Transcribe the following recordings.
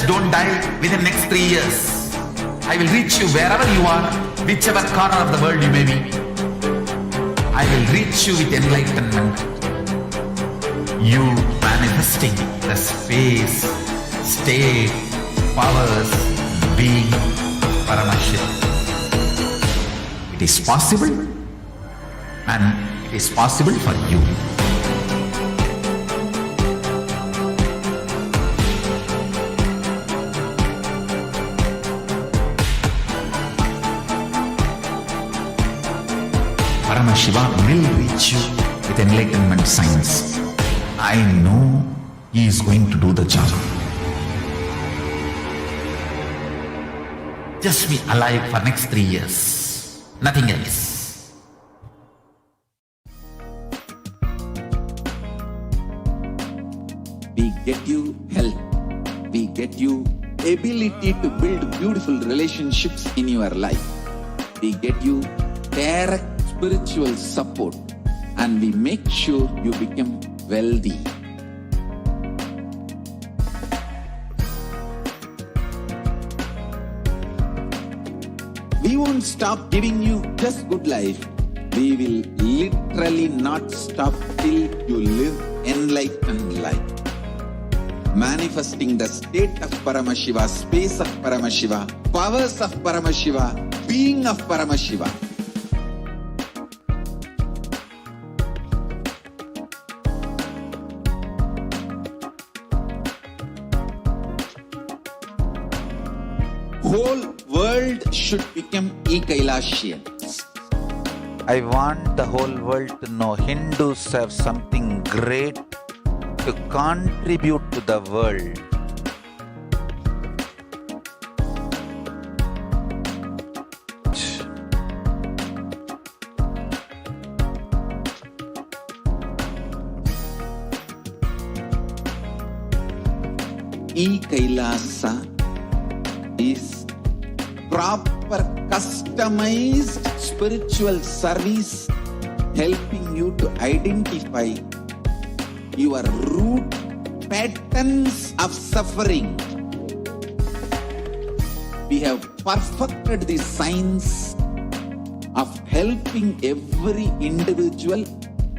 don't die within next 3 years. I will reach you wherever you are, whichever corner of the world you may be. I will reach you with enlightenment. You manifesting the space, state, powers, being Paramashivoham. It is possible, and it is possible for you. Paramashiva will reach you with enlightenment science. I know he is going to do the job. Just be alive for next 3 years. Nothing else. We get you health. We get you ability to build beautiful relationships in your life. We get you direct spiritual support, and we make sure you become wealthy. We won't stop giving you just good life. We will literally not stop till you live enlightened life. Manifesting the state of Paramashiva, space of Paramashiva, powers of Paramashiva, being of Paramashiva. Whole world should become Kailasians. I want the whole world to know Hindus have something great to contribute to the world. Kailasa is proper customized spiritual service helping you to identify your root patterns of suffering. We have perfected the science of helping every individual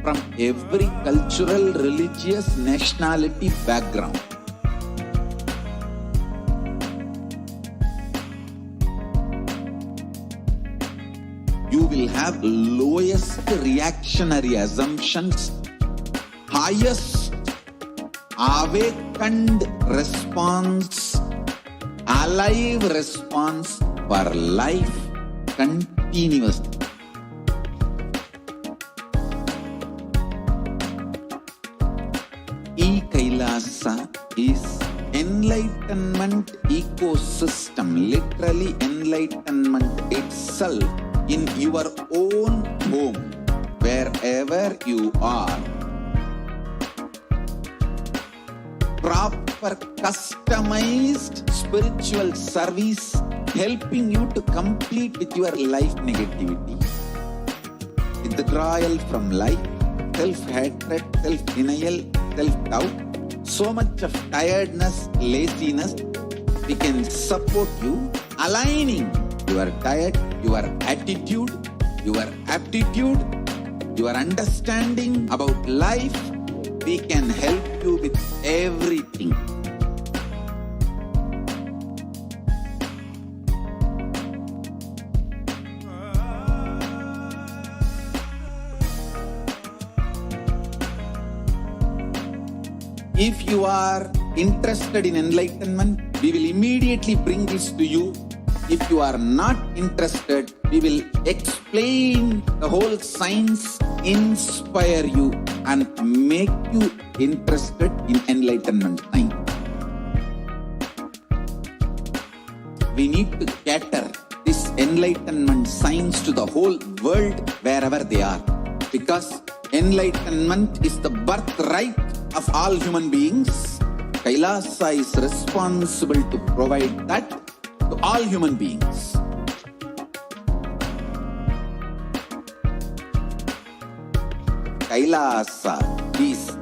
from every cultural, religious, nationality background. You will have lowest reactionary assumptions, highest awakened response, alive response for life continuously. Kailasa is enlightenment ecosystem, literally enlightenment itself in your own home, wherever you are. Proper customized spiritual service helping you to complete with your life negativity, withdrawal from life, self-hatred, self-denial, self-doubt, so much of tiredness, laziness. We can support you aligning your diet, your attitude, your aptitude, your understanding about life. We can help you with everything. If you are interested in enlightenment, we will immediately bring this to you. If you are not interested, we will explain the whole science, inspire you, and make you interested in enlightenment science. We need to cater this enlightenment science to the whole world wherever they are, because enlightenment is the birthright of all human beings. Kailasa is responsible to provide that to all human beings. Kailasa is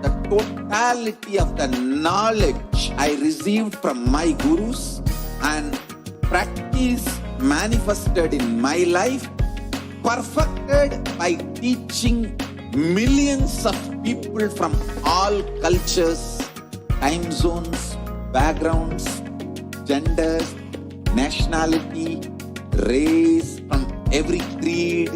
the totality of the knowledge I received from my gurus and practice manifested in my life, perfected by teaching millions of people from all cultures, time zones, backgrounds, genders, nationality, race, from every creed.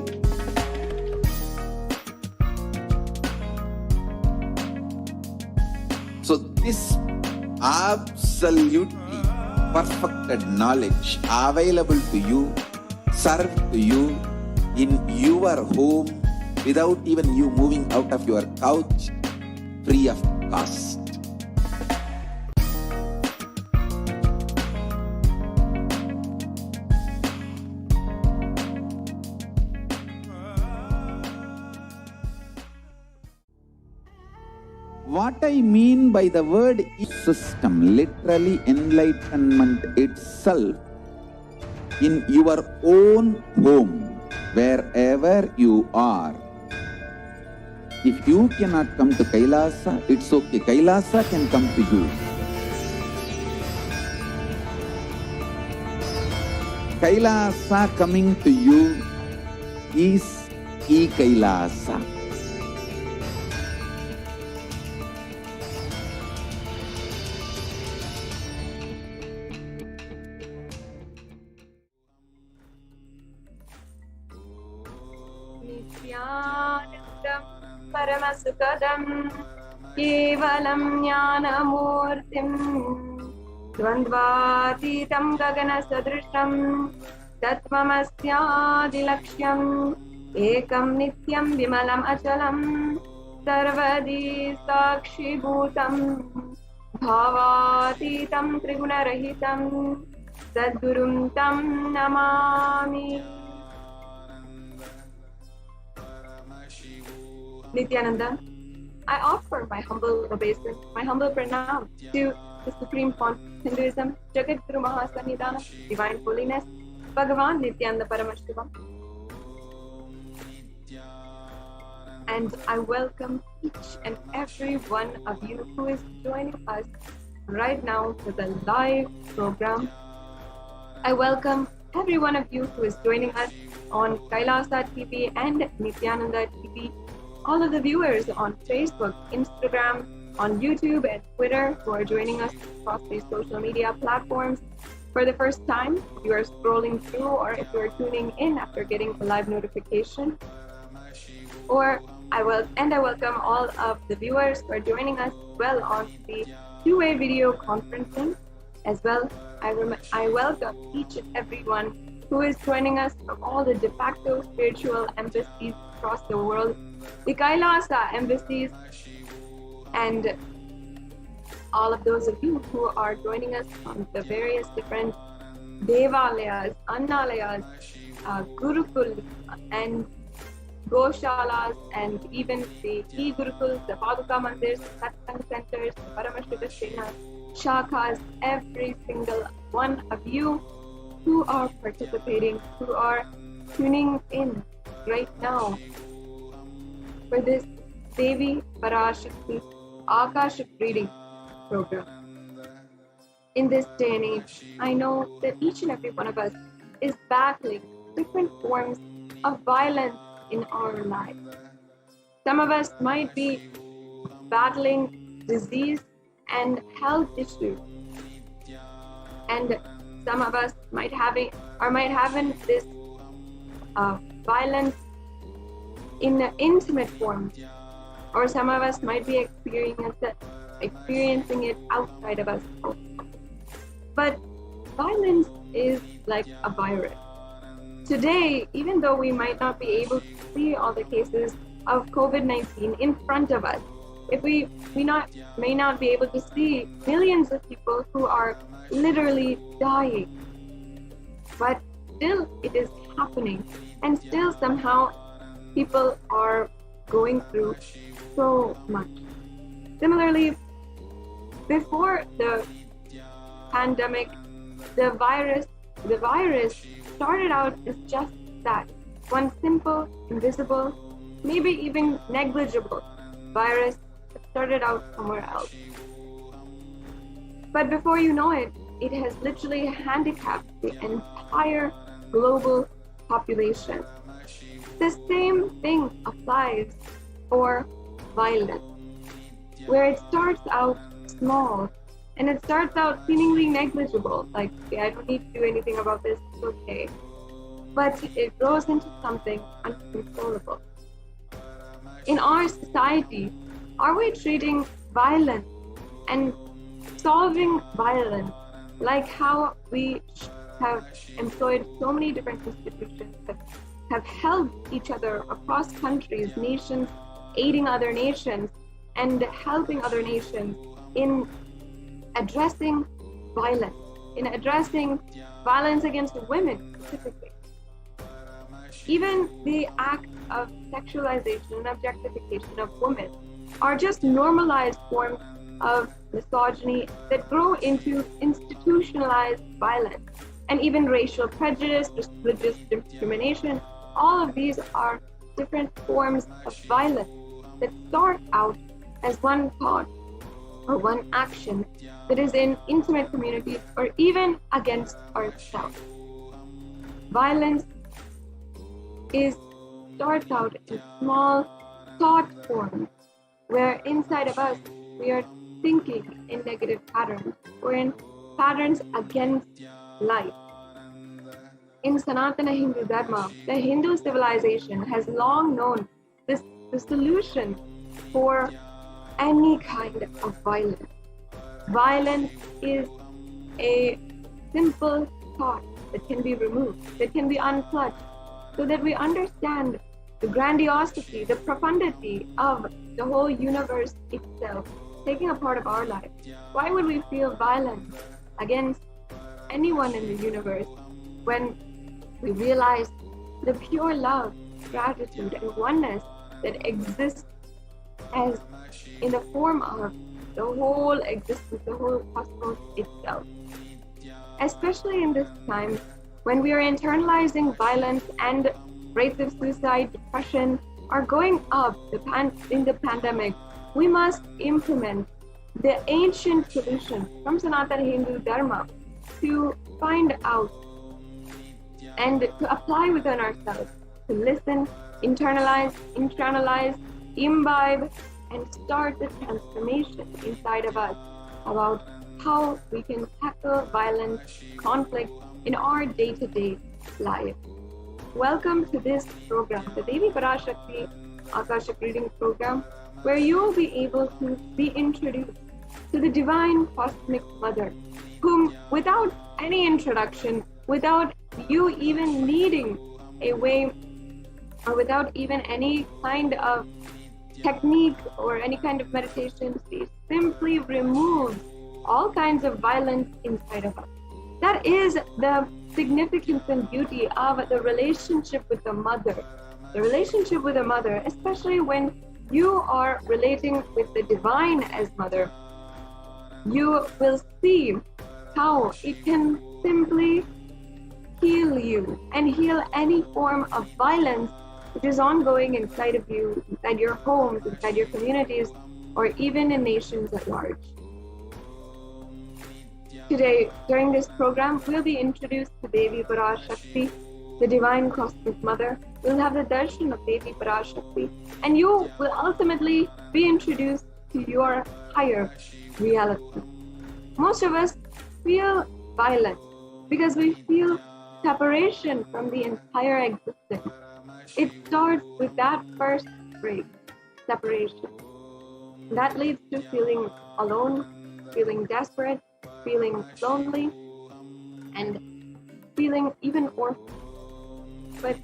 So this absolutely perfected knowledge available to you, served to you in your home without even you moving out of your couch, free of cost. What I mean by the word system, literally enlightenment itself, in your own home, wherever you are. If you cannot come to Kailasa, it's okay. Kailasa can come to you. Kailasa coming to you is E-Kailasa. Nithyananda Paramashivoham Kevalam Jnanamurtim Dvandvatitam Gaganasadrisham Tattvamasyaadilaksham Ekam Nityam Vimalam Achalam Sarvadi Sakshibhutam Bhavatitam Trigunarahitam Sadgurum Tam Namami. Nithyananda, I offer my humble obeisance, my humble pranam to the Supreme Font of Hinduism, Jagat Guru Mahasannidhana, Divine Holiness, Bhagavan Nithyananda Paramashivam. And I welcome each and every one of you who is joining us right now for the live program. I welcome every one of you who is joining us on Kailasa TV and Nithyananda TV. All of the viewers on Facebook, Instagram, on YouTube and Twitter who are joining us across these social media platforms for the first time. If you are scrolling through or if you are tuning in after getting a live notification. I welcome all of the viewers who are joining us well on the two-way video conferencing as well. I welcome each and everyone who is joining us from all the de facto spiritual embassies across the world, the Kailasa embassies, and all of those of you who are joining us from the various different devalayas, annalayas, gurukuls, and goshalas, and even the e-gurukuls, the Paduka mandirs, the Satsang centers, the Paramashivoham shakhas, every single one of you who are participating, who are tuning in right now for this Devi Parashakti Akashic reading program. In this day and age, I know that each and every one of us is battling different forms of violence in our lives. Some of us might be battling disease and health issues, and some of us might having this violence in an intimate form, or some of us might be experiencing it outside of us. But violence is like a virus. Today, even though we might not be able to see all the cases of COVID-19 in front of us, if we may not be able to see millions of people who are literally dying, but still it is happening, and still somehow people are going through so much. Similarly, before the pandemic, the virus started out as just that, one simple, invisible, maybe even negligible virus that started out somewhere else. But before you know it, it has literally handicapped the entire global population. The same thing applies for violence, where it starts out small and it starts out seemingly negligible, like, okay, I don't need to do anything about this, it's okay. But it grows into something uncontrollable. In our society, are we treating violence and solving violence like how we have employed so many different institutions that have helped each other across countries, nations, aiding other nations and helping other nations in addressing violence, against women specifically. Even the act of sexualization and objectification of women are just normalized forms of misogyny that grow into institutionalized violence. And even racial prejudice, religious discrimination, all of these are different forms of violence that start out as one thought or one action that is in intimate communities or even against ourselves. Violence starts out in small thought forms, where inside of us we are thinking in negative patterns or in patterns against life. In Sanatana Hindu Dharma, the Hindu civilization has long known the solution for any kind of violence. Violence is a simple thought that can be removed, that can be unplugged, so that we understand the grandiosity, the profundity of the whole universe itself taking a part of our life. Why would we feel violence against anyone in the universe when we realize the pure love, gratitude, and oneness that exists as in the form of the whole existence, the whole cosmos itself? Especially in this time when we are internalizing violence and rates of suicide, depression are going up in the pandemic, we must implement the ancient solution from Sanatana Hindu Dharma to find out and to apply within ourselves, to listen, internalize, imbibe, and start the transformation inside of us about how we can tackle violence, conflict in our day-to-day life. Welcome to this program, the Devi Parashakti Akashic Reading Program, where you will be able to be introduced to the Divine Cosmic Mother, whom without any introduction, without you even needing a way, or without even any kind of technique or any kind of meditation, she simply removes all kinds of violence inside of us. That is the significance and beauty of the relationship with the mother. The relationship with the mother, especially when you are relating with the divine as mother, you will see how it can simply heal you and heal any form of violence which is ongoing inside of you, inside your homes, inside your communities, or even in nations at large. Today, during this program, we'll be introduced to Devi Parashakti, the Divine Cosmic Mother. We'll have the darshan of Devi Parashakti, and you will ultimately be introduced to your higher reality. Most of us feel violent because we feel separation from the entire existence. It starts with that first break, separation. That leads to feeling alone, feeling desperate, feeling lonely, and feeling even orphaned. But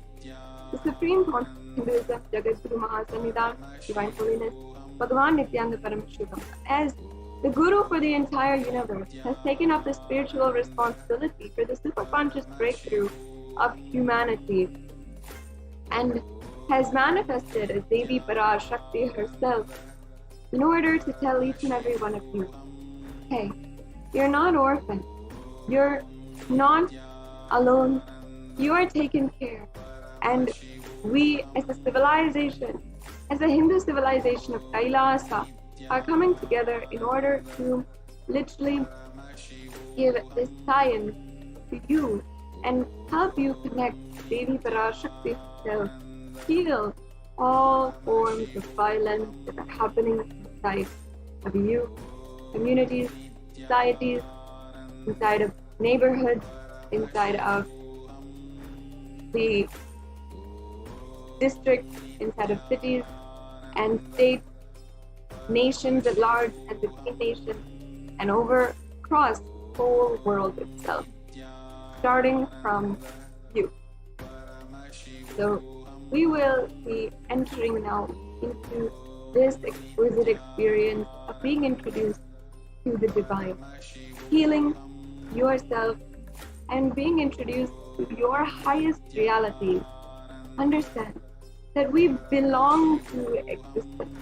the Supreme Consciousness of Jagadguru Mahasannidhan, Divine Holiness, Bhagavan Nithyananda Paramashivam, as the Guru for the entire universe, has taken up the spiritual responsibility for the superconscious breakthrough of humanity and has manifested as Devi Parashakti herself in order to tell each and every one of you, hey, you're not orphaned, you're not alone, you are taken care. And we as a civilization, as a Hindu civilization of Kailasa, are coming together in order to literally give this science to you and help you connect Devi Parashakti self, heal all forms of violence that are happening inside of you, communities, societies, inside of neighborhoods, inside of the districts, inside of cities and states, nations at large and between nations, and over across the whole world itself, starting from you. So we will be entering now into this exquisite experience of being introduced to the divine, healing yourself and being introduced to your highest reality. Understand that we belong to existence.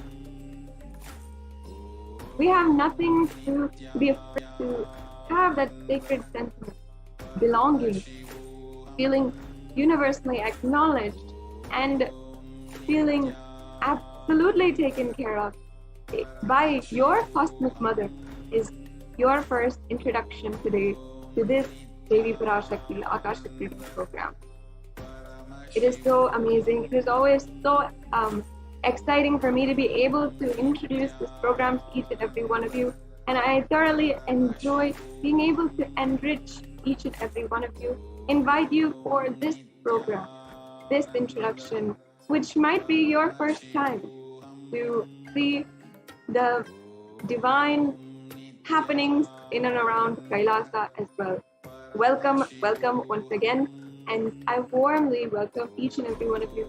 We have nothing to be afraid to have that sacred sense of belonging, feeling universally acknowledged and feeling absolutely taken care of by your cosmic mother is your first introduction today to this Devi Parashakti Akashic reading program. It is so amazing. It is always so exciting for me to be able to introduce this program to each and every one of you. And I thoroughly enjoy being able to enrich each and every one of you, invite you for this program, this introduction, which might be your first time to see the divine happenings in and around Kailasa as well. Welcome once again, and I warmly welcome each and every one of you.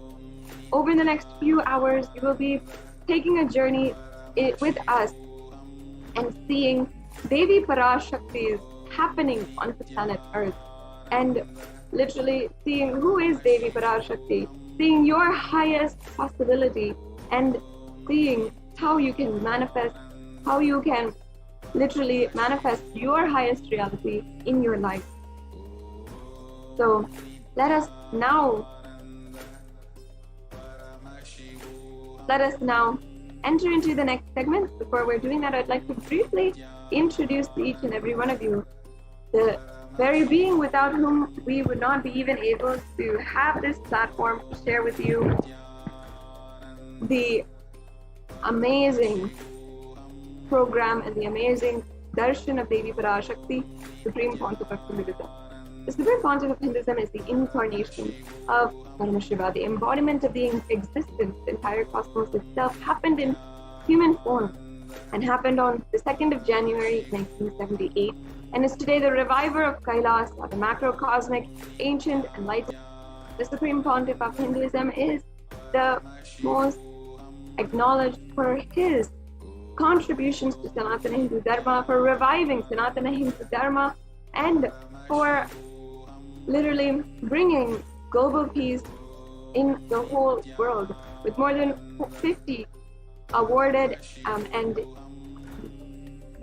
Over the next few hours, you will be taking a journey with us and seeing Devi Parashaktis happening on the planet Earth, and literally seeing who is Devi Parashakti, seeing your highest possibility, and seeing how you can manifest, how you can literally manifest your highest reality in your life. So let us now enter into the next segment. Before we're doing that, I'd like to briefly introduce to each and every one of you the very being without whom we would not be even able to have this platform to share with you the amazing program and the amazing darshan of Devi Parashakti, Supreme Pontiff of Hinduism. The Supreme Pontiff of Hinduism is the incarnation of Paramashiva, the embodiment of the existence. The entire cosmos itself happened in human form and happened on the 2nd of January 1978, and is today the reviver of Kailasa, the macrocosmic, ancient, enlightened. The Supreme Pontiff of Hinduism is the most acknowledged for his contributions to Sanatana Hindu Dharma, for reviving Sanatana Hindu Dharma, and for literally bringing global peace in the whole world, with more than 50 awarded and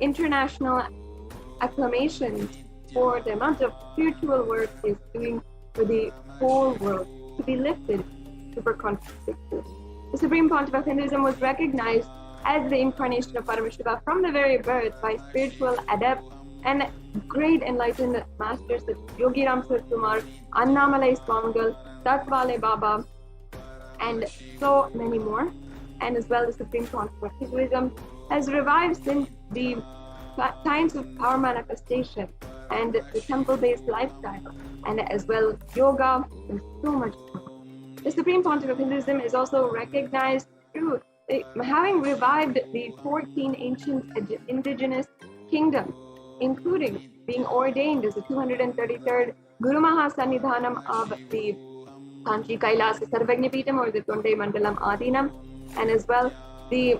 international acclamations for the amount of spiritual work he's doing for the whole world to be lifted super consciously. The Supreme Pontiff of Hinduism was recognized as the incarnation of Paramashiva from the very birth by spiritual adepts and great enlightened masters such as Yogi Ram Surat Kumar, Annamalai Swamigal, Tatvale Baba, and so many more. And as well, the Supreme Pontiff of Hinduism has revived since the times of power manifestation and the temple-based lifestyle, and as well yoga and so much more. The Supreme Pontiff of Hinduism is also recognized through having revived the 14 ancient indigenous kingdoms, including being ordained as the 233rd Guru Mahasannidhanam of the Kanchi Kailasa Sarvagnapeetham or the Tonde Mandalam Adinam, and as well the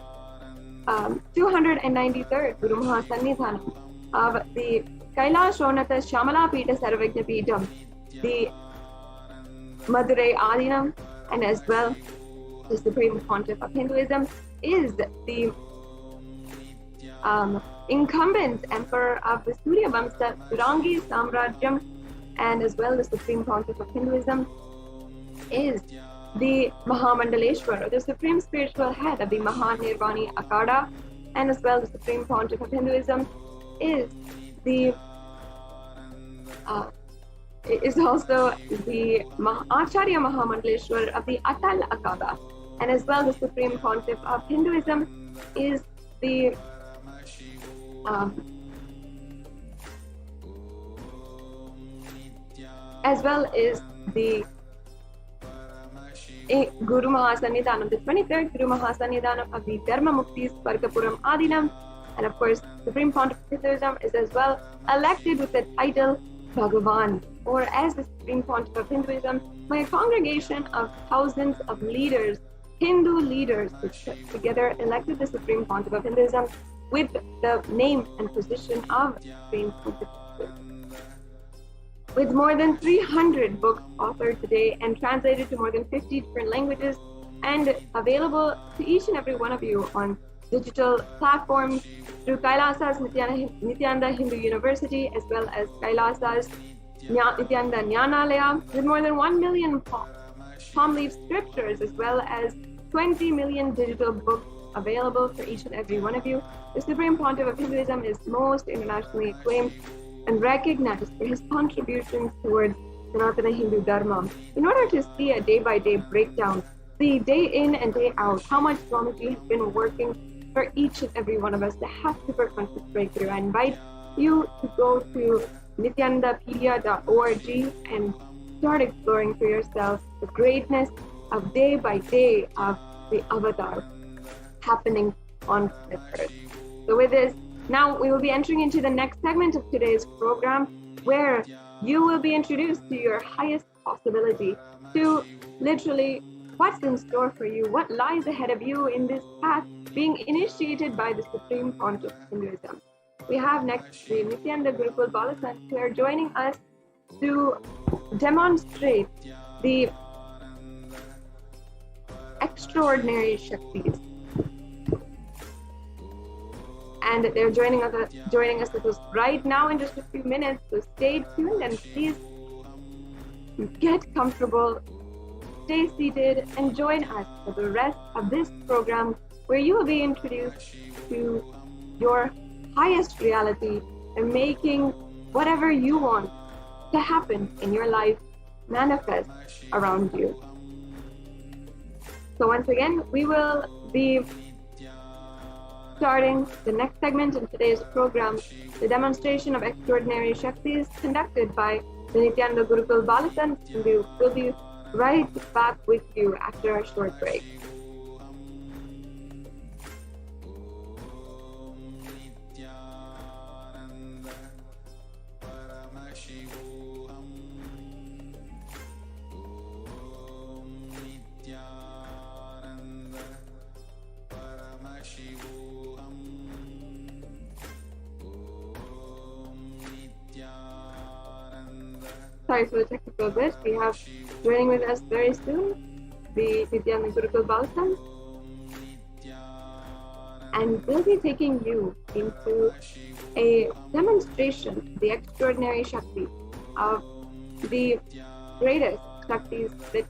293rd Guru Mahasannidhanam of the Kailashonata Shamala Pita Sarvagnapeetham, the Madurai Adinam, and as well the Supreme Pontiff of Hinduism is the incumbent emperor of the Surya Vamsa Turangi Samrajyam, and as well the Supreme Pontiff of Hinduism is the Mahamandaleshwar, or the supreme spiritual head of the Mahanirvani Akada, and as well the Supreme Pontiff of Hinduism is the is also the Acharya Mahamandaleshwar of the Atal Akaba, and as well the Supreme Pontiff of Hinduism is the as well as the Guru Mahasannidhanam, the 23rd Guru Mahasannidhanam of the Dharma Muktis Vargapuram Adinam, and of course Supreme Pontiff of Hinduism is as well elected with the title Bhagavan, or as the Supreme Pontiff of Hinduism, by a congregation of thousands of leaders, Hindu leaders, which together elected the Supreme Pontiff of Hinduism with the name and position of Supreme Pontiff. With more than 300 books authored today and translated to more than 50 different languages and available to each and every one of you on digital platforms through Kailasa's Nithyananda Hindu University, as well as Kailasa's Nithyananda Jnanalaya, with more than 1 million palm leaf scriptures, as well as 20 million digital books available for each and every one of you. The Supreme Pontiff of Hinduism is most internationally acclaimed and recognized for his contributions towards Sanatana Hindu Dharma. In order to see a day-by-day breakdown, the day in and day out, how much Swamiji has been working for each and every one of us to have super conscious breakthrough, I invite you to go to nityanandapedia.org and start exploring for yourself the greatness of day by day of the avatar happening on this earth. So with this, now we will be entering into the next segment of today's program, where you will be introduced to your highest possibility, to literally what's in store for you, what lies ahead of you in this path being initiated by the Supreme Pontiff of Hinduism. We have next the Nithyananda Gurukul Balasant, who are joining us to demonstrate the extraordinary Shaktis. And they're joining us with us right now in just a few minutes. So stay tuned and please get comfortable, stay seated, and join us for the rest of this program, where you will be introduced to your highest reality and making whatever you want to happen in your life manifest around you. So once again, we will be starting the next segment in today's program, the demonstration of extraordinary Shaktis conducted by the Nithyananda Gurukul Balasant, and we will be right back with you after a short break. Sorry for the technical glitch. We have joining with us very soon the Nithyananda Gurukul Balasant, and we'll be taking you into a demonstration of the extraordinary Shakti, of the greatest Shaktis that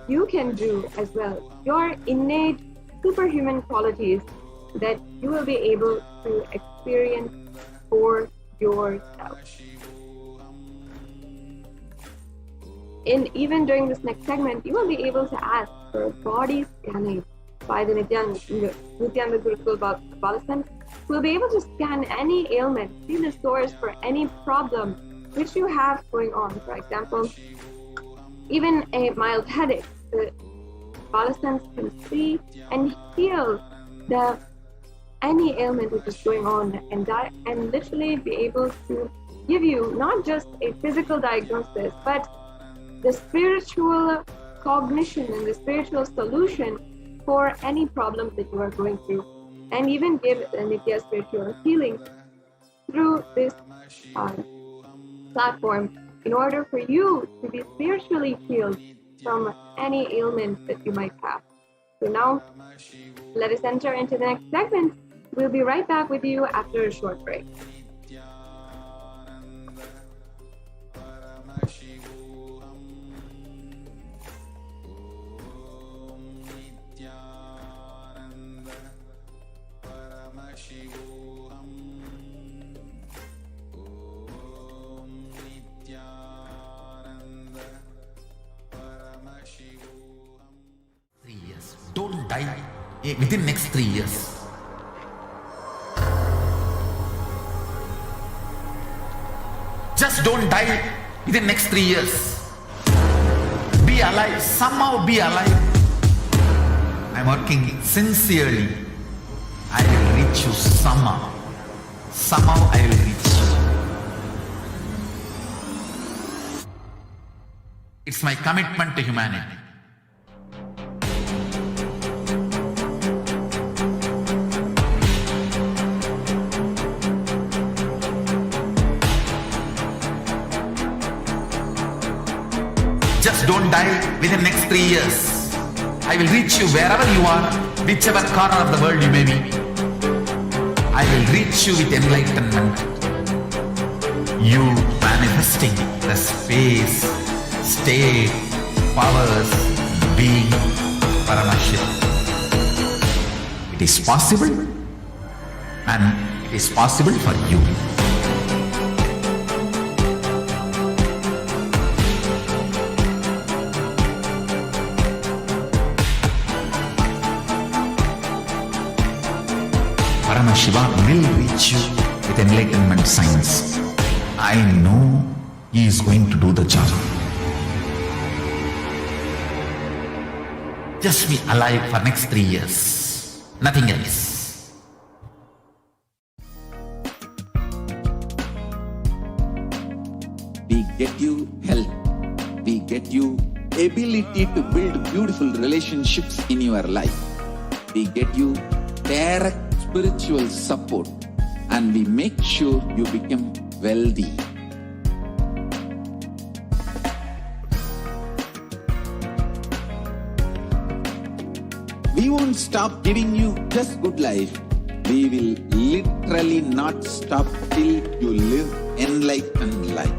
you can do as well. Your innate superhuman qualities that you will be able to experience for yourself. Even during this next segment, you will be able to ask for body scanning by the Nithyananda Gurukul Balasant, who will be able to scan any ailment, see the source for any problem which you have going on. For example, even a mild headache, the Balasants can see and heal any ailment which is going on, and literally be able to give you not just a physical diagnosis, but the spiritual cognition and the spiritual solution for any problems that you are going through, and even give Nithya spiritual healing through this platform in order for you to be spiritually healed from any ailment that you might have. So now, let us enter into the next segment. We'll be right back with you after a short break. don't die within next 3 years. Just don't die within next 3 years. Be alive, somehow be alive. I'm working sincerely. I will reach you somehow. Somehow I will reach you. It's my commitment to humanity. Just don't die within next 3 years. I will reach you wherever you are, whichever corner of the world you may be. I will reach you with enlightenment. You manifesting the space, state, powers, being, Paramashivoham. It is possible, and it is possible for you. Paramashivoham will reach you with enlightenment science. I know he is going to do the job. Just be alive for next 3 years. Nothing else. We get you health. We get you ability to build beautiful relationships in your life. We get you direct spiritual support, and we make sure you become wealthy. We won't stop giving you just good life. We will literally not stop till you live enlightened life.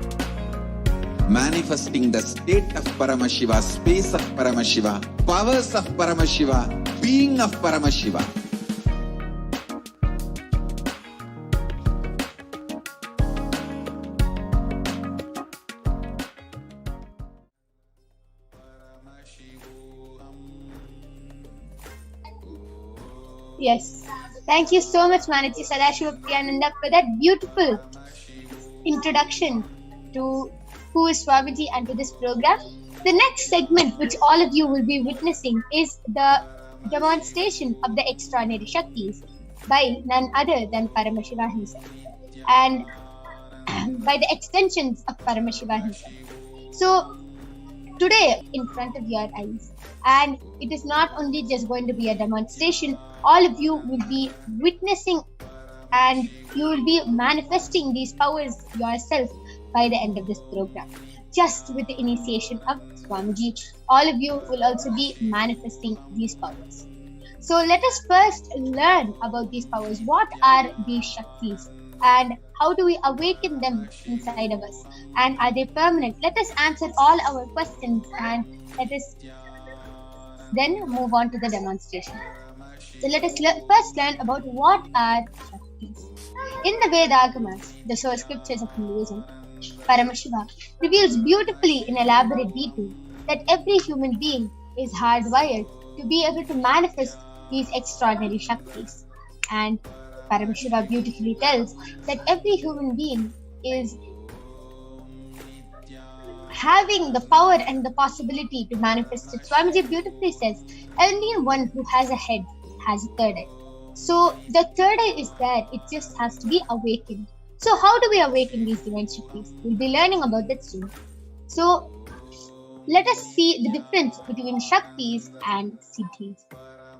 Manifesting the state of Paramashiva, space of Paramashiva, powers of Paramashiva, being of Paramashiva. Yes. Thank you so much, Manaji Nithyananda, for that beautiful introduction to who is Swamiji and to this program. The next segment, which all of you will be witnessing, is the demonstration of the extraordinary Shaktis by none other than Paramashiva himself, and by the extensions of Paramashiva himself. So, today, in front of your eyes, and it is not only just going to be a demonstration, all of you will be witnessing and you will be manifesting these powers yourself by the end of this program. Just with the initiation of Swamiji, all of you will also be manifesting these powers. So let us first learn about these powers. What are these Shaktis and how do we awaken them inside of us? And are they permanent? Let us answer all our questions and let us then move on to the demonstration. So let us first learn about what are Shaktis. In the Vedagamas, the source scriptures of Hinduism, Paramashiva reveals beautifully in elaborate detail that every human being is hardwired to be able to manifest these extraordinary Shaktis. And Paramashiva beautifully tells that every human being is having the power and the possibility to manifest it. Swamiji beautifully says, only one who has a head has a third eye. So the third eye is there, it just has to be awakened. So how do we awaken these divine Shaktis? We'll be learning about that soon. So let us see the difference between Shaktis and Siddhis.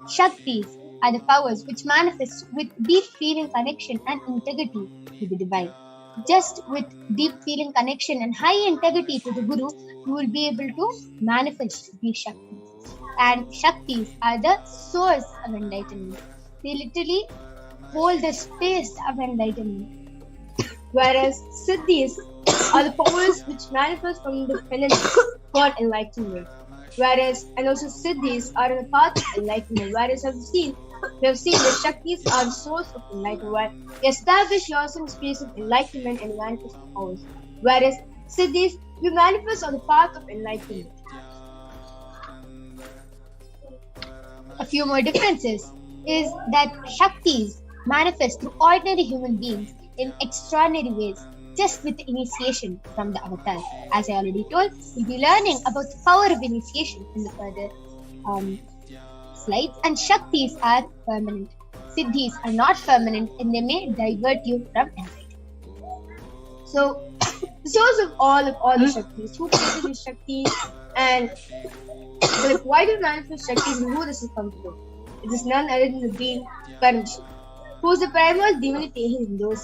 Shaktis are the powers which manifest with deep feeling connection and integrity to the divine. Just with deep feeling connection and high integrity to the Guru, you will be able to manifest these Shaktis. And Shaktis are the source of enlightenment. They literally hold the space of enlightenment. Whereas Siddhis are the powers which manifest from the penance for enlightenment. Whereas, and also Siddhis are in the path of enlightenment. Whereas we have seen that Shaktis are the source of enlightenment, where you establish yourself in space of enlightenment and manifest the powers. Whereas Siddhis, you manifest on the path of enlightenment. A a few more differences is that Shaktis manifest through ordinary human beings in extraordinary ways just with the initiation from the avatar. As I already told, we'll be learning about the power of initiation in the further slides. And Shaktis are permanent. Siddhis are not permanent and they may divert you from enlightenment. So, the source of all the Shaktis, who created these Shaktis, and why do we manifest Shaktis and who this has come from? It is none other than the being Paramashivoham, who is the primal divinity in Hindus,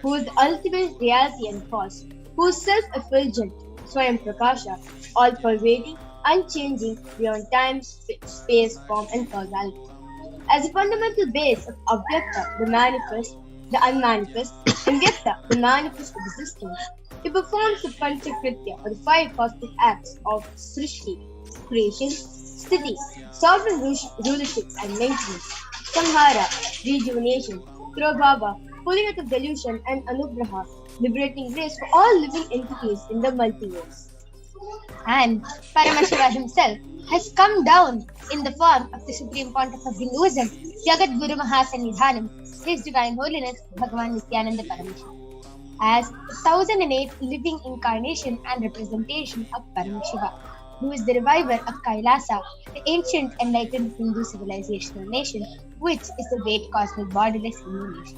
who is the ultimate reality and cause, who is self-effulgent, Swayam Prakasha, all-pervading, unchanging, beyond time, space, form, and causality. As a fundamental base of Avyakta, the manifest, the unmanifest, and Vyakta, the manifest existence, he performs the Panchakritya, or the 5 cosmic acts of Srishti, creation, Sthiti, sovereign rulership and maintenance, Samhara, rejuvenation, Prabhava, pulling out of delusion, and Anugraha, liberating grace for all living entities in the multiverse. And Paramashiva himself has come down in the form of the Supreme Pontiff of Hinduism, Jagat Guru Mahasannidhanam, His Divine Holiness Bhagavan Nithyananda Paramashivam, as 1008 living incarnation and representation of Paramashiva, who is the reviver of Kailasa, the ancient enlightened Hindu civilizational nation, which is the great cosmic borderless Hindu nation.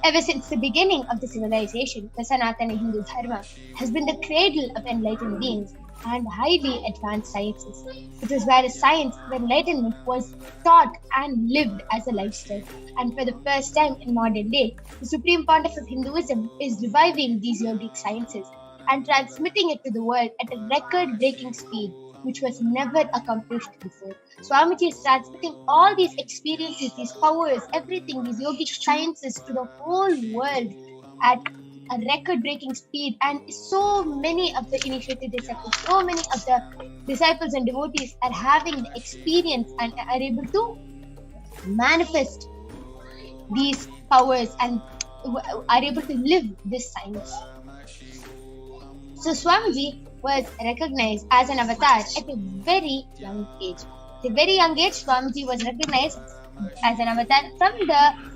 Ever since the beginning of the civilization, the Sanatana Hindu Dharma has been the cradle of enlightened beings and highly advanced sciences. It was where a science of enlightenment was taught and lived as a lifestyle. And for the first time in modern day, the Supreme Pontiff of Hinduism is reviving these yogic sciences and transmitting it to the world at a record-breaking speed, which was never accomplished before. Swamiji is transmitting all these experiences, these powers, everything, these yogic sciences to the whole world at a record-breaking speed, and so many of the initiated disciples, so many of the disciples and devotees are having the experience and are able to manifest these powers and are able to live this science. So Swamiji was recognized as an avatar at a very young age. At a very young age, Swamiji was recognized as an avatar from the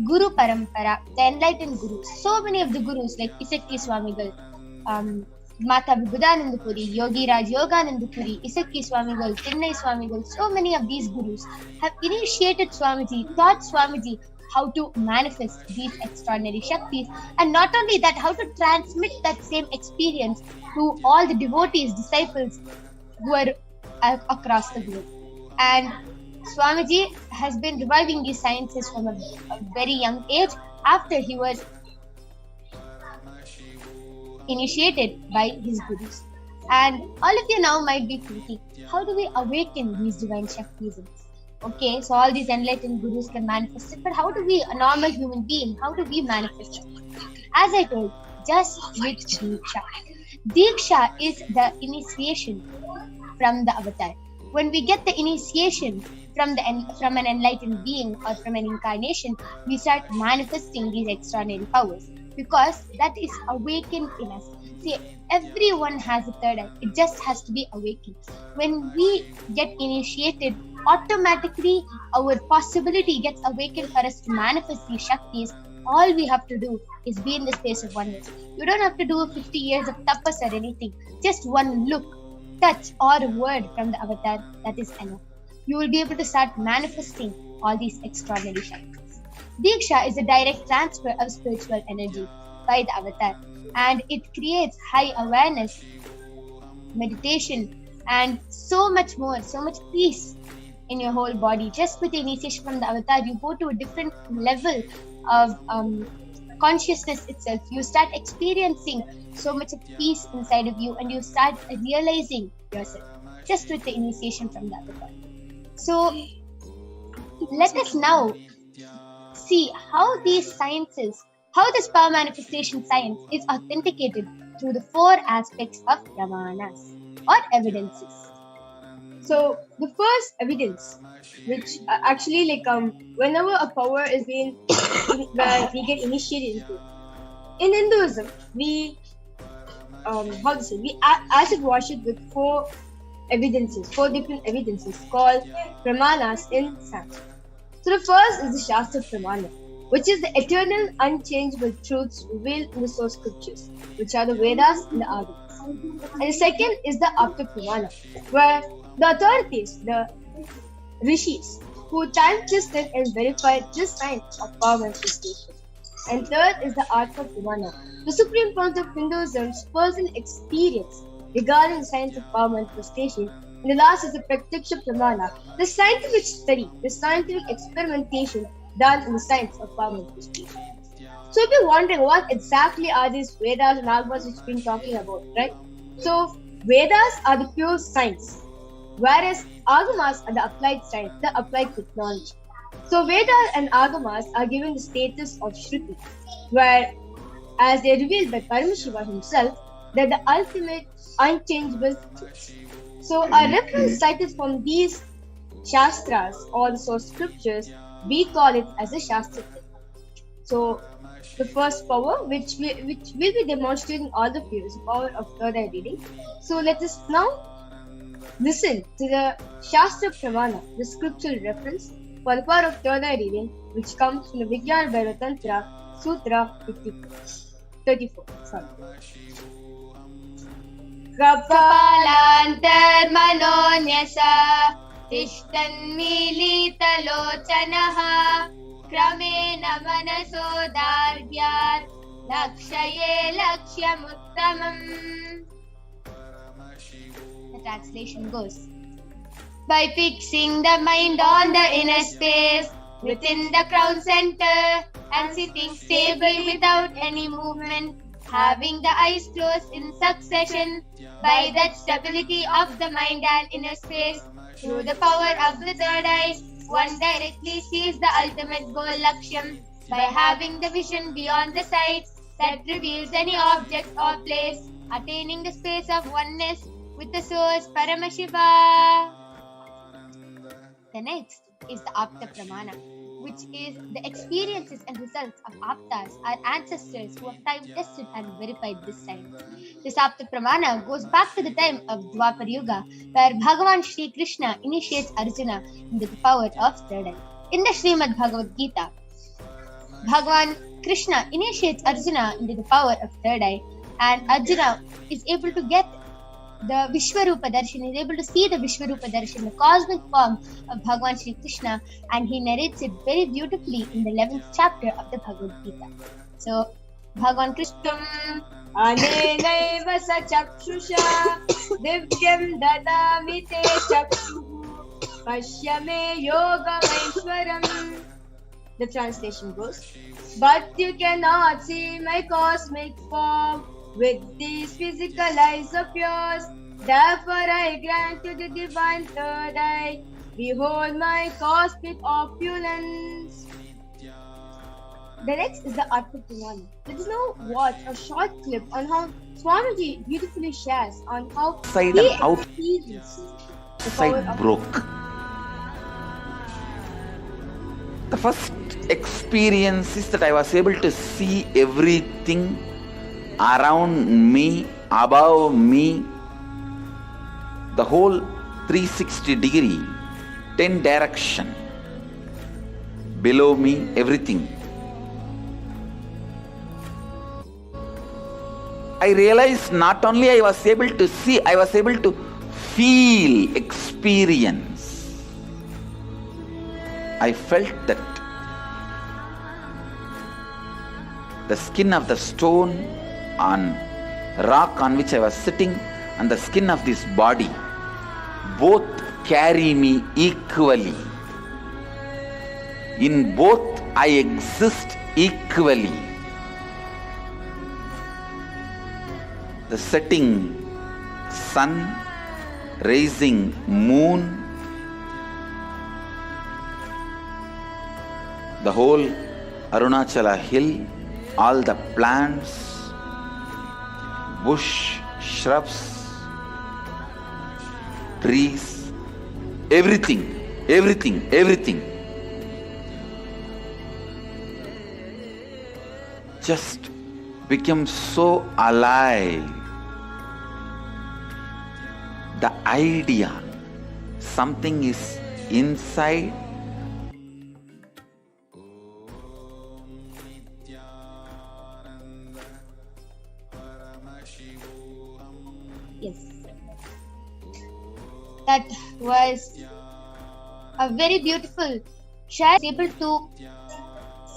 Guru Parampara, the enlightened gurus. So many of the gurus like Isakki Swamigal, Mata Vibhudananda Puri, Yogi Raj Yogananda Puri, Isakki Swamigal, Thinnai Swamigal, so many of these gurus have initiated Swamiji, taught Swamiji how to manifest these extraordinary Shaktis, and not only that, how to transmit that same experience to all the devotees, disciples who are across the globe. And Swamiji has been reviving these sciences from a very young age after he was initiated by his gurus. And all of you now might be thinking, how do we awaken these divine Shaktis? Okay, so all these enlightened gurus can manifest it, but how do we, a normal human being, how do we manifest it? As I told, just with Diksha. Diksha is the initiation from the avatar. When we get the initiation from an enlightened being or from an incarnation, we start manifesting these extraordinary powers because that is awakened in us. See, everyone has a third eye. It just has to be awakened. When we get initiated, automatically our possibility gets awakened for us to manifest these Shaktis. All we have to do is be in the space of oneness. You don't have to do 50 years of tapas or anything. Just one look, touch, or a word from the avatar, that is enough. You will be able to start manifesting all these extraordinary Shaktis. Diksha is a direct transfer of spiritual energy by the avatar, and it creates high awareness, meditation, and so much more, so much peace in your whole body. Just with the initiation from the avatar, you go to a different level of consciousness itself. You start experiencing so much of peace inside of you, and you start realizing yourself just with the initiation from the avatar. So let us now see how these sciences, how this power manifestation science is authenticated through the 4 aspects of Pramanas or evidences. So the first evidence, which actually whenever a power is being where we get initiated into, in Hinduism we acid wash it with 4 evidences, 4 different evidences called Pramanas in Sanskrit. So the first is the Shastra Pramana, which is the eternal, unchangeable truths revealed in the source scriptures, which are the Vedas and the Agamas. And the second is the Apta Pramana, where the authorities, the rishis, who time-tested and verified this science of power manifestation. And third is the Atma Pramana, the supreme point of Hinduism's personal experience regarding the science of power manifestation. And the last is the Pratyaksha Pramana, the scientific study, the scientific experimentation done in the science of power manifestation. So if you're wondering what exactly are these Vedas and Agamas which we've been talking about, right? So Vedas are the pure science, whereas Agamas are the applied science, the applied technology. So Vedas and Agamas are given the status of Shruti, where, as they are revealed by Paramashivoham himself, they're the ultimate unchangeable truths. So a reference cited from these Shastras or the source scriptures, we call it as a Shastra. So the first power, which we'll be demonstrating all of you, is the power of third eye reading. So let us now listen to the Shastra Pramana, the scriptural reference for the power of third eye reading, which comes from the Vijnana Bhairava Tantra, Sutra 34. Kapalantarmanonyasa Tishtanmilitalochanaha Kramena manasodargyat Lakshaye lakshyamuttamam. The translation goes: by fixing the mind on the inner space within the crown center and sitting stable without any movement, having the eyes closed in succession, by that stability of the mind and inner space, through the power of the third eye, one directly sees the ultimate goal Lakshyam, by having the vision beyond the sight that reveals any object or place, attaining the space of oneness with the source Paramashiva. The next is the Apta Pramana, which is the experiences and results of Aptas, our ancestors who have time-tested and verified this science. This Apta Pramana goes back to the time of Dwapar Yuga, where Bhagavan Shri Krishna initiates Arjuna into the power of third eye. In the Srimad Bhagavad Gita, Bhagavan Krishna initiates Arjuna into the power of third eye, and Arjuna is able to get the Vishwarupa Darshan, is able to see the Vishwarupa Darshan, the cosmic form of Bhagavan Shri Krishna, and he narrates it very beautifully in the 11th chapter of the Bhagavad Gita. So, Bhagavan Krishna Anenaiva sa chakshusha divyam dadami te chakshuhu pashyame yoga vaishwaram. The translation goes: but you cannot see my cosmic form with these physical eyes of yours. Therefore I grant you the divine third eye. Behold my cosmic opulence. The next is the Atma Pramana. Let us now watch a short clip on how Swamiji beautifully shares on how Side he and out. experiences the power Side of broke. The first experience is that I was able to see everything around me, above me, the whole 360 degree, 10 direction, below me, everything. I realized not only I was able to see, I was able to feel, experience. I felt that the skin of the stone on rock on which I was sitting and the skin of this body both carry me equally. In both I exist equally. The setting sun, rising moon, the whole Arunachala hill, all the plants, bush, shrubs, trees, everything just became so alive. the idea something is inside. Yes. That was a very beautiful share, able to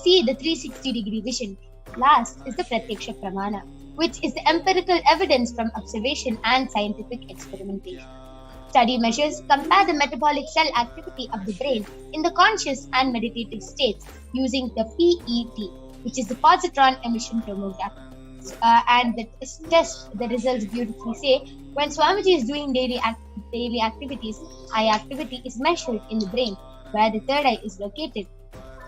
see the 360-degree vision. Last is the Pratyaksha Pramana, which is the empirical evidence from observation and scientific experimentation. Study measures compare the metabolic cell activity of the brain in the conscious and meditative states using the PET, which is the positron emission tomography. And the test, the results beautifully say, when Swamiji is doing daily activities, eye activity is measured in the brain, where the third eye is located.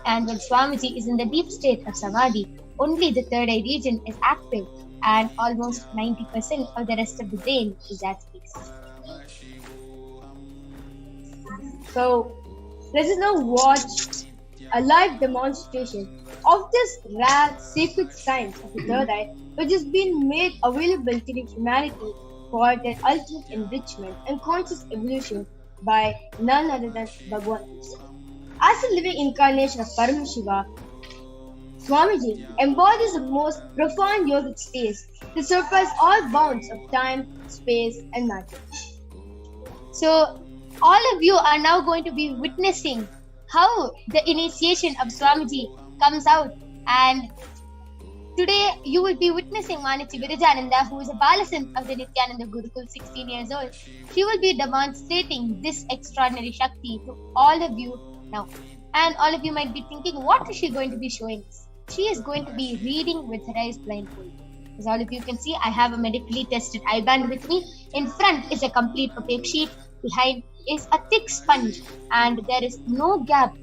And when Swamiji is in the deep state of Samadhi, only the third eye region is active, and almost 90% of the rest of the brain is at peace. So, let us now watch a live demonstration of this rare sacred science of the third eye, which has been made available to the humanity for their ultimate enrichment and conscious evolution by none other than Bhagavan himself. As a living incarnation of Paramashiva, Swamiji embodies the most profound yogic states that surpass all bounds of time, space, and matter. So, all of you are now going to be witnessing how the initiation of Swamiji comes out, and today you will be witnessing Manichi Virajananda, who is a Balasan of the Nithyananda Gurukul, 16 years old. She will be demonstrating this extraordinary Shakti to all of you now. And all of you might be thinking, what is she going to be showing us? She is going to be reading with her eyes blindfolded. As all of you can see, I have a medically tested eye band with me. In front is a complete opaque sheet. Behind is a thick sponge, and there is no gap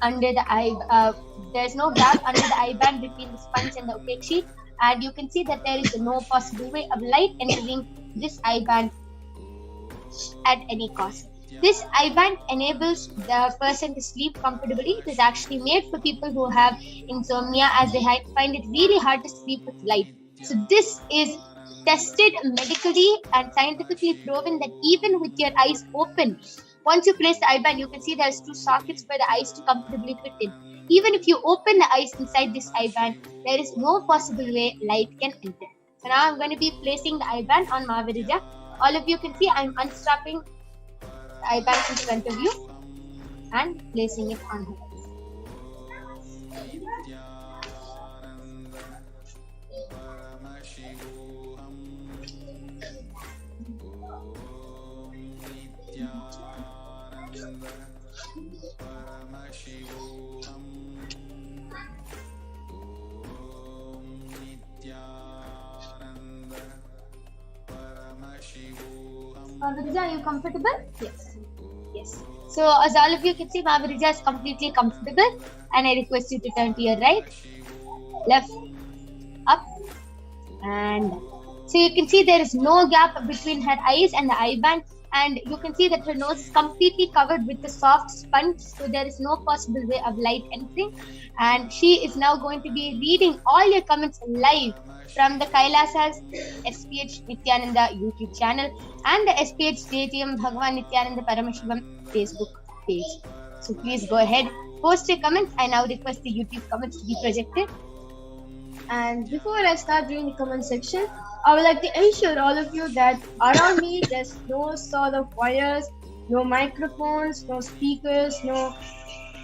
under the eye. There's no gap under the eye band between the sponge and the opaque sheet, and you can see that there is no possible way of light entering this eye band at any cost. This eye band enables the person to sleep comfortably. It is actually made for people who have insomnia, as they find it really hard to sleep with light. So this is tested medically and scientifically proven that even with your eyes open, once you place the eye band, you can see there's two sockets for the eyes to comfortably fit in. Even if you open the eyes inside this eye band, there is no possible way light can enter. So now I'm going to be placing the eye band on Mahavirija. All of you can see I'm unstrapping the eye band in front of you and placing it on her eyes. Mahavirija, are you comfortable? Yes. Yes. So as all of you can see, Mahavirija is completely comfortable, and I request you to turn to your right, left, up, and down. So you can see there is no gap between her eyes and the eye band, and you can see that her nose is completely covered with the soft sponge, so there is no possible way of light entering. And she is now going to be reading all your comments live from the Kailasa's HDH Nithyananda YouTube channel and the HDH JTM Bhagavan Nithyananda Paramashivam Facebook page. So please go ahead, post your comments. I now request the YouTube comments to be projected. And before I start doing the comment section, I would like to ensure all of you that around me there's no sort of wires, no microphones, no speakers, no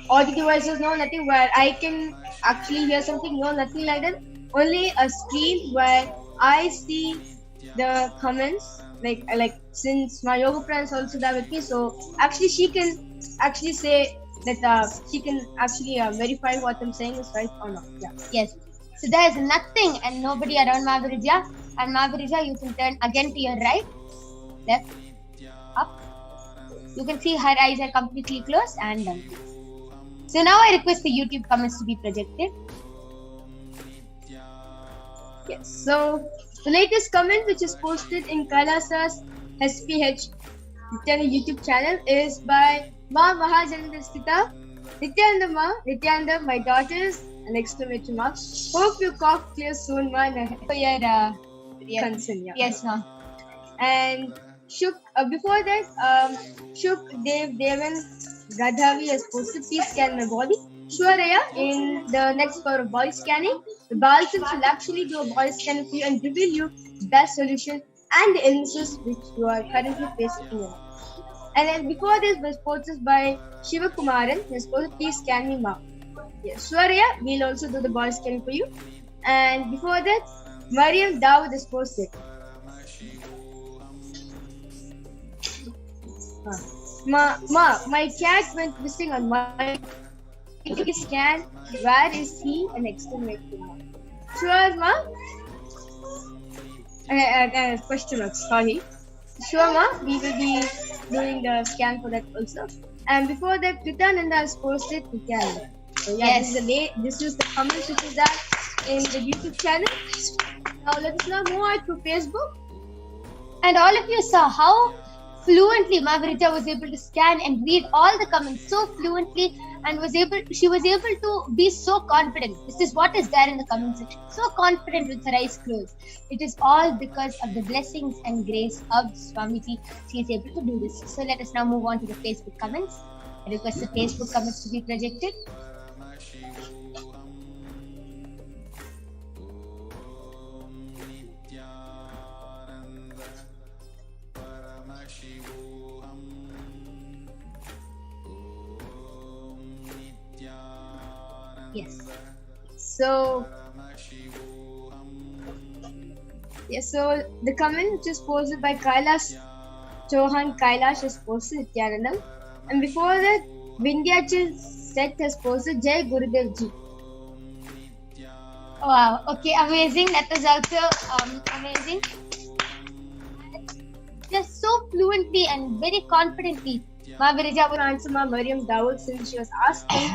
audio devices, no nothing where I can actually hear something, no nothing like that. Only a screen where I see the comments, like since my yoga friend is also there with me, so actually she can actually say that she can actually verify what I'm saying is right or not. Yeah. Yes. So there is nothing and nobody around Mahavirija. And Mahavirija, you can turn again to your right, left, up. You can see her eyes are completely closed and down. So now I request the YouTube comments to be projected. Yes. So the latest comment which is posted in Kailasa's HDH Nithyananda YouTube channel is by Ma Mahajanandastita. Nithyananda Ma, Nithyananda, my daughters, an exclamation mark. Hope your cough clears soon, Ma. For your concern, yeah. Yes, ma'am. And Before that, Shuk, Dev, Devan, Radhavi are supposed to please scan my body. Shwaraya, in the next power of body scanning, the Balsams will actually do a body scan for you and reveal you the best solution and the illnesses which you are currently facing in. And then before this was posted by Shiva Kumaran, he's supposed to please scan me, ma. Yes, Shwaraya will also do the body scanning for you. And before that, Mariam Dawood is posted. My cat went missing on my scan. Where is he? An exclamation mark. Sure, ma. Question mark. Sorry. Sure, ma. We will be doing the scan for that also. And before that, Nithyananda has posted Nithyananda. So yeah, Yes. this is the comments which is that in the YouTube channel. Now let us now move on to Facebook. And all of you saw how fluently Margarita was able to scan and read all the comments so fluently, and she was able to be so confident. This is what is there in the comment section. So confident with her eyes closed. It is all because of the blessings and grace of Swamiji. She is able to do this. So let us now move on to the Facebook comments. I request the Facebook comments to be projected. Yes. So the comment which is posted by Kailasa Chauhan Kailash has posted Nithyanandam, and before that Vindhyachal Seth has posted Jai Gurudev Ji. Wow. Okay. Amazing. That was also amazing. Just so fluently and very confidently, Margarita would answer Ma Mariam Dawood since she was asking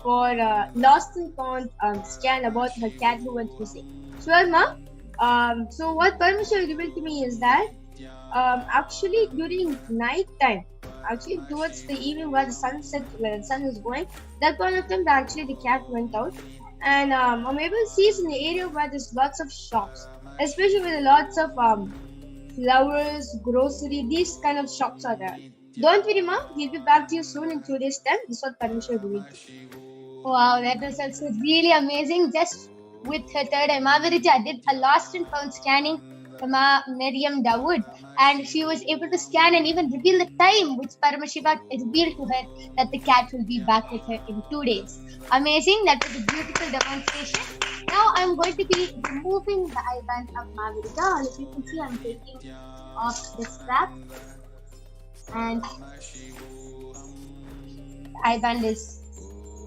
for lost and found scan about her cat who went missing. Sure, ma. So what Paramashivoham revealed to me is that actually during night time, actually towards the evening where the sun set, where the sun is going, that point of time actually the cat went out, and I'm able to see it's in the area where there's lots of shops, especially with lots of flowers, grocery, these kind of shops are there. Don't worry, ma. We'll be back to you soon in 2 days' time. This is what Paramashivoham revealed. Wow, that was also really amazing. Just with her third eye, Margarita did a lost and found scanning from Mariam Dawood, and she was able to scan and even reveal the time which Paramashiva revealed to her that the cat will be back with her in 2 days. Amazing. That was a beautiful demonstration. Now I'm going to be removing the eye band of Margarita. As you can see, I'm taking off the strap, and the eye band is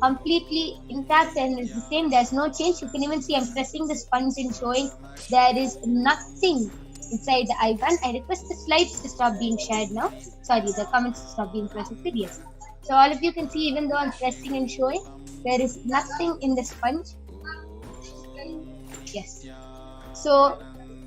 completely intact and is the same. There's no change. You can even see I'm pressing the sponge and showing there is nothing inside the eye band. I request the slides to stop being shared now. Sorry, the comments to stop being projected. Yes. So all of you can see, even though I'm pressing and showing, there is nothing in the sponge. Yes. So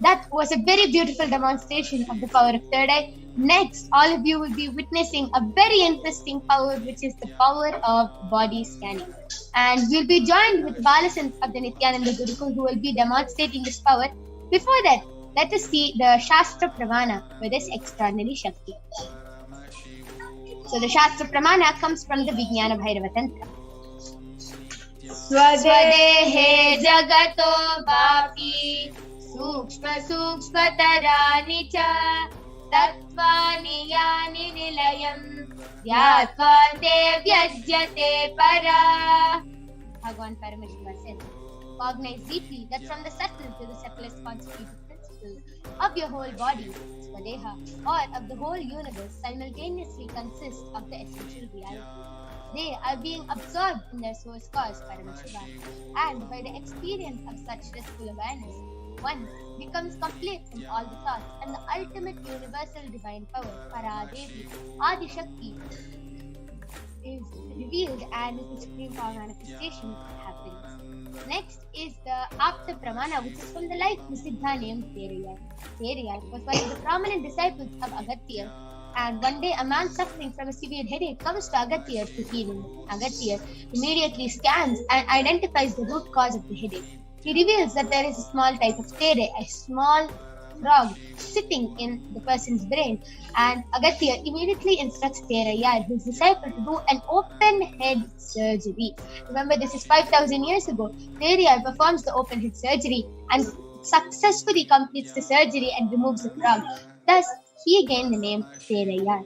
that was a very beautiful demonstration of the power of third eye. Next, all of you will be witnessing a very interesting power, which is the power of body scanning. And we'll be joined with Balasan of the Nithyananda Gurukul, who will be demonstrating this power. Before that, let us see the Shastra Pramana for this extraordinary Shakti. So the Shastra Pramana comes from the Vijnana Bhairava Tantra. Swadehe jagato vapi sukshma sukshmatarani cha tattvani yani nilayam dhyatva vyajyate para. Bhagavan Paramashiva says, cognize deeply that from the subtle to the subtlest constitutive principle of your whole body, Swadeha, or of the whole universe, simultaneously consist of the essential reality. They are being absorbed in their source cause, Paramashiva, and by the experience of such blissful awareness, one becomes complete in all the thoughts, and the ultimate universal divine power, Paradevi, Adi Shakti, is revealed, and the supreme power manifestation happens. Next is the Apta Pramana, which is from the life Prasiddha named Teriyar. Teriyar was one of the prominent disciples of Agatya, and one day a man suffering from a severe headache comes to Agatya to heal him. Agatya immediately scans and identifies the root cause of the headache. He reveals that there is a small type of tere, a small frog sitting in the person's brain. And Agastya immediately instructs Teraya, his disciple, to do an open head surgery. Remember, this is 5,000 years ago. Teraya performs the open head surgery and successfully completes the surgery and removes the frog. Thus, he gained the name Teraya.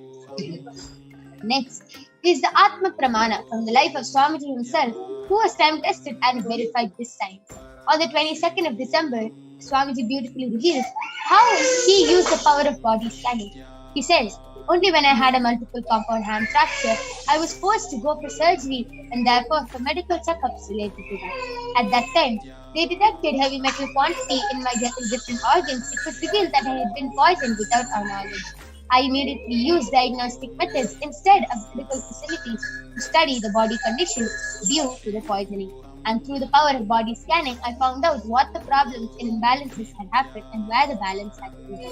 Next is the Atma Pramana from the life of Swamiji himself, who was time tested and verified this science. On the 22nd of December, Swamiji beautifully reveals how he used the power of body scanning. He says, "Only when I had a multiple compound hand fracture, I was forced to go for surgery and therefore for medical checkups related to that. At that time, they detected heavy metal quantity in my different organs. It was revealed that I had been poisoned without our knowledge. I immediately used diagnostic methods instead of medical facilities to study the body condition due to the poisoning. And through the power of body scanning, I found out what the problems and imbalances had happened and where the balance had to be.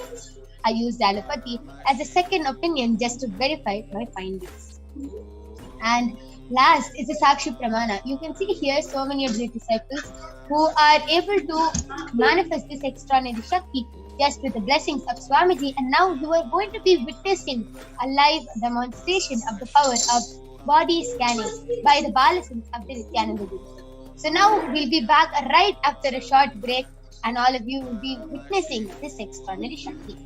I used allopathy as a second opinion just to verify my findings." And last is the Sakshi Pramana. You can see here so many of the disciples who are able to manifest this extraordinary Shakti just with the blessings of Swamiji, and now you are going to be witnessing a live demonstration of the power of body scanning by the Balasins of the Nithyananda Guru. So now we'll be back right after a short break, and all of you will be witnessing this extraordinary Shakti.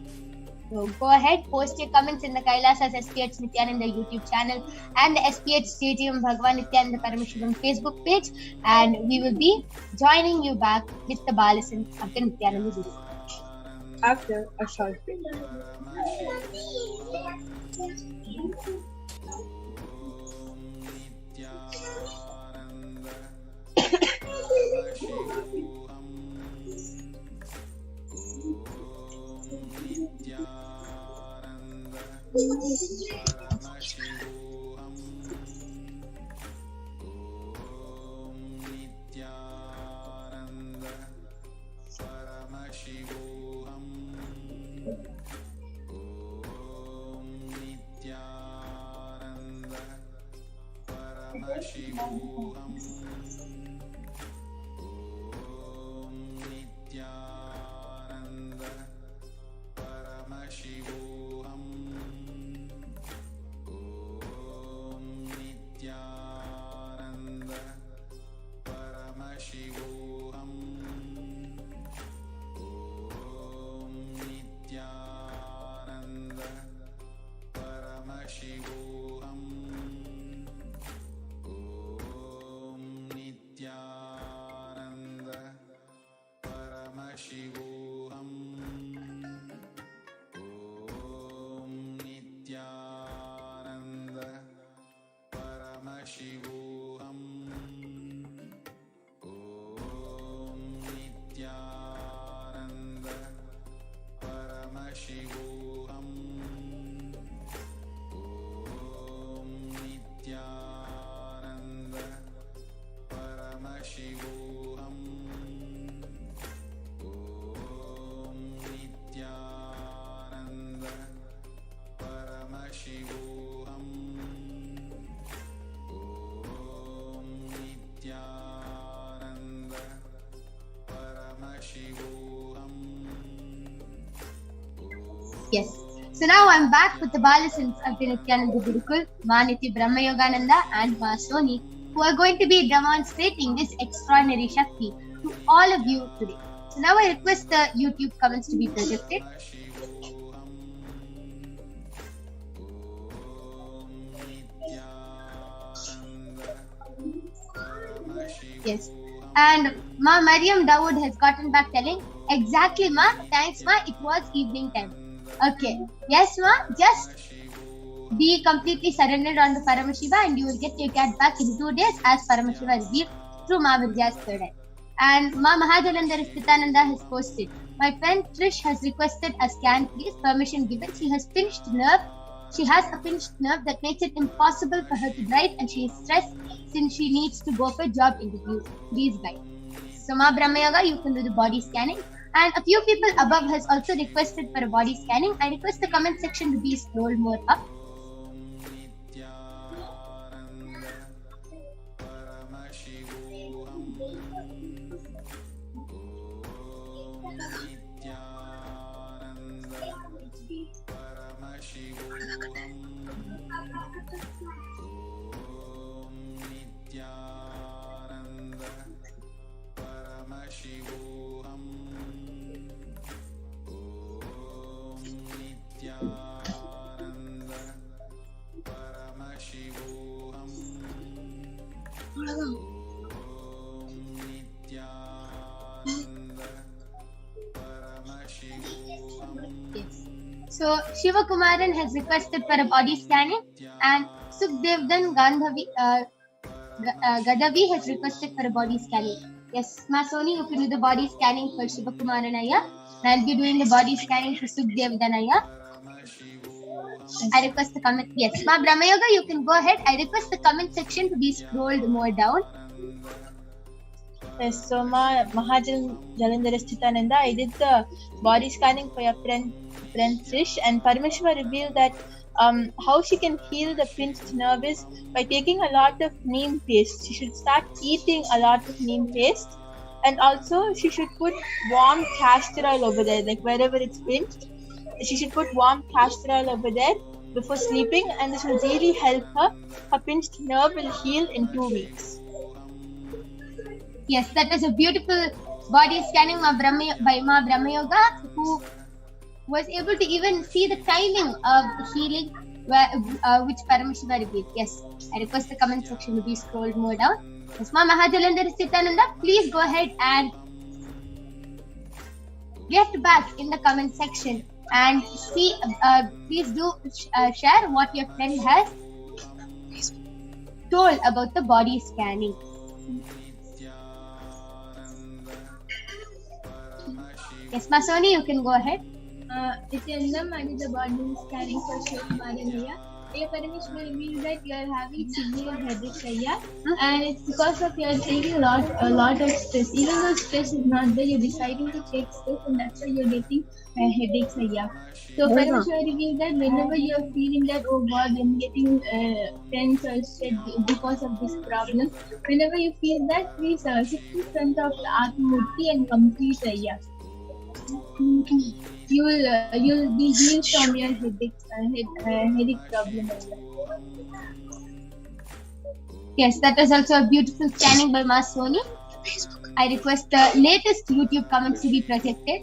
So go ahead, post your comments in the Kailasa's HDH Nithyananda YouTube channel and the SPH Stadium Bhagwan Nithyananda Paramashivam Facebook page, and we will be joining you back with the Balasins of the Nithyananda Guru after a short break. Yes. So now I'm back with the Balasins of the Nithyananda Gurukul, Ma Nitya Brahma Yogananda and Ma Soni, who are going to be demonstrating this extraordinary Shakti to all of you today. So now I request the YouTube comments to be projected. Yes. And Ma Mariam Dawood has gotten back telling, "Exactly, Ma. Thanks, Ma. It was evening time." Okay. Yes, Ma. Just be completely surrendered on the Paramashiva and you will get your cat back in 2 days as Paramashiva revealed through Ma Virja's third eye. And Ma Mahajalandhar Sthitananda has posted, "My friend Trish has requested a scan, please. Permission given. She has a pinched nerve that makes it impossible for her to drive and she is stressed since she needs to go for job interviews. Please guide." So Ma Brahmayoga, you can do the body scanning. And a few people above has also requested for a body scanning. I request the comment section to be scrolled more up. Nithyananda Paramashivoham. Om Nithyananda Paramashivoham. Om Nithyananda Paramashivoham. Yes. So Shiva Kumaran has requested for a body scanning, and Sukhdevdan Gadavi has requested for a body scanning. Yes, Ma Soni, you can do the body scanning for Shiva Kumaran Ayya. I'll be doing the body scanning for Sukhdevdan Ayya. I request the comment. Yes, Ma Brahmayoga, you can go ahead. I request the comment section to be scrolled more down. Yes, so Mahajan Jalindhara Sthitananda, I did the body scanning for your friend Trish, and Paramashiva revealed that how she can heal the pinched nerve is by taking a lot of neem paste. She should start eating a lot of neem paste, and also she should put warm castor oil over there, like wherever it's pinched. She should put warm castor oil over there before sleeping, and this will really help her. Her pinched nerve will heal in 2 weeks. Yes, that was a beautiful body scanning by Ma Brahmayoga, who was able to even see the timing of healing which Paramashiva revealed. Yes, I request the comment section to be scrolled more down. Yes, Ma Mahajalandhara Sthitananda, please go ahead and get back in the comment section and see. Please do share what your friend has told about the body scanning. Yes, Masoni, you can go ahead. Nithyanandam, I did the body scanning for Shiva Kumaran Ayya. Ayya Paramashiva revealed that you are having severe headaches, Ayya, and it's because of you are taking a lot of stress. Even though stress is not there, you're deciding to take stress, and that's why you're getting headaches, Ayya. So Paramashiva revealed that whenever you're feeling that, oh God, I'm getting tense or stressed because of this problem, whenever you feel that, please sit in front of the Atmurti and complete, Ayya. You'll be healed from your headache problem. Yes, that was also a beautiful scanning by Ma Soni. I request the latest YouTube comments to be projected.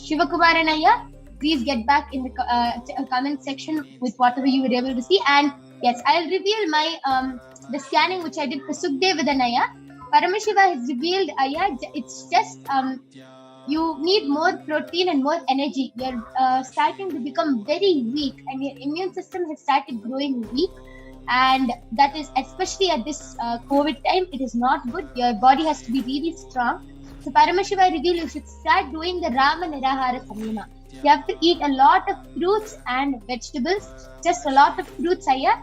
Shiva Kumaran Ayya, please get back in the comment section with whatever you were able to see. And yes, I'll reveal my the scanning which I did for Sukhdevdan Ayya. Paramashiva has revealed, Ayya, it's just you need more protein and more energy. You're starting to become very weak, and your immune system has started growing weak. And that is, especially at this COVID time, it is not good. Your body has to be really strong. So Paramashiva revealed you should start doing the Rama Nirahara Samyama. You have to eat a lot of fruits and vegetables, just a lot of fruits, Ayya,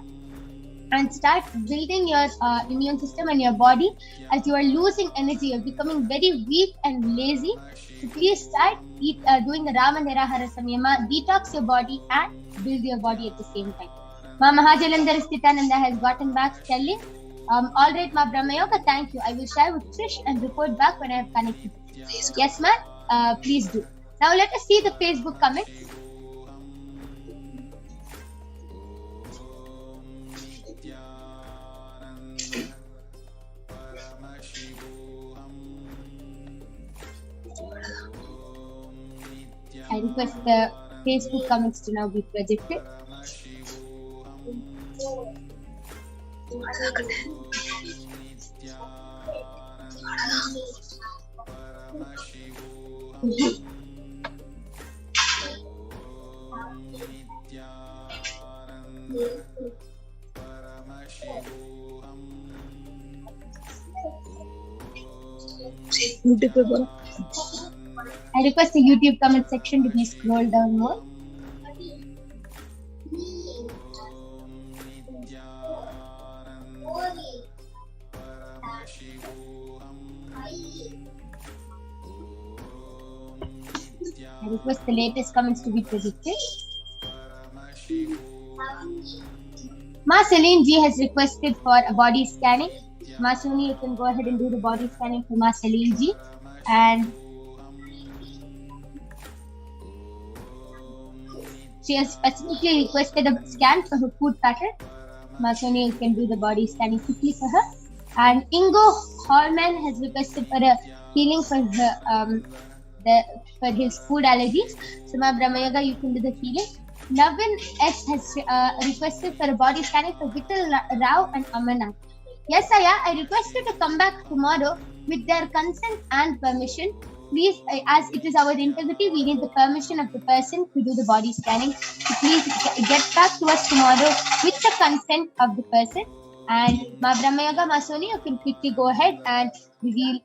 and start building your immune system and your body. As you are losing energy, you're becoming very weak and lazy. So please start doing the Rama Nirahara Samyama, detox your body and build your body at the same time. Ma Mahajalandhara Sthitananda has gotten back telling, all right, Ma Brahmayoga, thank you. I will share with Trish and report back when I have connected. Yes, ma'am. Please do. Now let us see the Facebook comments. I request the Facebook comments to now be projected. I request the YouTube comment section to be scrolled down more. I request the latest comments to be projected. Ma Celine G has requested for a body scanning. Ma Suni, you can go ahead and do the body scanning for Ma Celine G. And she has specifically requested a scan for her food pattern. Ma Suni, you can do the body scanning quickly for her. And Ingo Horman has requested for a healing for her, for his food allergies. So Ma Brahmayoga, you can do the healing. Navin S has requested for a body scanning for Vital Rao and Amarnath. Yes, Aya, I request you to come back tomorrow with their consent and permission. Please, as it is our integrity, we need the permission of the person to do the body scanning. So please get back to us tomorrow with the consent of the person. And Ma Brahmayoga, Ma Soni, you can quickly go ahead and reveal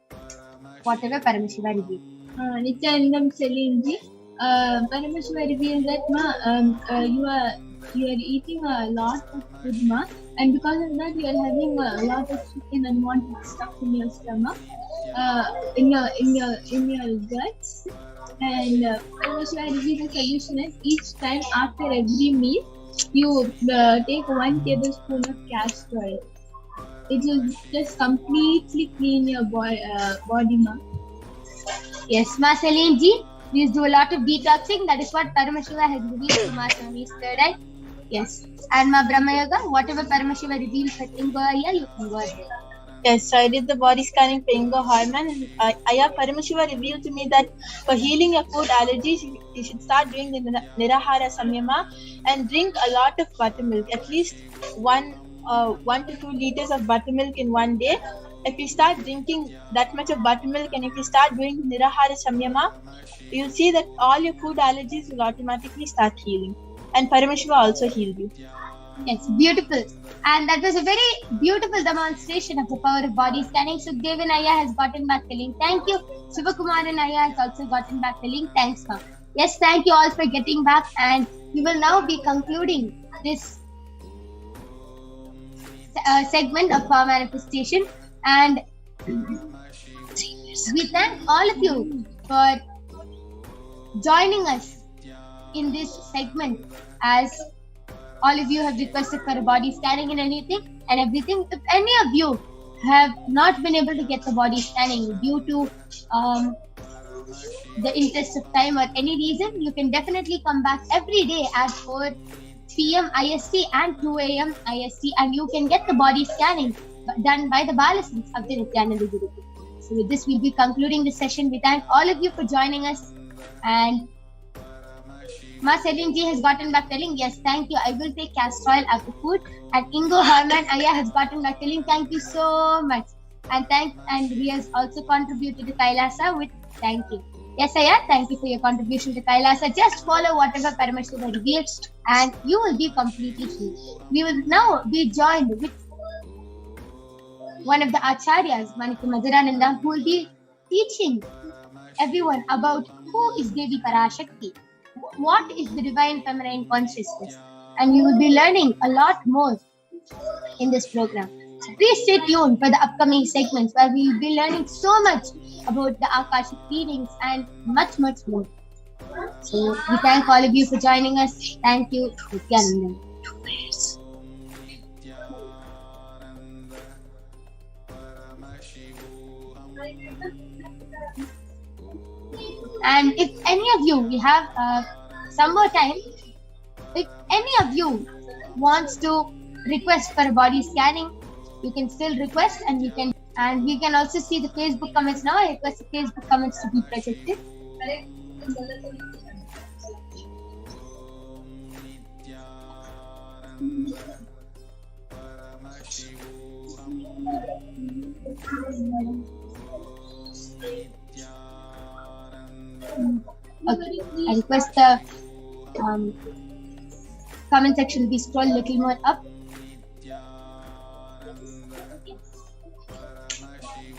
whatever Paramashiva revealed. Nithyananda Paramashivam, Paramashiva revealed that you are eating a lot of food, ma, and because of that you are having a lot of chicken unwanted stuff in your stomach, in your guts. And Paramashiva revealed the solution is each time after every meal you take 1 tablespoon of castor oil. It will just completely clean your body, ma. Yes, Ma Celine Ji, please do a lot of detoxing. That is what Paramashiva has revealed to Ma Swami's third eye. Yes. And Ma Brahmayoga, whatever Paramashiva revealed for Ingo Aya, you can go ahead. Yes, so I did the body scanning for Ingo Harman. Aya, Paramashiva revealed to me that for healing your food allergies, you should start doing the Nirahara Samyama and drink a lot of buttermilk, at least 1 to 2 liters of buttermilk in one day. If you start drinking that much of buttermilk and if you start doing Nirahara Samyama, you'll see that all your food allergies will automatically start healing. And Paramashiva also healed you. Yes, beautiful. And that was a very beautiful demonstration of the power of body scanning. Sukhdevan Aya has gotten back the link. Thank you. Shivakumaran Aya has also gotten back the link. Thanks, ma'am. Yes, thank you all for getting back. And we will now be concluding this segment of power manifestation. And we thank all of you for joining us in this segment, as all of you have requested for a body scanning and anything and everything. If any of you have not been able to get the body scanning due to the interest of time or any reason, you can definitely come back every day at 4 p.m. IST and 2 a.m. IST, and you can get the body scanning done by the Balasins of the Nithyananda Gurukul. So with this, we'll be concluding the session. We thank all of you for joining us. And Ma Celine Ji has gotten back telling, yes, thank you. I will take castor oil after food. And Ingo Harman Aya has gotten back telling, thank you so much. And he has also contributed to Kailasa with thank you. Yes, Aya, thank you for your contribution to Kailasa. Just follow whatever Paramashiva reveals and you will be completely healed. We will now be joined with one of the Acharyas, Maniki Madhurananda, who will be teaching everyone about who is Devi Parashakti, what is the divine feminine consciousness, and we will be learning a lot more in this program. So please stay tuned for the upcoming segments where we will be learning so much about the Akashic readings and much, much more. So we thank all of you for joining us. Thank you, Nithyananda. And if any of you, we have some more time, if any of you wants to request for a body scanning, you can still request, and we can also see the Facebook comments now. I request the Facebook comments to be projected. Okay, I request the comment section to be scrolled a little more up.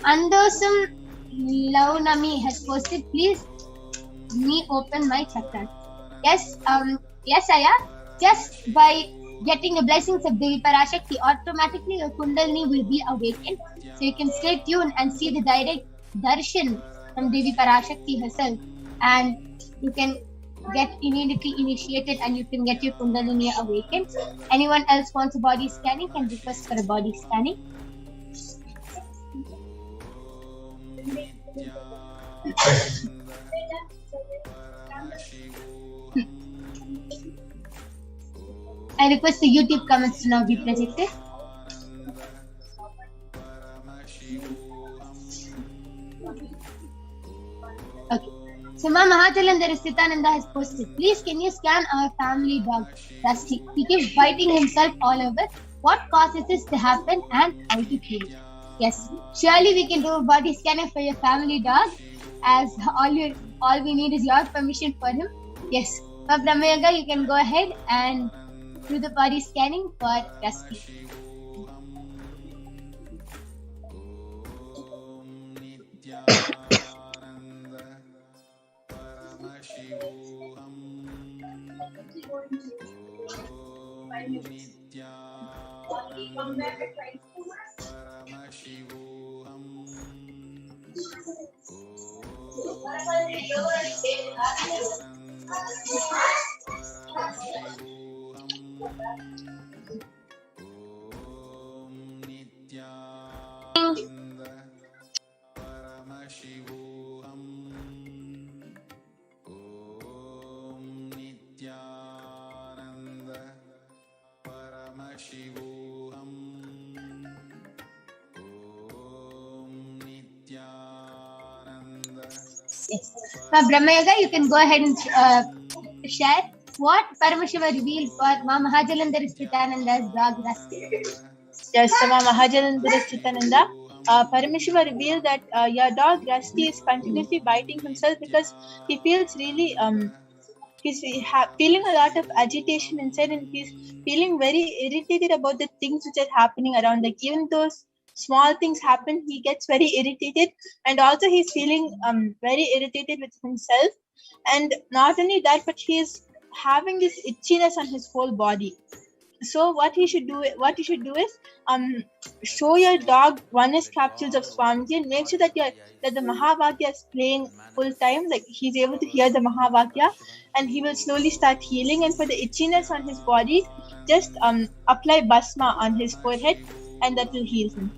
Andosam Launami has posted, please me open my chakra. Yes, yes, Aya. Just by getting the blessings of Devi Parashakti, automatically your Kundalini will be awakened. So you can stay tuned and see the direct darshan from Devi Parashakti herself and you can get immediately initiated and you can get your Kundalini awakened. Anyone else wants a body scanning can request for a body scanning. I request the YouTube comments to now be projected. Okay. So Ma Mahajalandhar Nithyananda has posted, please can you scan our family dog, Rusty? He keeps biting himself all over. What causes this to happen and how to cure it? Yes, surely we can do a body scanning for your family dog, as all we need is your permission for him. Yes, Ma Brahmayoga, you can go ahead and do the body scanning for Rusty. Paramashivoham. Om Nithyananda Paramashivoham. Om Nithyananda. Yes. Ma Brahmayoga, you can go ahead and share what Paramashiva revealed for Ma Mahajalandhar Nithyananda's dog Rusty. Yes, Ma Mahajalandhar Nithyananda. Paramashiva revealed that your dog Rusty is continuously biting himself because he feels really he's feeling a lot of agitation inside, and he's feeling very irritated about the things which are happening around. Like even those small things happen, he gets very irritated, and also he's feeling very irritated with himself. And not only that, but he is having this itchiness on his whole body. So what you should do is show your dog oneness capsules of Swamiji and make sure that the Mahavakya is playing full time, like he's able to hear the Mahavakya, and he will slowly start healing. And for the itchiness on his body, just apply Basma on his forehead, and that will heal him.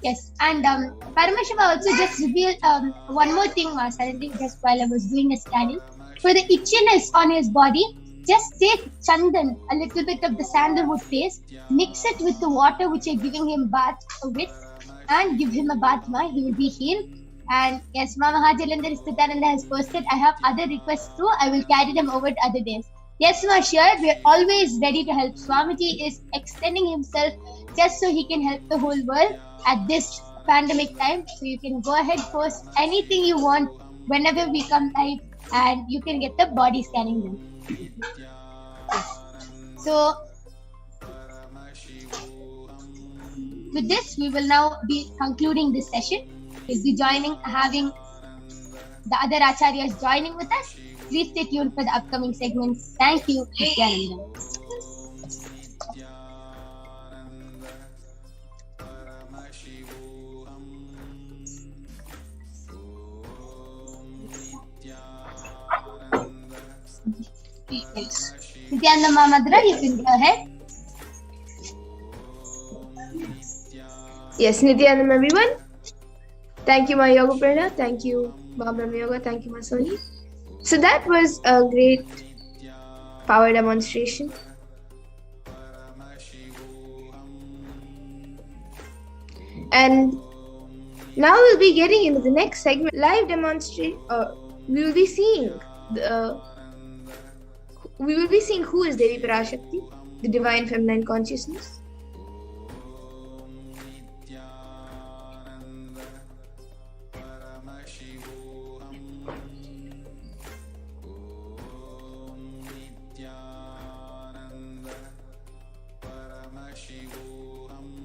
Yes, and Paramashiva also just revealed one more thing, suddenly just while I was doing a scanning. For the itchiness on his body, just take Chandan, a little bit of the sandalwood paste, mix it with the water which you're giving him bath with, and give him a bath. He will be healed. And yes, Ma Mahajalandhar Nithyananda has posted, I have other requests too. I will carry them over to other days. Yes, Ma, sure. We're always ready to help. Swamiji is extending himself just so he can help the whole world at this pandemic time. So you can go ahead, post anything you want whenever we come live, and you can get the body scanning done. So with this, we will now be concluding this session. We'll be having the other acharyas joining with us. Please stay tuned for the upcoming segments. Thank you, Nithyananda. Yes. Nithyananda Mamadra, you can go ahead. Yes, Nithyananda everyone. Thank you, my Yoga Prana. Thank you, Brahma Yoga. Thank you, Masoni. So that was a great power demonstration. And now we'll be getting into the next segment, live demonstration. We will be seeing who is Devi Parashakti, the divine feminine consciousness. Paramashivoham.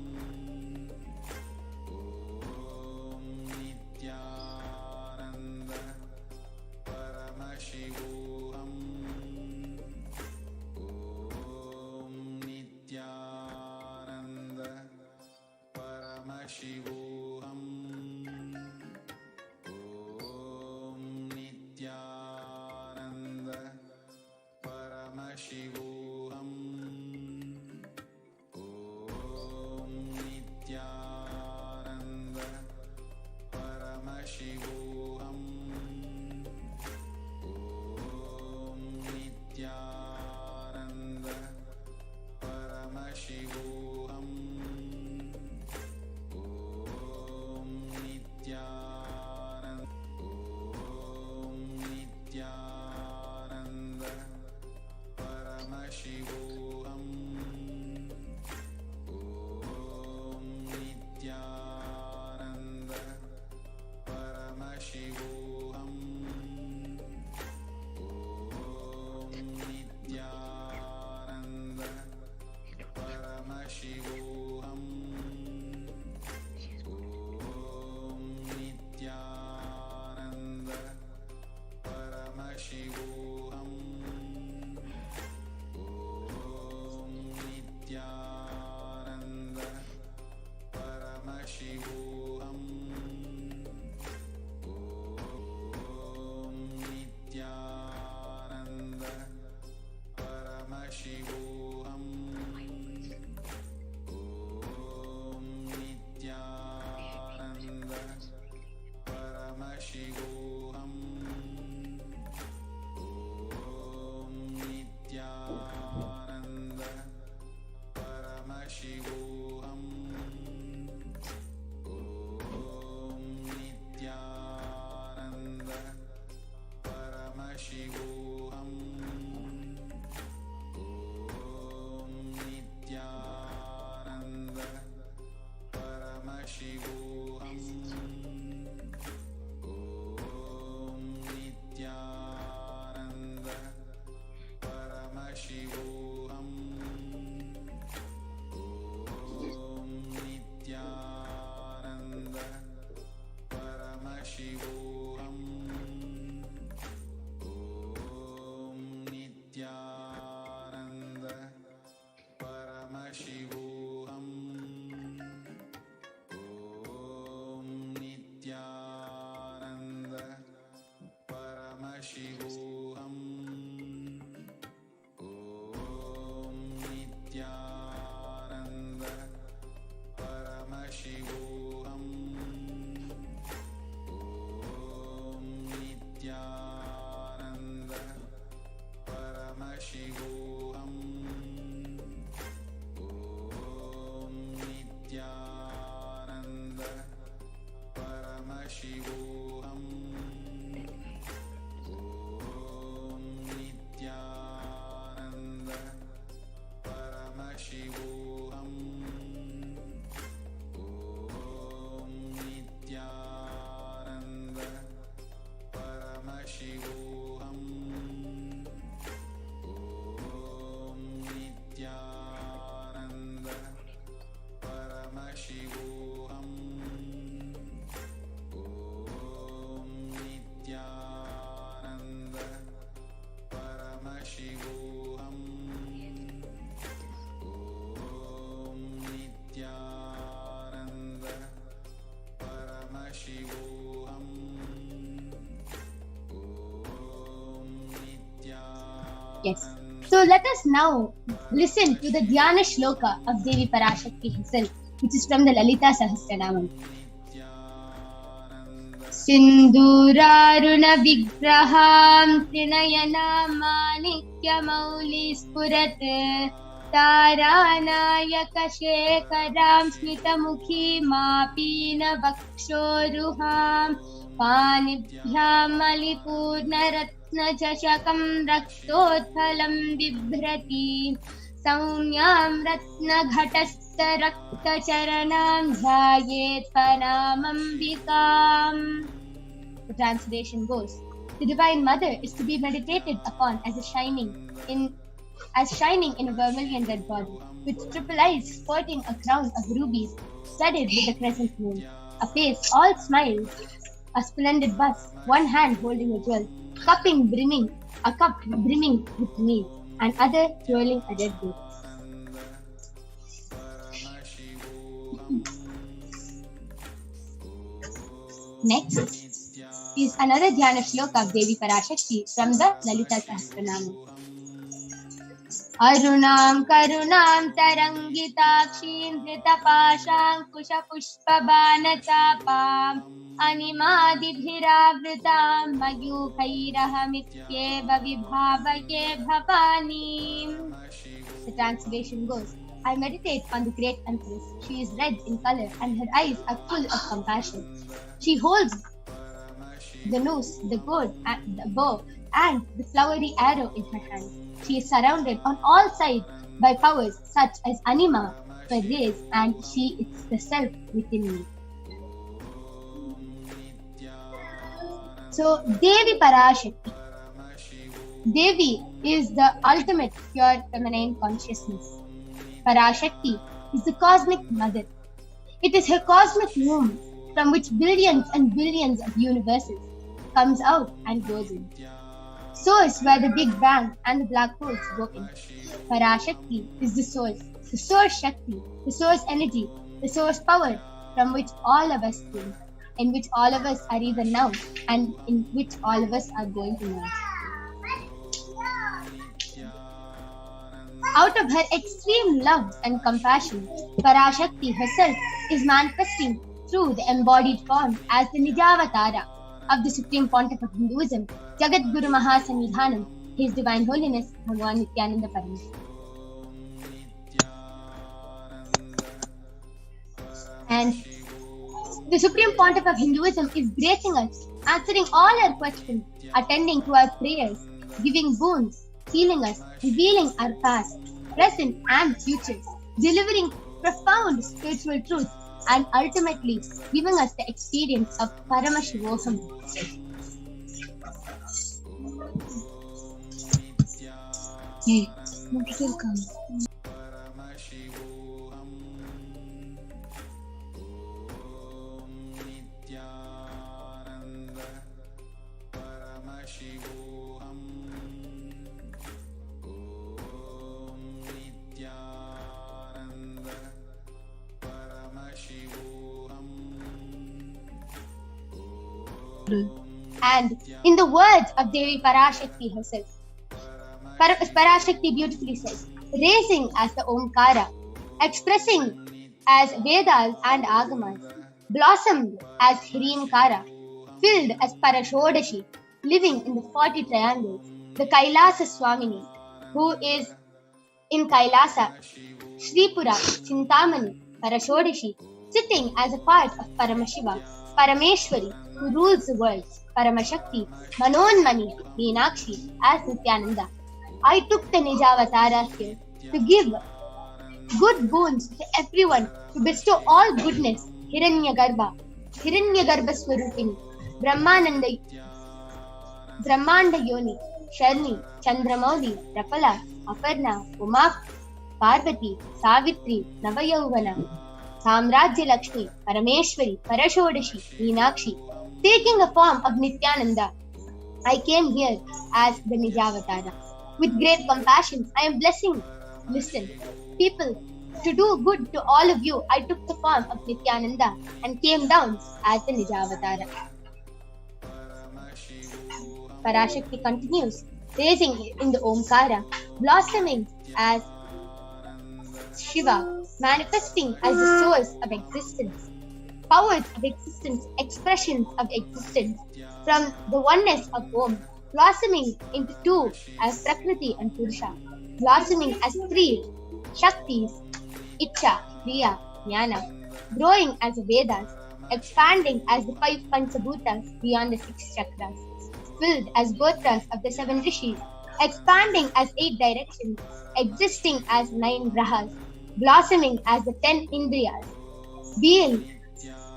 Paramashivoham. Om Nithyananda Paramashivoham. Om Nithyananda Paramashivoham. Om Nithyananda Paramashivoham. Om Nithyananda Paramashivoham. Om Nithyananda Paramashivoham. Om Nithyananda Paramashivoham. Om Nithyananda Paramashivoham. Om Nithyananda Paramashivoham. Om Nithyananda. Yes. So let us now listen to the Dhyana Shloka of Devi Parashakti herself, which is from the Lalita Sahasranamam. Sinduraruna vigraham trinayana manikya spurat taranayaka shekaram smitamukhi mapina vakshoruham panibhyam malipurna ratna chashakam raktotphalam bibhrati saumyam ratna ghatastha rakta charanam dhyayet paramambikam. The translation goes: the Divine Mother is to be meditated upon as shining in a vermilion red body, with triple eyes sporting a crown of rubies studded with a crescent moon, a face all smiles, a splendid bust, one hand holding a jewel, a cup brimming with mead, and other twirling a red grape. Next is another Dhyana Shloka of Devi Parashakti from the Lalita Sahasranamam. Arunam karunam tarangitakshim dritapashankusha pushpabanatapam animadibhiravritam mayukhairahamityeva vibhavaye bhavanim. The translation goes: I meditate on the great Empress. She is red in color and her eyes are full of compassion. She holds the noose, the gourd, and the bow, and the flowery arrow in her hand. She is surrounded on all sides by powers such as Anima, for rays, and she is the self within me. So, Devi Parashakti. Devi is the ultimate pure feminine consciousness. Parashakti is the cosmic mother. It is her cosmic womb from which billions and billions of universes comes out and goes in. Source where the Big Bang and the black holes go in. Parashakti is the source Shakti, the source energy, the source power from which all of us came, in which all of us are even now, and in which all of us are going to merge. Out of her extreme love and compassion, Parashakti herself is manifesting through the embodied form as the Nijavatara of the Supreme Pontiff of Hinduism, Jagat Guru Mahasanidhanam, His Divine Holiness Bhagavan Nithyananda Paramashivam. And the Supreme Pontiff of Hinduism is gracing us, answering all our questions, attending to our prayers, giving boons, healing us, revealing our past, present and futures, delivering profound spiritual truths, and ultimately giving us the experience of Paramashivoham. Hey, what did it come? Paramashivoham. Om Nithyananda Paramashivoham. Om Nithyananda Paramashivoham. And in the words of Devi Parashakti herself, Parashakti beautifully says, raising as the Omkara, expressing as Vedas and Agamas, blossomed as Hirimkara, filled as Parashodashi, living in the 40 triangles, the Kailasa Swamini, who is in Kailasa, Sripura, Chintamani, Parashodashi, sitting as a part of Paramashiva, Parameshwari, who rules the world, Paramashakti, Manonmani, Meenakshi, as Nithyananda. I took the Nijavatara here to give good boons to everyone, to bestow all goodness, Hiranyagarbha Swarupini, Brahmanda Yoni, Sharni, Chandramauli, Rapala, Aparna, Uma, Parvati, Savitri, Navayauvana, Samrajya Lakshmi, Parameshwari, Parashodashi, Meenakshi, taking a form of Nithyananda. I came here as the Nijavatara. With great compassion, I am blessing. Listen, people, to do good to all of you, I took the form of Nithyananda and came down as the Nijavatara. Parashakti continues, raising in the Omkara, blossoming as Shiva, manifesting as the source of existence, powers of existence, expressions of existence, from the oneness of Om, blossoming into two as Prakriti and Purusha, blossoming as three Shaktis, Icha, Kriya, Jnana, growing as Vedas, expanding as the 5 Panchabhutas beyond the 6 chakras, filled as Gotras of the 7 Rishis, expanding as 8 directions, existing as 9 Grahas, blossoming as the 10 Indriyas, being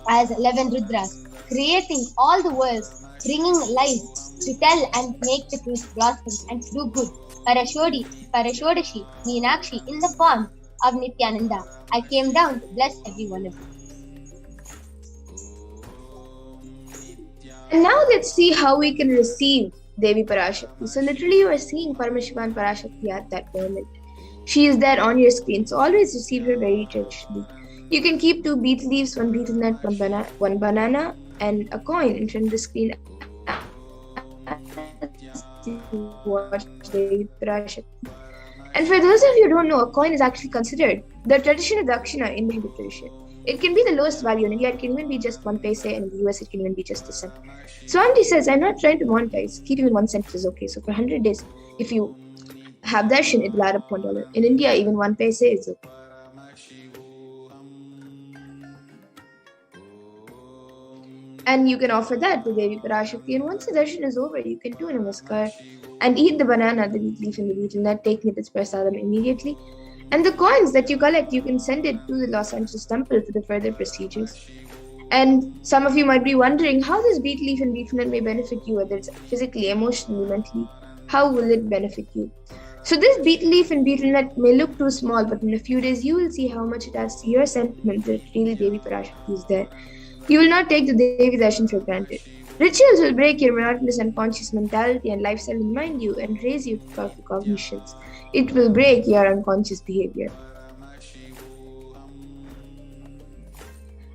as 11 Rudras, creating all the worlds, bringing life to tell and make the truth blossom and to do good. Parashodashi, Meenakshi, in the form of Nithyananda. I came down to bless every one of you. And now let's see how we can receive Devi Parashakti. So literally you are seeing Paramashiva and Parashakti at that moment. She is there on your screen, so always receive her very traditionally. You can keep 2 betel leaves, 1 betel nut, 1 banana, and a coin in front of the screen as you watch Devi Parashakti. And for those of you who don't know, a coin is actually considered the tradition of Dakshina in the Hindu tradition. It can be the lowest value. In India, it can even be just 1 paise, and in the US, it can even be just a cent. Swamiji says, I'm not trying to monetize. Keeping 1 cent is okay. So for 100 days, if you have darshan, it will add up $1. In India, even 1 paise is okay. And you can offer that to Devi Parashakti. And once the darshan is over, you can do a namaskar and eat the banana, the betel leaf, and the betel nut, taking it as prasadam immediately. And the coins that you collect, you can send it to the Los Angeles temple for the further procedures. And some of you might be wondering how this betel leaf and betel nut may benefit you, whether it's physically, emotionally, mentally. How will it benefit you? So this betel leaf and betel nut may look too small, but in a few days you will see how much it adds to your sentiment that really Devi Parashakti is there. You will not take the Devi darshan for granted. Rituals will break your monotonous unconscious mentality and lifestyle in mind you and raise you to powerful cognitions. It will break your unconscious behavior.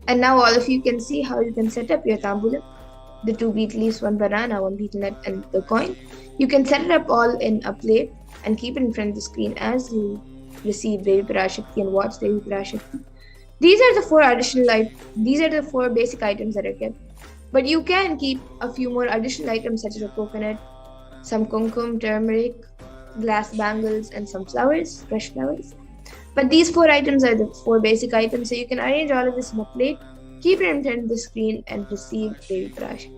And now all of you can see how you can set up your tambulam. The 2 betel leaves, 1 banana, 1 betel nut, and the coin. You can set it up all in a plate and keep it in front of the screen as you receive Devi Parashakti and watch Devi Parashakti. These are the 4 basic items that are kept. But you can keep a few more additional items such as a coconut, some kumkum, turmeric, glass bangles, and some flowers, fresh flowers. But these 4 items are the 4 basic items, so you can arrange all of this in a plate, keep it in front of the screen, and receive Devi Parashakti.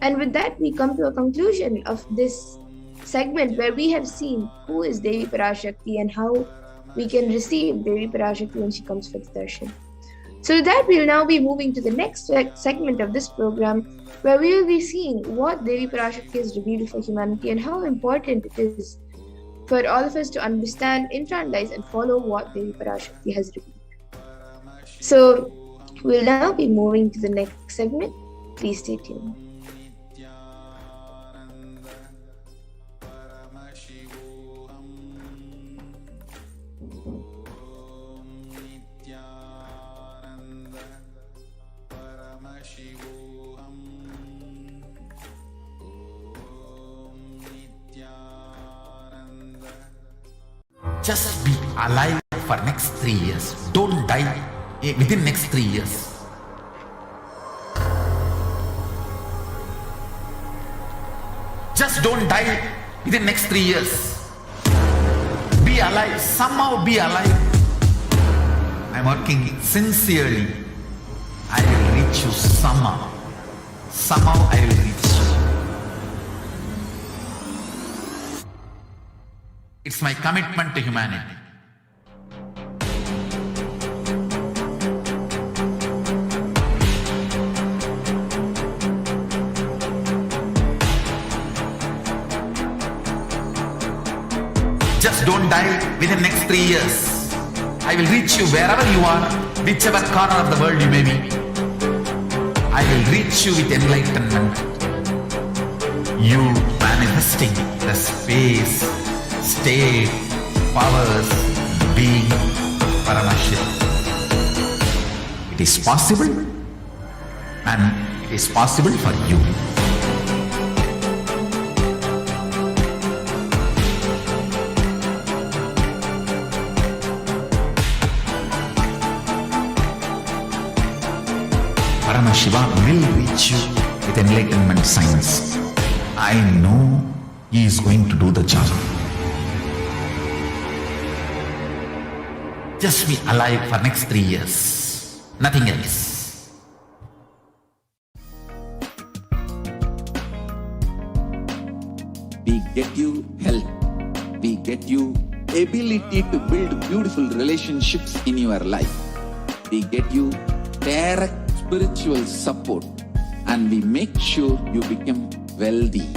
And with that, we come to a conclusion of this segment where we have seen who is Devi Parashakti and how we can receive Devi Parashakti when she comes for the darshan. So with that, we will now be moving to the next segment of this program, where we will be seeing what Devi Parashakti has revealed for humanity and how important it is for all of us to understand, internalize, and follow what Devi Parashakti has revealed. So we will now be moving to the next segment. Please stay tuned. Just be alive for next 3 years. Don't die within next 3 years. Just don't die within next 3 years. Be alive. Somehow be alive. I'm working sincerely. I will reach you somehow. Somehow I will reach you. It's my commitment to humanity. Just don't die within next 3 years. I will reach you wherever you are, whichever corner of the world you may be. I will reach you with enlightenment. You manifesting the space, state, powers, being Paramashivoham. It is possible, and it is possible for you. Paramashivoham will reach you with enlightenment science. I know he is going to do the job. Just be alive for next 3 years. Nothing else. We get you health. We get you ability to build beautiful relationships in your life. We get you direct spiritual support, and we make sure you become wealthy.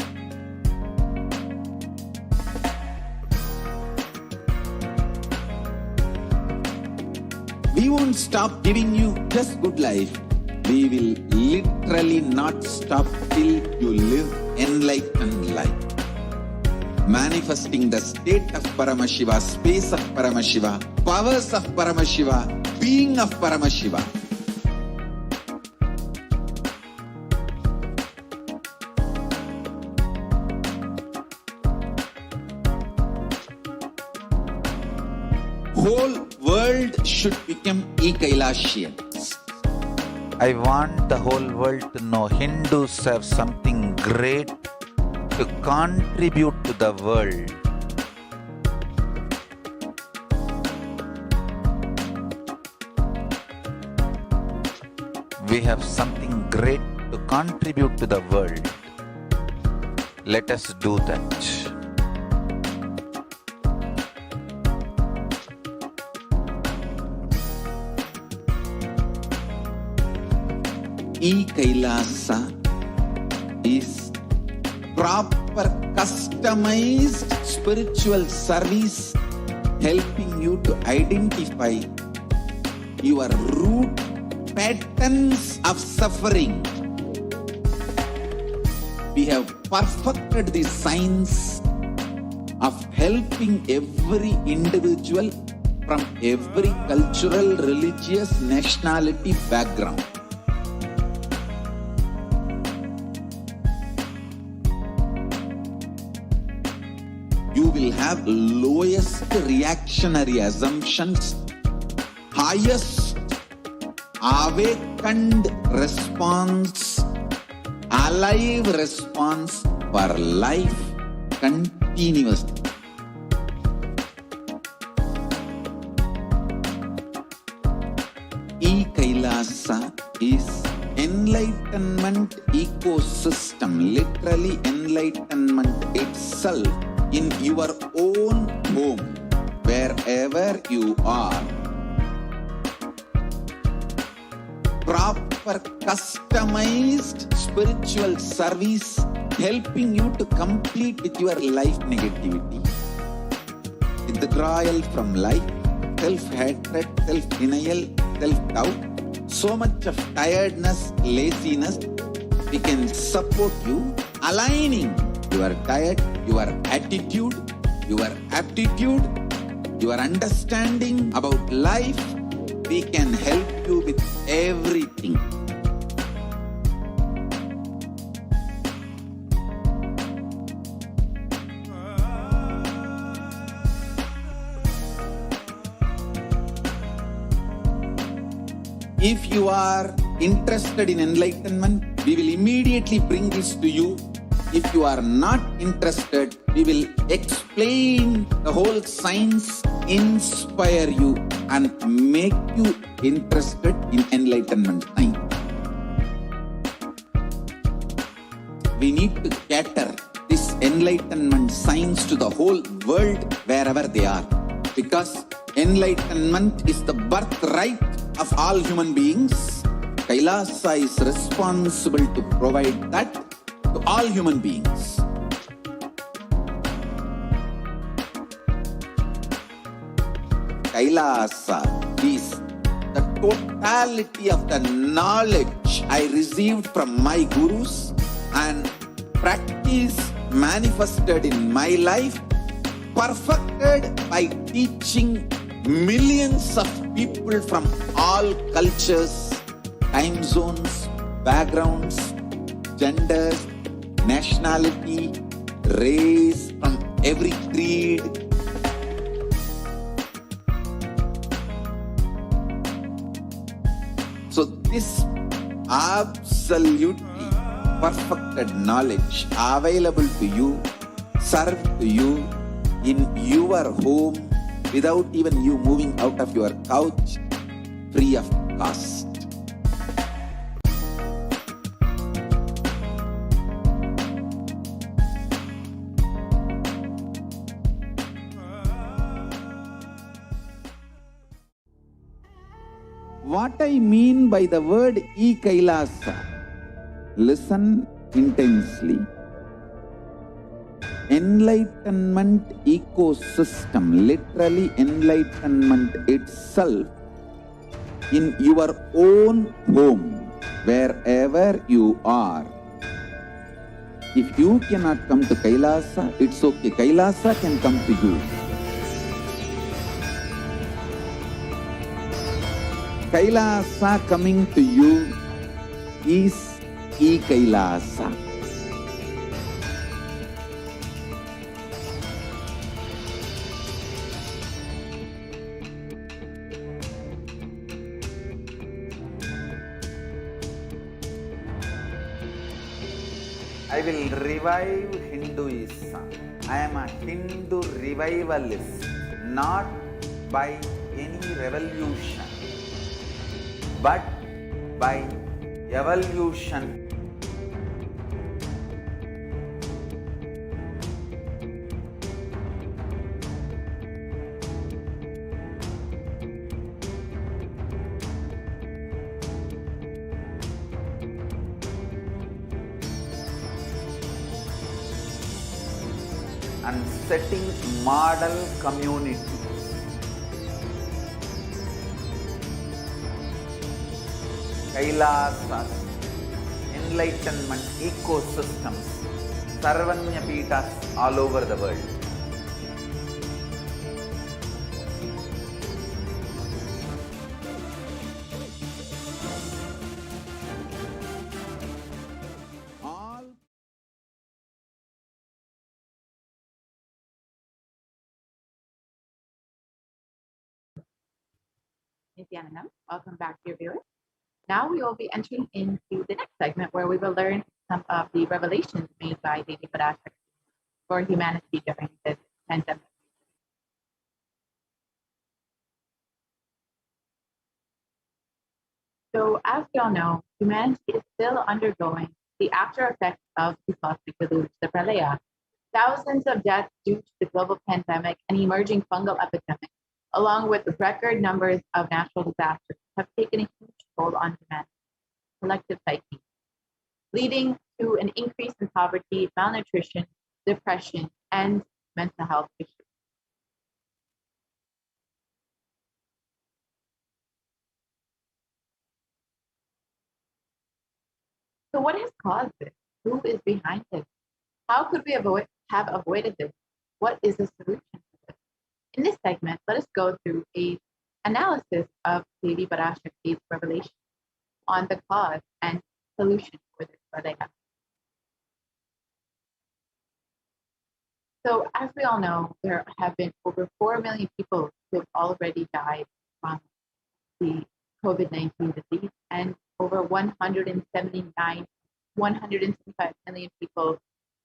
We won't stop giving you just good life. We will literally not stop till you live enlightened life. Manifesting the state of Paramashiva, space of Paramashiva, powers of Paramashiva, being of Paramashiva. Whole world should become Kailasians. I want the whole world to know Hindus have something great to contribute to the world. We have something great to contribute to the world. Let us do that. Kailasa is proper customized spiritual service helping you to identify your root patterns of suffering. We have perfected the science of helping every individual from every cultural, religious, nationality background. You will have lowest reactionary assumptions, highest awakened response, alive response for life continuously. Kailasa is enlightenment ecosystem, literally enlightenment itself in your own home, wherever you are. Proper customized spiritual service helping you to complete with your life negativity. Withdrawal from life, self-hatred, self-denial, self-doubt, so much of tiredness, laziness. We can support you aligning your diet, your attitude, your aptitude, your understanding about life. We can help you with everything. If you are interested in enlightenment, we will immediately bring this to you. If you are not interested, we will explain the whole science, inspire you, and make you interested in enlightenment time. We need to cater this enlightenment science to the whole world wherever they are. Because enlightenment is the birthright of all human beings. Kailasa is responsible to provide that to all human beings. Kailasa is the totality of the knowledge I received from my gurus and practice manifested in my life, perfected by teaching millions of people from all cultures, time zones, backgrounds, genders, nationality, race, from every creed. So this absolutely perfected knowledge available to you, served to you in your home without even you moving out of your couch, free of cost. What I mean by the word Kailasa, listen intensely. Enlightenment ecosystem, literally enlightenment itself, in your own home, wherever you are. If you cannot come to Kailasa, it's okay. Kailasa can come to you. Kailasa coming to you is Kailasa. I will revive Hinduism. I am a Hindu revivalist, not by any revolution, but by evolution. And setting model communities. Kailasas, enlightenment ecosystems, Sarvanya Peethas all over the world. Nithyananda, welcome back, dear viewers. Now we will be entering into the next segment where we will learn some of the revelations made by Devi Parashakti for humanity during this pandemic. So, as we all know, humanity is still undergoing the after effects of the cosmic deluge, the Pralaya. Thousands of deaths due to the global pandemic and emerging fungal epidemic, along with record numbers of natural disasters, have taken a huge toll on humanity, collective psyche, leading to an increase in poverty, malnutrition, depression, and mental health issues. So what has caused this? Who is behind this? How could we have avoided this? What is the solution to this? In this segment, let us go through an analysis of Devi Parashakti's revelation on the cause and solution for this Pradaya. So as we all know, there have been over 4 million people who have already died from the COVID-19 disease, and over 175 million people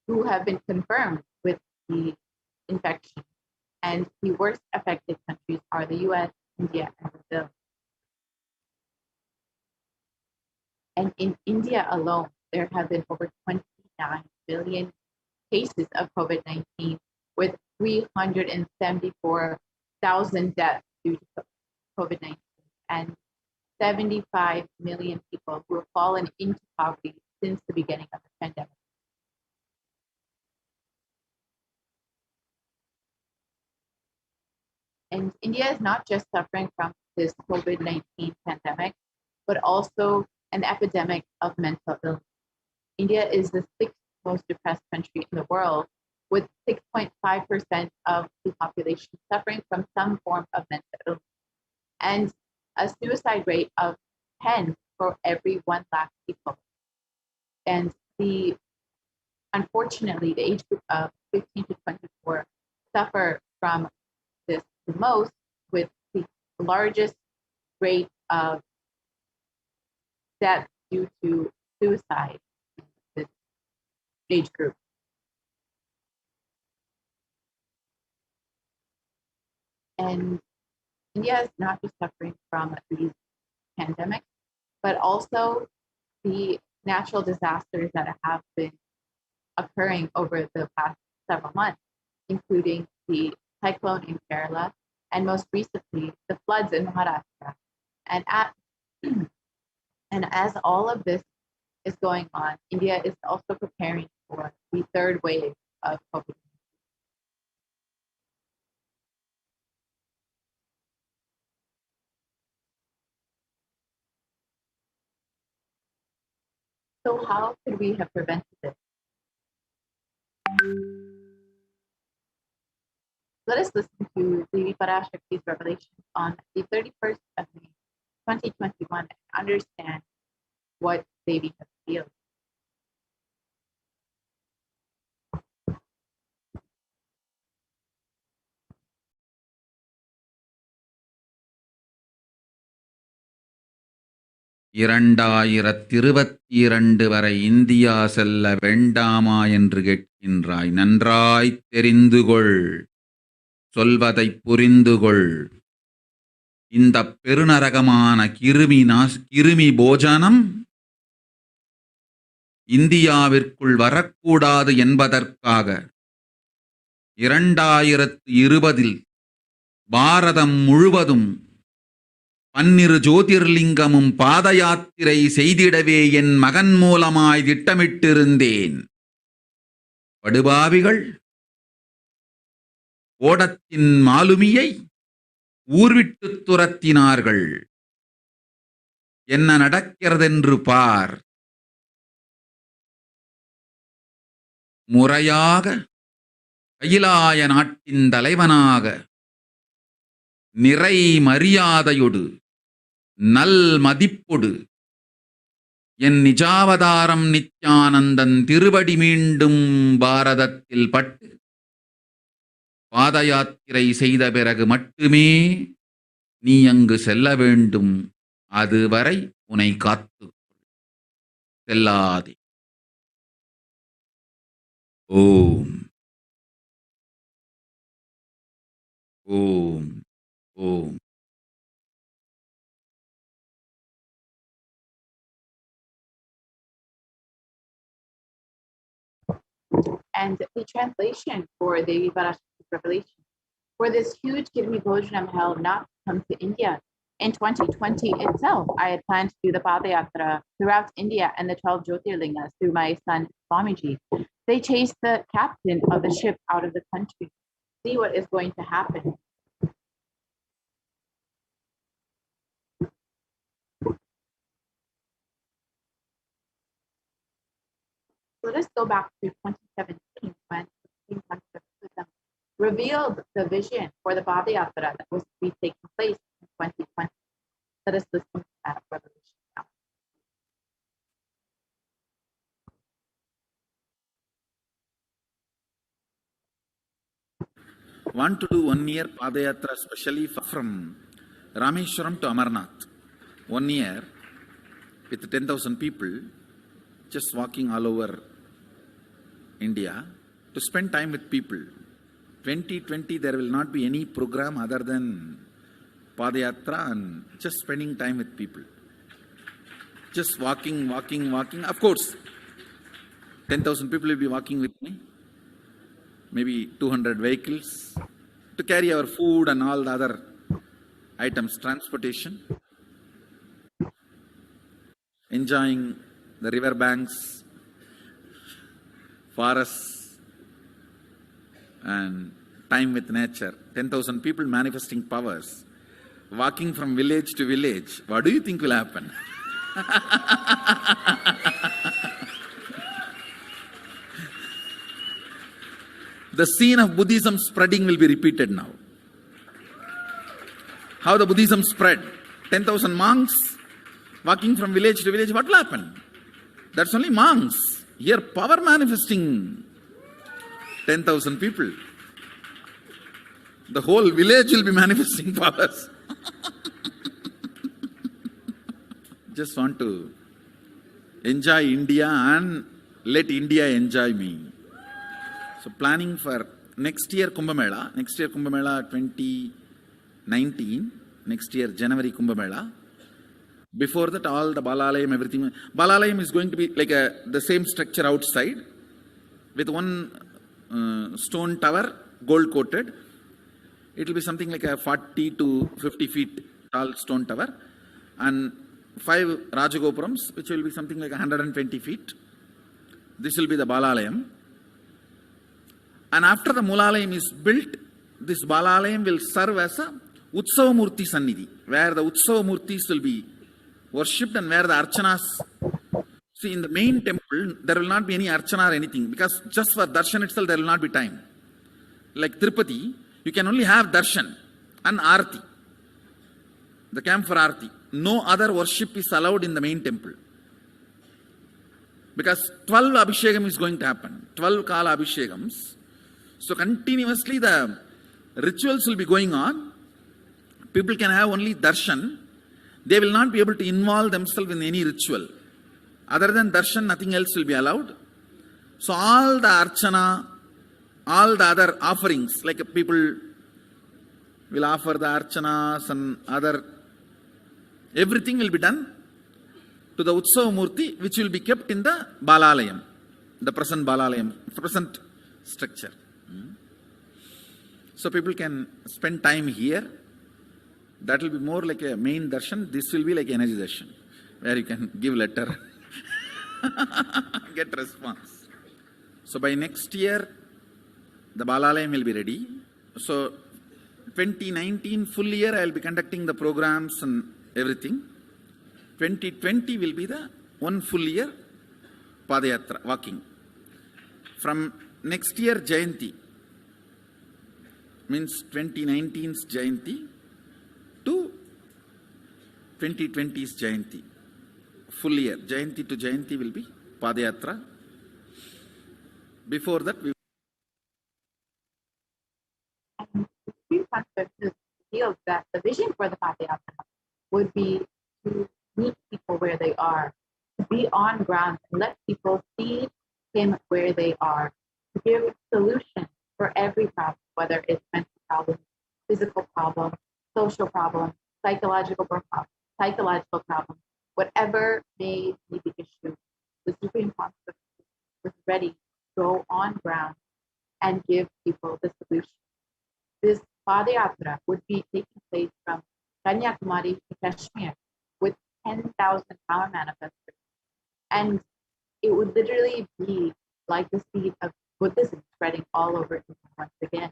who have been confirmed with the infection. And the worst affected countries are the US, India, and Brazil. And in India alone, there have been over 29 billion cases of COVID-19, with 374,000 deaths due to COVID-19, and 75 million people who have fallen into poverty since the beginning of the pandemic. And India is not just suffering from this COVID-19 pandemic, but also an epidemic of mental illness. India is the sixth most depressed country in the world, with 6.5% of the population suffering from some form of mental illness, and a suicide rate of 10 for every 1 lakh people. And unfortunately, the age group of 15 to 24 suffer from this the most, with the largest rate of death due to suicide in this age group. And India is not just suffering from these pandemics, but also the natural disasters that have been occurring over the past several months, including the cyclone in Kerala, and most recently, the floods in Maharashtra. And as all of this is going on, India is also preparing for the third wave of COVID. So how could we have prevented this? Let us listen to Devi Parashakti's revelation on the 31st of May, 2021, and understand what Devi has revealed. இரண்டாயிரத்திருபத்திரண்டு வரை India செல்ல வேண்டாமா என்று கேட்கின்றாய். நன்றாய்த் தெரிந்து கொள், சொல்வதைப் புரிந்து கொள். இந்த பெருநரகமான கிருமி போஜனம் இந்தியாவிற்குள் வரக்கூடாது என்பதற்காக 2020 பாரதம் முழுவதும் 12 ஜோதிர்லிங்கமும் பாத யாத்திரை செய்திடவே என் மகன் மூலமாய் திட்டமிட்டிருந்தேன். படுபாவிகள் ஓடத்தின் மாலுமியை ஊர்விட்டு துரத்தினார்கள். என்ன நடக்கிறதென்று பார். முறையாக கைலாய நாட்டின் தலைவனாக நிறை மரியாதையொடு நல் மதிப்பொடு என் நிஜாவதாரம் நித்யானந்தன் திருவடி மீண்டும் பாரதத்தில் பட்டு பாத யாத்திரை செய்த பிறகு மட்டுமே நீ அங்கு செல்ல வேண்டும். அதுவரை உன்னை காத்து செல்லாதே. ஓம் ஓம் ஓம். And the translation for the Parashakti's revelation: for this huge Kirmi Bhojanam hell not to come to India. In 2020 itself, I had planned to do the Padayatra throughout India and the 12 Jyotirlingas through my son Swamiji. They chased the captain of the ship out of the country. See what is going to happen. Let us go back to 2017 when King Buddha revealed the vision for the Padayatra that was to be taking place in 2020. Let us listen to that revelation now. Want to do 1 year Padayatra specially from Rameshwaram to Amarnath. 1 year with 10,000 people just walking all over India to spend time with people. 2020 there will not be any program other than Padayatra and just spending time with people. Just walking. Of course, 10,000 people will be walking with me. Maybe 200 vehicles to carry our food and all the other items, transportation. Enjoying the river banks, forests, and time with nature. 10,000 people manifesting powers, walking from village to village. What do you think will happen? The scene of Buddhism spreading will be repeated now. How the Buddhism spread? 10,000 monks walking from village to village. What will happen? That's only monks. Here, power manifesting 10,000 people. The whole village will be manifesting powers. Just want to enjoy India and let India enjoy me. So planning for next year Kumbh Mela 2019, next year January Kumbh Mela. Before that, all the Balalayam, everything. Balalayam is going to be like the same structure outside with one stone tower, gold coated. It will be something like a 40 to 50 feet tall stone tower and 5 Rajagopurams, which will be something like 120 feet. This will be the Balalayam. And after the Mulalayam is built, this Balalayam will serve as a Utsava Murti Sannidhi, where the Utsava Murtis will be worshipped and where the Archanas. See, in the main temple, there will not be any Archana or anything, because just for Darshan itself, there will not be time. Like Tirupati, you can only have Darshan and Arti, the camp for Arti. No other worship is allowed in the main temple. Because 12 Abhishekam is going to happen, 12 Kala Abhishekams. So continuously the rituals will be going on. People can have only darshan. They will not be able to involve themselves in any ritual. Other than darshan, nothing else will be allowed. So all the archana, all the other offerings, like people will offer the archanas and other, everything will be done to the Utsava Murti, which will be kept in the Balalayam, the present Balalayam, present structure. So people can spend time here. That will be more like a main darshan. This will be like energy darshan, where you can give letter, get response. So by next year, the Balalayam will be ready. So 2019 full year, I will be conducting the programs and everything. 2020 will be the one full year Padayatra, walking. From next year Jayanti, means 2019's Jayanti to 2020's Jayanti. Full year, Jayanti to Jayanti will be Padayatra. Before that, we feels that the vision for the Padayatra would be to meet people where they are, to be on ground and let people see him where they are, to give solutions for every problem, whether it's mental problem, physical problem, social problem, psychological problem, whatever may be the issue. The Supreme Consciousness was ready to go on ground and give people the solution. This Padayatra would be taking place from Kanyakumari to Kashmir with 10,000 power manifestors. And it would literally be like the seed of Buddhism spreading all over India once again.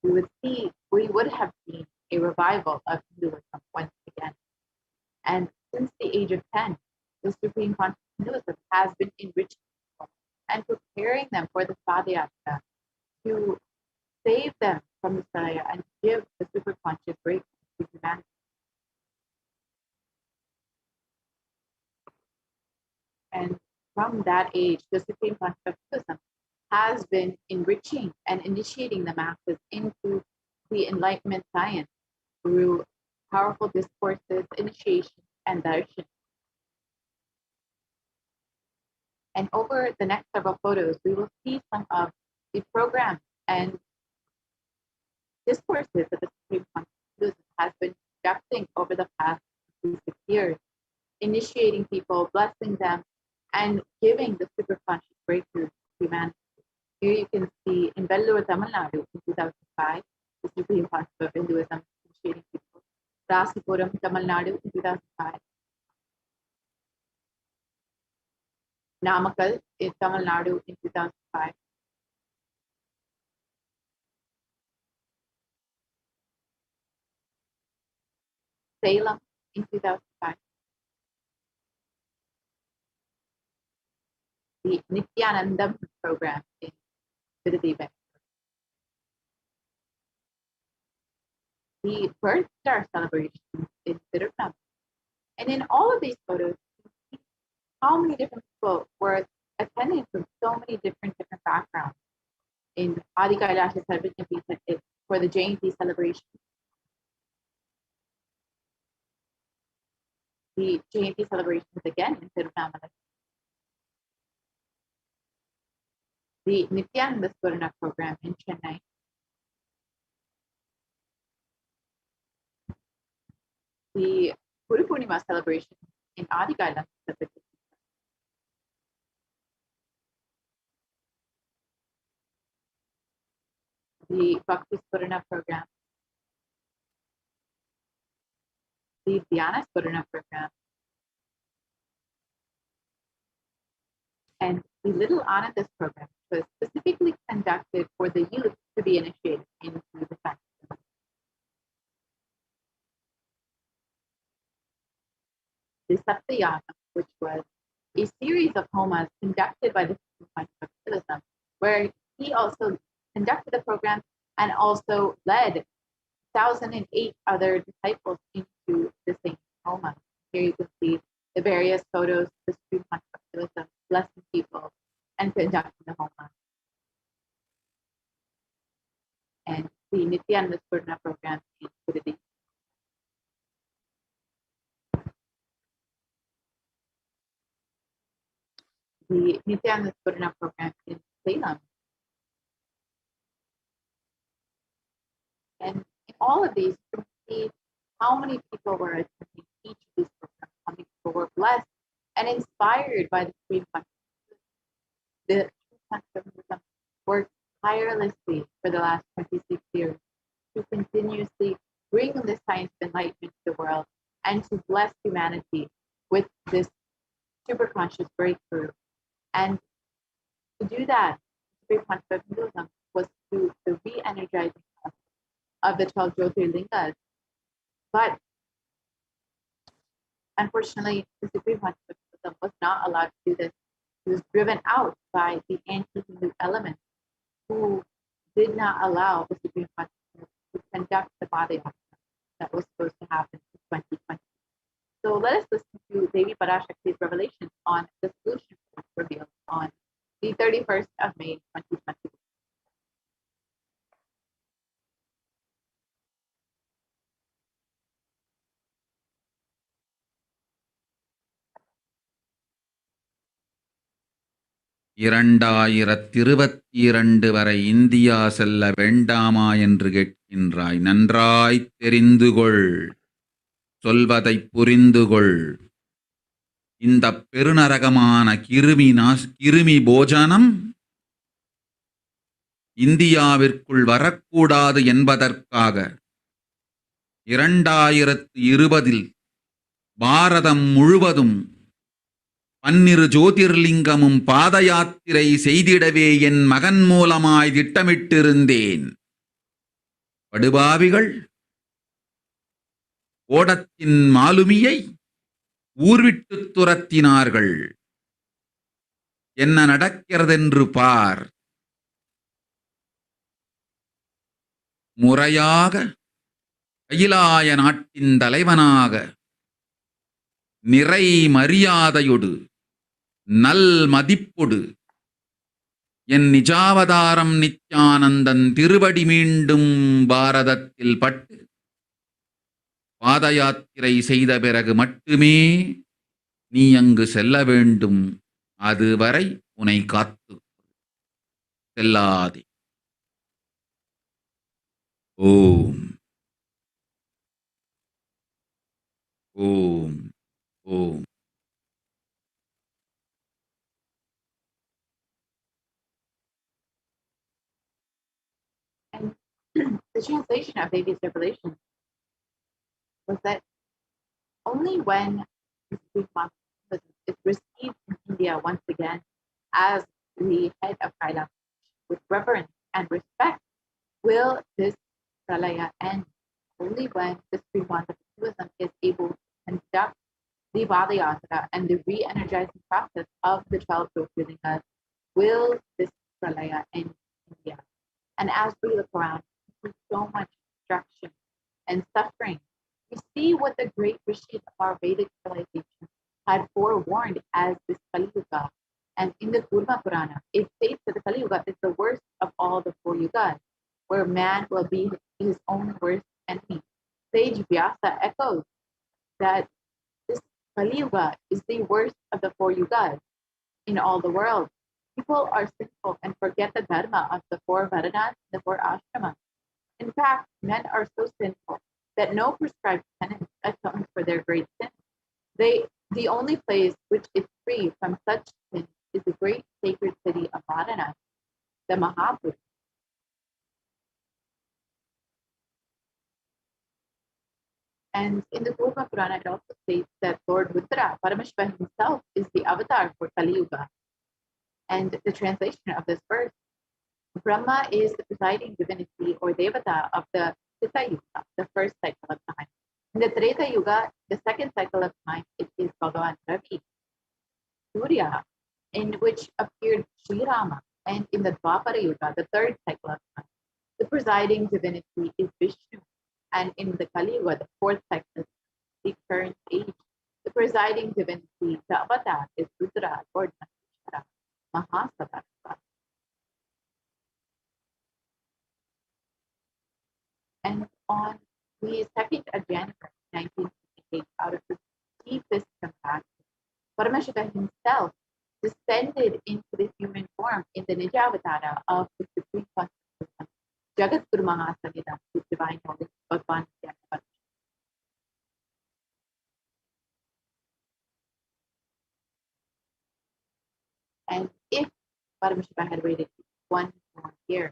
We would have seen a revival of Hinduism once again. And since the age of 10, the Supreme Conscious Hinduism has been enriching people and preparing them for the Padayatra to save them from the Saraya and give the super conscious breakthrough to humanity. And from that age, the Supreme Conscious Hinduism has been enriching and initiating the masses into the Enlightenment science through powerful discourses, initiation, and darshan. And over the next several photos, we will see some of the programs and discourses that the Supreme Consciousness has been conducting over the past 6 years, initiating people, blessing them, and giving the superconscious breakthrough to humanity. Here you can see in Vellore, Tamil Nadu in 2005, the Supreme Conscious of Hinduism initiating people. Rasipuram, Tamil Nadu in 2005. Namakkal in Tamil Nadu in 2005. Salem in 2005. The Nithyananda program in Vidadiva. The Birth Star celebration in Tirupam. And in all of these photos, you see how many different people were attending from so many different backgrounds. In Adi Kailasa Sarvajna for the Jayanti celebration. The Jayanti celebration is again in Tirunamala. The Nithyananda Swarna program in Chennai. The Guru Purnima celebration in Adi Kailasa. The Bhakti Swarna program. The Dhyana Swarna program. And the Little Anandas program was specifically conducted for the youth to be initiated into the science. The Satsang, which was a series of homas conducted by the Kailasa, where he also conducted the program and also led 1,008 other disciples into the same homa. Here you can see the various photos of the Supreme Kailasa blessing people and conducting the homa. And the Nithyananda Swarna program in Vidadiva. The Nithyananda Swarna program in Salem. And in all of these, you can see how many people were attending each of these programs, how many people were blessed and inspired by the Supreme Consciousness. The Supreme Consciousness worked tirelessly for the last 26 years to continuously bring the science of enlightenment to the world and to bless humanity with this superconscious breakthrough. And to do that, the Supreme Consciousness was through the re-energizing of the 12 Jyotirlingas. But unfortunately, the Supreme Consciousness was not allowed to do this. He was driven out by the anti-Hindu elements who did not allow the Supreme Consciousness to conduct the Padayatra that was supposed to happen in 2020. So let us listen to Devi Parashakti's revelation on the solution revealed on the 31st of May, 2020. வரை India செல்ல வேண்டாமா என்று கேட்கின்றாய். நன்றாய்த் தெரிந்து கொள், சொல்வதைப் புரிந்து கொள். இந்த பெருநரகமான கிருமி போஜனம் இந்தியாவிற்குள் வரக்கூடாது என்பதற்காக 2020 பாரதம் முழுவதும் 12 ஜோதிர்லிங்கமும் பாத யாத்திரை செய்திடவே என் மகன் மூலமாய் திட்டமிட்டிருந்தேன். படுபாவிகள் ஓடத்தின் மாலுமியை ஊர்விட்டு துரத்தினார்கள். என்ன நடக்கிறதென்று பார். முறையாக கைலாய நாட்டின் தலைவனாக நிறை மரியாதையொடு நல் மதிப்பொடு என் நிஜாவதாரம் நித்யானந்தன் திருவடி மீண்டும் பாரதத்தில் பட்டு பாத யாத்திரை செய்த பிறகு மட்டுமே நீ அங்கு செல்ல வேண்டும். அதுவரை உன்னை காத்து செல்லாதே. ஓம் ஓம் ஓம். And the translation of Devi's revelation was that only when the Supreme Master is received in India once again as the head of Kailasa with reverence and respect will this pralaya end. Only when the Supreme Master is able to conduct the Vadayatra and the re-energizing process of the 12 Jyotirlingas will this pralaya end in India. And as we look around, there's so much destruction and suffering. We see what the great rishis of our Vedic civilization had forewarned as this Kali Yuga. And in the Kurma Purana, it states that the Kali Yuga is the worst of all the 4 yugas, where man will be his own worst enemy. Sage Vyasa echoes that this Kali Yuga is the worst of the 4 yugas in all the world. People are sinful and forget the dharma of the 4 varanas, the 4 ashramas. In fact, men are so sinful that no prescribed penance atones for their great sins. The only place which is free from such sins is the great sacred city of Varanasi, the Mahapuri. And in the Kurma Purana, it also states that Lord Rudra, Paramashivoham himself, is the avatar for Kali Yuga. And the translation of this verse, Brahma is the presiding divinity or Devata of the Sita Yuga, the first cycle of time. In the Treta Yuga, the second cycle of time, it is Bhagavan Ravi, Surya, in which appeared Sri Rama. And in the Dwapara Yuga, the third cycle of time, the presiding divinity is Vishnu. And in the Kali Yuga, the fourth cycle is the current age, the presiding divinity, the avatar, is Rudra, Lord Maheshwara, Mahasabhava. And on the 2nd of January 1958, out of the deepest compassion, Paramashivoham himself descended into the human form in the Nijavatara of the Supreme Consciousness, Jagat Guru Mahasamhita, his divine knowledge, Bhagavan Nithyananda Paramashivam. And if Paramashivoham had waited 1 more year,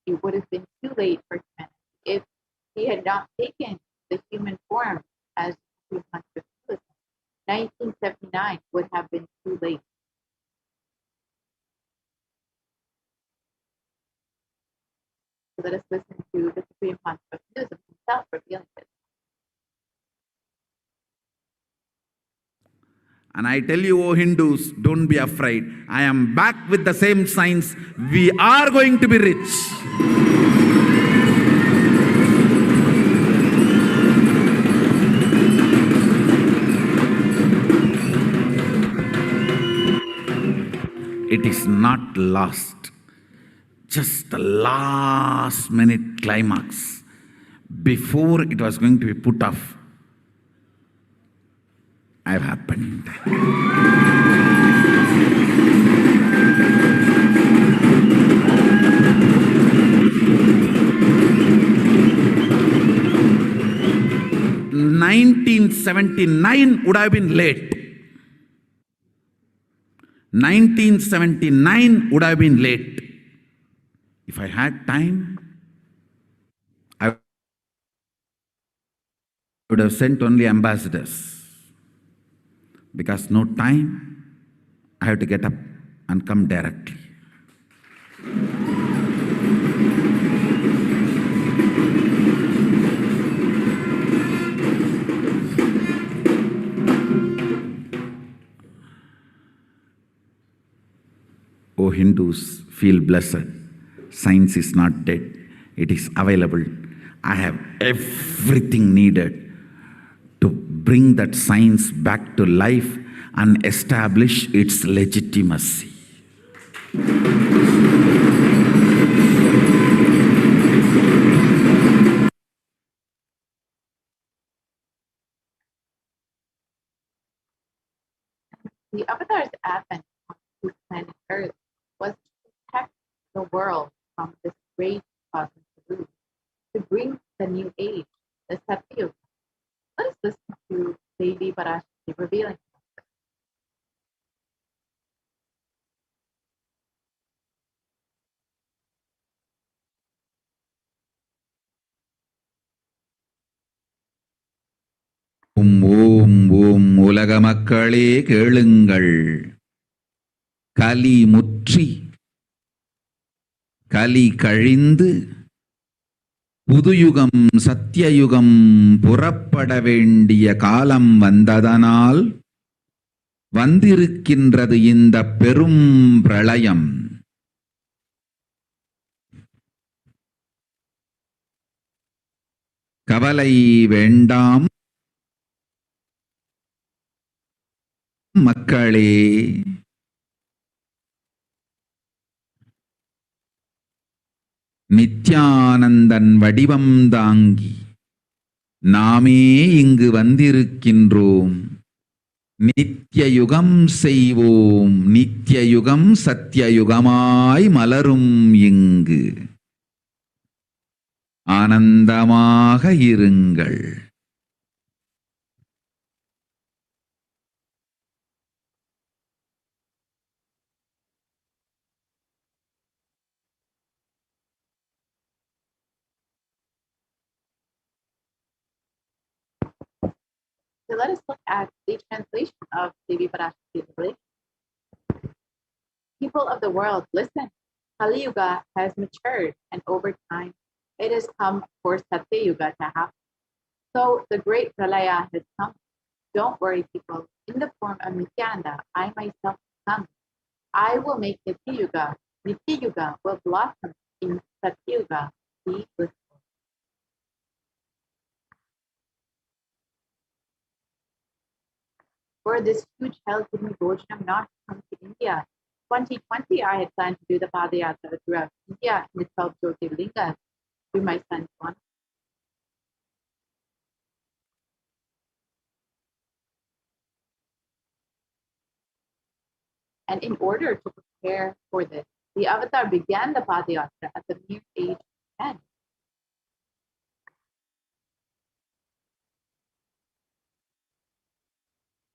it would have been too late for humanity. If he had not taken the human form as Supreme Consciousness, 1979 would have been too late. So let us listen to the Supreme Consciousness himself revealing this. And I tell you, O Hindus, don't be afraid. I am back with the same signs. We are going to be rich. It is not lost. Just the last minute climax before it was going to be put off. I've happened. (1979) would have been late. 1979 would have been late. If I had time, I would have sent only ambassadors. Because no time, I have to get up and come directly. O Hindus, feel blessed. Science is not dead. It is available. I have everything needed to bring that science back to life and establish its legitimacy. The Avatar's advent on planet Earth was to protect the world from this great cosmic deluge, to bring the new age, the Satyuga. Let us listen to Devi Parashakti revealing. ஓம் ஓம் உலக மக்களே கேளுங்கள். கலி முற்றி கலி கழிந்து புதுயுகம் சத்தியயுகம் புறப்பட வேண்டிய காலம் வந்ததனால் வந்திருக்கின்றது இந்த பெரும் பிரளயம். கவலை வேண்டாம் மக்களே. நித்யானந்தன் வடிவம் தாங்கி நாமே இங்கு வந்திருக்கின்றோம். நித்யயுகம் செய்வோம், நித்யயுகம் சத்தியயுகமாய் மலரும் இங்கு. ஆனந்தமாக இருங்கள். So let us look at the translation of Devi Parashakti. People of the world, listen. Kali Yuga has matured, and over time, it has come for Satya Yuga to happen. So the great Pralaya has come. Don't worry, people. In the form of Nithyananda, I myself come. I will make Nitya Yuga. Nitya Yuga will blossom in Satya Yuga. Be blissful. For this huge hell kidney Bhojanam not to come to India. 2020, I had planned to do the Padayatra throughout India in the 12 Jyotirlingas through my son's one. And in order to prepare for this, the Avatar began the Padayatra at the mere age of 10.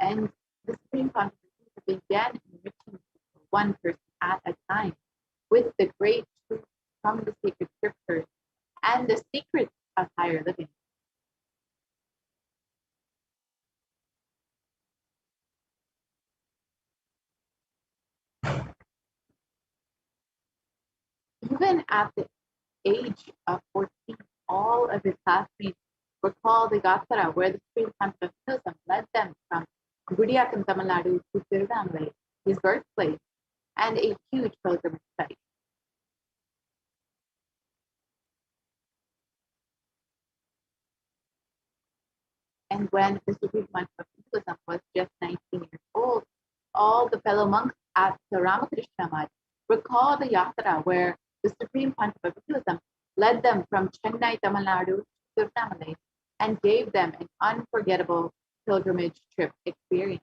And the Supreme Consciousness began enriching one person at a time with the great truth from the sacred scriptures and the secrets of higher living. Even at the age of 14, all of his classmates were called the Gatara, where the Supreme Consciousness led them from Gudiyakam, Tamil Nadu to Tiruvannamalai, his birthplace, and a huge pilgrimage site. And when the Supreme Consciousness was just 19 years old, all the fellow monks at the Ramakrishna Math recalled the Yatra, where the Supreme Consciousness led them from Chennai, Tamil Nadu to Tiruvannamalai and gave them an unforgettable pilgrimage trip experience.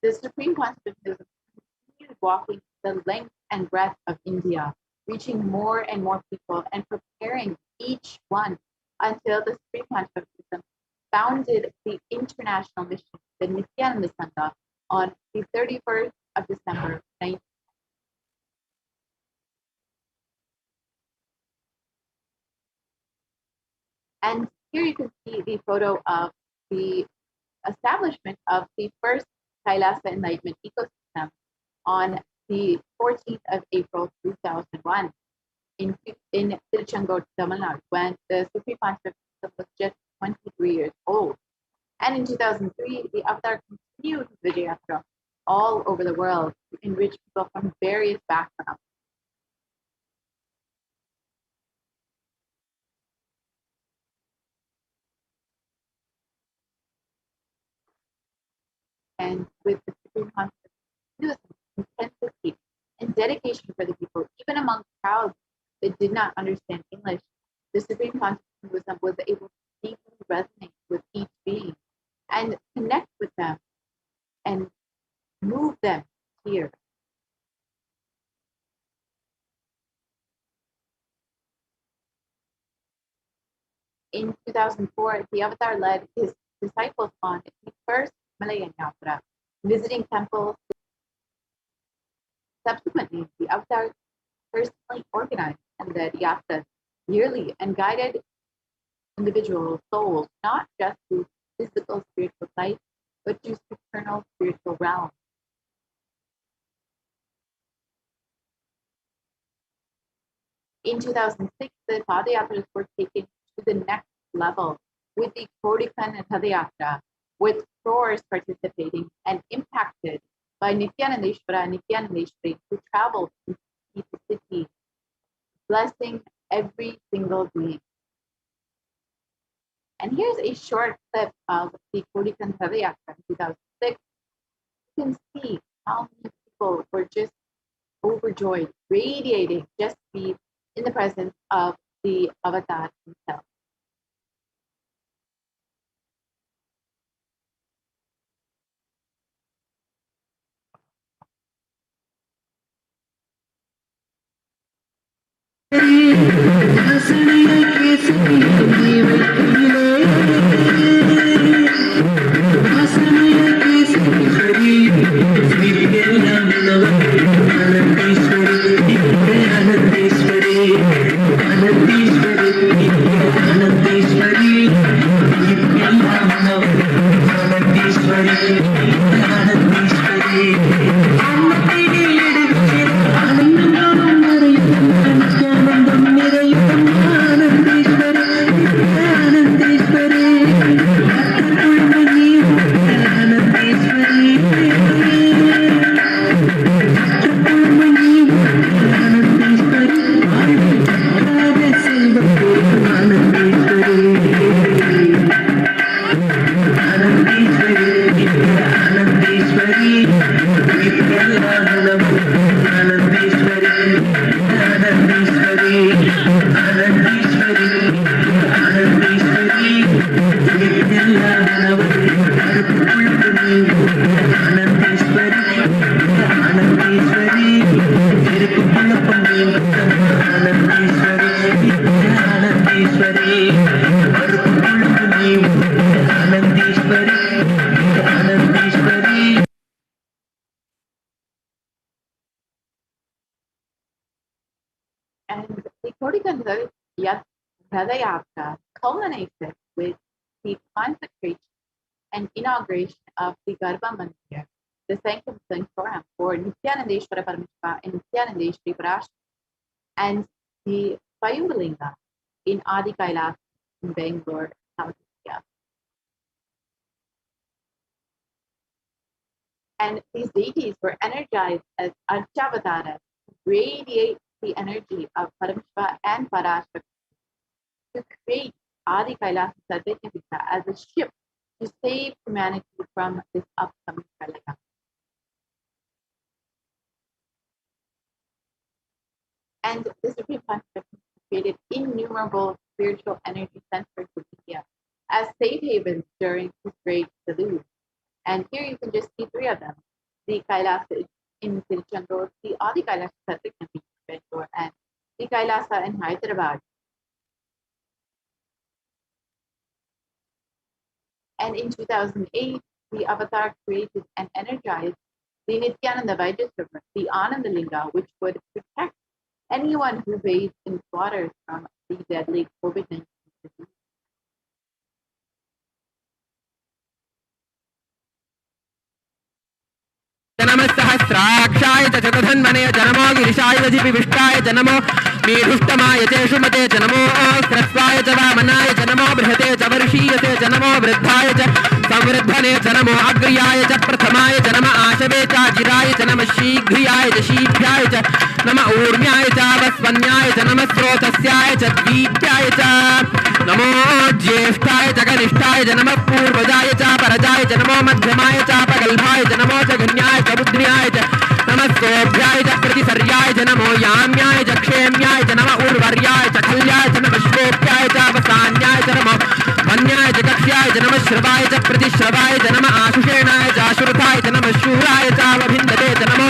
The Supreme Consciousness continued walking the length and breadth of India, reaching more and more people and preparing each one until the Supreme Consciousness founded the international mission, the Nithyananda Sangha, on the 31st of December, 19. And here you can see the photo of the establishment of the first Kailasa Enlightenment ecosystem on the 14th of April 2001 in Tiruchengodu, Tamil Nadu, when the Supreme Consciousness was just 23 years old. And in 2003, the Avatar continued his Vijayatra all over the world to enrich people from various backgrounds. And with the Supreme Consciousness intensity and dedication for the people, even among crowds that did not understand English, the Supreme Consciousness was able to deeply move them here. In 2004, the Avatar led his disciples on the first Malayan Yatra, visiting temples. Subsequently, the Avatar personally organized and led yatras yearly and guided individual souls not just to physical spiritual life, but to supernal spiritual realms. In 2006, the Padayatras were taken to the next level with the Kodikan Padayatra, with crores participating and impacted by Nithyanandeshwara and Nithyanandeshwari, who traveled from city to city, blessing every single being. And here's a short clip of the Kodikan Padayatra in 2006. You can see how many people were just overjoyed, radiating just to be in the presence of the Avatar himself. And the Kodikan Padayatra culminated with the consecration and inauguration of the Garbha Mandir, the sanctorum for Nithyanandeshwara Paramashiva and Nithyanandeshwari Parashara, and the Swayambhulinga in Adi Kailasa in Bangalore, South India. And these deities were energized as Archavataras to radiate the energy of Paramashiva and Parashara to create Adi Kailasa Sadhyajnapita as a ship to save humanity from this upcoming pralaya. And the Supreme Consciousness created innumerable spiritual energy centers in India as safe havens during this great deluge. And here you can just see three of them: the Kailasa in Tiruchendur, the Adi Kailasa Sadhyajnapita in Bangalore, and the Kailasa in Hyderabad. And in 2008, the Avatar created and energized the Nithyananda Vaidyasurma, the Anandalinga, which would protect anyone who bathes in waters from the deadly COVID-19 disease. नमस्सहस्राक्षाय च चतुर्धन्वने च नमो गिरिशाय विविष्टाय च नमो मेढुष्टमाय च शुमते च नमो स्रस्वाय च वामनाय च नमो बृहते च वर्षीयते च नमो वृद्धाय च संवृद्धने च नमो अग्र्याय च प्रथमाय च नम आशवे च जिराय च नम शीघ्रियाय च शीभ्याय च नम ऊर्म्याय च वस्वन्याय च नम स्रोतस्याय च द्वीप्याय च नमो ज्येष्ठाय च कनिष्ठाय च नम पूर्वजाय च परजाय च नमो मध्यमाय च प्रगल्भाय च नमो च गण्याय च बुद्ध्याय च नमस्तोभ्याय च प्रतिसर्याय च नमो याम्याय च क्षेम्याय च नम उर्वर्याय च खल्याय च नम श्रोप्याय च वसान्याय च नमो वन्याय च कक्ष्याय च नम श्रवाय च प्रतिश्रवाय च नम आशुषेणाय च आशुरथाय च नम शूराय च च नमो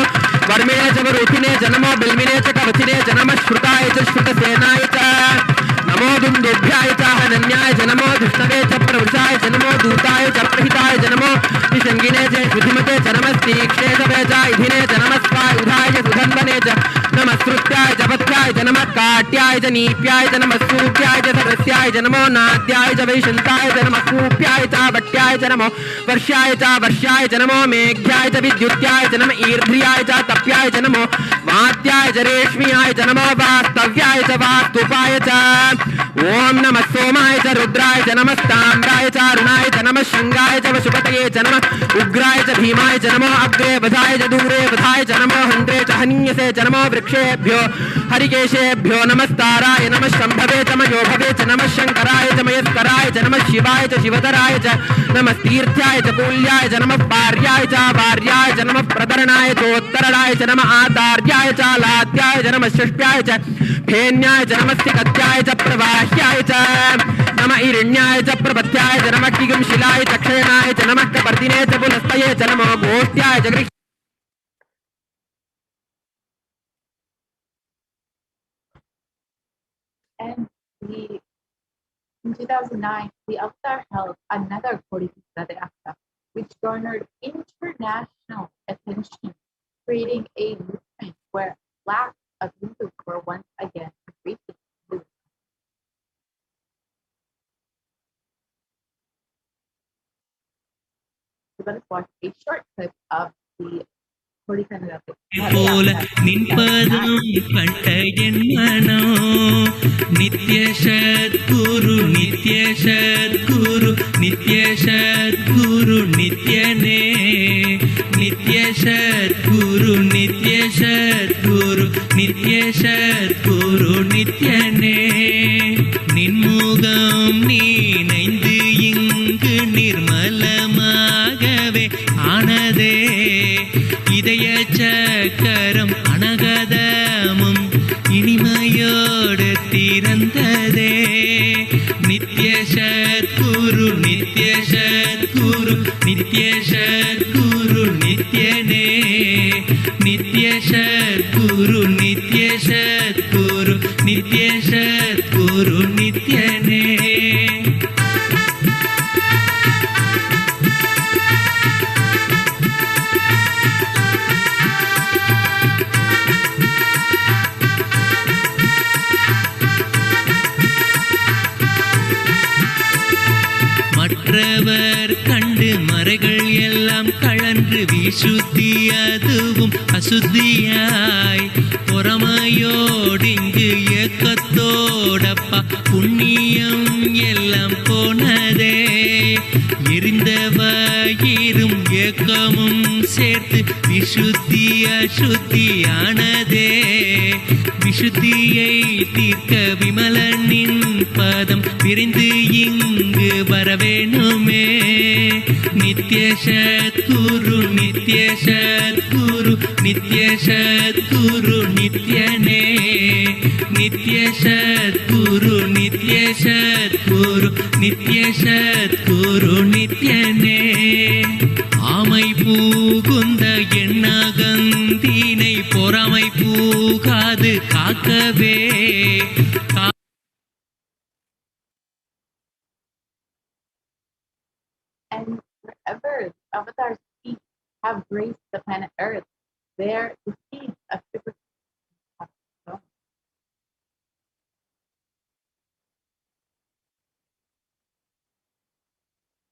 वर्मिणे च वरुथिने च नमो बिल्मिने च कवचिने च नमः श्रुताय च श्रुतसेनाय च नमो दुन्दुभ्याय च हनन्याय च नमो विष्णवे च प्रवृषाय च नमो दूताय च प्रहिताय च नमो निषङ्गिने च शुधिमते च नमस्तीक्ष्णे च वेजायुधिने च नमस्वायुधाय च सुधन्वने च नमस्कृत्याय च पथ्याय च नमः काट्याय च नीप्याय च नमः सूप्याय च सरस्याय च नमो नाद्याय च वैशन्ताय च नमः कूप्याय च भट्याय च नमो वर्ष्याय च नमो मेघ्याय च विद्युत्याय च नमः ईर्ध्याय च तप्याय च नमो वात्याय च रेश्म्याय च नमो वास्तव्याय च वास्तुपाय च ओम नमः सोमाय च रुद्राय च नमस्ताम्राय च अरुणाय च नमः शंगाय च वशुपतये च नमः उग्राय च भीमाय च नमो अग्रे वधाय च दूरे वधाय च नमो हन्त्रे च हनीयसे च नमो वृक्षेभ्यो हरिकेशेभ्यो नमस्ताराय नमः शम्भवे च मयोभवे च नमः शंकराय च मयस्कराय च नमः शिवाय च शिवधराय च नमः तीर्थ्याय च कूल्याय च नमः पार्याय च वार्याय च नमः प्रतरणाय चोत्तरणाय च नमः आतार्याय च लाद्याय च नमः षष्ट्याय च फेन्याय च नमः सिकत्याय च प्रवाह्याय च नमः इरण्याय च प्रपत्याय च नमः किगुंशिलाय च क्षयणाय च नमः कपर्दिने च पुनस्तये च नमो गोष्ट्याय च गृह् And in 2009, the Avatar held another Kodikisa Yatra, which garnered international attention, creating a movement where lakhs of Hindus were once again embracing Hinduism. So let us watch a short clip of the Kodikisa போல நின்பதும் கண்ட என் மனோ நித்ய சத்குரு நித்ய சத்குரு நித்ய சத்குரு நித்யனே நித்ய சத்குரு நித்ய சத்குரு நித்ய சத்குரு நித்யனே நின்முகம் நீனைந்து இங்கு நிர்மலமாகவே ஆனதே இதய சக்கரம் அனகதமும் இனிமையோடு திறந்ததே நித்ய சத்குரு நித்ய சத்குரு நித்ய சத்குரு நித்யனே நித்ய சத்குரு நித்ய சத்குரு நித்ய சத்குரு நித்யனே மற்றவர் கண்டு மறைகள் எல்லாம் கழன்று விசுத்தி அதுவும் அசுத்தியாய் பொறாமையோடிங்கு ஏக்கத்தோடப்பா புண்ணியம் எல்லாம் போனதே எரிந்த வயிறும் ஏக்கமும் சேர்த்து விசுத்தி அசுத்தியானதே விசுத்தியை தீர்க்க விமலனின் பதம் விரைந்து இங்கு வரவேணுமே நித்ய சத்குரு நித்ய சத்குரு நித்ய சத்குரு நித்யனே நித்ய சத்குரு நித்ய சத்குரு நித்ய சத்குரு நித்யனே ஆமை பூகுந்த எண்ணகந்தினை பொறாமை பூகாது காக்கவே And wherever the Avatar's feet have graced the planet Earth, there the seeds of super have grown.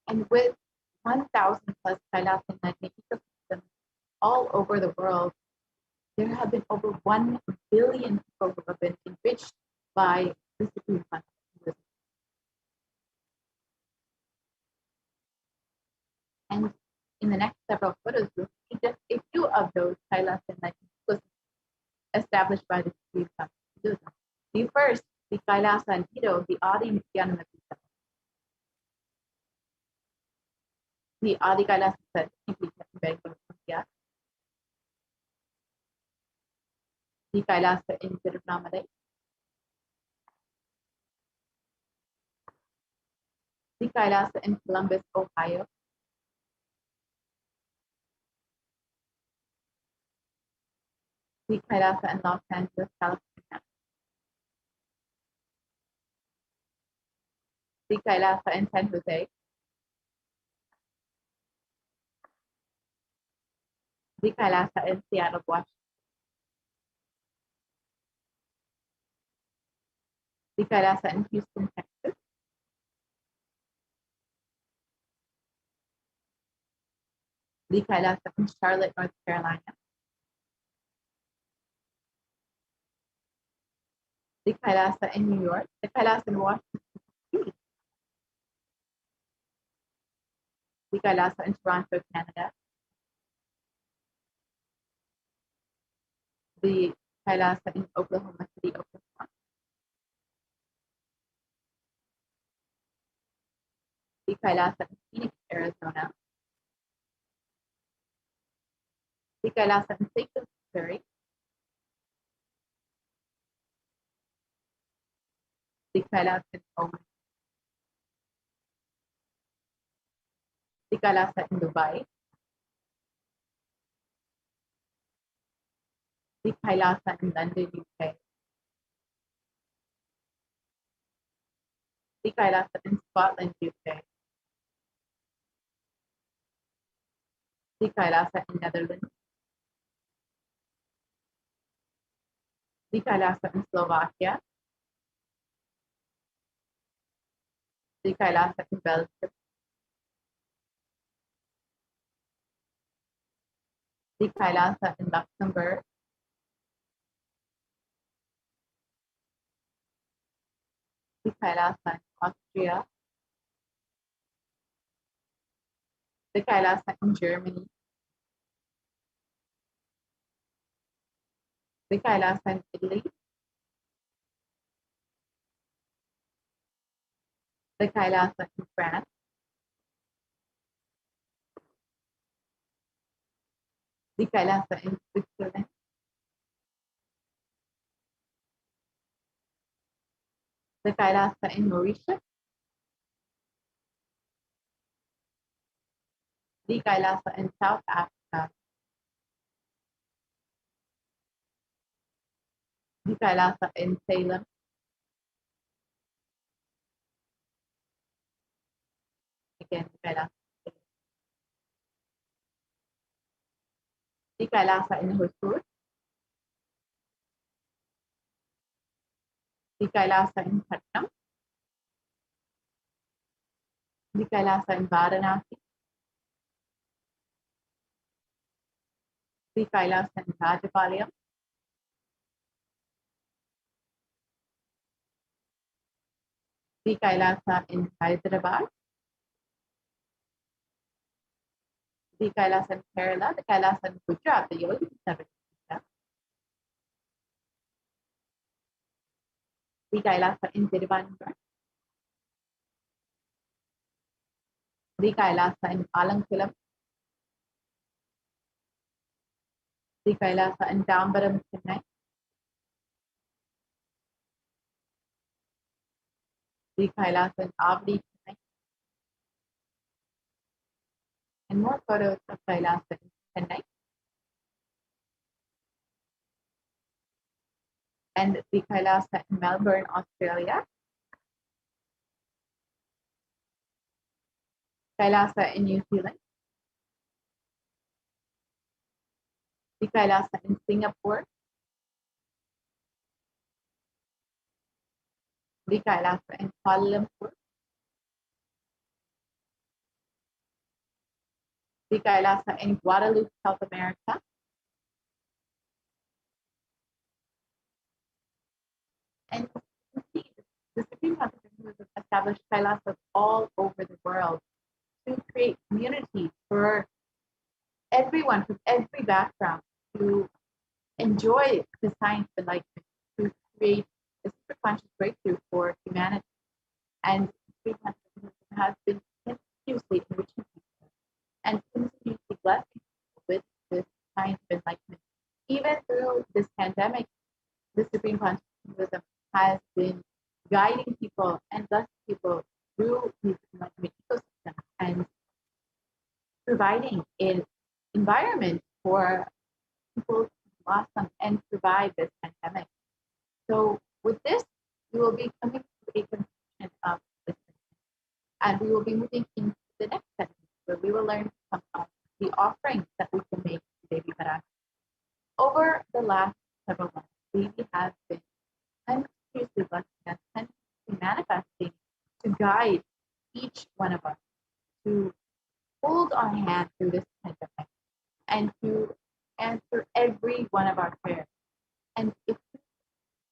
And with 1,000 plus Kailasa ecosystems all over the world, there have been over 1 billion people who have been enriched by the Supreme Concept. And in the next several photos, we'll see just a few of those Kailasa ecosystems established by the Supreme Concept. The first, the Kailasa and Tito, the Adi Nithyananda Paramashivam. The Adi Kailasa said, simply very close to here. The Kailasa in Tirunamala. The Kailasa in Columbus, Ohio. the Kailasa in Los Angeles, California, the Kailasa in San Jose, the Kailasa in Seattle, Washington, the Kailasa in Houston, Texas, the Kailasa in Charlotte, North Carolina, the Kailasa in New York, the Kailasa in Washington, D.C., the Kailasa in Toronto, Canada, the Kailasa in Oklahoma City, Oklahoma, the Kailasa in Phoenix, Arizona, the Kailasa in St. Louis, Missouri, the Kailasa in Oman, the Kailasa in Dubai, the Kailasa in London, UK, the Kailasa in Scotland, UK, the Kailasa in Netherlands, the Kailasa in Slovakia, the Kailasa in Belgium, the Kailasa in Luxembourg, the Kailasa in Austria, the Kailasa in Germany, the Kailasa in Italy, the Kailasa in France, the Kailasa in Switzerland, the Kailasa in Mauritius, the Kailasa in South Africa, the Kailasa in Salem, again, the Kailasa in Hosur, the Kailasa in Patna, the Kailasa in Varanasi, the Kailasa in Rajapalayam, the Kailasa in Hyderabad, the Kailasa in Kerala, the Kailasa in Gujarat, the Yogi Seven, the Kailasa in Tiruvallur, the Kailasa in Alankulam, the Kailasa in Tambaram, Chennai, the Kailasa in Avdi, Chennai, and more photos of Kailasa in Chennai, and the Kailasa in Melbourne, Australia, Kailasa in New Zealand, the Kailasa in Singapore, the Kailasa in Kuala Lumpur, the Kailasa in Guadalupe, South America, and you see the Supreme Consciousness has established Kailasas all over the world to create communities for everyone from every background to enjoy the science of enlightenment, to create a super conscious breakthrough for humanity. And Supreme Consciousness has been continuously enriching people and continuously blessing people with this science of enlightenment. Even through this pandemic, the Supreme Consciousness has been guiding people and blessing people through these enlightenment ecosystems and providing an environment for people to blossom and survive this pandemic. So with this, we will be coming to a conclusion of this, and we will be moving into the next segment where we will learn some of the offerings that we can make to Devi Paramashivam. Over the last several months, Devi has been continuously blessing us, continuously manifesting to guide each one of us to hold our hand through this pandemic and to answer every one of our prayers. And if you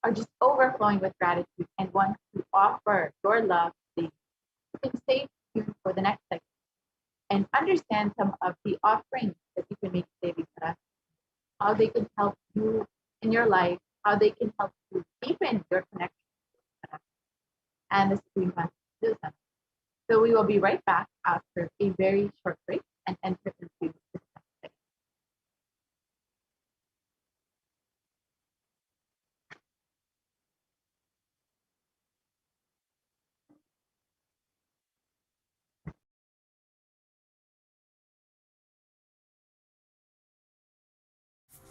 are just overflowing with gratitude and want to offer your love to Devi, you can stay tuned for the next segment and understand some of the offerings that you can make to Devi Paramashivam, how they can help you in your life, how they can help you deepen your connection with Paramashivam and the Supreme Master Susan. So we will be right back after a very short break and enter into this next segment.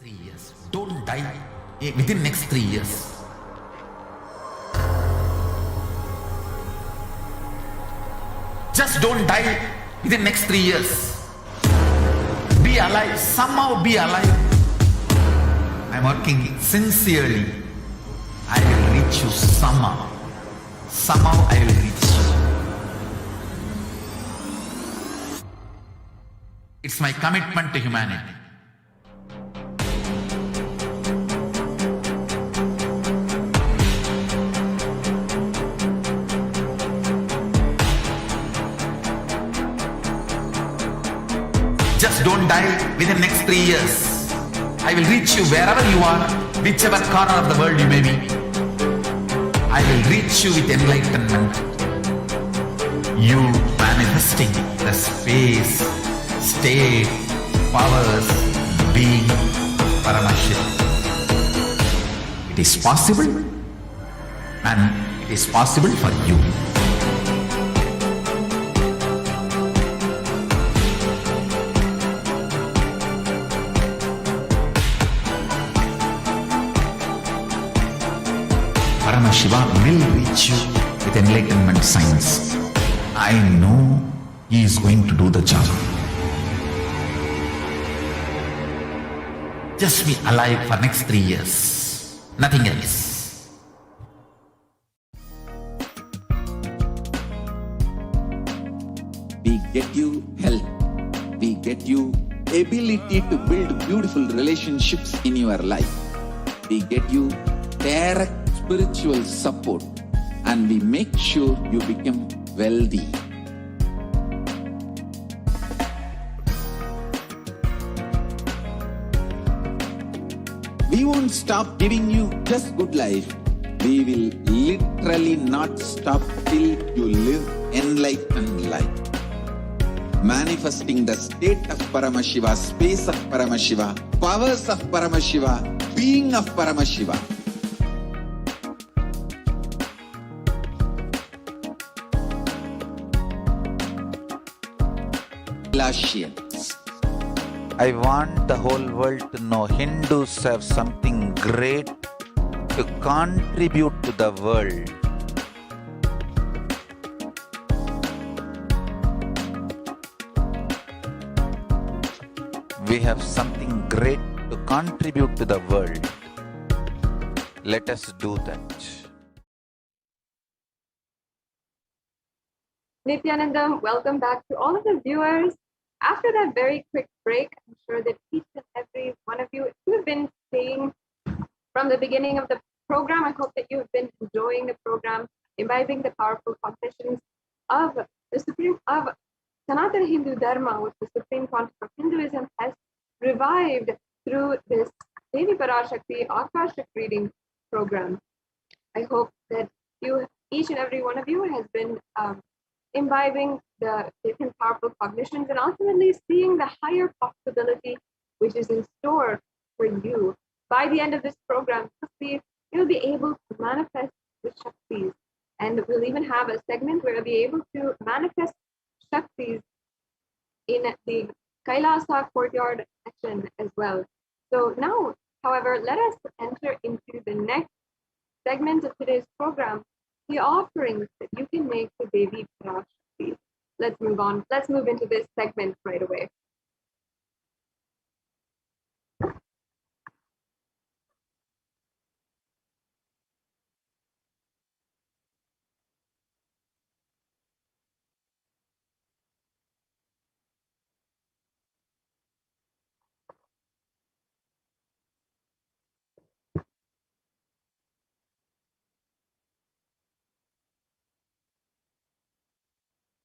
Years. Don't die within next 3 years. Just don't die within next 3 years. Be alive. Somehow be alive. I'm working sincerely. I will reach you somehow. Somehow I will reach you. It's my commitment to humanity. Just don't die within next 3 years. I will reach you wherever you are, whichever corner of the world you may be. I will reach you with enlightenment. You manifesting the space, state, powers, being Paramashivoham. It is possible, and it is possible for you. Paramashiva will reach you with enlightenment science. I know he is going to do the job. Just be alive for next 3 years. Nothing else. We get you health. We get you ability to build beautiful relationships in your life. We get you direct spiritual support, and we make sure you become wealthy. We won't stop giving you just good life. We will literally not stop till you live enlightened life. Manifesting the state of Paramashiva, space of Paramashiva, powers of Paramashiva, being of Paramashiva. I want the whole world to know Hindus have something great to contribute to the world. We have something great to contribute to the world. Let us do that. Nithyananda, welcome back to all of the viewers. After that very quick break, I'm sure that each and every one of you who have been staying from the beginning of the program, I hope that you have been enjoying the program, imbibing the powerful confessions of the Supreme of Sanatana Hindu Dharma, which the Supreme Concept of Hinduism has revived through this Devi Parashakti Akashik reading program. I hope that each and every one of you has been imbibing the different powerful cognitions and ultimately seeing the higher possibility which is in store for you. By the end of this program, you'll be able to manifest the Shaktis. And we'll even have a segment where you'll be able to manifest Shaktis in the Kailasa courtyard section as well. So now, However, let us enter into the next segment of today's program, the offerings that you can make to Devi Parashakti. Let's move on. Let's move into this segment right away.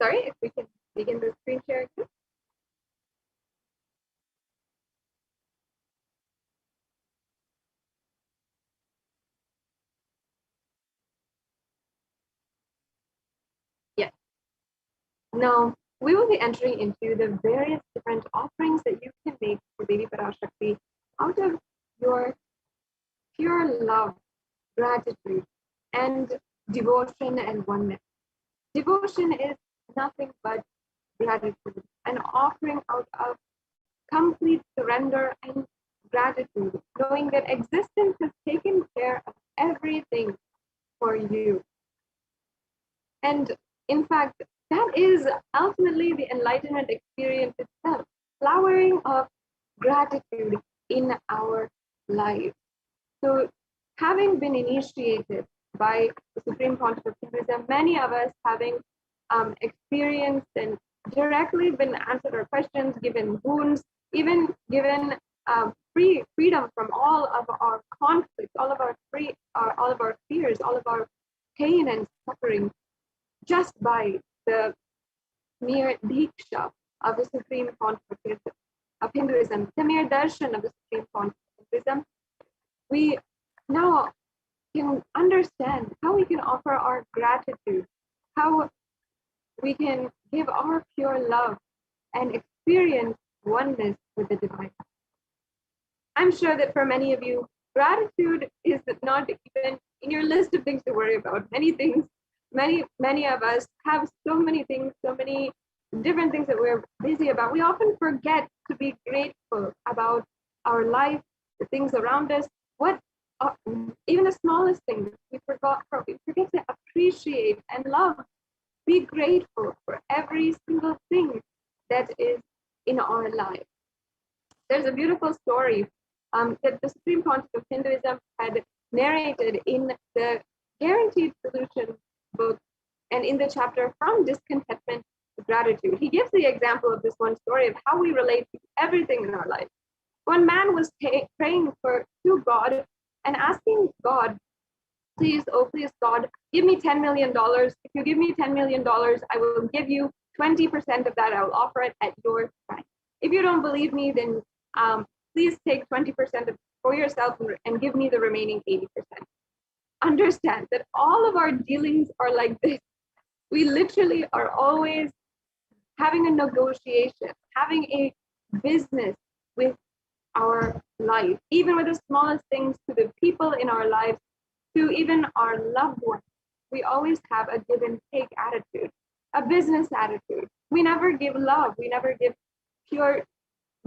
Sorry, if we can begin the screen share again. Yes. Now, we will be entering into the various different offerings that you can make for Devi Parashakti out of your pure love, gratitude, and devotion and oneness. Devotion is nothing but gratitude, an offering out of complete surrender and gratitude, knowing that existence has taken care of everything for you. And in fact, that is ultimately the enlightenment experience itself, flowering of gratitude in our lives. So, having been initiated by the Supreme Pontiff of Hinduism, many of us having experienced and directly been answered our questions, given boons, even given freedom from all of our conflicts, all of our fears, all of our pain and suffering, just by the mere diksha of the Supreme Pontiff of Hinduism, the mere darshan of the Supreme Pontiff of Hinduism, we now can understand how we can offer our gratitude, how we can give our pure love and experience oneness with the divine. I'm sure that for many of you, gratitude is not even in your list of things to worry about. Many things, many of us have so many things, so many different things that we're busy about. We often forget to be grateful about our life, the things around us, even the smallest things we forget to appreciate and love. Be grateful for every single thing that is in our life. There's a beautiful story that the Supreme Pontiff of Hinduism had narrated in the Guaranteed Solution book and in the chapter From Discontentment to Gratitude. He gives the example of this one story of how we relate to everything in our life. One man was praying to God and asking God, please, oh please God, give me $10 million. If you give me $10 million, I will give you 20% of that. I will offer it at your price. If you don't believe me, then please take 20% for yourself and give me the remaining 80%. Understand that all of our dealings are like this. We literally are always having a negotiation, having a business with our life, even with the smallest things, to the people in our lives, to even our loved ones. We always have a give and take attitude, a business attitude. We never give love. We never give pure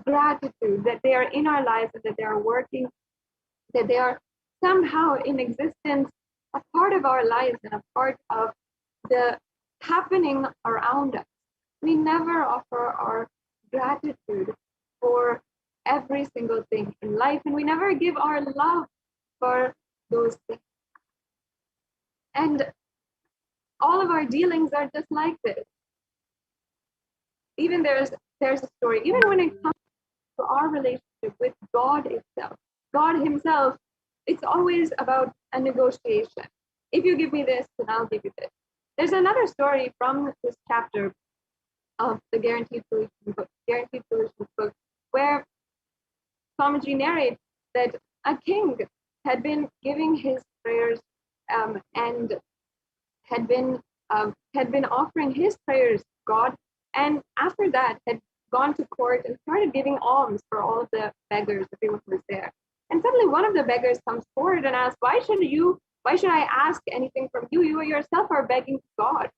gratitude that they are in our lives and that they are working, that they are somehow in existence, a part of our lives and a part of the happening around us. We never offer our gratitude for every single thing in life, and we never give our love for those things. And all of our dealings are just like this. Even there's a story, even when it comes to our relationship with God itself, God himself, it's always about a negotiation. If you give me this, then I'll give you this. There's another story from this chapter of the Guaranteed Solutions book, where Swamiji narrates that a king had been giving his prayers and had been offering his prayers to God, and after that had gone to court and started giving alms for all of the beggars, everyone who was there. And suddenly one of the beggars comes forward and asks, why should I ask anything from you? You yourself are begging to God.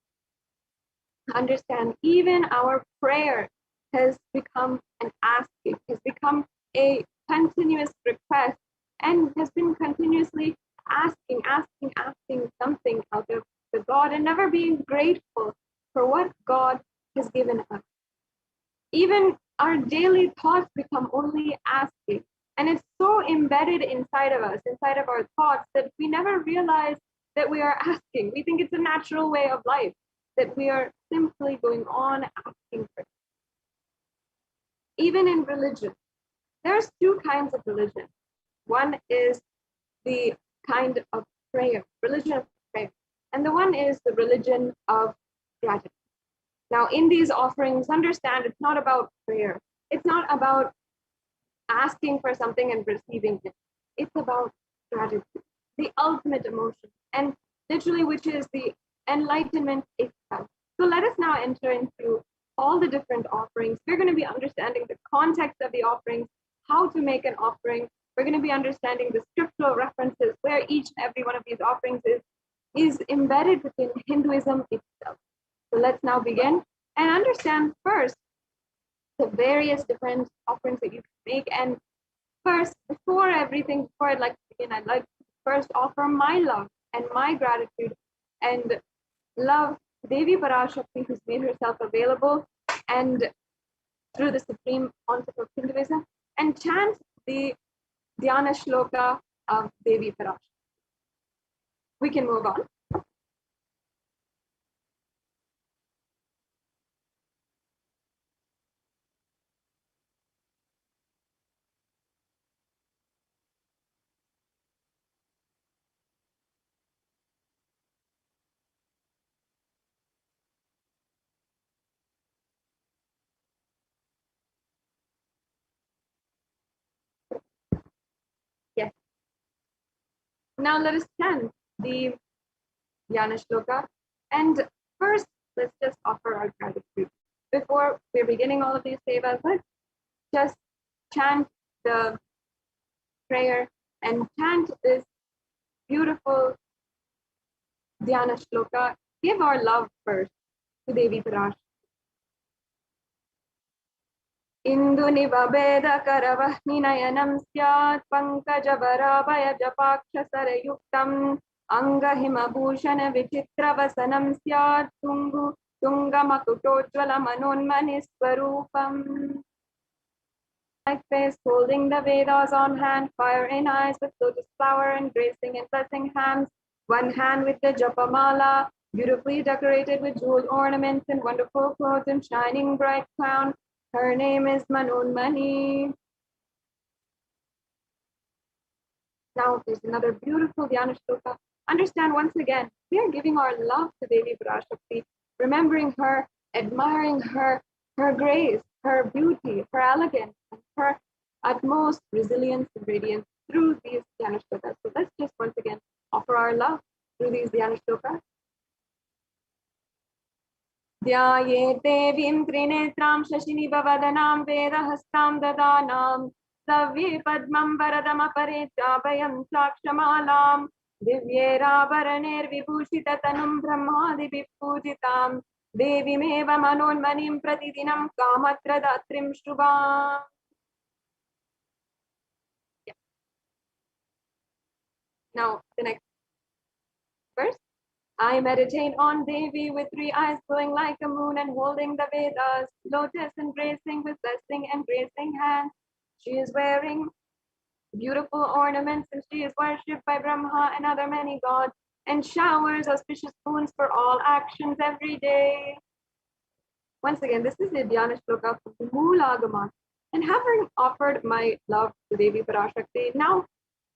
Understand, even our prayer has become an asking, has become a continuous request continuously asking something out of the God and never being grateful for what God has given us. Even our daily thoughts become only asking. And it's so embedded inside of us, inside of our thoughts, that we never realize that we are asking. We think it's a natural way of life, that we are simply going on asking for it. Even in religion, there's two kinds of religion. One is the kind of prayer, religion of prayer. And the one is the religion of gratitude. Now, in these offerings, understand it's not about prayer. It's not about asking for something and receiving it. It's about gratitude, the ultimate emotion, and literally, which is the enlightenment itself. So let us now enter into all the different offerings. We're going to be understanding the context of the offerings, how to make an offering. We're going to be understanding the scriptural references where each and every one of these offerings is embedded within Hinduism itself. So let's now begin and understand first the various different offerings that you can make. And first, before I'd like to begin, I'd like to first offer my love and my gratitude and love Devi Parashakti, who's made herself available and through the supreme concept of Hinduism, and chant the Dhyana Shloka of Devi Parashakti. We can move on. Yes. Now let us chant the Dhyana Shloka. And first, let's just offer our gratitude. Before we're beginning all of these sevas, let's just chant the prayer and chant this beautiful Dhyana Shloka. Give our love first to Devi Parash. Indu nivabeda karavahni nayanam syat pankajavara japaksha sarayuktam anga himabhushana vichitra vasanam syat tungamakutojvala manonmani swarupam. Like face, holding the Vedas on hand, fire in eyes with lotus flower and gracing and blessing hands, one hand with the Japamala, beautifully decorated with jeweled ornaments and wonderful clothes and shining bright crown. Her name is Manonmani. Now there's another beautiful Dhyana Shloka. Understand once again, we are giving our love to Devi Parashakti, remembering her, admiring her, her grace, her beauty, her elegance, and her utmost resilience and radiance through these Dhyana Shlokas. So let's just once again offer our love through these Dhyana Shlokas. Dhyaye devim trinetram shashinivadanam vedahastam dadanam savye padmam varadam aparetyabhayam chakshamalam divyera varaner vibhushitatanum brahmadi vippujitam devimeva manonmanim pratidinam kamatradatrim shubham. Now the next verse. I meditate on Devi with three eyes glowing like a moon and holding the Vedas, lotus embracing with blessing and gracing hands. She is wearing beautiful ornaments and she is worshipped by Brahma and other many gods and showers auspicious boons for all actions every day. Once again, this is the Dhyana Shloka from the Moolagama. And having offered my love to Devi Parashakti,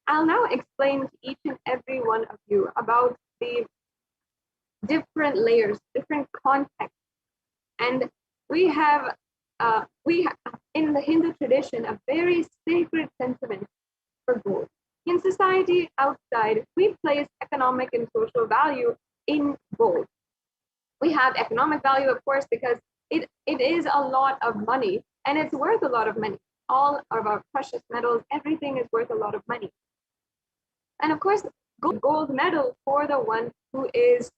I'll now explain to each and every one of you about the different layers, different contexts. And we have in the Hindu tradition a very sacred sentiment for gold. In society outside, we place economic and social value in gold. We have economic value, of course, because it is a lot of money and it's worth a lot of money. All of our precious metals, everything is worth a lot of money. And of course, gold medal for the one who is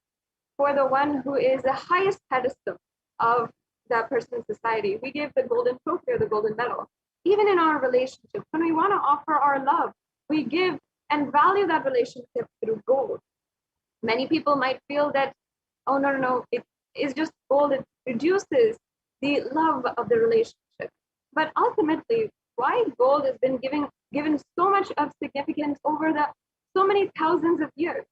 the highest pedestal of that person's society. We give the golden trophy or the golden medal. Even in our relationships, when we want to offer our love, we give and value that relationship through gold. Many people might feel that, oh, no, it is just gold. It reduces the love of the relationship. But ultimately, why gold has been given so much of significance over the so many thousands of years?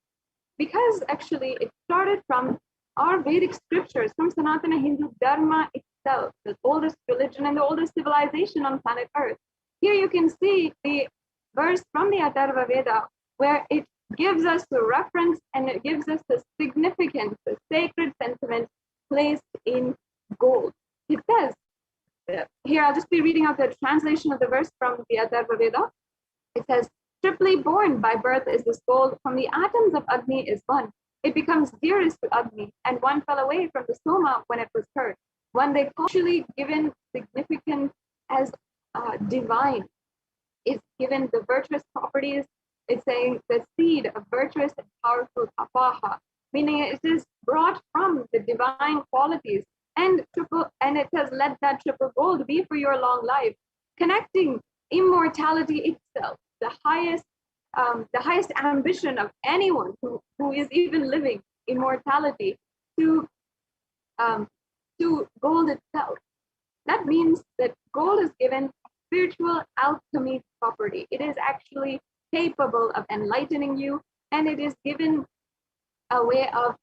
Because actually it started from our Vedic scriptures, from Sanatana Hindu Dharma itself, the oldest religion and the oldest civilization on planet Earth. Here you can see the verse from the Atharva Veda where it gives us the reference and it gives us the significance, the sacred sentiment placed in gold. It says, here I'll just be reading out the translation of the verse from the Atharva Veda. It says, triply born by birth is this gold, from the atoms of Agni is one. It becomes dearest to Agni, and one fell away from the Soma when it was heard. One they culturally given significance as divine is given the virtuous properties. It's saying the seed of virtuous and powerful apaha, meaning it is brought from the divine qualities, and it says, let that triple gold be for your long life, connecting immortality itself, the highest ambition of anyone who is even living, immortality, to gold itself. That means that gold is given spiritual alchemy property. It is actually capable of enlightening you, and it is given a way of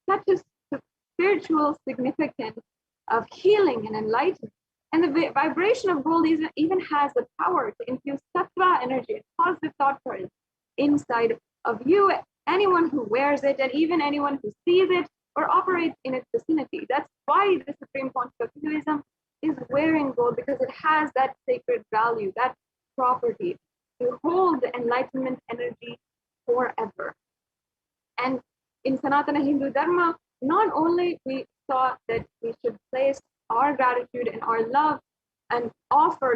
such a spiritual significance of healing and enlightenment. And the vibration of gold even has the power to infuse sattva energy and positive thought currents inside of you, anyone who wears it, and even anyone who sees it or operates in its vicinity. That's why the Supreme Concept of Hinduism is wearing gold, because it has that sacred value, that property to hold the enlightenment energy forever. And in Sanatana Hindu Dharma, not only we saw that we should place our gratitude and our love and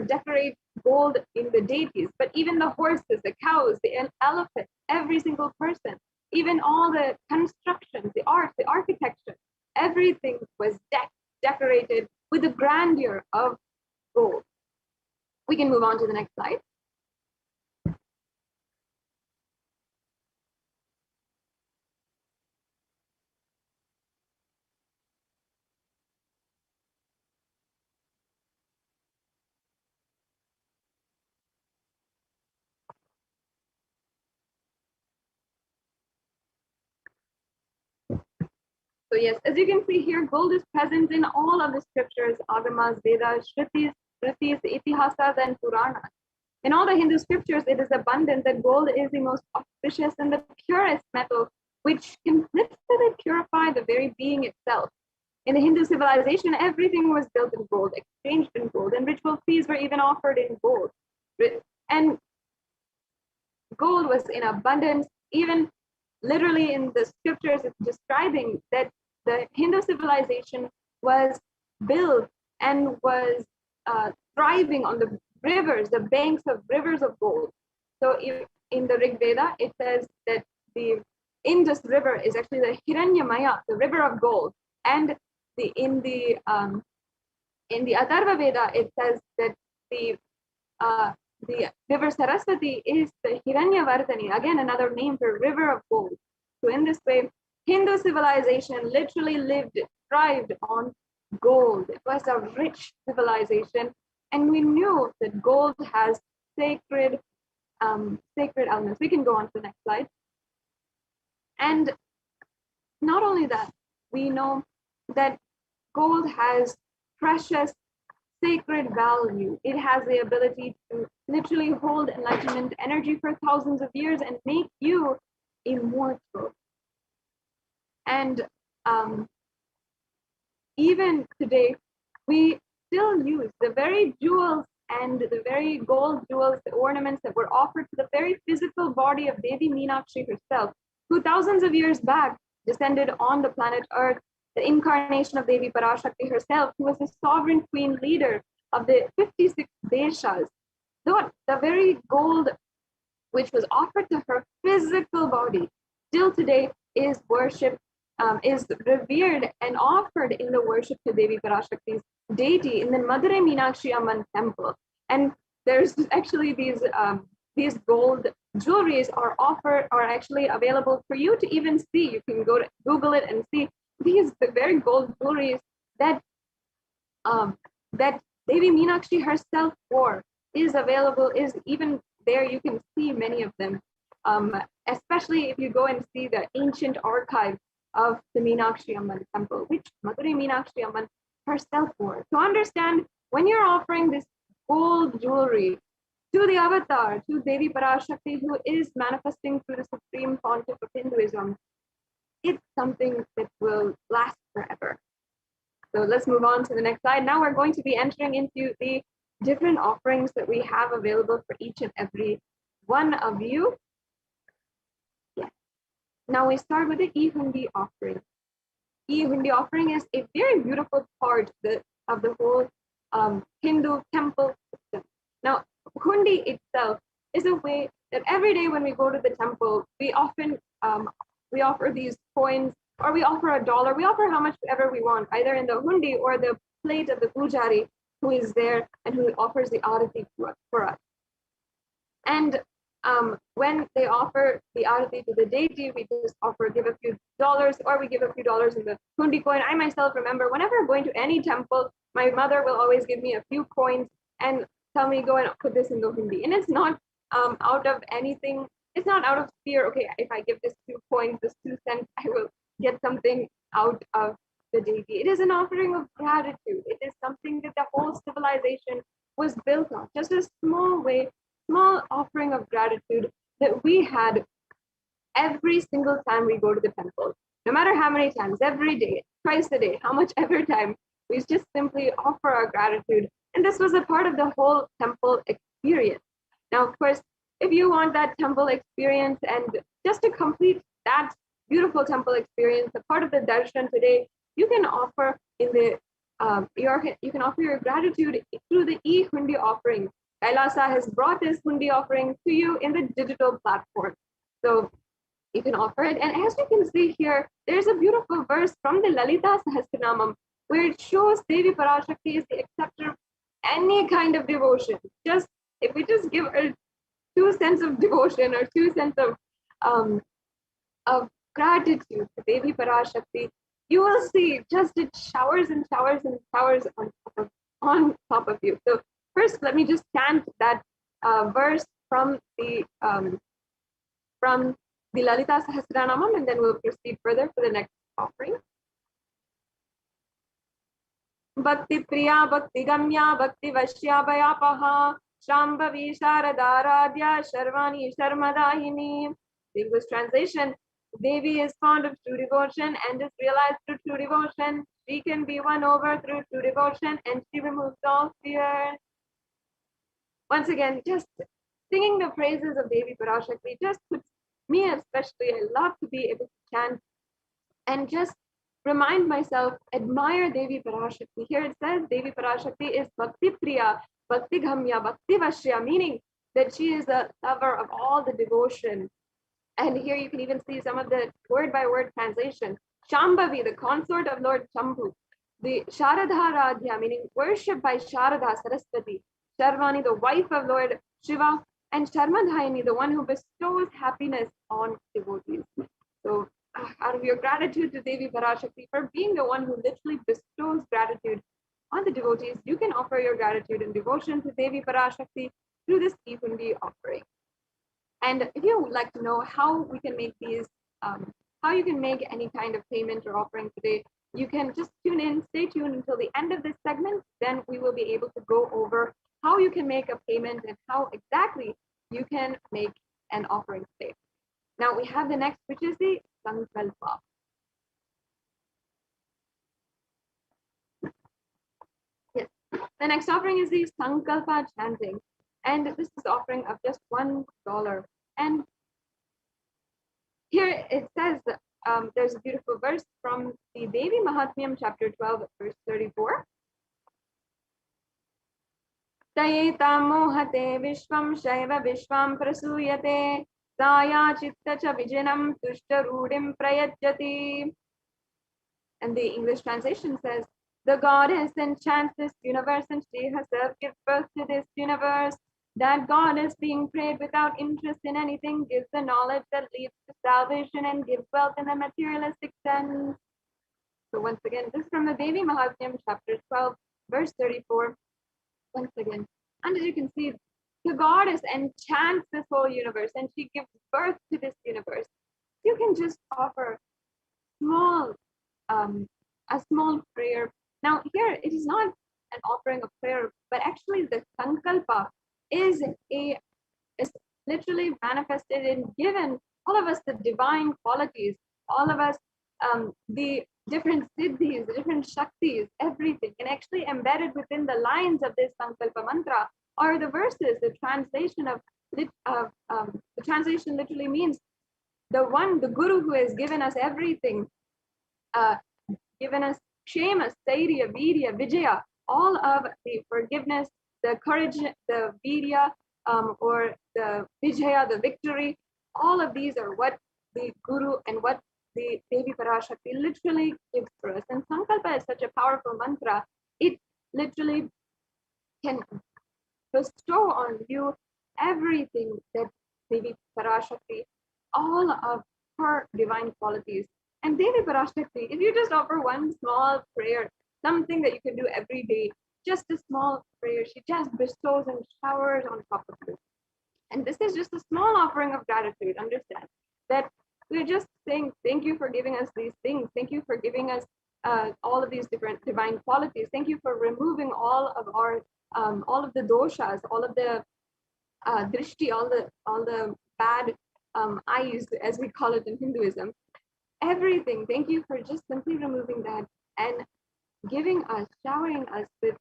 decorate gold in the deities, but even the horses, the cows, the elephants, every single person, even all the constructions, the art, the architecture, everything was decorated with the grandeur of gold. We can move on to the next slide. So yes, as you can see here, gold is present in all of the scriptures, Agamas, Vedas, Shrutis, Itihasas, and Puranas. In all the Hindu scriptures, it is abundant that gold is the most auspicious and the purest metal, which can literally purify the very being itself. In the Hindu civilization, everything was built in gold, exchanged in gold, and ritual feasts were even offered in gold. And gold was in abundance. Even literally in the scriptures, it's describing that the Hindu civilization was built and was thriving on the rivers, the banks of rivers of gold. So in the Rig Veda, it says that the Indus River is actually the Hiranyamaya, the river of gold. And in the Atharva Veda, it says that the river Saraswati is the Hiranyavardhani, again another name for river of gold. So in this way, Hindu civilization literally thrived on gold. It was a rich civilization, and we knew that gold has sacred elements. We can go on to the next slide. And not only that, we know that gold has precious sacred value. It has the ability to literally hold enlightenment energy for thousands of years and make you immortal. And even today, we still use the very jewels and the very gold jewels, the ornaments that were offered to the very physical body of Devi Meenakshi herself, who thousands of years back descended on the planet Earth, the incarnation of Devi Parashakti herself, who was the sovereign queen leader of the 56 Deshas. The very gold which was offered to her physical body still today is worshipped, is revered and offered in the worship to Devi Parashakti's deity in the Madurai Meenakshi Amman temple. And there's actually these these gold jewelries are offered, are actually available for you to even see. You can go to Google it and see these very gold jewelries that that Devi Meenakshi herself wore is available, is even there. You can see many of them, especially if you go and see the ancient archive of the Meenakshi Amman temple, which Madurai Meenakshi Amman herself wore. To understand, when you're offering this gold jewelry to the avatar, to Devi Parashakti, who is manifesting through the supreme pontiff of Hinduism, it's something that will last forever. So let's move on to the next slide. Now we're going to be entering into the different offerings that we have available for each and every one of you. Yes. Now we start with the E-Hundi offering. E-Hundi offering is a very beautiful part of the whole Hindu temple system. Now, Hundi itself is a way that every day when we go to the temple, we often we offer these coins, or we offer $1. We offer how much ever we want, either in the hundi or the plate of the pujari who is there and who offers the arati for us. And when they offer the arati to the deity, we just give a few dollars, or we give a few dollars in the hundi coin. I myself remember whenever I'm going to any temple, my mother will always give me a few coins and tell me, go and put this in the hundi. And it's not out of anything. It's not out of fear. Okay, if I give this 2 coins, this 2 cents, I will get something out of the deity. It is an offering of gratitude. It is something that the whole civilization was built on. Just a small offering of gratitude that we had every single time we go to the temple. No matter how many times, every day, twice a day, how much ever time, we just simply offer our gratitude. And this was a part of the whole temple experience. Now, of course, if you want that temple experience, and just to complete that beautiful temple experience, a part of the darshan today, you can offer in the you can offer your gratitude through the e-hundi offering. Kailasa has brought this hundi offering to you in the digital platform, so you can offer it. And as you can see here, there's a beautiful verse from the Lalita Sahasranamam where it shows Devi Parashakti is the acceptor of any kind of devotion. Just if we just give her 2 cents of devotion or 2 cents of gratitude to Devi Parashakti, you will see just it showers and showers and showers on top of you. So first, let me just chant that verse from the Lalita Sahasranamam, and then we'll proceed further for the next offering. Bhakti Priya, Bhakti Gamya, Bhakti Vashya Bhayapaha, Shambhavi Sharadaradhya, Sharvani Sharmadahini. The English translation: Devi is fond of true devotion and is realized through true devotion. She can be won over through true devotion, and she removes all fear. Once again, just singing the praises of Devi Parashakti just puts me, especially, I love to be able to chant and just remind myself, admire Devi Parashakti. Here it says Devi Parashakti is Bhakti Priya, Bhakti Ghamya, Bhakti Vashya, meaning that she is a lover of all the devotion. And here you can even see some of the word by word translation. Shambhavi, the consort of Lord Shambhu. The Sharadharadhya, meaning worship by Sharada Saraswati. Sharvani, the wife of Lord Shiva. And Sharmadhayini, the one who bestows happiness on devotees. So out of your gratitude to Devi Parashakti for being the one who literally bestows gratitude on the devotees, you can offer your gratitude and devotion to Devi Parashakti through this e-hundi offering. And if you would like to know how we can make these, how you can make any kind of payment or offering today, you can just tune in, stay tuned until the end of this segment. Then we will be able to go over how you can make a payment and how exactly you can make an offering today. Now we have the next, which is the Sankalpa. Yes, the next offering is the Sankalpa chanting. And this is offering of just $1. And here it says, there's a beautiful verse from the Devi Mahatmyam, chapter 12, verse 34. Tayeta mohate vishvam shaiva vishvam prasuyate saya chitta cha vijanam tushta rudim prayajati. And the English translation says, the goddess enchants this universe, and she herself gives birth to this universe. That God is being prayed without interest in anything gives the knowledge that leads to salvation and gives wealth in a materialistic sense. So once again, this is from the Devi Mahatmyam, chapter 12, verse 34. Once again, and as you can see, the goddess enchants this whole universe and she gives birth to this universe. You can just offer small, a small prayer. Now here, it is not an offering of prayer, but actually the sankalpa is literally manifested in given all of us the divine qualities, all of us the different siddhis, the different shaktis, everything, and actually embedded within the lines of this sankalpa mantra are the verses. The translation of the translation literally means the Guru who has given us everything, given us Kshema, Stairya, Virya, Vijaya, all of the forgiveness, the courage, the Virya, or the Vijaya, the victory. All of these are what the Guru and what the Devi Parashakti literally gives for us. And Sankalpa is such a powerful mantra. It literally can bestow on you everything that Devi Parashakti, all of her divine qualities. And Devi Parashakti, if you just offer one small prayer, something that you can do every day, just a small prayer, she just bestows and showers on top of you. And this is just a small offering of gratitude. Understand that we're just saying, thank you for giving us these things. Thank you for giving us all of these different divine qualities. Thank you for removing all of our, all of the doshas, all of the drishti, all the bad eyes, as we call it in Hinduism. Everything. Thank you for just simply removing that and giving us, showering us with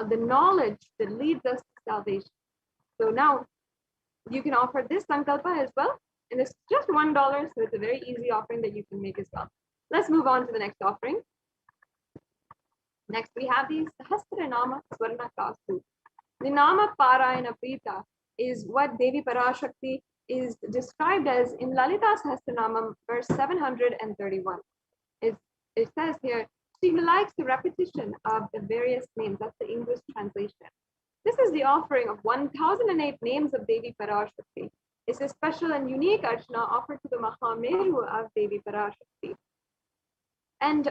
the knowledge that leads us to salvation. So now you can offer this sankalpa as well, and it's just $1, so it's a very easy offering that you can make as well. Let's move on to the next offering. Next, we have the Sahasranama Swarna Kastu. The Nama Parayana Prita is what Devi Parashakti is described as in Lalita Sahasranamam, verse 731. It says here, she likes the repetition of the various names. That's the English translation. This is the offering of 1008 names of Devi Parashakti. It's a special and unique archana offered to the Mahameru of Devi Parashakti. And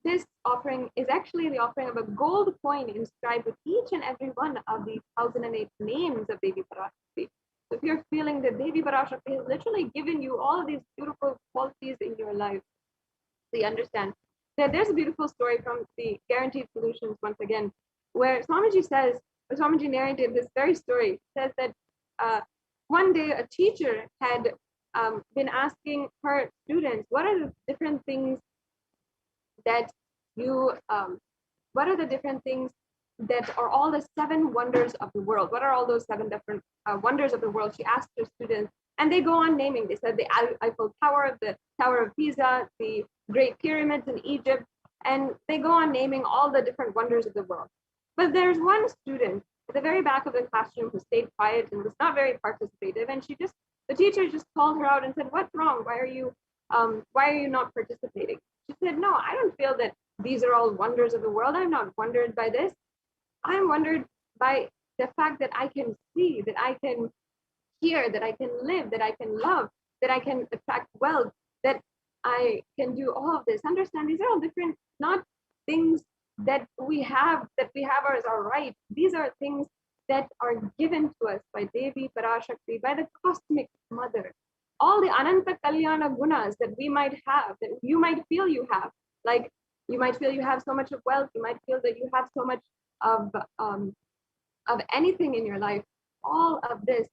this offering is actually the offering of a gold coin inscribed with each and every one of the 1008 names of Devi Parashakti. So if you're feeling that Devi Parashakti has literally given you all of these beautiful qualities in your life, so you understand that there's a beautiful story from the Guaranteed Solutions once again, where Swamiji narrated this very story. It says that one day a teacher had been asking her students, what are the different things that that are all the 7 wonders of the world? What are all those 7 different wonders of the world? She asked her students, and they go on naming. They said the Eiffel Tower, the Tower of Pisa, the Great Pyramids in Egypt, and they go on naming all the different wonders of the world. But there's one student at the very back of the classroom who stayed quiet and was not very participative, and the teacher just called her out and said, "What's wrong? Why are you not participating?" She said, "No, I don't feel that these are all wonders of the world. I'm not wondered by this. I'm wondered by the fact that I can see, that I can hear, that I can live, that I can love, that I can attract wealth, that I can do all of this." Understand, these are all different, not things that we have as our right. These are things that are given to us by Devi Parashakti, by the cosmic mother. All the Ananta Kalyana gunas that we might have, that you might feel you have, like you might feel you have so much of wealth, you might feel that you have so much of anything in your life. All of this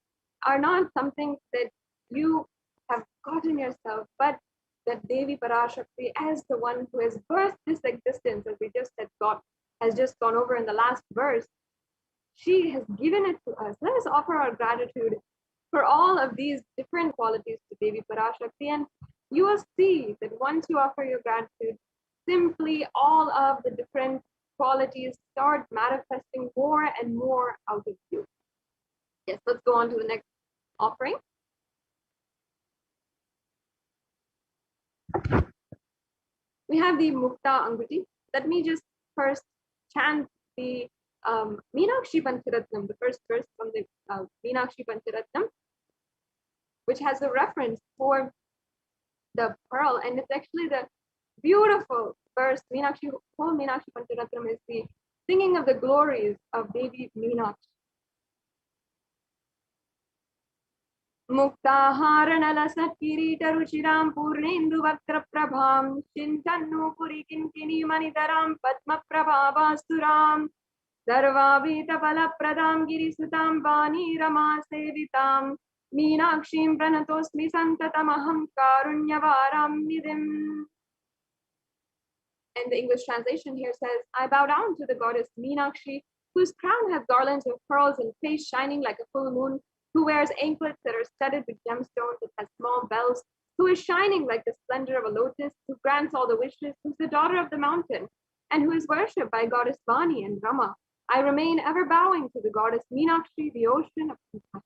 are not something that you have gotten yourself, but that Devi Parashakti, as the one who has birthed this existence, as we just has just gone over in the last verse, she has given it to us. Let us offer our gratitude for all of these different qualities to Devi Parashakti, and you will see that once you offer your gratitude, simply all of the different qualities start manifesting more and more out of you. Yes, let's go on to the next offering. We have the Mukta Anguti. Let me just first chant the Meenakshi Pancharatnam, the first verse from the Meenakshi Pancharatnam, which has a reference for the pearl, and it's actually the beautiful verse. Meenakshi, whole Meenakshi Pancharatnam is the singing of the glories of Devi Meenakshi. मुक्ताहारणलसत्किरीटरुचिरां पूर्णेन्दुवक्त्रप्रभां चिन्तन्नूपुरिकिङ्किणीमणिधरां पद्मप्रभावास्तुरां सर्वाभीतफलप्रदां गिरिसुतां वाणीरमासेवितां मीनाक्षीं प्रणतोऽस्मि सन्ततमहं कारुण्यवारां निधिम्. And the English translation here says, I bow down to the goddess Meenakshi, whose crown has garlands of pearls and face shining like a full moon, who wears anklets that are studded with gemstones and has small bells, who is shining like the splendor of a lotus, who grants all the wishes, who's the daughter of the mountain, and who is worshipped by goddess Vani and Rama. I remain ever bowing to the goddess Meenakshi, the ocean of compassion.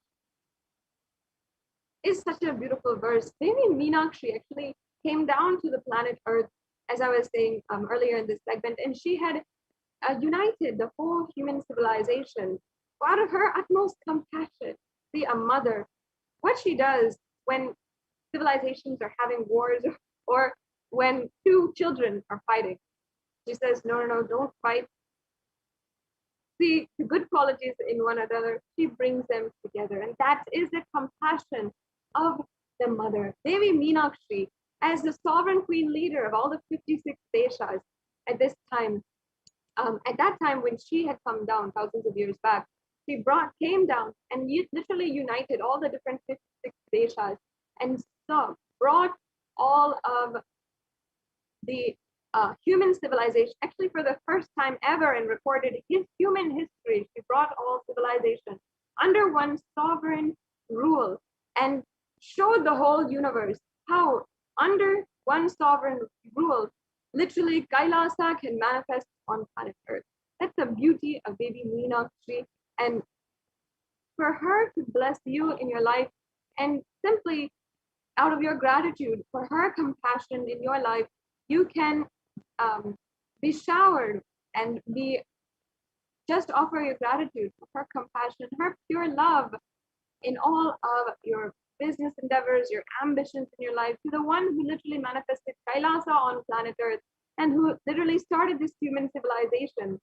Is such a beautiful verse. Devi Meenakshi actually came down to the planet Earth, as I was saying earlier in this segment, and she had united the whole human civilization out of her utmost compassion. See, a mother, what she does when civilizations are having wars or when two children are fighting, she says, no, don't fight. See the good qualities in one another, she brings them together, and that is the compassion of the mother. Devi Meenakshi, as the sovereign queen leader of all the 56 deshas at this time, at that time when she had come down thousands of years back, she came down and literally united all the different 56 deshas and brought all of the human civilization, actually for the first time ever in recorded human history, she brought all civilization under one sovereign rule and showed the whole universe how under one sovereign rule, literally Kailasa can manifest on planet Earth. That's the beauty of Devi Meenakshi. And for her to bless you in your life and simply out of your gratitude for her compassion in your life, you can be showered and just offer your gratitude for her compassion, her pure love in all of your business endeavors, your ambitions in your life, to the one who literally manifested Kailasa on planet Earth and who literally started this human civilization. You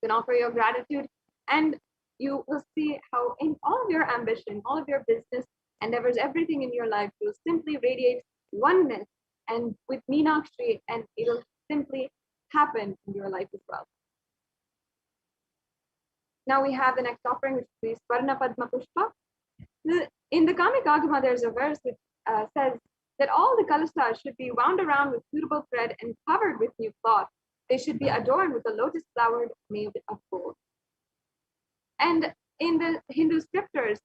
can offer your gratitude, and you will see how in all of your ambition, all of your business endeavors, everything in your life will simply radiate oneness and with Meenakshi, and it'll simply happen in your life as well. Now we have the next offering, which is Swarna Padma Pushpa. In the Kamikagama, there's a verse which says that all the kalasas should be wound around with suitable thread and covered with new cloth. They should be adorned with a lotus flower made of gold. And in the Hindu scriptures,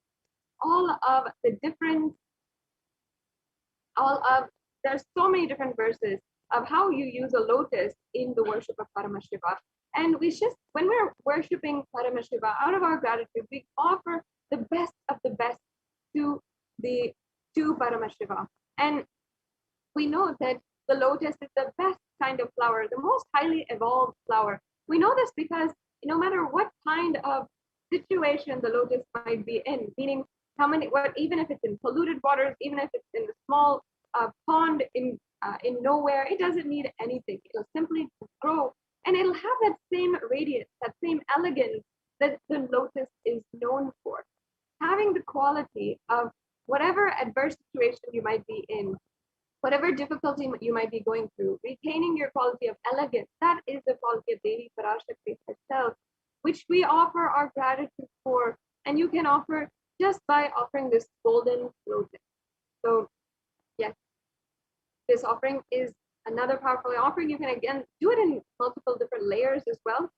there's so many different verses of how you use a lotus in the worship of Paramashiva. And when we're worshiping Paramashiva, out of our gratitude, we offer the best of the best to Paramashiva. And we know that the lotus is the best kind of flower, the most highly evolved flower. We know this because no matter what kind of situation the lotus might be in, meaning even if it's in polluted waters, even if it's in a small pond in nowhere, it doesn't need anything. It'll simply grow, and it'll have that same radiance, that same elegance that the lotus is known for. Having the quality of whatever adverse situation you might be in, whatever difficulty you might be going through, retaining your quality of elegance, that is the quality of Devi Parashakti herself, which we offer our gratitude for, and you can offer just by offering this golden lotus. So yes, this offering is another powerful offering. You can again do it in multiple different layers as well.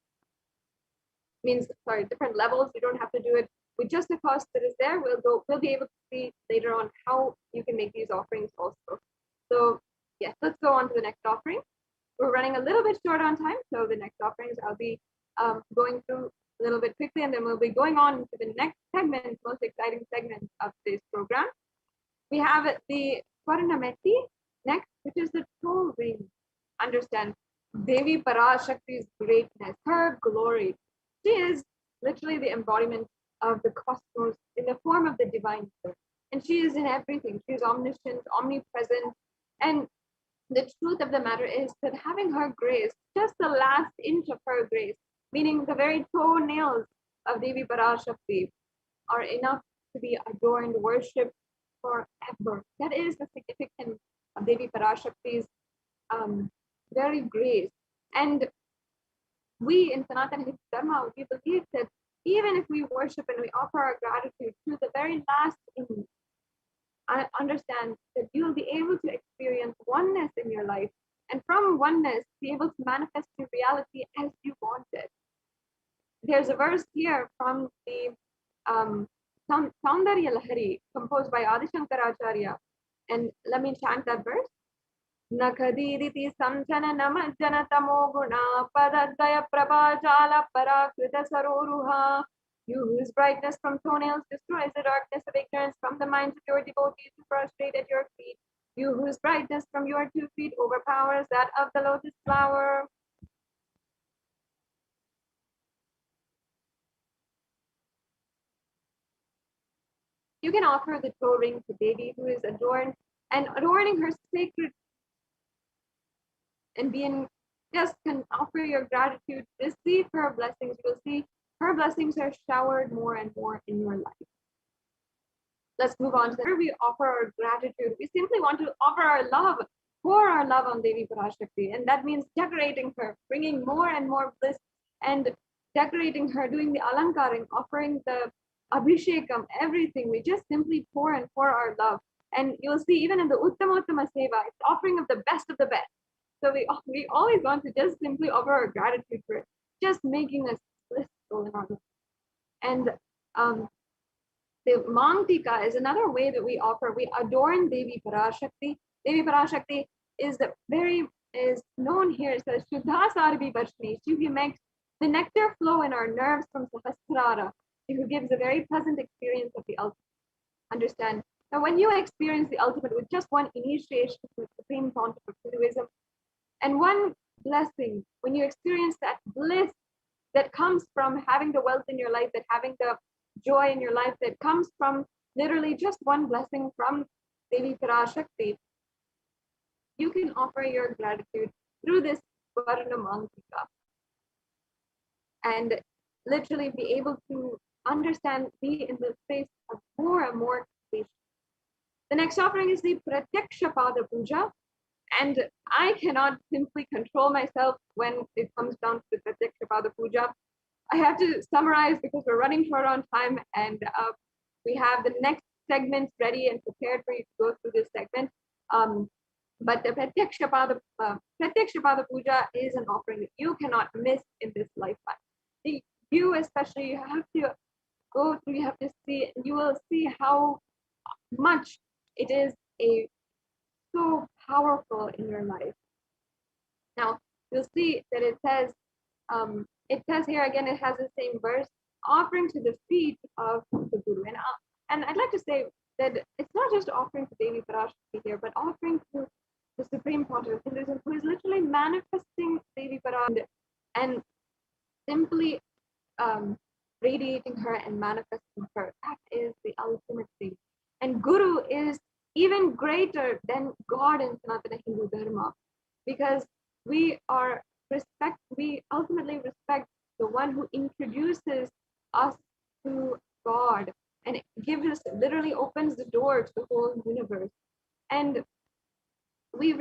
Different levels. You don't have to do it with just the cost that is there. We'll be able to see later on how you can make these offerings also. So yes, let's go on to the next offering. We're running a little bit short on time, so the next offerings I'll be going through a little bit quickly, and then we'll be going on to the next segment, most exciting segment of today's program. We have the Swarnameti next, which is the toe ring. Understand Devi Parashakti's greatness, her glory. She is literally the embodiment of the cosmos in the form of the divine soul. And she is in everything. She is omniscient, omnipresent. And the truth of the matter is that having her grace, just the last inch of her grace, meaning the very toenails of Devi Parashakti, are enough to be adorned, worshipped forever. That is the significance of Devi Parashakti's very grace. And we in Sanatana Hindu Dharma, we believe that even if we worship and we offer our gratitude to the very last inch, I understand that you'll be able to experience oneness in your life, and from oneness be able to manifest your reality as you want it. There's a verse here from the Saundarya Lahari, composed by Adi Shankaracharya, and let me chant that verse. Nakhadiriti samjana namajjana tamo guna padadaya prabhajala parakrita saroruha. You whose brightness from toenails destroys the darkness of ignorance from the minds of your devotees who prostrate at your feet. You whose brightness from your 2 feet overpowers that of the lotus flower. You can offer the toe ring to Devi, who is adorned, and adorning her sacred and being just can offer your gratitude, receive her blessings. You will see her blessings are showered more and more in your life. Let's move on to where we offer our gratitude. We simply want to offer our love, pour our love on Devi Parashakti, and that means decorating her, bringing more and more bliss, and decorating her, doing the alankaring, offering the abhishekam, everything. We just simply pour and pour our love. And you'll see even in the Uttama Seva, it's offering of the best of the best. So we always want to just simply offer our gratitude for it, just making us blissful in our life. And the Mang Tika is another way that we offer. We adorn Devi Parashakti. Devi Parashakti is known here as Shuddha Sarvi Varshni. She who makes the nectar flow in our nerves from Sahasrara. She who gives a very pleasant experience of the ultimate. Understand? Now, when you experience the ultimate with just one initiation to the Supreme Concept of Hinduism, and one blessing, when you experience that bliss that comes from having the wealth in your life, that having the joy in your life, that comes from literally just one blessing from Devi Parashakti, you can offer your gratitude through this Varna Mantika and literally be able to understand, be in the space of more and more completion. The next offering is the Pratyaksha Pada Puja. And I cannot simply control myself when it comes down to the Pratyaksha Pada Puja. I have to summarize because we're running short on time, and we have the next segment ready and prepared for you to go through this segment. But the Pratyaksha Pada Puja is an offering that you cannot miss in this lifetime. You especially, you have to go through, you have to see, you will see how much it is so powerful in your life. Now, you'll see that it says here again, it has the same verse, offering to the feet of the Guru. And I'd like to say that it's not just offering to Devi Parashakti here, but offering to the Supreme Pontiff of Hinduism, who is literally manifesting Devi Parashakti and simply radiating her and manifesting her. That is the ultimate thing. And Guru is even greater than God in Sanatana Hindu Dharma, because we ultimately respect the one who introduces us to God and gives us, literally opens the door to the whole universe. And we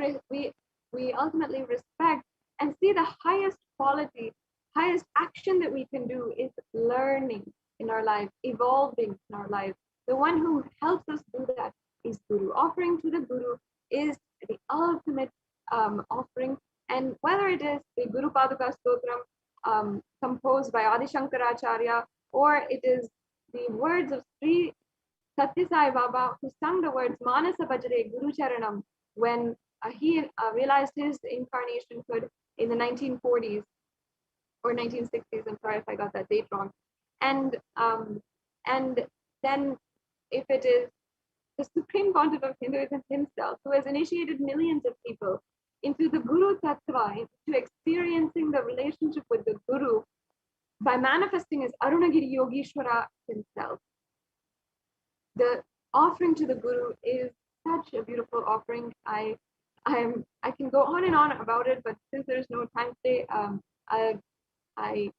ultimately respect and see the highest quality, highest action that we can do is learning in our life, evolving in our life. The one who helps us do that is Guru. Offering to the Guru is the ultimate offering. And whether it is the Guru Paduka Stotram composed by Adi Shankaracharya, or it is the words of Sri Satya Sai Baba, who sung the words Manasa Bhajare Guru Charanam when he realized his incarnationhood in the 1940s or 1960s. I'm sorry if I got that date wrong. And then if it is the Supreme Pontiff of Hinduism himself, who has initiated millions of people into the Guru Tattva, into experiencing the relationship with the Guru, by manifesting as Arunagiri Yogeshwara himself. The offering to the Guru is such a beautiful offering. I can go on and on about it, but since there's no time today, I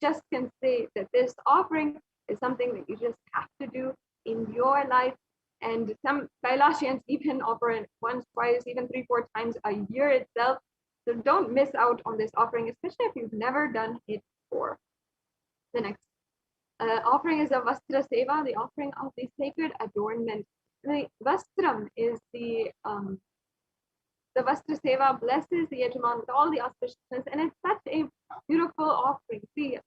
just can say that this offering is something that you just have to do in your life. And some Kailasians even offer it once, twice, even 3-4 times a year itself. So don't miss out on this offering, especially if you've never done it before. The next offering is a Vastra Seva, the offering of the sacred adornment. The Vastram is the Vastra Seva blesses the Yajman with all the auspiciousness, and it's such a beautiful offering. See,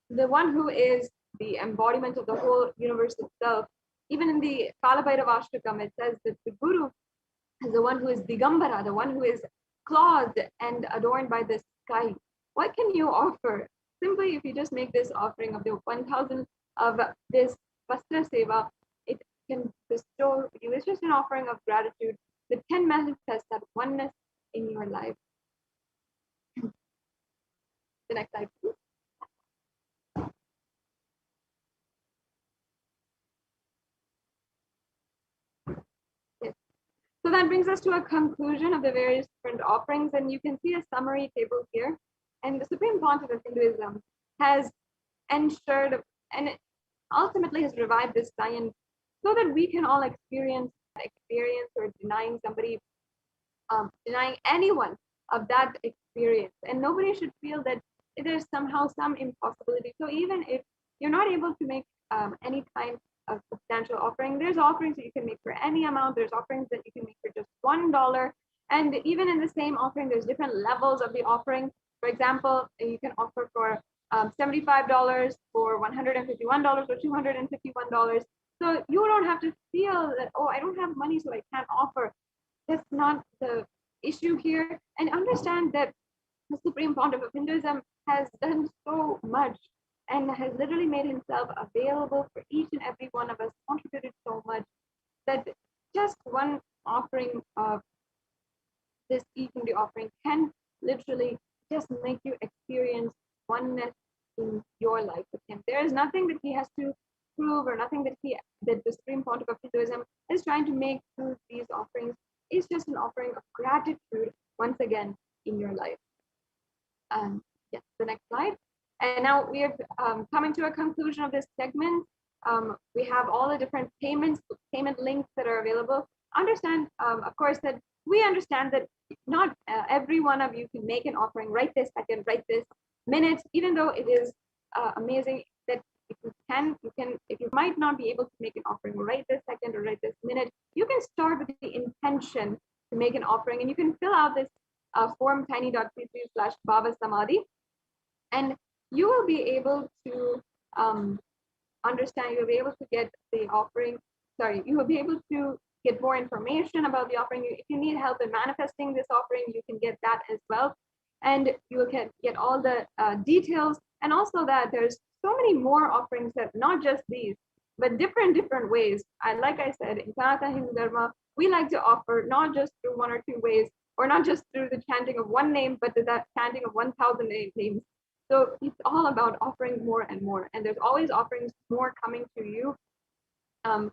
the one who is the embodiment of the whole universe itself. Even in the Kalabhairavashtakam, it says that the Guru is the one who is Digambara, the one who is clothed and adorned by the sky. What can you offer? Simply, if you just make this offering of the 1,000 of this Vastra Seva, it can bestow you. It's just an offering of gratitude that can manifest that oneness in your life. The next slide, please. Yes. So that brings us to a conclusion of the various different offerings, and you can see a summary table here. And the Supreme Pontiff of Hinduism has ensured and ultimately has revived this science so that we can all experience or denying somebody, denying anyone of that experience. And nobody should feel that there's somehow some impossibility. So even if you're not able to make any kind of substantial offering, there's offerings that you can make for any amount. There's offerings that you can make for just $1. And even in the same offering, there's different levels of the offering. For example, you can offer for $75, for $151, or $251. So you don't have to feel that, oh, I don't have money, so I can't offer. That's not the issue here. And understand that the Supreme Pontiff of Hinduism has done so much and has literally made himself available for each and every one of us, contributed so much that just one offering of this each-and-every offering can literally just make you experience oneness in your life with him. There is nothing that he has to prove or nothing that the Supreme Pontiff of Hinduism is trying to make through these offerings. It's just an offering of gratitude once again in your life. Yes, the next slide. And now we are coming to a conclusion of this segment. We have all the different payment links that are available. Understand, of course, that we understand that not every one of you can make an offering right this second, right this minute, even though it is amazing that if you might not be able to make an offering right this second or right this minute, you can start with the intention to make an offering, and you can fill out this form tiny.cc/Bhava Samadhi, and you will be able to understand, you'll be able to get the offering, you will be able to get more information about the offering. If you need help in manifesting this offering, you can get that as well. And you will get all the details, and also that there's so many more offerings, that not just these, but different ways. And like I said, in Sanatana Hindu Dharma, we like to offer not just through 1 or 2 ways, or not just through the chanting of one name, but that chanting of 1,000 names. So it's all about offering more and more, and there's always offerings more coming to you. And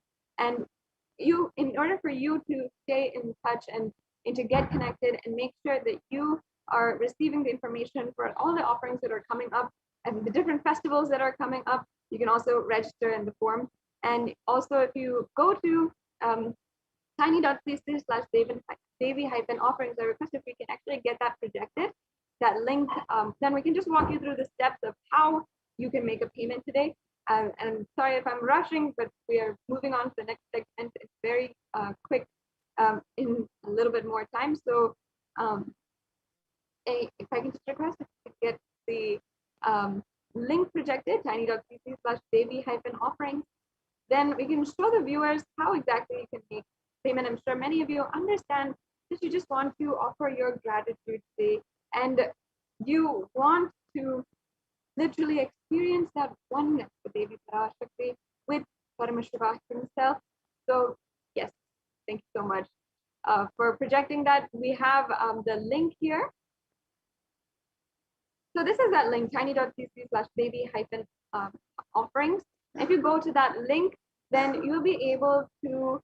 you, in order for you to stay in touch and to get connected and make sure that you are receiving the information for all the offerings that are coming up and the different festivals that are coming up, you can also register in the form. And also, if you go to tiny.cc/Devi-offerings, I request if we can actually get that projected, that link, then we can just walk you through the steps of how you can make a payment today. And sorry if I'm rushing, but we are moving on to the next segment. It's very quick in a little bit more time. So if I can just request if you get the link projected, tiny.cc/Devi-offerings, then we can show the viewers how exactly you can make payment. I'm sure many of you understand that you just want to offer your gratitude today, and you want to literally experience that oneness with Devi Parashakti, with Paramashivoham himself. So yes, thank you so much for projecting that. We have the link here. So this is that link, tiny.cc/baby-offerings. If you go to that link, then you'll be able to,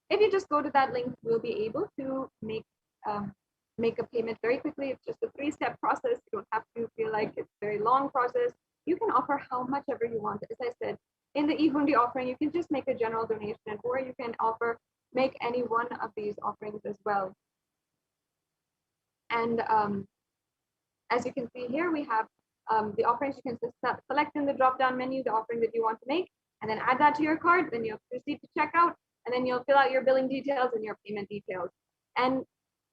if you just go to that link, you'll be able to make a payment very quickly. It's just a 3-step process. You don't have to feel like it's a very long process. You can offer how much ever you want. As I said, in the e-Hundi offering, you can just make a general donation, or you can make any one of these offerings as well. And as you can see here, we have the offerings. You can select in the drop-down menu the offering that you want to make, and then add that to your card. Then you'll proceed to checkout, and then you'll fill out your billing details and your payment details. And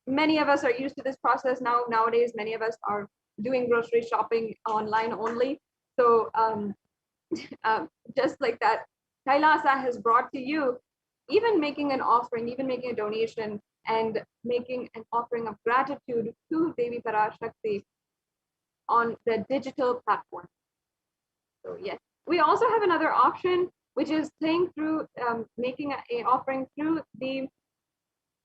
many of us are used to this process now. Nowadays, many of us are doing grocery shopping online only. So just like that, Kailasa has brought to you, even making an offering, even making a donation, and making an offering of gratitude to Devi Parashakti on the digital platform. So yes, we also have another option, which is paying through, making an offering through the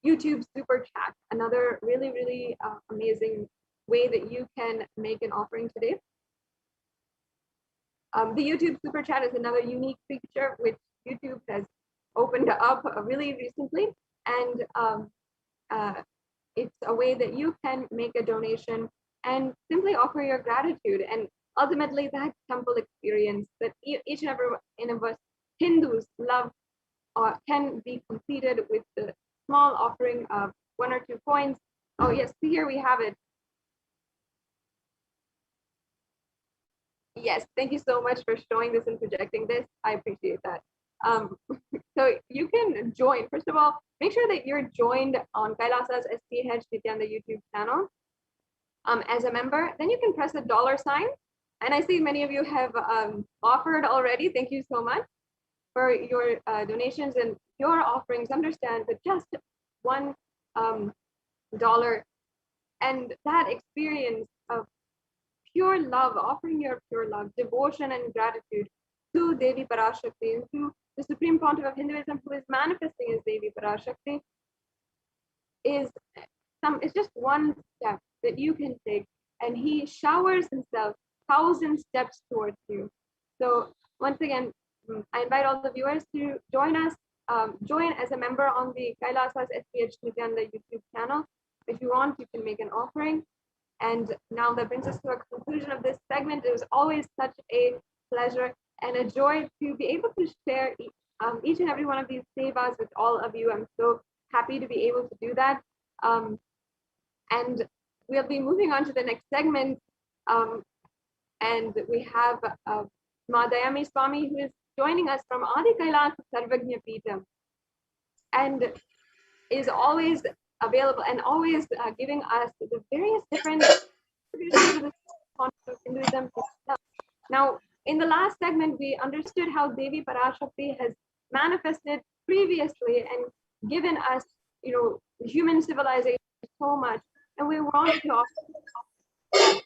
YouTube Super Chat, another really, really amazing way that you can make an offering today. The YouTube Super Chat is another unique feature which YouTube has opened up really recently, and it's a way that you can make a donation and simply offer your gratitude. And ultimately, that temple experience that each and every one of us Hindus love can be completed with the small offering of 1 or 2 coins. Oh yes, here we have it. Yes, thank you so much for showing this and projecting this. I appreciate that. So you can join. First of all, make sure that you're joined on Kailasa's HDH Nithyananda YouTube channel as a member. Then you can press the $sign. And I see many of you have offered already. Thank you so much for your donations and your offerings. Understand that just $1 and that experience of pure love, offering your pure love, devotion and gratitude to Devi Parashakti and to the Supreme Pontiff of Hinduism, who is manifesting as Devi Parashakti, it's just one step that you can take, and he showers himself 1,000 steps towards you. So once again, I invite all the viewers to join us, join as a member on the Kailasa's HDH Nithyananda YouTube channel. If you want, you can make an offering. And now that brings us to a conclusion of this segment. It was always such a pleasure and a joy to be able to share each and every one of these sevas with all of you. I'm so happy to be able to do that. And we'll be moving on to the next segment. And we have Madayami Swami, who is joining us from Adi Kailasa Sarvagnya Peetham, and is always available and always giving us the various different Hinduism. Now, in the last segment, we understood how Devi Parashakti has manifested previously and given us, human civilization so much, and we want to offer.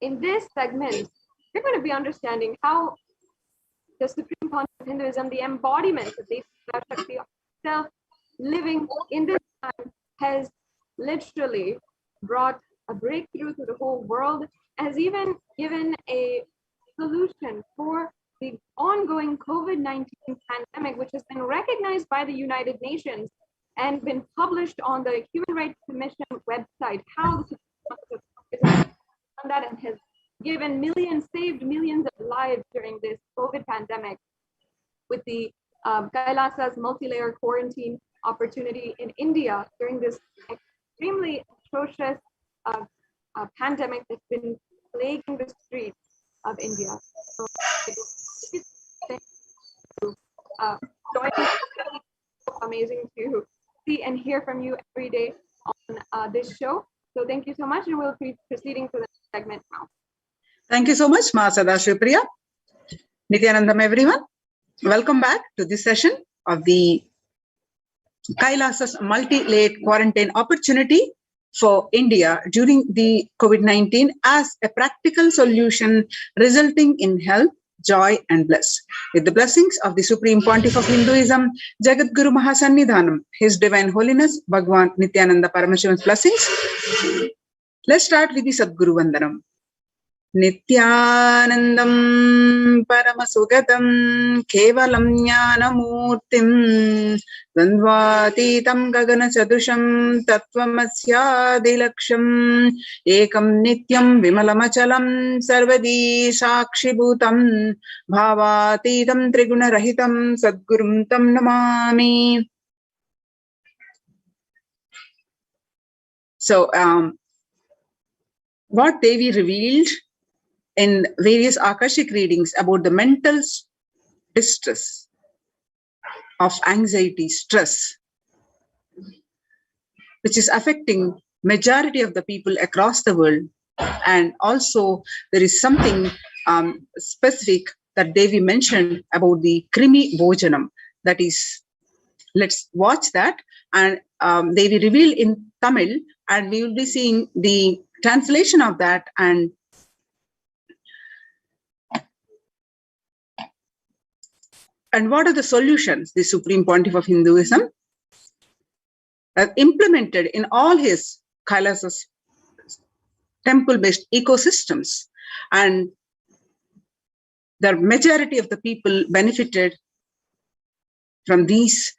In this segment, we're going to be understanding how the Supreme Pontiff of Hinduism, the embodiment of Devi Parashakti itself, living in this time, has literally brought a breakthrough to the whole world, has even given a solution for the ongoing COVID-19 pandemic, which has been recognized by the United Nations and been published on the Human Rights Commission website, how the Supreme Pontiff has done that and has saved millions of lives during this COVID pandemic with the Kailasa's multi-layer quarantine opportunity in India during this extremely atrocious pandemic that's been plaguing the streets of India. So amazing to see and hear from you every day on this show. So thank you so much, and we'll be proceeding to the next segment now. Thank you so much, Ma Sadashivapriya. Nithyanandam, everyone. Welcome back to this session of the Kailasa's multi-layered quarantine opportunity for India during the COVID-19 as a practical solution resulting in health, joy, and bless. With the blessings of the Supreme Pontiff of Hinduism, Jagat Guru Mahasannidhanam, His Divine Holiness, Bhagwan Nithyananda Paramashivan's blessings, let's start with the Sadguru Vandanam. Nithyanandam Paramasugatam Kevalam Jnanamurtim Dandvatitam Gagana Chadusham Tattvamasyaadilaksham Ekam Nityam Vimalamachalam Sarvadi Sakshibhutam Bhavatitam Trigunarahitam Sadgurum Tam Namami. So, what Devi revealed in various Akashic readings about the mental distress of anxiety, stress, which is affecting majority of the people across the world. And also there is something specific that Devi mentioned about the Krimi Bhojanam. That is, let's watch that. And Devi revealed in Tamil, and we will be seeing the translation of that. And what are the solutions the Supreme Pontiff of Hinduism has implemented in all his Kailasa's temple-based ecosystems, and the majority of the people benefited from these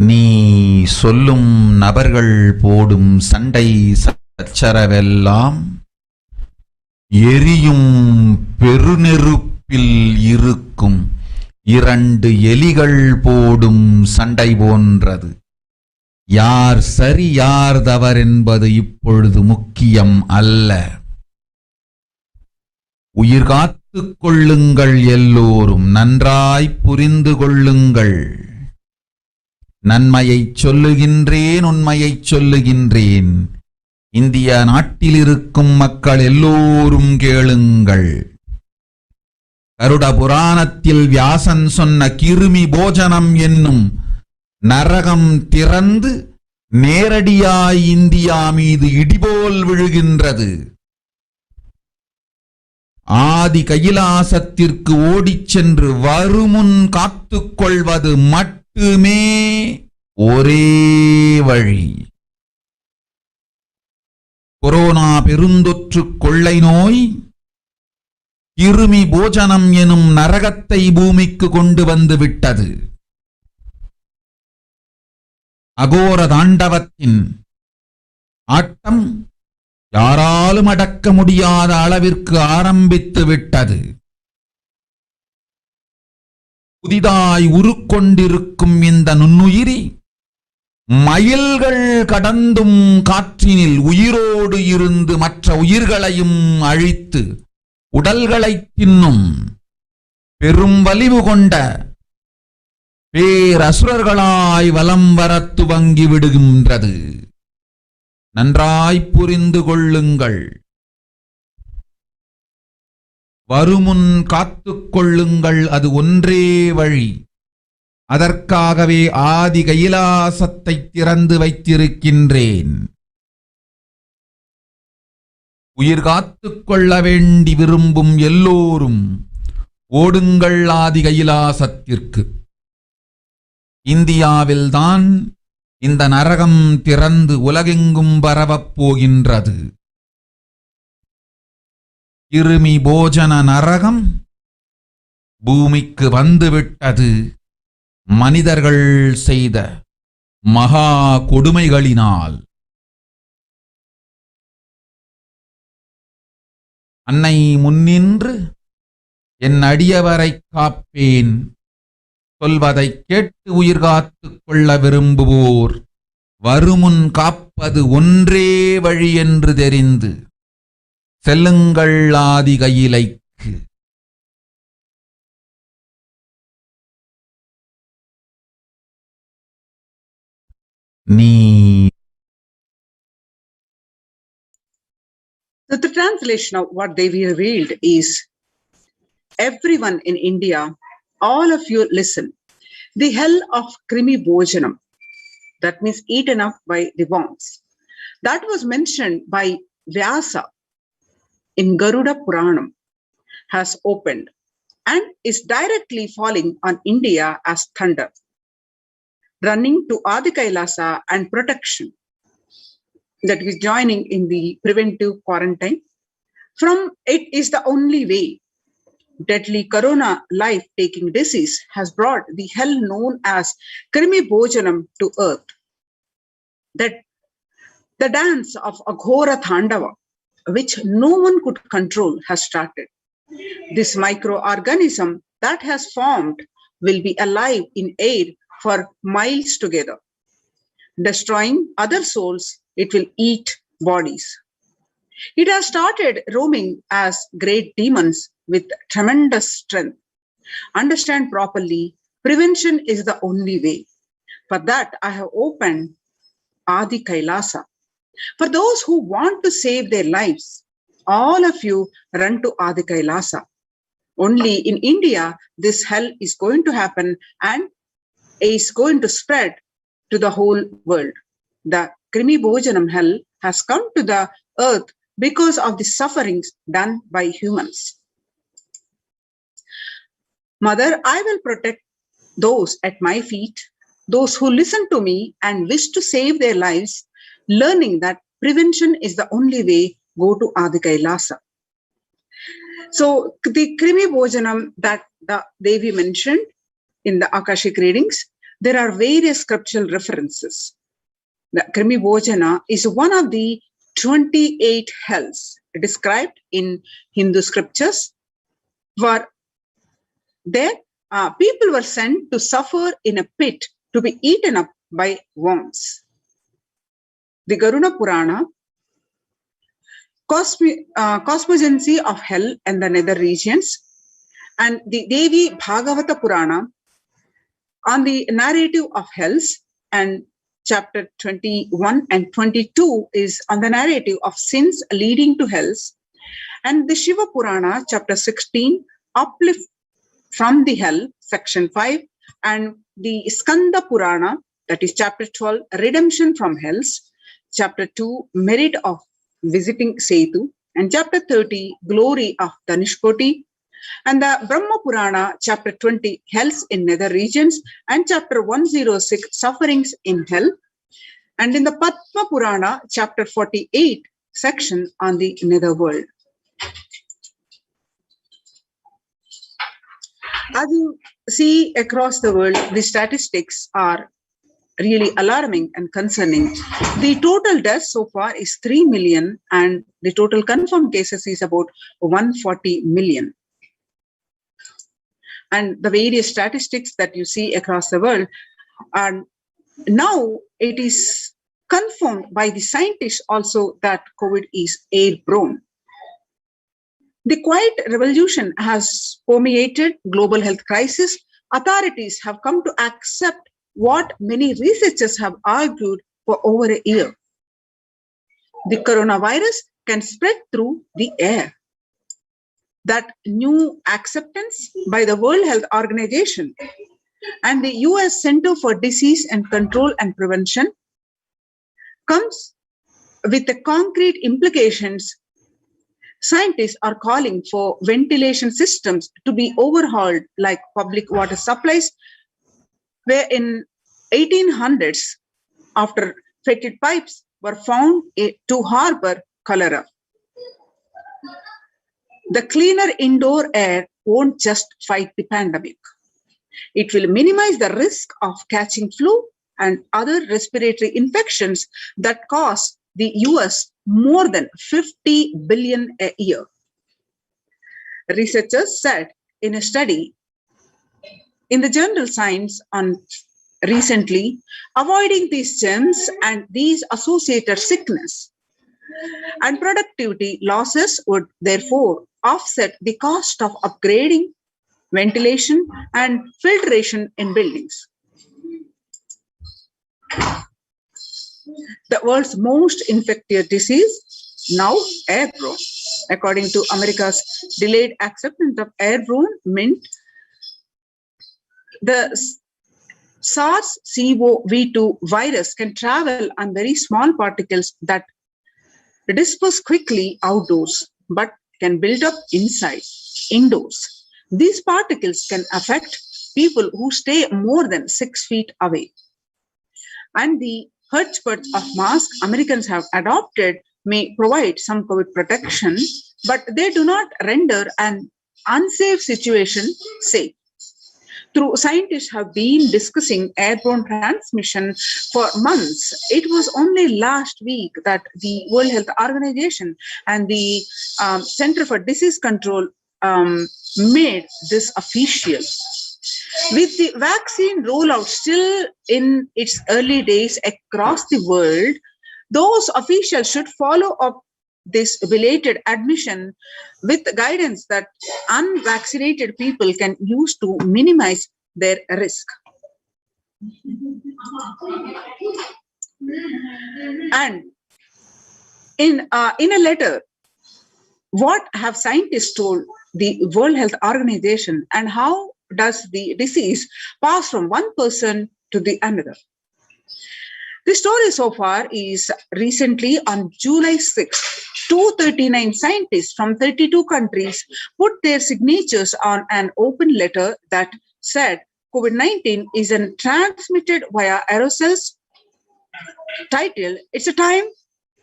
நீ சொல்லும் நபர்கள் போடும் சண்டை சச்சரவெல்லாம் எரியும் பெருநெருப்பில் இருக்கும் இரண்டு எலிகள் போடும் சண்டை போன்றது. யார் சரி யார் தவறென்பது இப்பொழுது முக்கியம் அல்ல. உயிர் காத்துக் கொள்ளுங்கள், எல்லோரும் நன்றாய் புரிந்து கொள்ளுங்கள். நன்மையைச் சொல்லுகின்றேன், உண்மையைச் சொல்லுகின்றேன். இந்திய நாட்டில் இருக்கும் மக்கள் எல்லோரும் கேளுங்கள். கருட புராணத்தில் வியாசன் சொன்ன கிருமி போஜனம் என்னும் நரகம் திறந்து நேரடியாய் இந்தியா மீது இடிபோல் விழுகின்றது. ஆதி கைலாசத்திற்கு ஓடிச் சென்று வருமுன் காத்துக்கொள்வது மட்டுமே ஒரே வழி. கொரோனா பெருந்தொற்று கொள்ளை நோய் கிருமி போஜனம் எனும் நரகத்தை பூமிக்கு கொண்டு வந்து விட்டது. அகோர தாண்டவத்தின் ஆட்டம் யாராலும் அடக்க முடியாத அளவிற்கு ஆரம்பித்து விட்டது. புதிதாய் உருக்கொண்டிருக்கும் இந்த நுண்ணுயிரி மயில்கள் கடந்தும் காற்றினில் உயிரோடு இருந்து மற்ற உயிர்களையும் அழித்து உடல்களை தின்னும் பெரும் வலிவு கொண்ட பேரசுரர்களாய் வலம் வர துவங்கி விடுகின்றது. நன்றாய் புரிந்து கொள்ளுங்கள். வருமுன் காத்துக் கொள்ளுங்கள், அது ஒன்றே வழி. அதற்காகவே ஆதி கைலாசத்தை திறந்து வைத்திருக்கின்றேன். உயிர் காத்துக் கொள்ள வேண்டி விரும்பும் எல்லோரும் ஓடுங்கள் ஆதி கைலாசத்திற்கு. இந்தியாவில்தான் இந்த நரகம் திறந்து உலகெங்கும் பரவப் போகின்றது. கிருமி போஜன நரகம் பூமிக்கு வந்துவிட்டது. மனிதர்கள் செய்த மகா கொடுமைகளினால். அன்னை முன்னின்று என் அடியவரை காப்பேன் சொல்வதை கேட்டு உயிர் காத்துக் கொள்ள விரும்புவோர் வருமுன் காப்பது ஒன்றே வழி என்று தெரிந்து செல்லுங்கள் ஆதி கையிலைக்கு. நீ So the translation of what they revealed is, everyone in India, all of you listen. The hell of Krimi Bhojanam, that means eaten up by the worms, that was mentioned by Vyasa in Garuda Puranam, has opened and is directly falling on India as thunder, running to Adi Kailasa and protection, that is joining in the preventive quarantine. From it is the only way. Deadly corona life-taking disease has brought the hell known as Krimi Bhojanam to earth. That the dance of Aghora Thandava, which no one could control, has started. This microorganism that has formed will be alive in air for miles together. Destroying other souls, it will eat bodies. It has started roaming as great demons with tremendous strength. Understand properly, prevention is the only way. For that, I have opened Adi Kailasa. For those who want to save their lives, all of you run to Adi Kailasa. Only in India, this hell is going to happen and is going to spread to the whole world. The Krimi Bhojanam hell has come to the earth because of the sufferings done by humans. Mother, I will protect those at my feet, those who listen to me and wish to save their lives, learning that prevention is the only way. Go to Adi Kailasa. So the Krimi Bhojanam that the Devi mentioned in the Akashic readings, there are various scriptural references. The Krimi Bhojana is one of the 28 hells described in Hindu scriptures, where there people were sent to suffer in a pit to be eaten up by worms. The Garuda Purana, cosmogenesis of hell and the nether regions, and the Devi Bhagavata Purana on the narrative of hells, and chapter 21 and 22 is on the narrative of sins leading to hells, and the Shiva Purana, chapter 16, uplift from the hell, section 5, and the Skanda Purana, that is chapter 12, redemption from hells, chapter 2, merit of visiting Setu, and chapter 30, glory of Danishkoti, and the Brahma Purana, chapter 20, hells in nether regions, and chapter 106, sufferings in hell, and in the Padma Purana, chapter 48, section on the nether world. As you see across the world, the statistics are really alarming and concerning. The total deaths so far is 3 million, and the total confirmed cases is about 140 million. And the various statistics that you see across the world, and now it is confirmed by the scientists also that COVID is airborne. The quiet revolution has permeated global health crisis. Authorities have come to accept what many researchers have argued for over a year. The coronavirus can spread through the air. That new acceptance by the World Health Organization and the US Center for Disease and Control and Prevention comes with the concrete implications. Scientists are calling for ventilation systems to be overhauled like public water supplies, where in 1800s, after fetid pipes were found to harbor cholera. The cleaner indoor air won't just fight the pandemic. It will minimize the risk of catching flu and other respiratory infections that cost the US more than 50 billion a year. Researchers said in a study in the journal Science on recently, avoiding these germs and these associated sickness and productivity losses would therefore offset the cost of upgrading ventilation and filtration in buildings. The world's most infectious disease, now airborne. According to America's delayed acceptance of airborne mint, the SARS-CoV-2 virus can travel on very small particles that disperse quickly outdoors, but can build up indoors. These particles can affect people who stay more than 6 feet away. And the hotspot of masks Americans have adopted may provide some COVID protection, but they do not render an unsafe situation safe. Through scientists have been discussing airborne transmission for months. It was only last week that the World Health Organization and the Center for Disease Control made this official. With the vaccine rollout still in its early days across the world, those officials should follow up this belated admission with guidance that unvaccinated people can use to minimize their risk. And in a letter, what have scientists told the World Health Organization, and how does the disease pass from one person to the another? The story so far is recently on July 6th, 239 scientists from 32 countries put their signatures on an open letter that said COVID-19 is transmitted via aerosols. Title, it's a time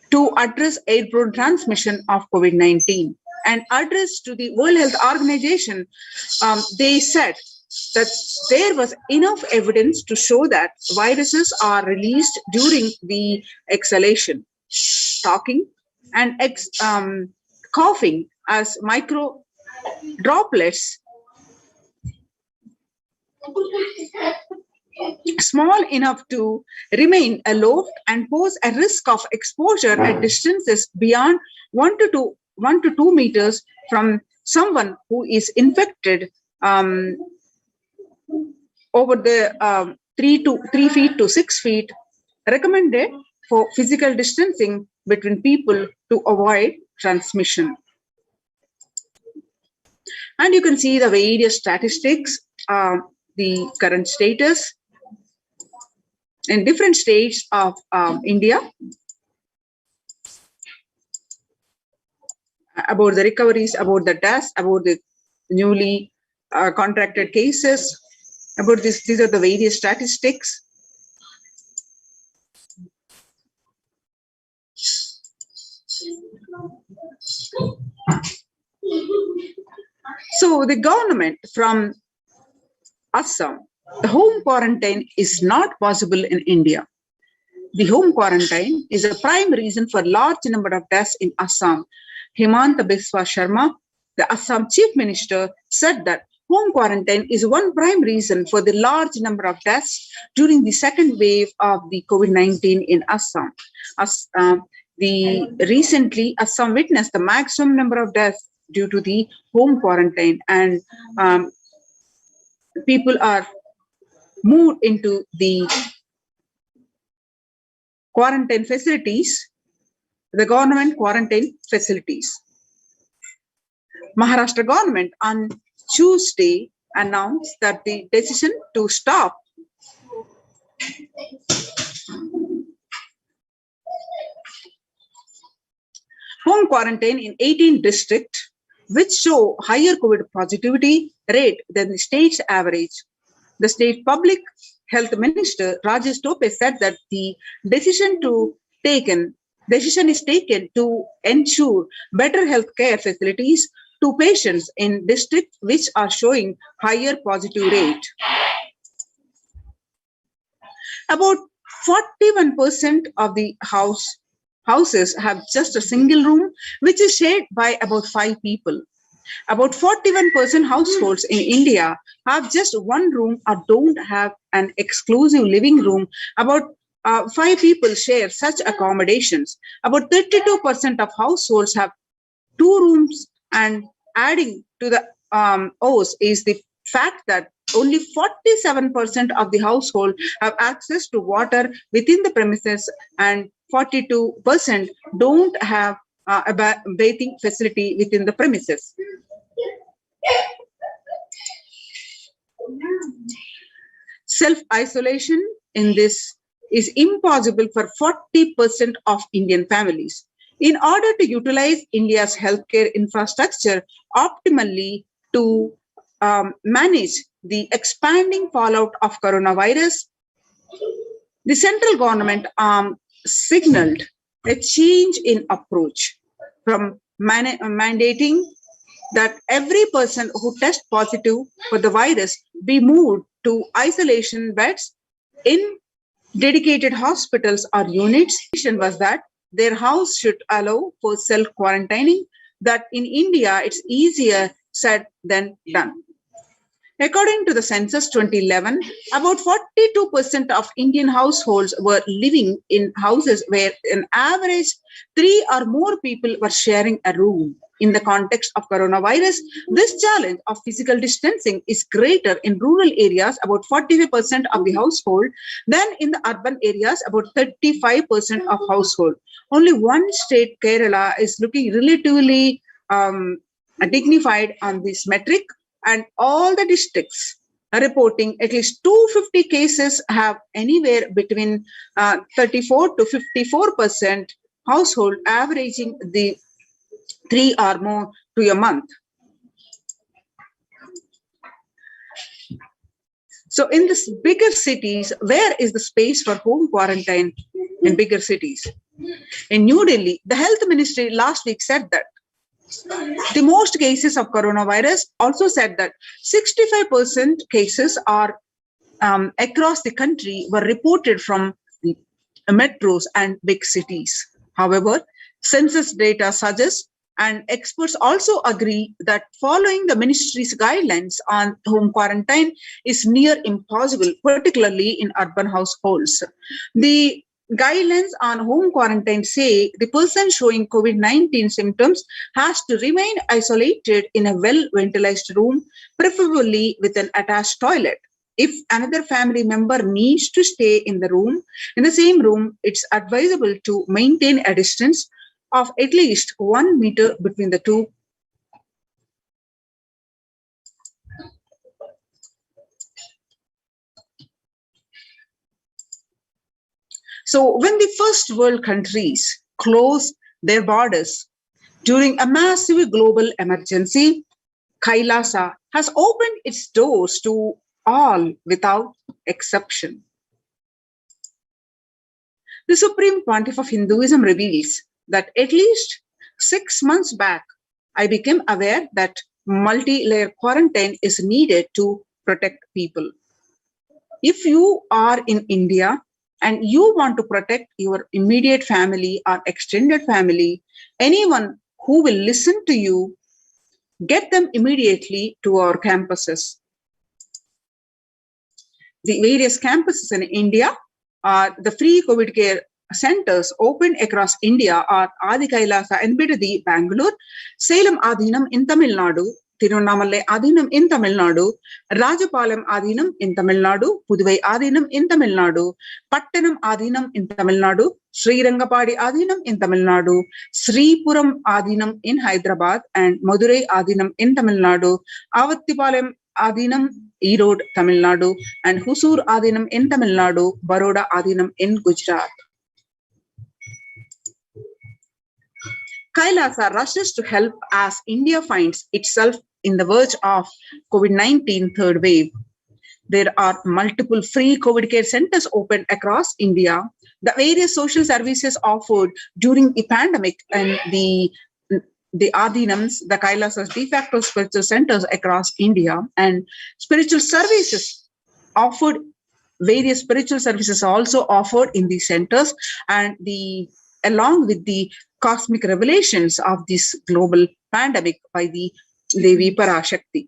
to address airborne transmission of COVID-19. And addressed to the World Health Organization, they said that there was enough evidence to show that viruses are released during the exhalation, talking, and coughing as micro droplets small enough to remain aloft and pose a risk of exposure at distances beyond 1 to 2 meters from someone who is infected, over the 3 feet to 6 feet, recommended for physical distancing between people to avoid transmission. And you can see the various statistics, the current status in different states of India, about the recoveries, about the deaths, about the newly contracted cases, about this. These are the various statistics. So the government from Assam, the home quarantine is not possible in India. The home quarantine is a prime reason for large number of deaths in Assam. Himanta Biswa Sharma, the Assam Chief Minister, said that home quarantine is one prime reason for the large number of deaths during the second wave of the COVID-19 in Assam. Recently, Assam witnessed the maximum number of deaths due to the home quarantine, and people are moved into the quarantine facilities, the government quarantine facilities. Maharashtra government on Tuesday announced that the decision to stop home quarantine in 18 districts, which show higher COVID positivity rate than the state's average. The state public health minister Rajesh Tope said that the decision is taken to ensure better healthcare facilities to patients in districts which are showing higher positive rate. About 41% of the houses have just a single room, which is shared by about 5 people. About 41% households in India have just one room or don't have an exclusive living room. About 5 people share such accommodations. About 32% of households have 2 rooms, and adding to the O's is the fact that only 47% of the household have access to water within the premises, and 42% don't have a bathing facility within the premises. Self-isolation in this is impossible for 40% of Indian families. In order to utilize India's healthcare infrastructure optimally to manage the expanding fallout of coronavirus, the central government signaled a change in approach from mandating that every person who tests positive for the virus be moved to isolation beds in dedicated hospitals or units. Was that their house should allow for self-quarantining, that in India it's easier said than done. According to the census 2011, about 42% of Indian households were living in houses where an average 3 or more people were sharing a room. In the context of coronavirus, this challenge of physical distancing is greater in rural areas, about 45% of the household, than in the urban areas, about 35% of household. Only one state, Kerala, is looking relatively dignified on this metric, and all the districts are reporting at least 250 cases have anywhere between 34 to 54% household, averaging the 3 or more to a month. So in this bigger cities, where is the space for home quarantine in bigger cities? In New Delhi, the health ministry last week said that the most cases of coronavirus, also said that 65% cases are across the country were reported from the metros and big cities. However, census data suggests, and experts also agree, that following the ministry's guidelines on home quarantine is near impossible, particularly in urban households. The guidelines on home quarantine say the person showing COVID-19 symptoms has to remain isolated in a well-ventilated room, preferably with an attached toilet. If another family member needs to stay in the same room, it's advisable to maintain a distance of at least 1 meter between the two. So when the first world countries closed their borders during a massive global emergency, Kailasa has opened its doors to all without exception. The Supreme Pontiff of Hinduism reveals that at least 6 months back, I became aware that multi-layer quarantine is needed to protect people. If you are in India and you want to protect your immediate family or extended family, anyone who will listen to you, get them immediately to our campuses. The various campuses in India are the free COVID care centers opened across India are Adi Kailasa in Bidadi, Bangalore, Salem Adhinam in Tamil Nadu, Tirunnamalai Adhinam in Tamil Nadu, Rajapalam Adhinam in Tamil Nadu, Puduvai Adhinam in Tamil Nadu, Pattanam Adhinam in Tamil Nadu, Srirangapadi Adhinam in Tamil Nadu, Sripuram Adhinam in Hyderabad, and Madurai Adhinam in Tamil Nadu, Avattipalayam Adhinam, Erode, Tamil Nadu, and Husur Adhinam in Tamil Nadu, Baroda Adhinam in Gujarat. Kailasa rushes to help as India finds itself in the verge of COVID-19 third wave. There are multiple free COVID care centers open across India. The various social services offered during the pandemic and the Adhinams, the Kailasas de facto spiritual centers across India, and spiritual services offered, various spiritual services also offered in these centers, and along with the cosmic revelations of this global pandemic by the Devi Parashakti.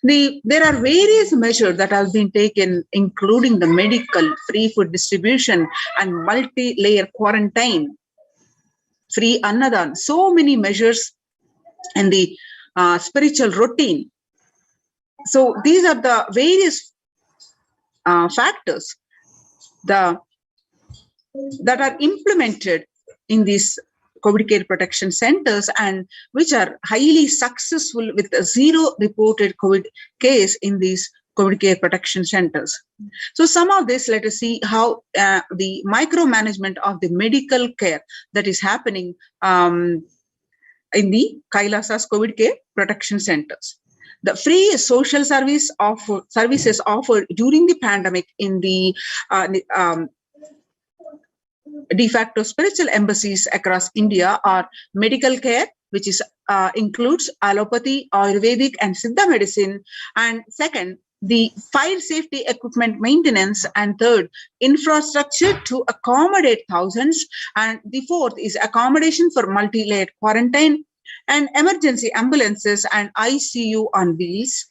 There are various measures that have been taken, including the medical, free food distribution, and multi-layer quarantine, free annadan. So many measures in the spiritual routine. So these are the various factors that are implemented in these COVID care protection centers and which are highly successful with zero reported COVID case in these COVID care protection centers. So some of this, let us see how the micromanagement of the medical care that is happening in the Kailasa's COVID care protection centers. The free social services offered during the pandemic in the de facto spiritual embassies across India are medical care, which is includes allopathy, Ayurvedic, and Siddha medicine. And second, the fire safety equipment maintenance. And third, infrastructure to accommodate thousands. And the fourth is accommodation for multi-layered quarantine and emergency ambulances and ICU on wheels.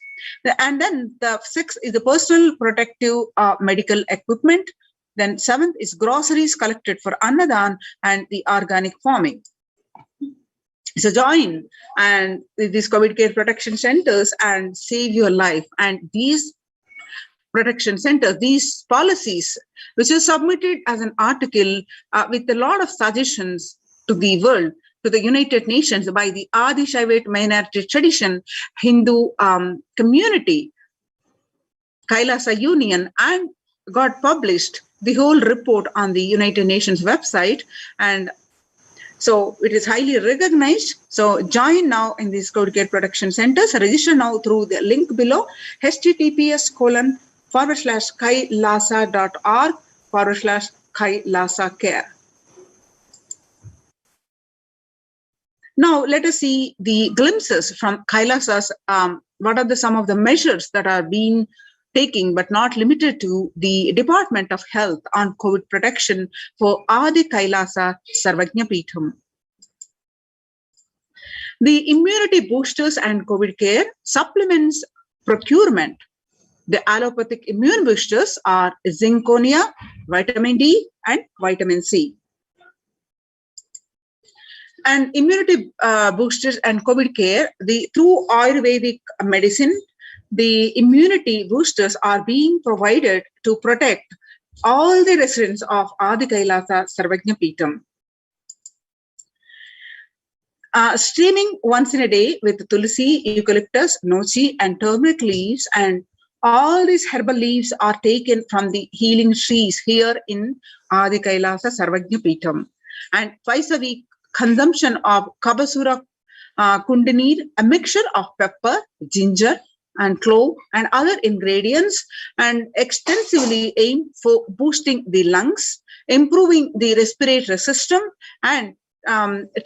And then the sixth is the personal protective medical equipment. Then seventh is groceries collected for annadan and the organic farming. So join and these COVID care protection centers and save your life. And these protection centers, these policies, which is submitted as an article with a lot of suggestions to the world, to the United Nations by the Adi Shaivite minority tradition, Hindu community, Kailasa Union, and got published the whole report on the United Nations website. And so it is highly recognized. So join now in these COVID care protection centers. Register now through the link below, https://kailasa.org/Kailasa care. Now let us see the glimpses from Kailasa's, what are some of the measures that are being taking, but not limited to, the Department of Health on COVID protection for Adi Kailasa Sarvajna Peetham. The immunity boosters and COVID care supplements procurement. The allopathic immune boosters are zinconia, vitamin D, and vitamin C. And immunity boosters and COVID care, through Ayurvedic medicine, the immunity boosters are being provided to protect all the residents of Adi Kailasa Sarvajna Peetham. Steaming once in a day with tulsi, eucalyptus, nochi, and turmeric leaves, and all these herbal leaves are taken from the healing trees here in Adi Kailasa Sarvajna Peetham. And twice a week, consumption of Kabasura Kundanir, a mixture of pepper, ginger, and clove and other ingredients, and extensively aim for boosting the lungs, improving the respiratory system, and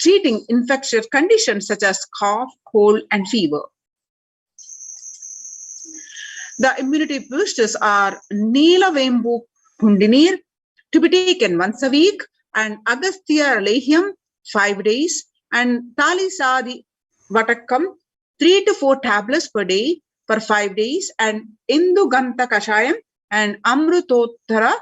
treating infectious conditions such as cough, cold, and fever. The immunity boosters are Neelavembu Kundanir, to be taken once a week, and Agastya Lehyam 5 days, and Talisadi Vatakam 3 to 4 tablets per day for 5 days, and Indu Ganta Kashayam and Amrutottara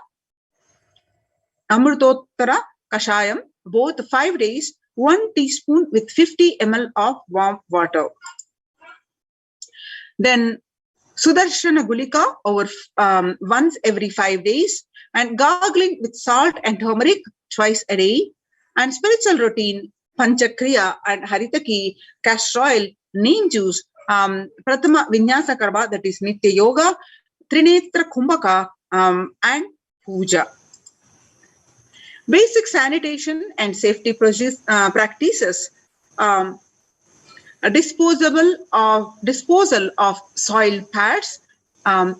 Kashayam, both 5 days, 1 teaspoon with 50 ml of warm water. Then Sudarshana Gulika over once every 5 days, and gargling with salt and turmeric twice a day, and spiritual routine, Panchakriya and Haritaki, castor oil, neem juice, Pratama Vinyasa Karma, that is Nitya Yoga, Trinetra Kumbhaka, and Puja. Basic sanitation and safety practices, disposal of soil pads,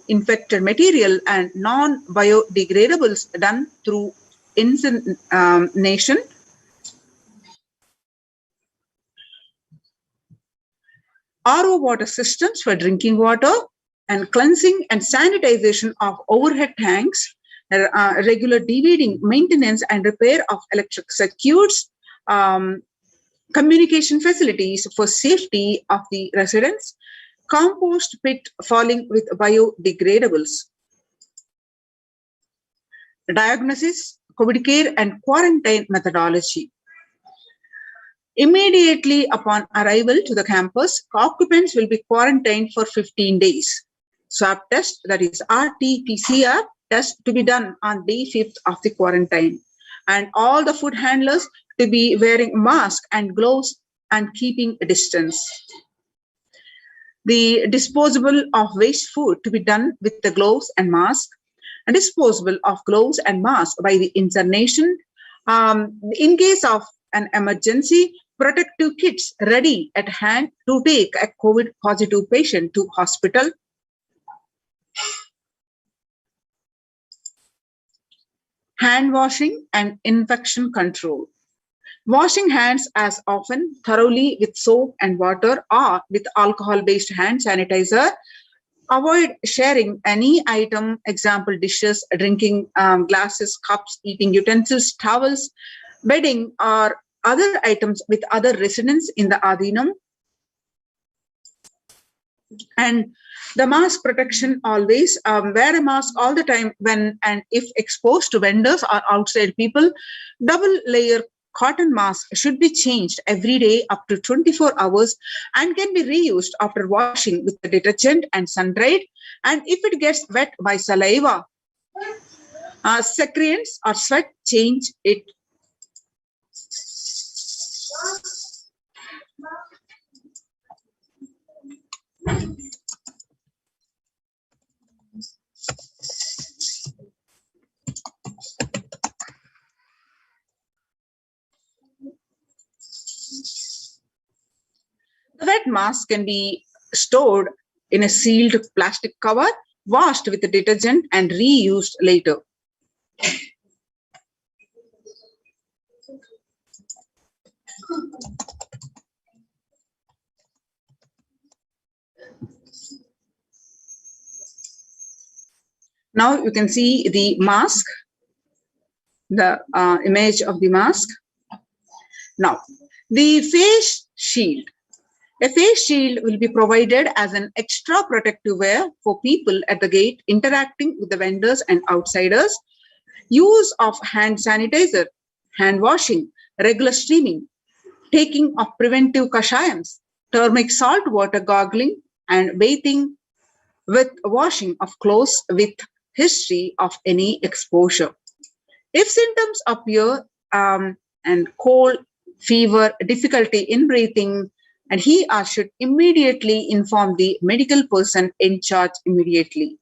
infected material, and non-biodegradables done through incineration. RO water systems for drinking water, and cleansing and sanitization of overhead tanks, regular deweeding, maintenance and repair of electric circuits, communication facilities for safety of the residents, compost pit falling with biodegradables, diagnosis, COVID care and quarantine methodology. Immediately upon arrival to the campus, occupants will be quarantined for 15 days. Swab test, that is RT-PCR test, to be done on day 5th of the quarantine. And all the food handlers to be wearing masks and gloves and keeping a distance. The disposable of waste food to be done with the gloves and mask. And disposable of gloves and mask by the internation. In case of an emergency, protective kits ready at hand to take a COVID positive patient to hospital. Hand washing and infection control. Washing hands as often thoroughly with soap and water or with alcohol-based hand sanitizer. Avoid sharing any item, example dishes, drinking glasses, cups, eating utensils, towels, bedding or other items with other residents in the Adhinam. And the mask protection always, wear a mask all the time when and if exposed to vendors or outside people. Double layer cotton mask should be changed every day up to 24 hours and can be reused after washing with the detergent and sun-dried. And if it gets wet by saliva, secretions or sweat, change it. The wet mask can be stored in a sealed plastic cover, washed with the detergent and reused later. Now you can see the mask, the image of the mask. Now, the face shield. A face shield will be provided as an extra protective wear for people at the gate interacting with the vendors and outsiders. Use of hand sanitizer, hand washing, regular steaming, taking of preventive kashayams, turmeric salt water gargling, and bathing with washing of clothes with history of any exposure. If symptoms appear and cold, fever, difficulty in breathing, and he or should immediately inform the medical person in charge immediately.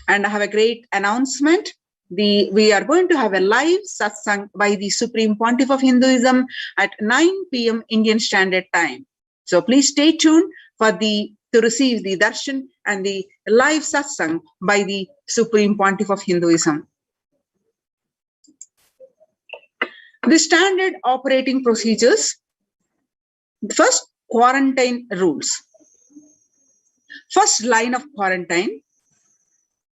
And I have a great announcement. We are going to have a live satsang by the Supreme Pontiff of Hinduism at 9 p.m. Indian Standard Time. So please stay tuned for to receive the darshan and the live satsang by the Supreme Pontiff of Hinduism. The standard operating procedures. First, quarantine rules. First line of quarantine.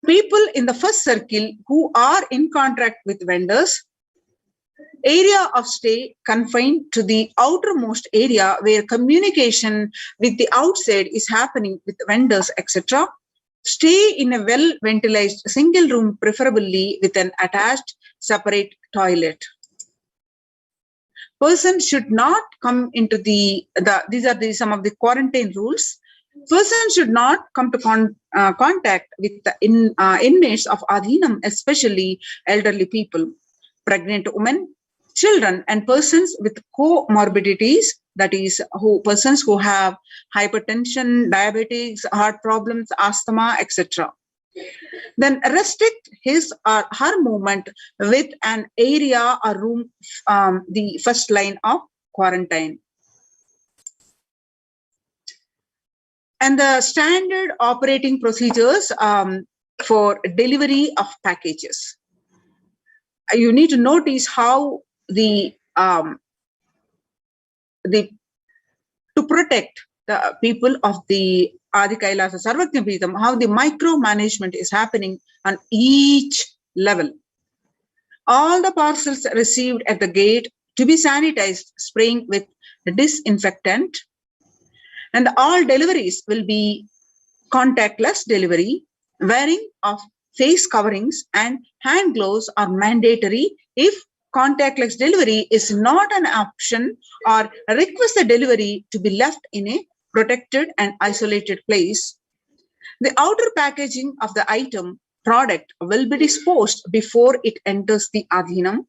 People in the first circle who are in contact with vendors. Area of stay confined to the outermost area where communication with the outside is happening with vendors, etc. Stay in a well-ventilated single room, preferably with an attached separate toilet. Person should not come into these are some of the quarantine rules. Person should not come to contact with the inmates of Adhinam, especially elderly people, pregnant women, children, and persons with comorbidities, that is, persons who have hypertension, diabetes, heart problems, asthma, etc. Then restrict his or her movement with an area or room, the first line of quarantine. And the standard operating procedures for delivery of packages. You need to notice how to protect the people of the Adi Kailasa Sarvajna Peetham, how the micromanagement is happening on each level. All the parcels received at the gate to be sanitized, spraying with disinfectant, and all deliveries will be contactless delivery. Wearing of face coverings and hand gloves are mandatory. If contactless delivery is not an option, or request the delivery to be left in a protected and isolated place. The outer packaging of the item product will be disposed before it enters the Adhinam.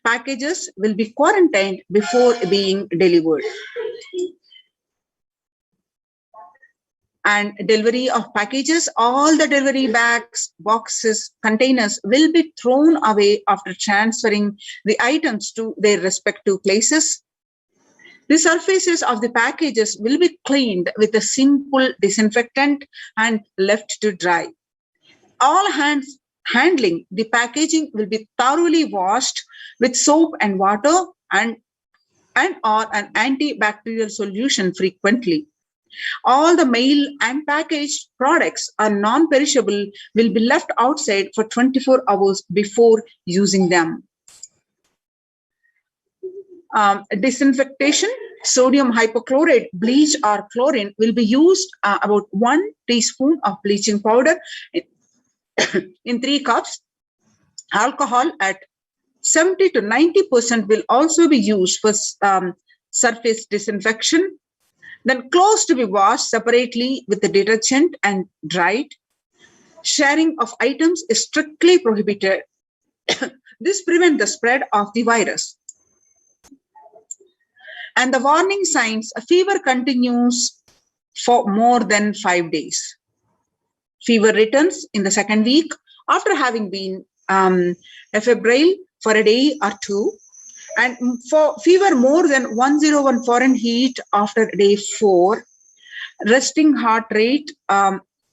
Packages will be quarantined before being delivered. And delivery of packages, all the delivery bags, boxes, containers will be thrown away after transferring the items to their respective places. The surfaces of the packages will be cleaned with a simple disinfectant and left to dry. All hands handling the packaging will be thoroughly washed with soap and water and or an antibacterial solution frequently. All the mail and packaged products are non-perishable will be left outside for 24 hours before using them. Disinfectation, sodium hypochlorite, bleach or chlorine will be used about 1 teaspoon of bleaching powder in 3 cups. Alcohol at 70 to 90% will also be used for surface disinfection. Then clothes to be washed separately with the detergent and dried. Sharing of items is strictly prohibited. This prevents the spread of the virus. And the warning signs, a fever continues for more than 5 days. Fever returns in the second week after having been febrile for a day or two. And for fever more than 101 Fahrenheit after day 4, resting heart rate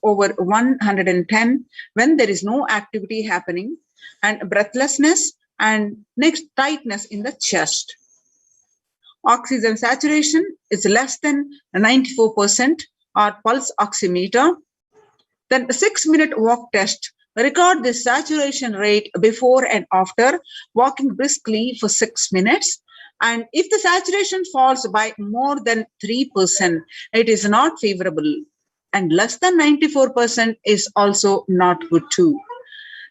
over 110 when there is no activity happening, and breathlessness and next tightness in the chest. Oxygen saturation is less than 94% or pulse oximeter. Then a 6-minute walk test. Record the saturation rate before and after walking briskly for 6 minutes. And if the saturation falls by more than 3%, it is not favorable. And less than 94% is also not good too.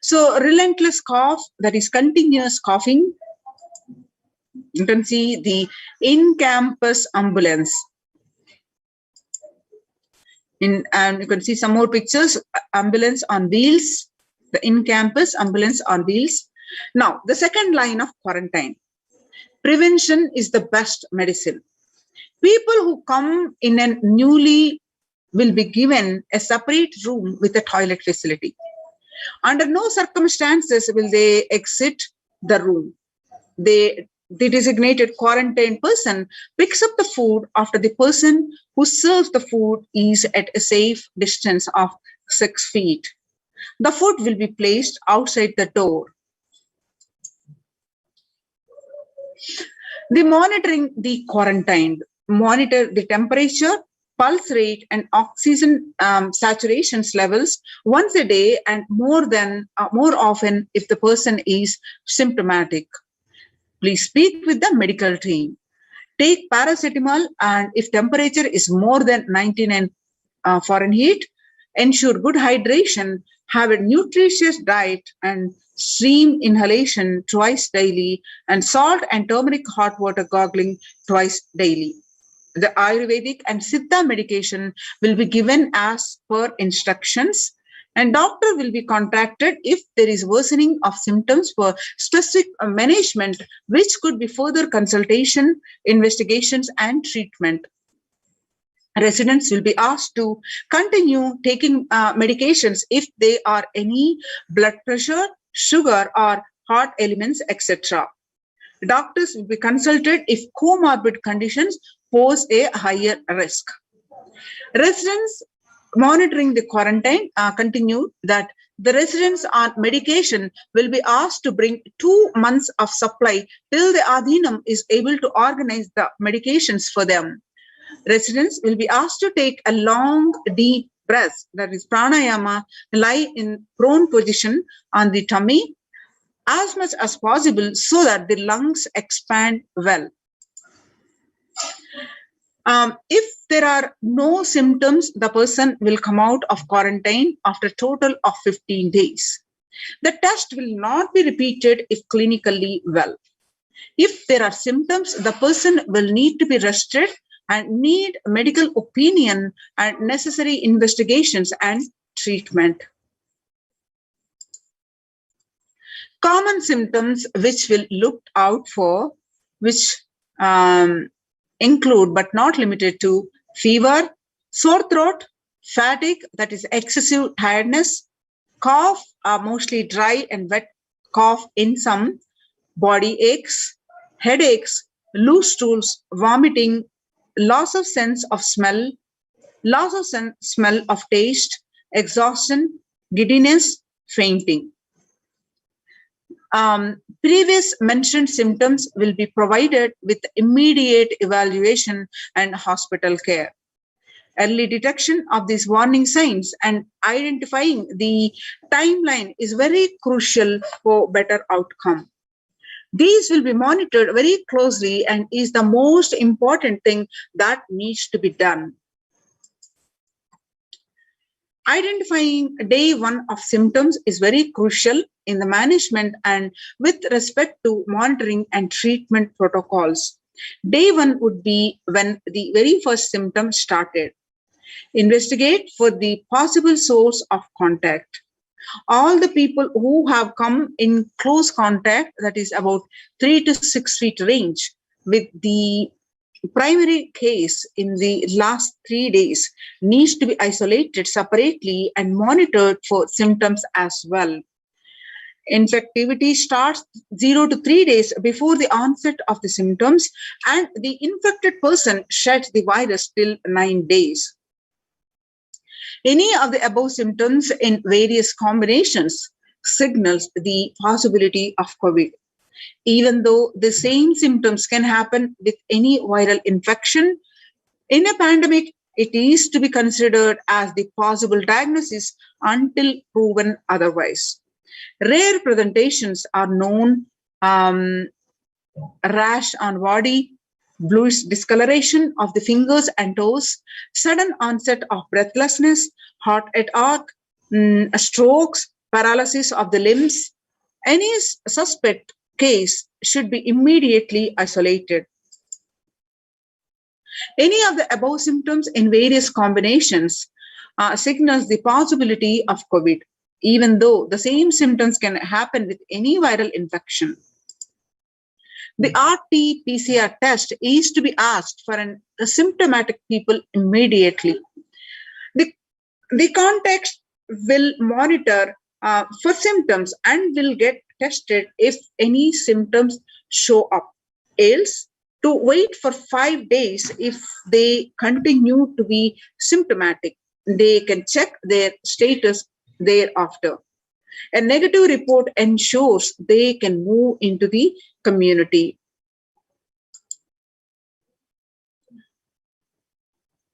So relentless cough, that is continuous coughing. You can see the in-campus ambulance. And you can see some more pictures, ambulance on wheels, the in-campus ambulance on wheels. Now, the second line of quarantine. Prevention is the best medicine. People who come in a newly will be given a separate room with a toilet facility. Under no circumstances will they exit the room. The designated quarantine person picks up the food after the person who serves the food is at a safe distance of 6 feet. The food will be placed outside the door. The monitoring the quarantine, monitor the temperature, pulse rate, and oxygen saturations levels once a day and more often if the person is symptomatic. Please speak with the medical team. Take paracetamol, and if temperature is more than 99 Fahrenheit, ensure good hydration, have a nutritious diet, and steam inhalation twice daily, and salt and turmeric hot water gargling twice daily. The Ayurvedic and Siddha medication will be given as per instructions, and doctor will be contacted if there is worsening of symptoms for specific management, which could be further consultation, investigations, and treatment. Residents will be asked to continue taking medications if there are any blood pressure, sugar, or heart elements, etc. Doctors will be consulted if comorbid conditions pose a higher risk. Residents monitoring the quarantine continue that the residents on medication will be asked to bring 2 months of supply till the Adhinam is able to organize the medications for them. Residents will be asked to take a long, deep breath, that is pranayama, lie in prone position on the tummy as much as possible so that the lungs expand well. If there are no symptoms, the person will come out of quarantine after a total of 15 days. The test will not be repeated if clinically well. If there are symptoms, the person will need to be rested and need medical opinion and necessary investigations and treatment. Common symptoms which will look out for, which include but not limited to fever, sore throat, fatigue, that is excessive tiredness, cough, mostly dry and wet cough in some, body aches, headaches, loose stools, vomiting, loss of sense of smell, loss of smell of taste, exhaustion, giddiness, fainting. Previous mentioned symptoms will be provided with immediate evaluation and hospital care. Early detection of these warning signs and identifying the timeline is very crucial for better outcome. These will be monitored very closely and is the most important thing that needs to be done. Identifying day one of symptoms is very crucial in the management and with respect to monitoring and treatment protocols. Day one would be when the very first symptom started. Investigate for the possible source of contact. All the people who have come in close contact, that is about 3 to 6 feet range, with the primary case in the last 3 days needs to be isolated separately and monitored for symptoms as well. Infectivity starts 0 to 3 days before the onset of the symptoms, and the infected person sheds the virus till 9 days. Any of the above symptoms in various combinations signals the possibility of COVID. Even though the same symptoms can happen with any viral infection, in a pandemic, it is to be considered as the possible diagnosis until proven otherwise. Rare presentations are known: rash on body, bluish discoloration of the fingers and toes, sudden onset of breathlessness, heart attack, strokes, paralysis of the limbs. Any suspect case should be immediately isolated. Any of the above symptoms in various combinations signals the possibility of COVID, even though the same symptoms can happen with any viral infection. The RT-PCR test is to be asked for asymptomatic people immediately. The context will monitor for symptoms and will get tested if any symptoms show up. Else, to wait for 5 days if they continue to be symptomatic. They can check their status thereafter. A negative report ensures they can move into the community.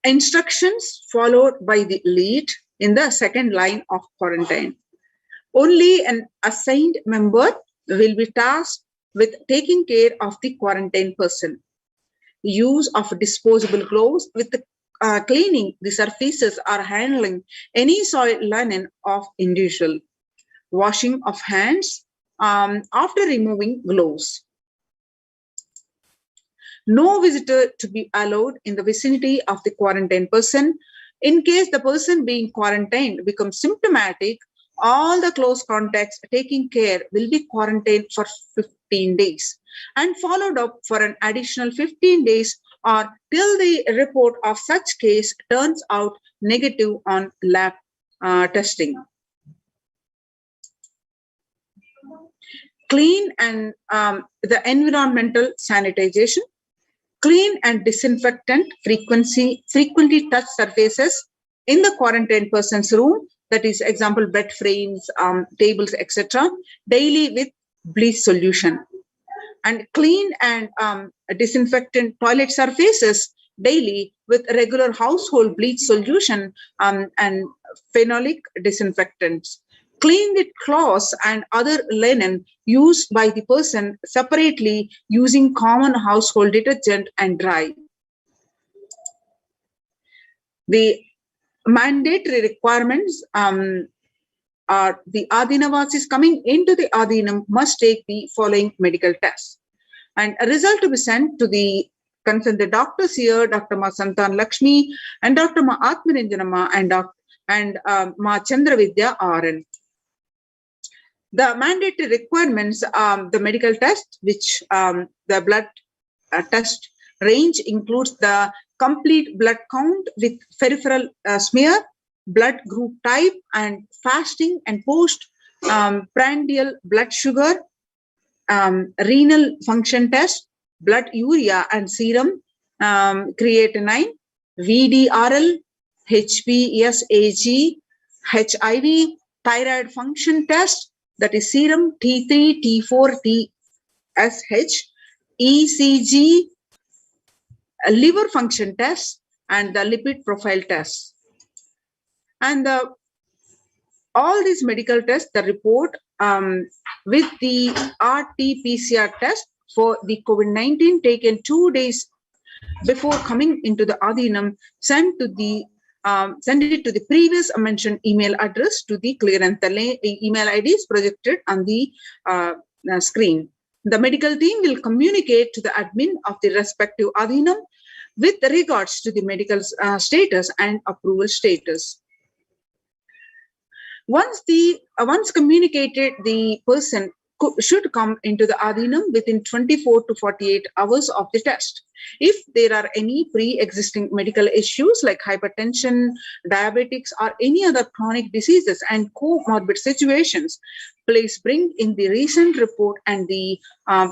Instructions followed by the lead in the second line of quarantine. Only an assigned member will be tasked with taking care of the quarantine person. Use of disposable gloves with cleaning the surfaces or handling any soiled linen of individual. Washing of hands after removing gloves. No visitor to be allowed in the vicinity of the quarantine person. In case the person being quarantined becomes symptomatic, all the close contacts taking care will be quarantined for 15 days and followed up for an additional 15 days or till the report of such case turns out negative on lab testing. Clean and the environmental sanitization. Clean and disinfectant frequently touch surfaces in the quarantine person's room, that is example bed frames, tables, etc. daily with bleach solution. And clean and disinfectant toilet surfaces daily with regular household bleach solution and phenolic disinfectants. Clean with cloths and other linen used by the person separately using common household detergent and dry. The mandatory requirements are the Adinavasis coming into the Adinam must take the following medical tests, and a result to be sent to the concerned the doctors here, Dr. Ma Santan Lakshmi and Dr. Ma Atmaninjanama and Ma Chandravidya RN. The mandatory requirements, the medical test, which the blood test range includes the complete blood count with peripheral smear, blood group type, and fasting and post prandial blood sugar, renal function test, blood urea and serum creatinine, VDRL, HPSAG, HIV, thyroid function test, that is serum T3, T4, TSH, ECG, liver function test, and the lipid profile test. And all these medical tests, the report with the RT-PCR test for the COVID-19 taken 2 days before coming into the Adinam, send it to the previous mentioned email address to the clearance. The email ID is projected on the screen. The medical team will communicate to the admin of the respective Adinam with regards to the medical status and approval status. Once communicated, the person should come into the Adinam within 24 to 48 hours of the test. If there are any pre-existing medical issues like hypertension, diabetics, or any other chronic diseases and comorbid situations, please bring in the recent report and the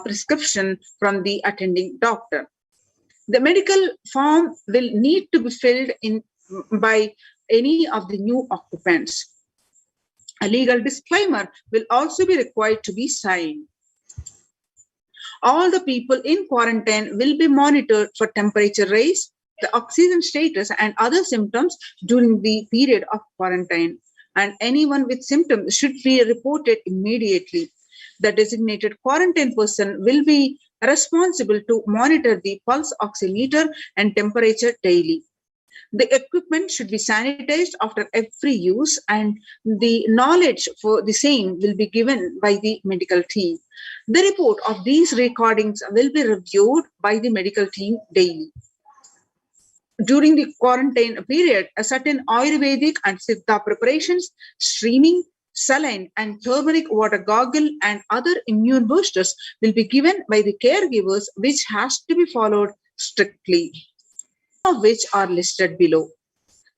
prescription from the attending doctor. The medical form will need to be filled in by any of the new occupants. A legal disclaimer will also be required to be signed. All the people in quarantine will be monitored for temperature rise, the oxygen status, and other symptoms during the period of quarantine. And anyone with symptoms should be reported immediately. The designated quarantine person will be responsible to monitor the pulse oximeter and temperature daily. The equipment should be sanitized after every use, and the knowledge for the same will be given by the medical team. The report of these recordings will be reviewed by the medical team daily. During the quarantine period, a certain Ayurvedic and Siddha preparations, streaming, saline, and turmeric water gargle, and other immune boosters will be given by the caregivers, which has to be followed strictly, of which are listed below.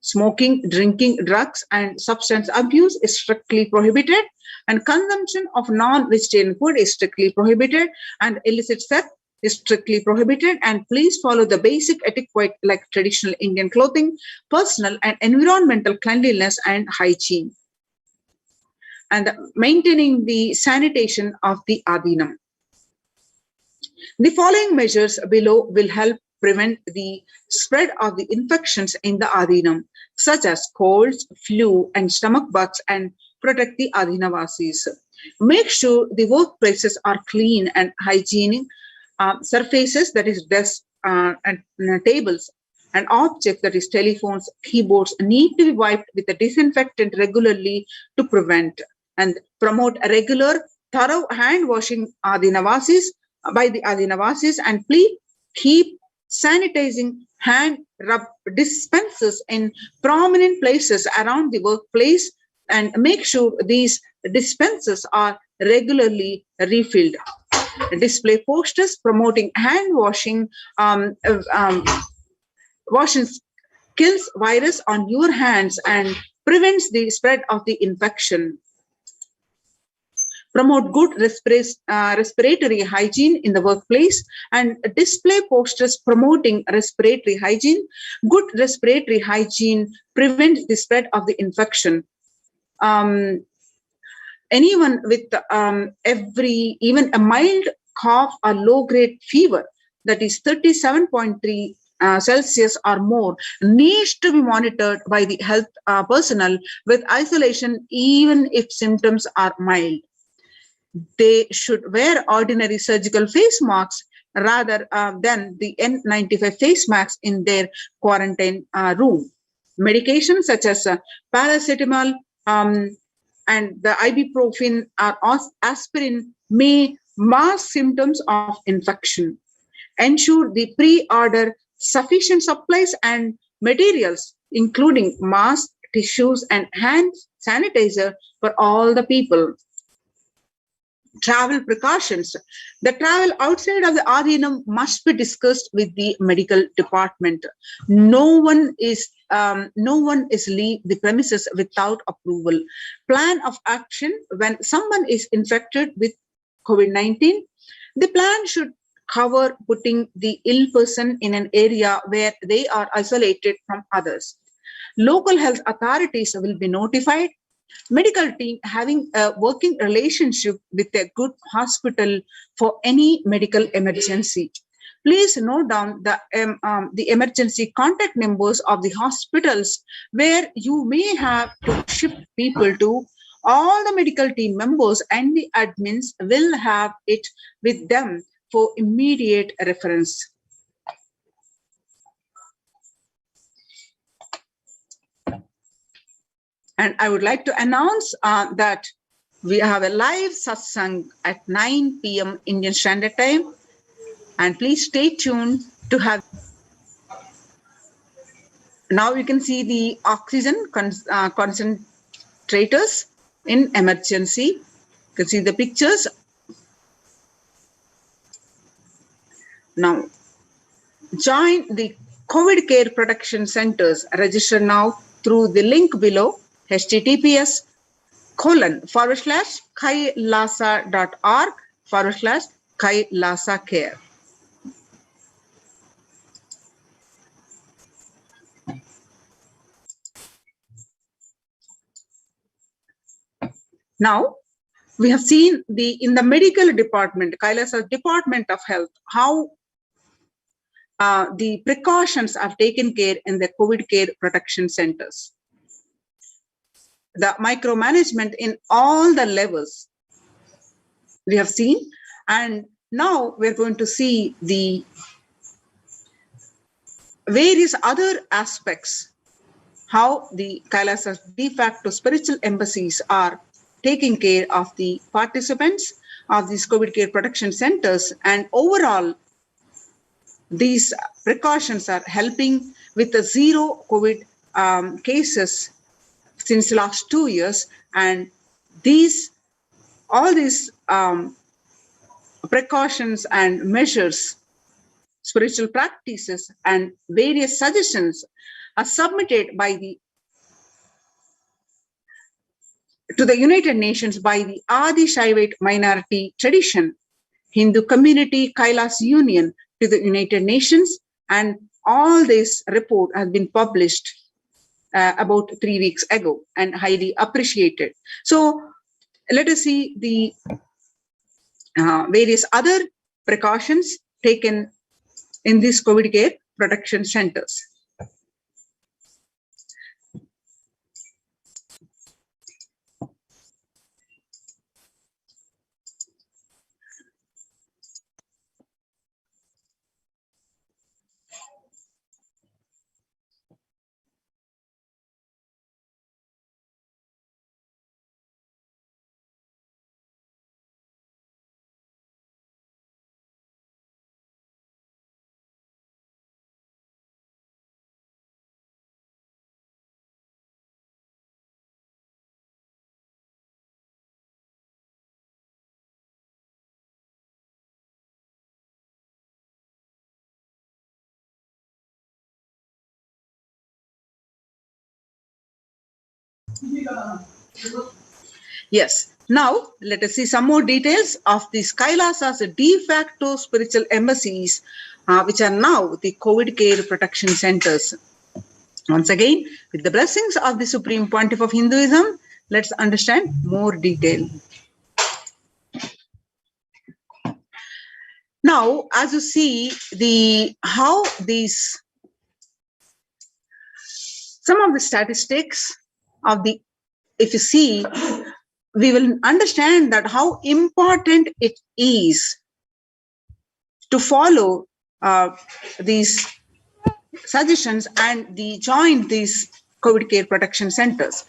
Smoking, drinking, drugs, and substance abuse is strictly prohibited, and consumption of non-vegetarian food is strictly prohibited, and illicit sex is strictly prohibited. And please follow the basic etiquette like traditional Indian clothing, personal and environmental cleanliness and hygiene, and maintaining the sanitation of the Adinam. The following measures below will help prevent the spread of the infections in the Adinam, such as colds, flu, and stomach bugs, and protect the Adinavasis. Make sure the workplaces are clean and hygienic. Surfaces, that is desks and tables, and objects, that is telephones, keyboards, need to be wiped with a disinfectant regularly to prevent and promote a regular, thorough hand washing Adinavasis by the Adinavasis, and please keep sanitizing hand rub dispensers in prominent places around the workplace, and make sure these dispensers are regularly refilled. Display posters promoting hand washing, washing kills virus on your hands and prevents the spread of the infection. Promote good respiratory hygiene in the workplace, and display posters promoting respiratory hygiene. Good respiratory hygiene prevents the spread of the infection. Anyone with even a mild cough or low-grade fever, that is 37.3 Celsius or more, needs to be monitored by the health personnel with isolation, even if symptoms are mild. They should wear ordinary surgical face masks rather than the N95 face masks in their quarantine room. Medications such as paracetamol and the ibuprofen or aspirin may mask symptoms of infection. Ensure the pre-order sufficient supplies and materials, including masks, tissues, and hand sanitizer for all the people. Travel precautions. The travel outside of the Adhinam must be discussed with the medical department. No one is leave the premises without approval. Plan of action when someone is infected with COVID-19. The plan should cover putting the ill person in an area where they are isolated from others. Local health authorities will be notified. Medical team having a working relationship with a good hospital for any medical emergency. Please note down the emergency contact numbers of the hospitals where you may have to shift people to. All the medical team members and the admins will have it with them for immediate reference. And I would like to announce that we have a live satsang at 9 p.m. Indian Standard Time. And please stay tuned to have. Now you can see the oxygen concentrators in emergency. You can see the pictures. Now, join the COVID Care Protection Centers. Register now through the link below. https://kailasa.org/Kailasa Care. Now, we have seen in the medical department, Kailasa Department of Health, how the precautions are taken care in the COVID Care Protection Centers. The micromanagement in all the levels we have seen, and now we're going to see the various other aspects, how the Kailasa de facto spiritual embassies are taking care of the participants of these COVID Care Protection Centers, and overall these precautions are helping with the zero COVID cases since the last 2 years, and all these precautions and measures, spiritual practices, and various suggestions are submitted to the United Nations by the Adi Shaivite minority tradition, Hindu community Kailas Union to the United Nations, and all this report has been published about 3 weeks ago and highly appreciated. So let us see the various other precautions taken in these COVID Care Protection Centers. Yes. Now, let us see some more details of these Kailasa's de facto spiritual embassies, which are now the COVID Care Protection Centers. Once again, with the blessings of the Supreme Pontiff of Hinduism, let's understand more detail. Now, as you see, some of the statistics of if you see, we will understand that how important it is to follow these suggestions and join these COVID care protection centers.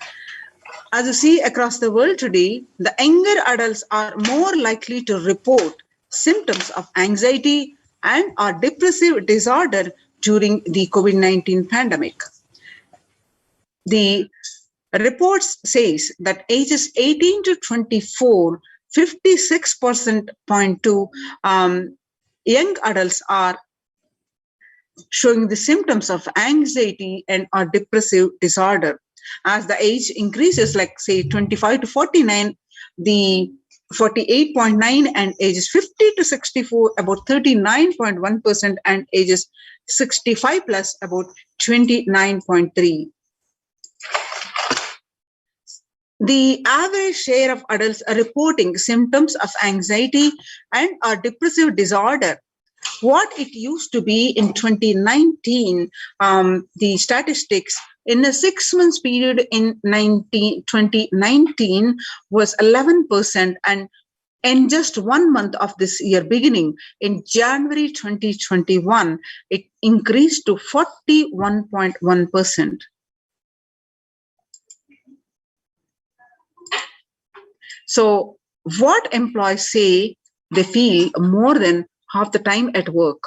As you see across the world today, the younger adults are more likely to report symptoms of anxiety and or depressive disorder during the COVID-19 pandemic. The reports says that ages 18 to 24, 56.2 young adults are showing the symptoms of anxiety and or depressive disorder. As the age increases, like say 25 to 49, the 48.9, and ages 50 to 64, about 39.1%, and ages 65 plus, about 29.3. The average share of adults are reporting symptoms of anxiety and or depressive disorder. What it used to be in 2019, the statistics in a 6 months period in 2019 was 11%, and in just 1 month of this year beginning in January 2021, it increased to 41.1%. So what employees say they feel more than half the time at work.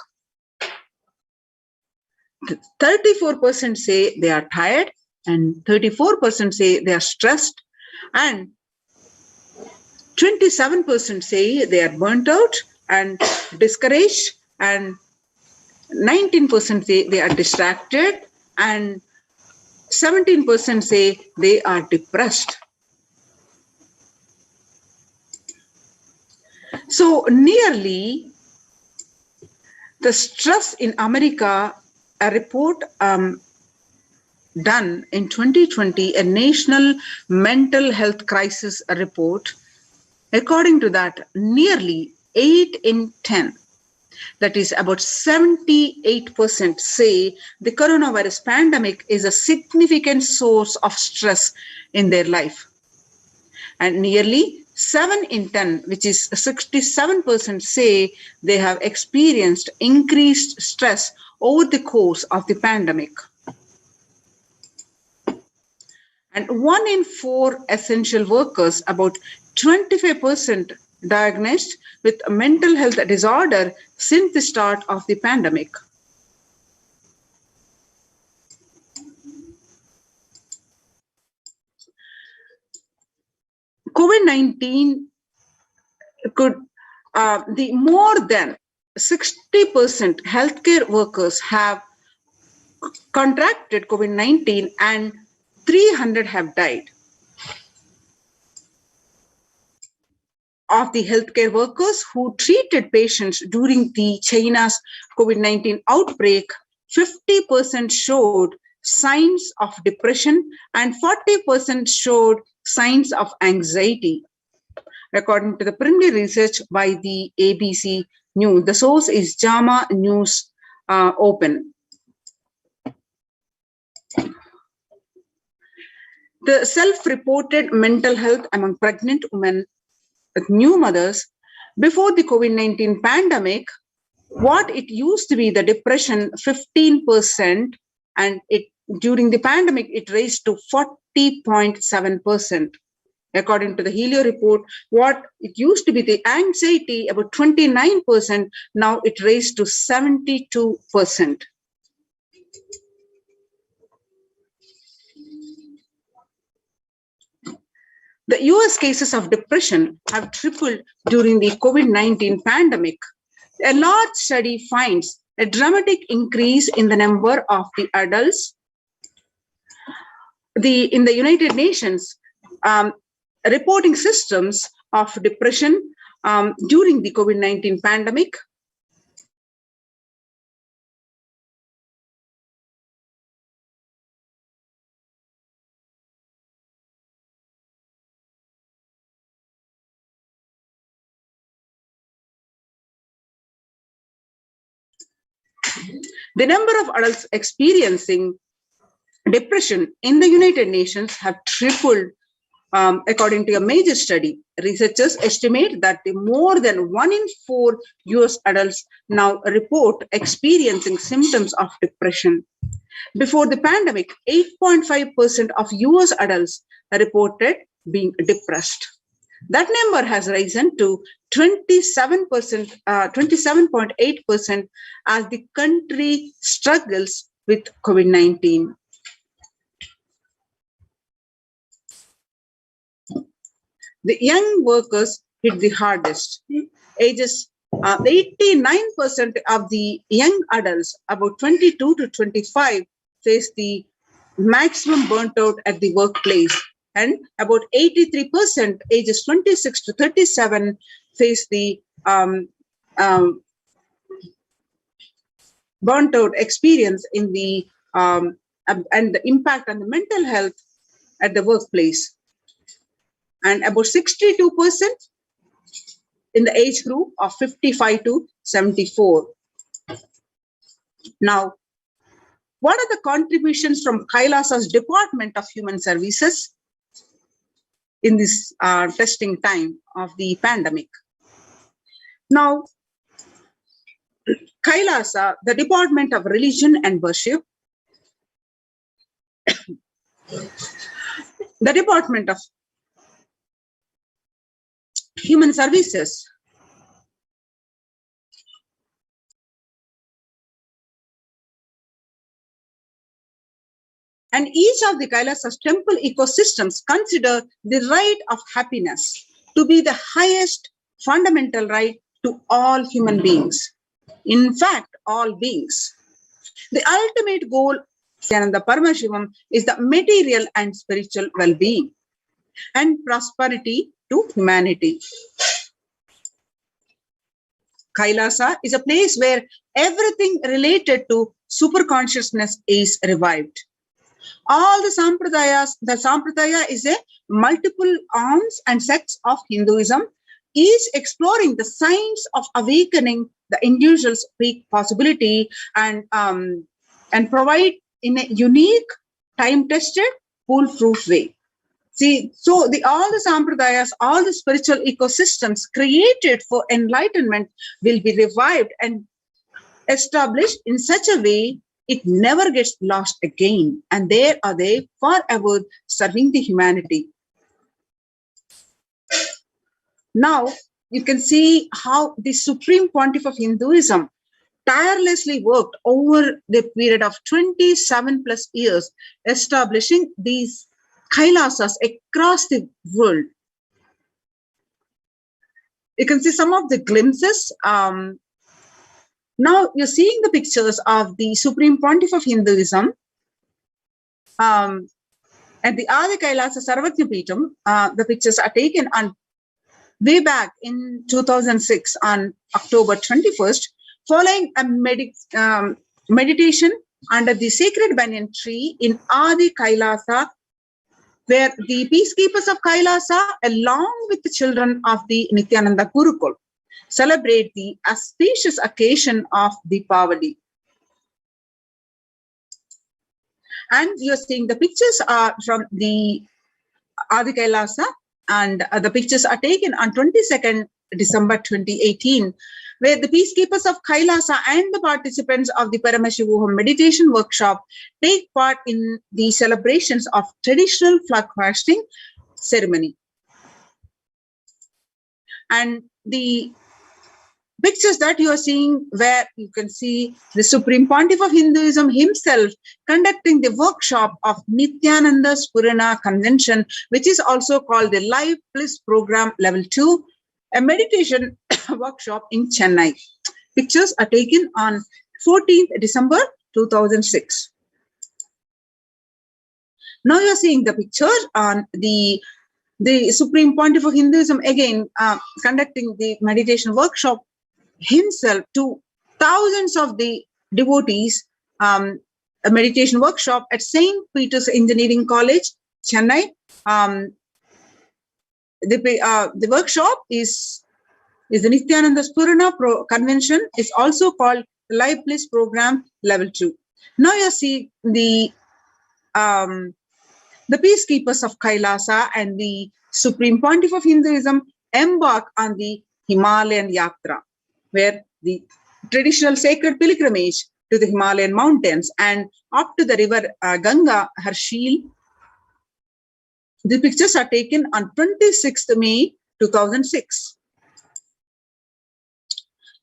34% say they are tired, and 34% say they are stressed, and 27% say they are burnt out and discouraged, and 19% say they are distracted, and 17% say they are depressed. So nearly the stress in America, a report done in 2020, a national mental health crisis report, according to that, nearly 8 in 10, that is about 78%, say the coronavirus pandemic is a significant source of stress in their life. And nearly 7 in 10, which is 67%, say they have experienced increased stress over the course of the pandemic. And 1 in 4 essential workers, about 25%, diagnosed with a mental health disorder since the start of the pandemic. COVID-19 could, the more than 60% healthcare workers have contracted COVID-19 and 300 have died. Of the healthcare workers who treated patients during the China's COVID-19 outbreak, 50% showed signs of depression and 40% showed signs of anxiety, according to the preliminary research by the ABC News. The source is JAMA News Open. The self-reported mental health among pregnant women with new mothers before the COVID-19 pandemic, what it used to be the depression 15%, and during the pandemic it raised to 40.7%. According to the Helio report, what it used to be the anxiety about 29%, now it raised to 72%. The US cases of depression have tripled during the COVID-19 pandemic. A large study finds a dramatic increase in the number of the adults. In the United Nations, reporting systems of depression during the COVID-19 pandemic. The number of adults experiencing depression in the United Nations have tripled according to a major study, researchers estimate that more than 1 in 4 US adults now report experiencing symptoms of depression. Before the pandemic, 8.5% of US adults reported being depressed. That number has risen to 27.8% as the country struggles with COVID-19. The young workers hit the hardest. Ages 89% of the young adults, about 22 to 25, face the maximum burnt out at the workplace, and about 83% ages 26 to 37 face the burnt out experience in the and the impact on the mental health at the workplace, and about 62% in the age group of 55 to 74. Now, what are the contributions from Kailasa's Department of Human Services in this testing time of the pandemic? Now, Kailasa, the Department of Religion and Worship, the Department of Human Services, and each of the Kailasa's temple ecosystems consider the right of happiness to be the highest fundamental right to all human beings. In fact, all beings. The ultimate goal of Nithyananda Paramashivam is the material and spiritual well-being and prosperity to humanity. Kailasa is a place where everything related to superconsciousness is revived. All the Sampradaya is a multiple arms and sects of Hinduism, each exploring the science of awakening the individual's peak possibility and provide in a unique, time-tested, foolproof way. See, so all the Sampradayas, all the spiritual ecosystems created for enlightenment will be revived and established in such a way it never gets lost again. And there are they forever serving the humanity. Now, you can see how the Supreme Pontiff of Hinduism tirelessly worked over the period of 27 plus years, establishing these Kailasas across the world. You can see some of the glimpses. Now you're seeing the pictures of the Supreme Pontiff of Hinduism at the Adi Kailasa Sarvatya Peetham. The pictures are taken on way back in 2006 on October 21st, following a meditation under the sacred banyan tree in Adi Kailasa, where the peacekeepers of Kailasa, along with the children of the Nithyananda Gurukul, celebrate the auspicious occasion of Deepavali. And you're seeing the pictures are from the Adi Kailasa, and the pictures are taken on 22nd December 2018, where the peacekeepers of Kailasa and the participants of the Paramashivoham meditation workshop take part in the celebrations of traditional flag hoisting ceremony. And the pictures that you are seeing, where you can see the Supreme Pontiff of Hinduism himself conducting the workshop of Nithyananda Purana Convention, which is also called the Live Bliss Program Level 2, a meditation workshop in Chennai. Pictures are taken on 14th December 2006. Now you're seeing the picture on the Supreme Pontiff of Hinduism again conducting the meditation workshop himself to thousands of the devotees, a meditation workshop at St. Peter's Engineering College, Chennai. The workshop is the Nithyananda Purana Convention, is also called Life Bliss Program Level 2. Now you see the the peacekeepers of Kailasa and the Supreme Pontiff of Hinduism embark on the Himalayan Yatra, where the traditional sacred pilgrimage to the Himalayan mountains and up to the river Ganga, Harshil. The pictures are taken on 26th May 2006.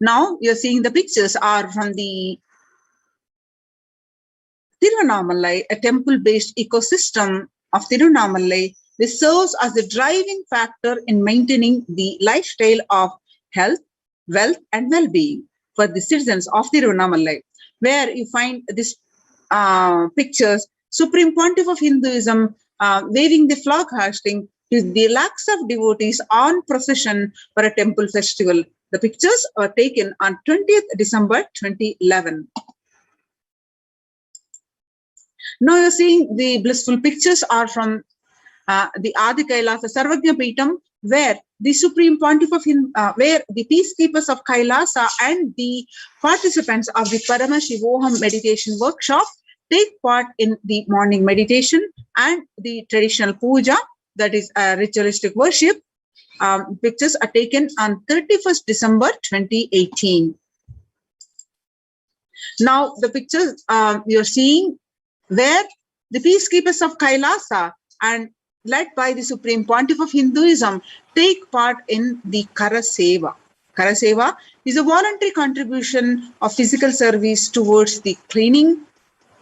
Now you're seeing the pictures are from the Tiruvannamalai, a temple-based ecosystem of Tiruvannamalai. This serves as the driving factor in maintaining the lifestyle of health, wealth, and well-being for the citizens of Tiruvannamalai, where you find these pictures, Supreme Pontiff of Hinduism waving the flag hosting to the lakhs of devotees on procession for a temple festival. The pictures were taken on 20th December 2011. Now you're seeing the blissful pictures are from the Adi Kailasa Sarvagya Peetam, where the Supreme Pontiff of where the peacekeepers of Kailasa and the participants of the Paramashivoham meditation workshop take part in the morning meditation and the traditional puja, that is ritualistic worship. Pictures are taken on 31st December 2018. Now the pictures you're seeing where the peacekeepers of Kailasa and led by the Supreme Pontiff of Hinduism take part in the Karaseva. Karaseva is a voluntary contribution of physical service towards the cleaning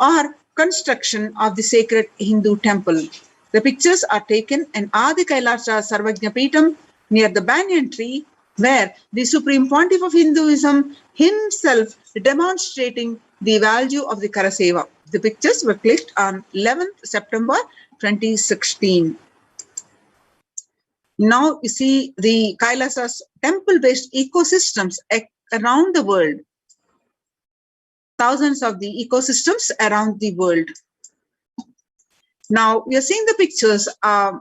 or construction of the sacred Hindu temple. The pictures are taken in Adi Kailasa Sarvagya Peetam near the banyan tree, where the Supreme Pontiff of Hinduism himself demonstrating the value of the Karaseva. The pictures were clicked on 11th September 2016. Now you see the Kailasa's temple-based ecosystems around the world. Thousands of the ecosystems around the world. Now we are seeing the pictures. The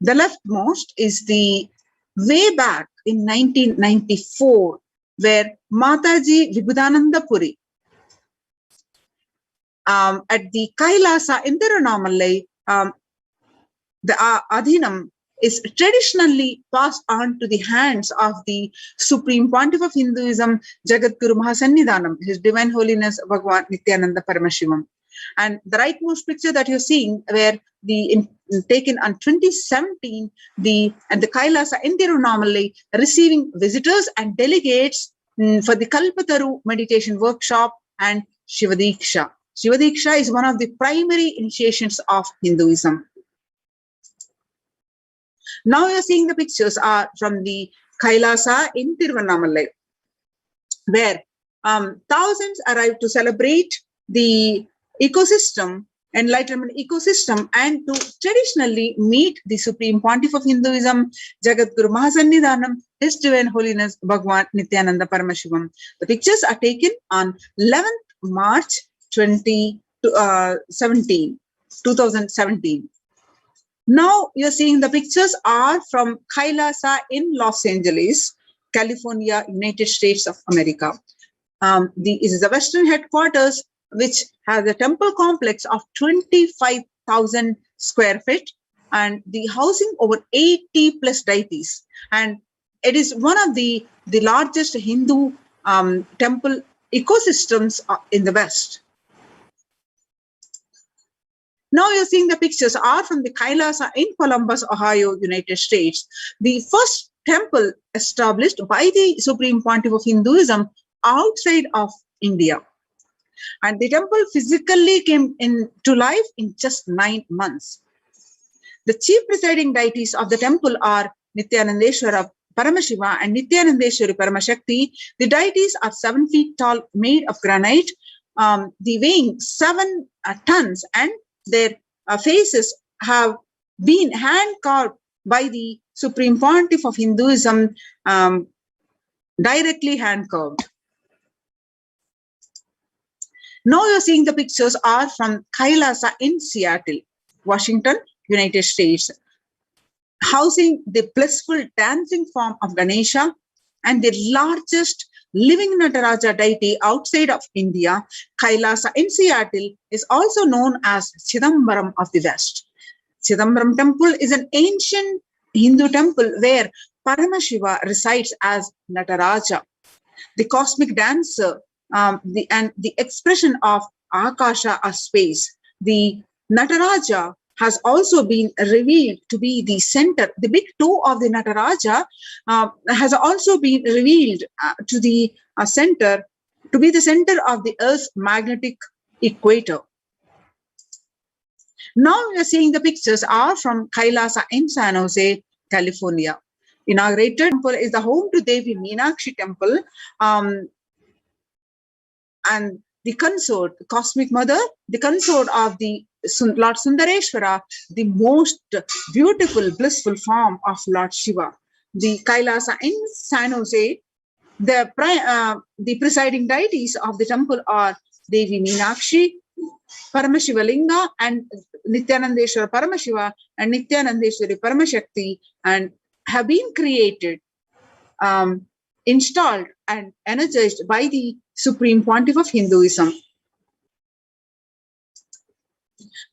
leftmost is the way back in 1994, where Mataji Vibhudananda Puri at the Kailasa in Tiruvannamalai, the Adhinam is traditionally passed on to the hands of the Supreme Pontiff of Hinduism, Jagadguru Mahasannidhanam, His Divine Holiness Bhagavan Nithyananda Paramashivam. And the rightmost picture that you're seeing, where the taken on 2017, the Kailasa in Tiruvannamalai receiving visitors and delegates for the Kalpataru meditation workshop and Shivadiksha. Shivadiksha is one of the primary initiations of Hinduism. Now you're seeing the pictures are from the Kailasa in Tiruvannamalai, where thousands arrive to celebrate the ecosystem, Enlightenment ecosystem, and to traditionally meet the Supreme Pontiff of Hinduism, Jagadguru Mahasannidhanam, His Divine Holiness Bhagavan Nithyananda Paramashivam. The pictures are taken on 11th March 2017. Now you're seeing the pictures are from Kailasa in Los Angeles, California, United States of America. This is the Western headquarters, which has a temple complex of 25,000 square feet and the housing over 80 plus deities. And it is one of the largest Hindu temple ecosystems in the West. Now you're seeing the pictures are from the Kailasa in Columbus, Ohio, United States. The first temple established by the Supreme Pontiff of Hinduism outside of India. And the temple physically came into life in just 9 months. The chief presiding deities of the temple are Nithyanandeshwara Paramashiva and Nithyanandeshwari Paramashakti. The deities are 7 feet tall, made of granite, the weighing 7 tons, and their faces have been hand carved by the Supreme Pontiff of Hinduism, directly hand carved. Now you're seeing the pictures are from Kailasa in Seattle, Washington, United States, housing the blissful dancing form of Ganesha and the largest living Nataraja deity outside of India. Kailasa in Seattle is also known as Chidambaram of the West. Chidambaram temple is an ancient Hindu temple where Paramashiva resides as Nataraja, the cosmic dancer, and the expression of Akasha or space. The Nataraja has also been revealed to be the center. The big toe of the Nataraja has also been revealed to the center, to be the center of the Earth's magnetic equator. Now we are seeing the pictures are from Kailasa in San Jose, California. Inaugurated temple is the home to Devi Meenakshi temple, and the consort, the cosmic mother, the consort of the Lord Sundareshwara, the most beautiful, blissful form of Lord Shiva. The Kailasa in San Jose, the presiding deities of the temple are Devi Meenakshi, Paramashivalinga, and Nithyanandeshwara Paramashiva and Nithyanandeshwari Paramashakti, and have been created, installed and energized by the Supreme Pontiff of Hinduism.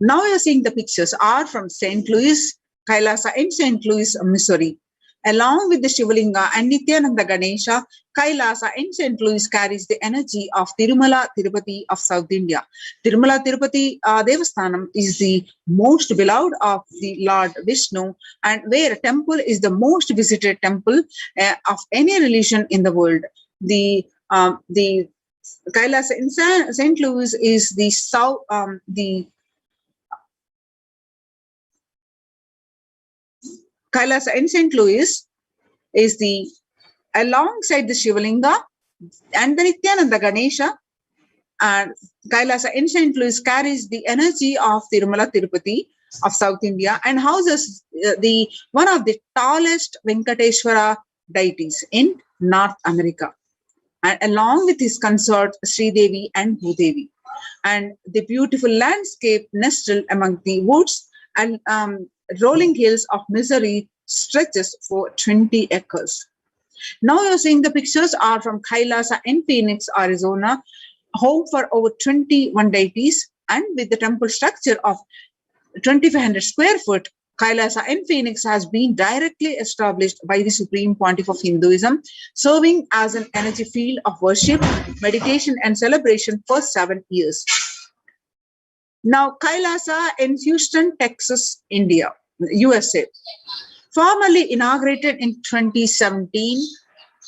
Now you are seeing the pictures are from St. Louis, Kailasa in St. Louis, Missouri. Along with the Shivalinga and Nithyananda Ganesha, Kailasa in St. Louis carries the energy of Tirumala Tirupati of South India. Tirumala Tirupati Devasthanam is the most beloved of the Lord Vishnu, and where a temple is the most visited temple of any religion in the world. The Kailasa in St. Louis is the south, Kailasa in St. Louis is the alongside the Shivalinga and the Nithyananda Ganesha, and Kailasa in St. Louis carries the energy of Tirumala Tirupati of South India and houses the one of the tallest Venkateshwara deities in North America, and along with his consort Sri Devi and Bhudevi, and the beautiful landscape nestled among the woods and rolling hills of Missouri stretches for 20 acres. Now you're seeing the pictures are from Kailasa in Phoenix, Arizona, home for over 21 deities, and with the temple structure of 2,500 square foot. Kailasa in Phoenix has been directly established by the Supreme Pontiff of Hinduism, serving as an energy field of worship, meditation, and celebration for 7 years. Now, Kailasa in Houston, Texas, India, USA. Formally inaugurated in 2017,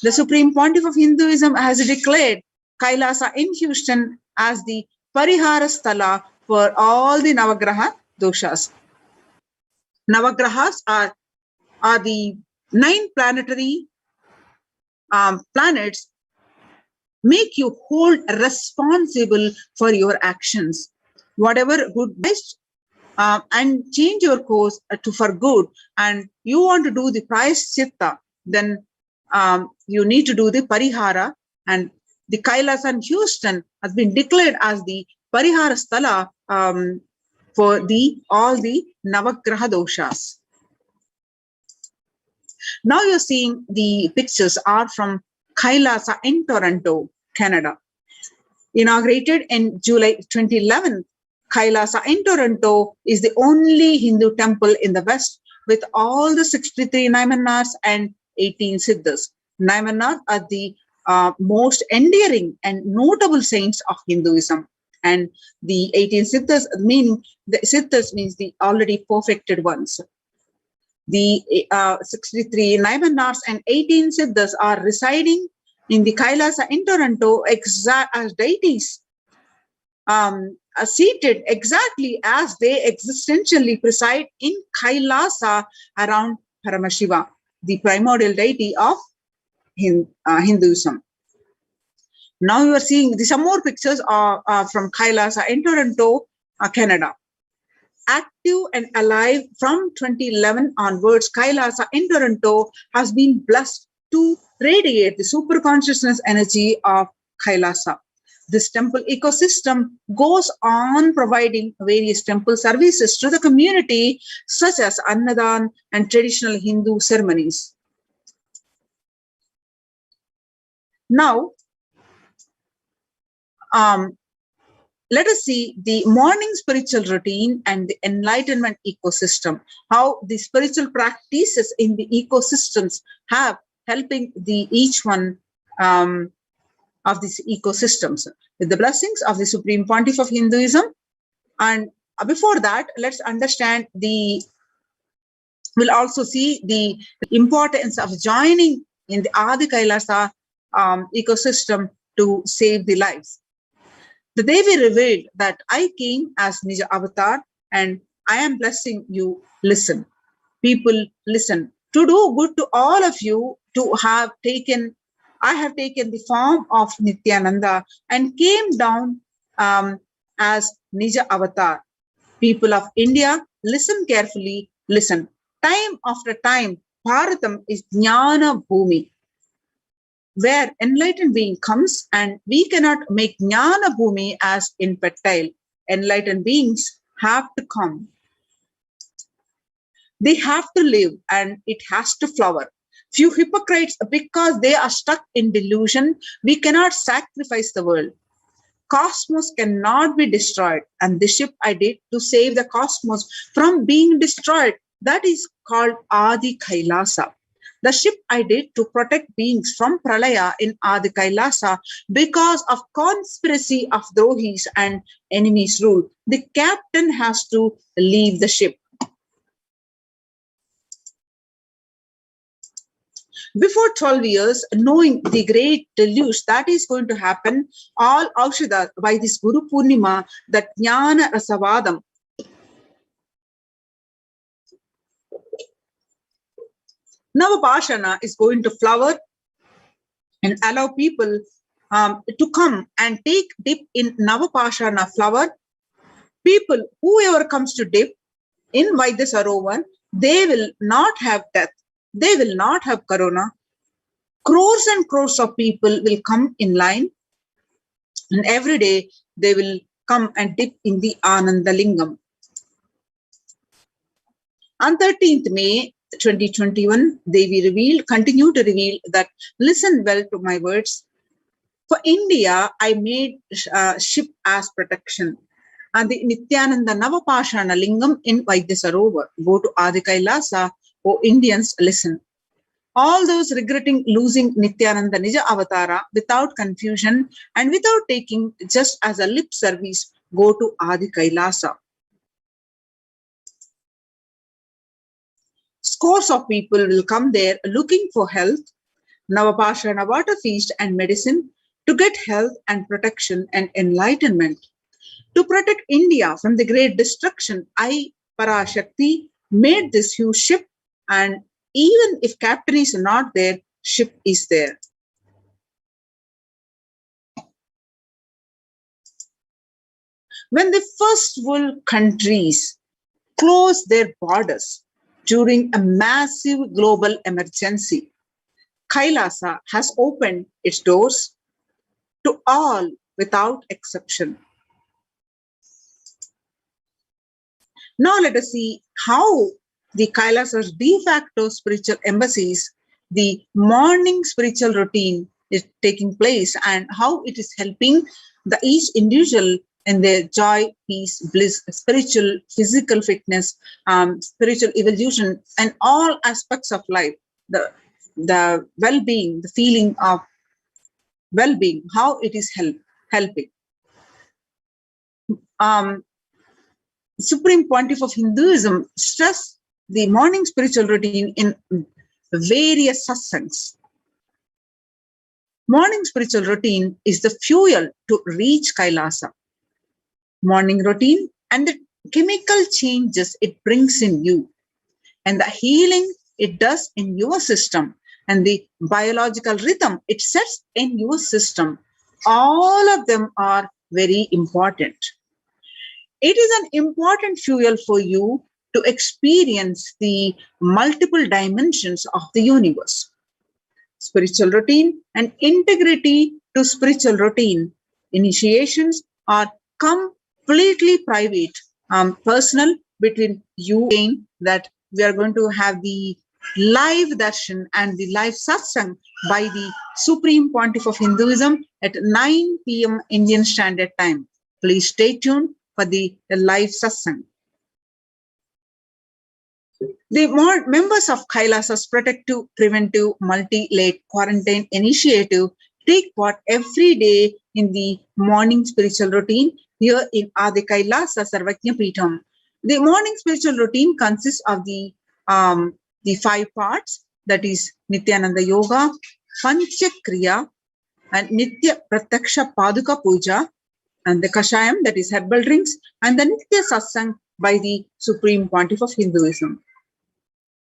the Supreme Pontiff of Hinduism has declared Kailasa in Houston as the Parihara Sthala for all the Navagraha doshas. Navagrahas are the 9 planetary planets make you hold responsible for your actions. Whatever good best and change your course for good, and you want to do the prayaschitta, then you need to do the parihara, and the Kailasa in Houston has been declared as the Parihara Sthala for all the Navagraha doshas. Now you're seeing the pictures are from Kailasa in Toronto, Canada. Inaugurated in July 2011, Kailasa in Toronto is the only Hindu temple in the West with all the 63 Naimanars and 18 Siddhas. Naimanars are the most endearing and notable saints of Hinduism, and the 18 Siddhas means the already perfected ones. The 63 Naimanars and 18 Siddhas are residing in the Kailasa in Toronto as deities, are seated exactly as they existentially preside in Kailasa around Paramashiva, the primordial deity of Hinduism. Now you are seeing some more pictures are from Kailasa in Toronto, Canada. Active and alive from 2011 onwards, Kailasa in Toronto has been blessed to radiate the super consciousness energy of Kailasa. This temple ecosystem goes on providing various temple services to the community, such as Annadan and traditional Hindu ceremonies. Now, let us see the morning spiritual routine and the enlightenment ecosystem, how the spiritual practices in the ecosystems have helping the each one of these ecosystems with the blessings of the Supreme Pontiff of Hinduism. And before that, let's understand we'll also see the importance of joining in the Adi Kailasa ecosystem to save the lives. The Devi revealed that I came as Nija Avatar and I am blessing you. Listen. People, listen. To do good to all of you, I have taken the form of Nithyananda and came down as Nija Avatar. People of India, listen carefully. Listen. Time after time, Bharatam is Jnana Bhumi, where enlightened being comes, and we cannot make Jnana Bhumi as infantile. Enlightened beings have to come. They have to live and it has to flower. Few hypocrites, because they are stuck in delusion, we cannot sacrifice the world. Cosmos cannot be destroyed, and the ship I did to save the cosmos from being destroyed, that is called Adi Kailasa. The ship I did to protect beings from Pralaya in Adi Kailasa because of conspiracy of Drohis and enemies rule. The captain has to leave the ship. Before 12 years, knowing the great deluge that is going to happen, all Aushadha by this Guru Purnima, that Jnana Rasavadam, Navapashana is going to flower and allow people to come and take dip in Navapashana flower. People, whoever comes to dip in Vaidyasarovar, they will not have death. They will not have corona. Crores and crores of people will come in line, and every day they will come and dip in the Ananda Lingam. On 13th May 2021, Devi continue to reveal that listen well to my words. For India, I made ship as protection. And the Nithyananda Navapashana Lingam in Vaidyasarovar. Go to Adi Kailasa. Oh, Indians, listen. All those regretting losing Nithyananda Nija Avatara without confusion and without taking just as a lip service, go to Adi Kailasa. Scores of people will come there looking for health, Navapashana water feast and medicine to get health and protection and enlightenment. To protect India from the great destruction, I, Parashakti, made this huge ship, and even if captain is not there, ship is there. When the first world countries closed their borders during a massive global emergency, Kailasa has opened its doors to all without exception. Now let us see how the Kailasa's de facto spiritual embassies, the morning spiritual routine is taking place and how it is helping each individual in their joy, peace, bliss, spiritual, physical fitness, spiritual evolution, and all aspects of life, the well-being, the feeling of well-being, how it is helping. Supreme Pontiff of Hinduism stressed the morning spiritual routine in various satsangs. Morning spiritual routine is the fuel to reach Kailasa. Morning routine and the chemical changes it brings in you, and the healing it does in your system, and the biological rhythm it sets in your system, all of them are very important. It is an important fuel for you to experience the multiple dimensions of the universe. Spiritual routine and integrity to spiritual routine. Initiations are completely private, personal between you and that we are going to have the live darshan and the live satsang by the Supreme Pontiff of Hinduism at 9 p.m. Indian Standard Time. Please stay tuned for the live satsang. The members of Kailasa's Protective Preventive Multi-Late Quarantine Initiative take part every day in the morning spiritual routine here in Adi Kailasa Sarvajna Peetham. The morning spiritual routine consists of the 5 parts, that is Nithyananda Yoga, Panchakriya, and Nitya Pratyaksha Paduka Puja, and the Kashayam, that is herbal drinks, and the Nitya Satsang by the Supreme Pontiff of Hinduism.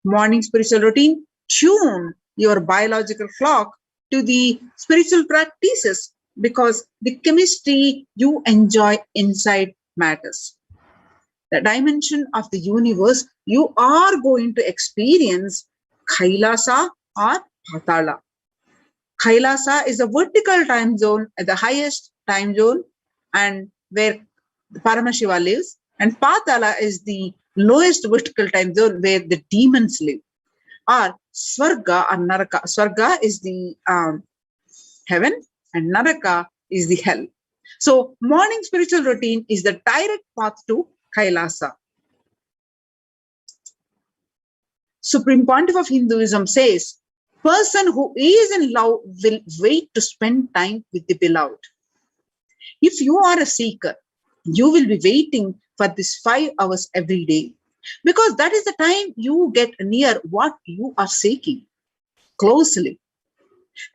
Morning spiritual routine, tune your biological clock to the spiritual practices because the chemistry you enjoy inside matters. The dimension of the universe you are going to experience, Kailasa or Patala. Kailasa is a vertical time zone at the highest time zone and where Paramashiva lives, and Patala is the lowest vertical time zone where the demons live, or Swarga or Naraka. Swarga is the heaven and Naraka is the hell. So morning spiritual routine is the direct path to Kailasa. Supreme Pontiff of Hinduism says, person who is in love will wait to spend time with the beloved. If you are a seeker, you will be waiting for this 5 hours every day because that is the time you get near what you are seeking closely.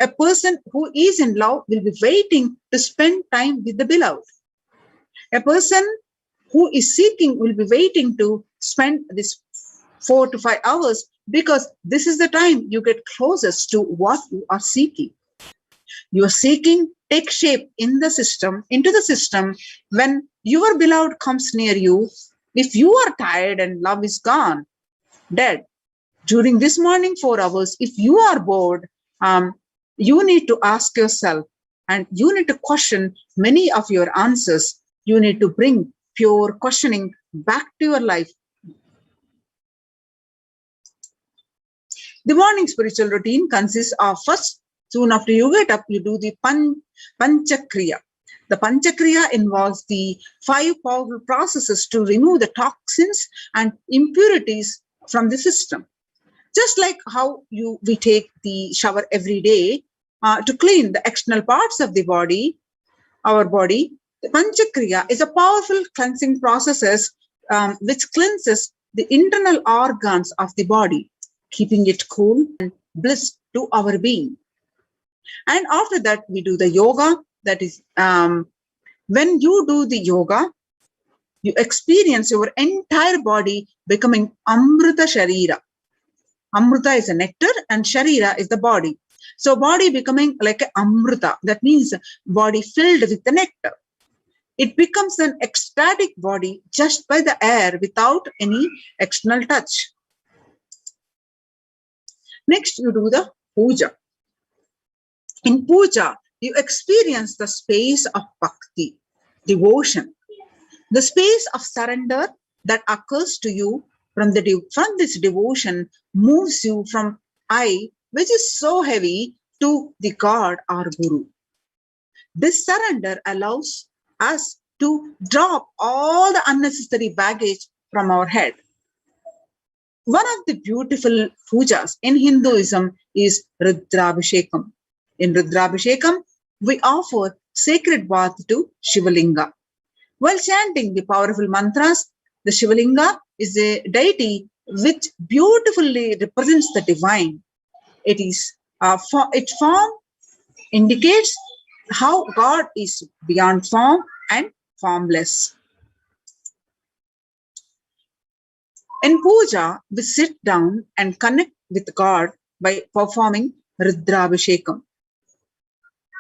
A person who is in love will be waiting to spend time with the beloved. A person who is seeking will be waiting to spend this 4 to 5 hours because this is the time you get closest to what you are seeking. Your seeking takes shape in the system, into the system when your beloved comes near you. If you are tired and love is gone, dead, during this morning 4 hours, if you are bored, you need to ask yourself and you need to question many of your answers. You need to bring pure questioning back to your life. The morning spiritual routine consists of first, soon after you get up, you do the Panchakriya. The Panchakriya involves the 5 powerful processes to remove the toxins and impurities from the system. Just like how we take the shower every day to clean the external parts of the body, our body, the Panchakriya is a powerful cleansing process which cleanses the internal organs of the body, keeping it cool and bliss to our being. And after that, we do the yoga. That is, when you do the yoga, you experience your entire body becoming Amrita Sharira. Amrita is a nectar and Sharira is the body. So body becoming like an Amrita. That means body filled with the nectar. It becomes an ecstatic body just by the air without any external touch. Next, you do the puja. In puja, you experience the space of bhakti, devotion, the space of surrender that occurs to you from this devotion moves you from I, which is so heavy, to the God or Guru. This surrender allows us to drop all the unnecessary baggage from our head. One of the beautiful pujas in Hinduism is Rudrabhishekam. In Rudrabhishekam, we offer sacred bath to Shivalinga. While chanting the powerful mantras, the Shivalinga is a deity which beautifully represents the divine. Its form indicates how God is beyond form and formless. In puja, we sit down and connect with God by performing Rudrabhishekam.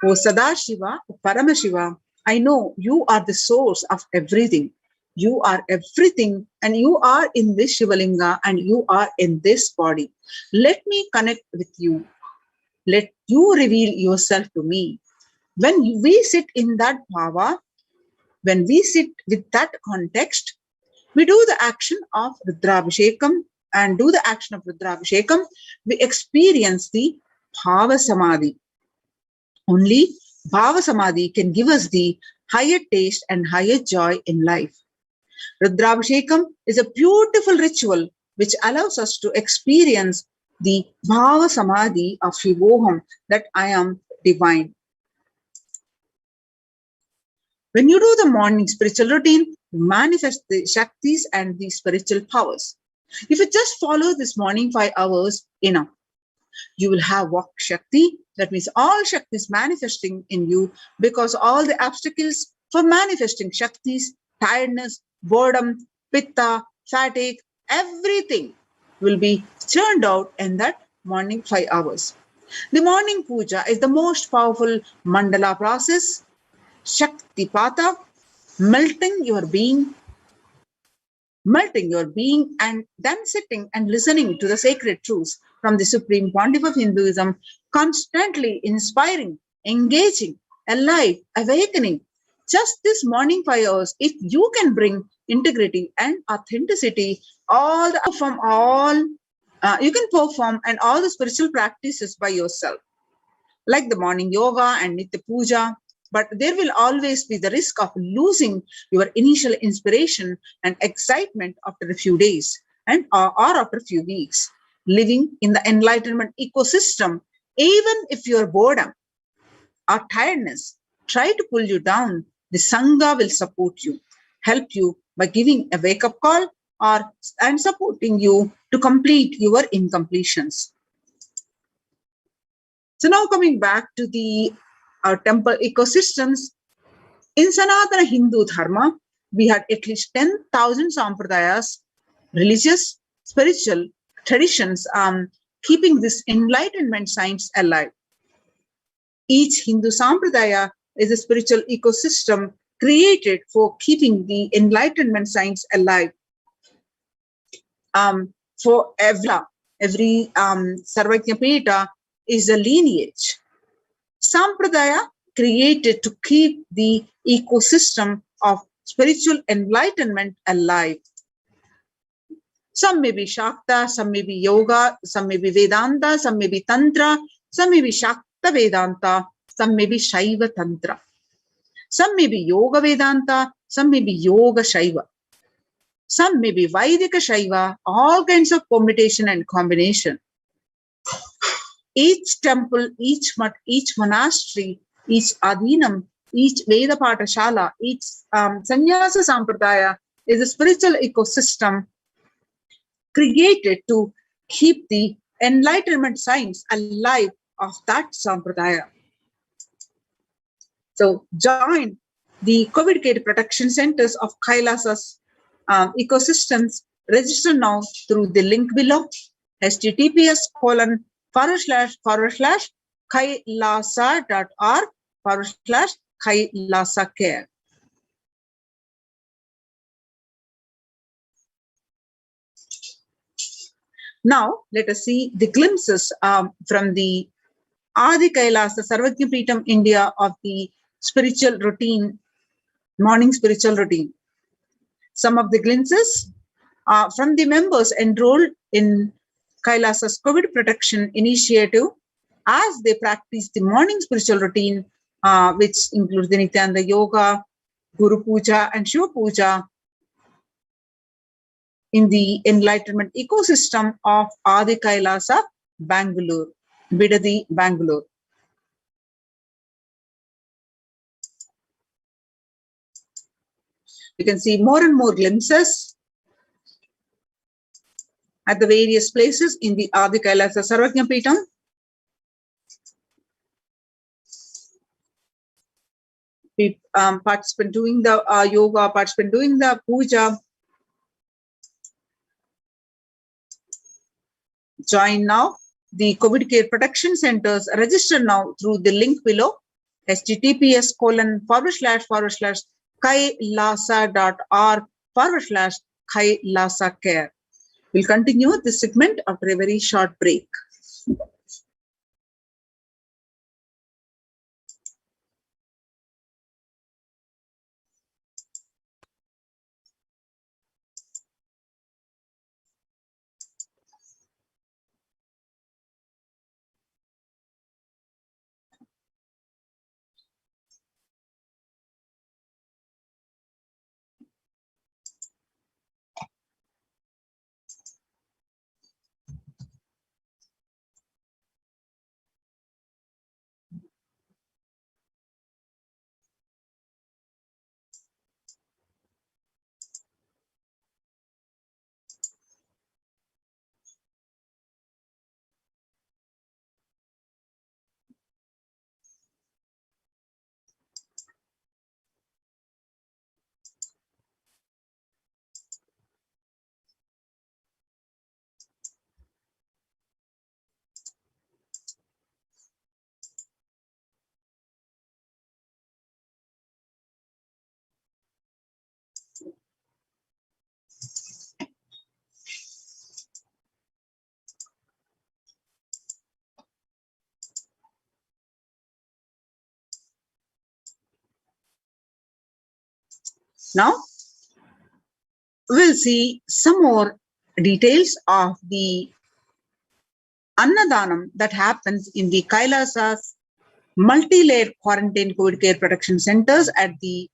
O Sadashiva, Paramashiva, I know you are the source of everything. You are everything and you are in this Shivalinga and you are in this body. Let me connect with you. Let you reveal yourself to me. When we sit in that bhava, when we sit with that context, we do the action of Rudrabhishekam and do the action of Rudrabhishekam, we experience the Bhava Samadhi. Only Bhava Samadhi can give us the higher taste and higher joy in life. Rudrabhishekam is a beautiful ritual which allows us to experience the Bhava Samadhi of Shivoham, that I am divine. When you do the morning spiritual routine, you manifest the Shaktis and the spiritual powers. If you just follow this morning 5 hours, enough. You will have Vak Shakti, that means all Shaktis manifesting in you, because all the obstacles for manifesting Shaktis, tiredness, boredom, pitta, fatigue, everything will be churned out in that morning 5 hours. The morning puja is the most powerful mandala process, Shaktipata, melting your being, and then sitting and listening to the sacred truths from the Supreme Pontiff of Hinduism, constantly inspiring, engaging, alive, awakening. Just this morning 5 hours, if you can bring integrity and authenticity, you can perform and all the spiritual practices by yourself, like the morning yoga and Nitya Puja. But there will always be the risk of losing your initial inspiration and excitement after a few days or after a few weeks. Living in the enlightenment ecosystem, even if your boredom or tiredness try to pull you down, the Sangha will support you, help you by giving a wake-up call and supporting you to complete your incompletions. So now coming back to the temple ecosystems, in Sanatana Hindu Dharma, we had at least 10,000 sampradayas, religious, spiritual traditions, keeping this enlightenment science alive. Each Hindu sampradaya is a spiritual ecosystem created for keeping the enlightenment science alive. For every Sarvajñapeta is a lineage. Sampradaya created to keep the ecosystem of spiritual enlightenment alive. Some may be Shakta, some may be Yoga, some may be Vedanta, some may be Tantra, some may be Shakta Vedanta, some may be Shaiva Tantra. Some may be Yoga Vedanta, some may be Yoga Shaiva. Some may be Vaidika Shaiva, all kinds of permutation and combination. Each temple, each mutt, each monastery, each adhinam, each Veda Patashala, each Sannyasa Sampradaya is a spiritual ecosystem created to keep the enlightenment science alive of that Sampradaya. So join the COVID care protection centers of Kailasa's ecosystems. Register now through the link below, https://kailasa.org/Kailasa care. Now, let us see the glimpses from the Adi Kailasa Sarvajñapeetam India of the spiritual routine, morning spiritual routine. Some of the glimpses from the members enrolled in Kailasa's COVID protection initiative as they practice the morning spiritual routine, which includes the Nityananda Yoga, Guru Puja, and Shiva Puja in the enlightenment ecosystem of Adi Kailasa, Bangalore, Bidadi, Bangalore. You can see more and more glimpses at the various places in the Adi Kailasa Sarvajñapeetam. Participant doing the yoga, participant doing the puja. Join now the COVID care protection centers. Register now through the link below, https://kailasa.org/Kailasa care. We'll continue this segment after a very short break. Now, we'll see some more details of the Annadanam that happens in the Kailasa's multi-layered quarantine COVID care protection centers at the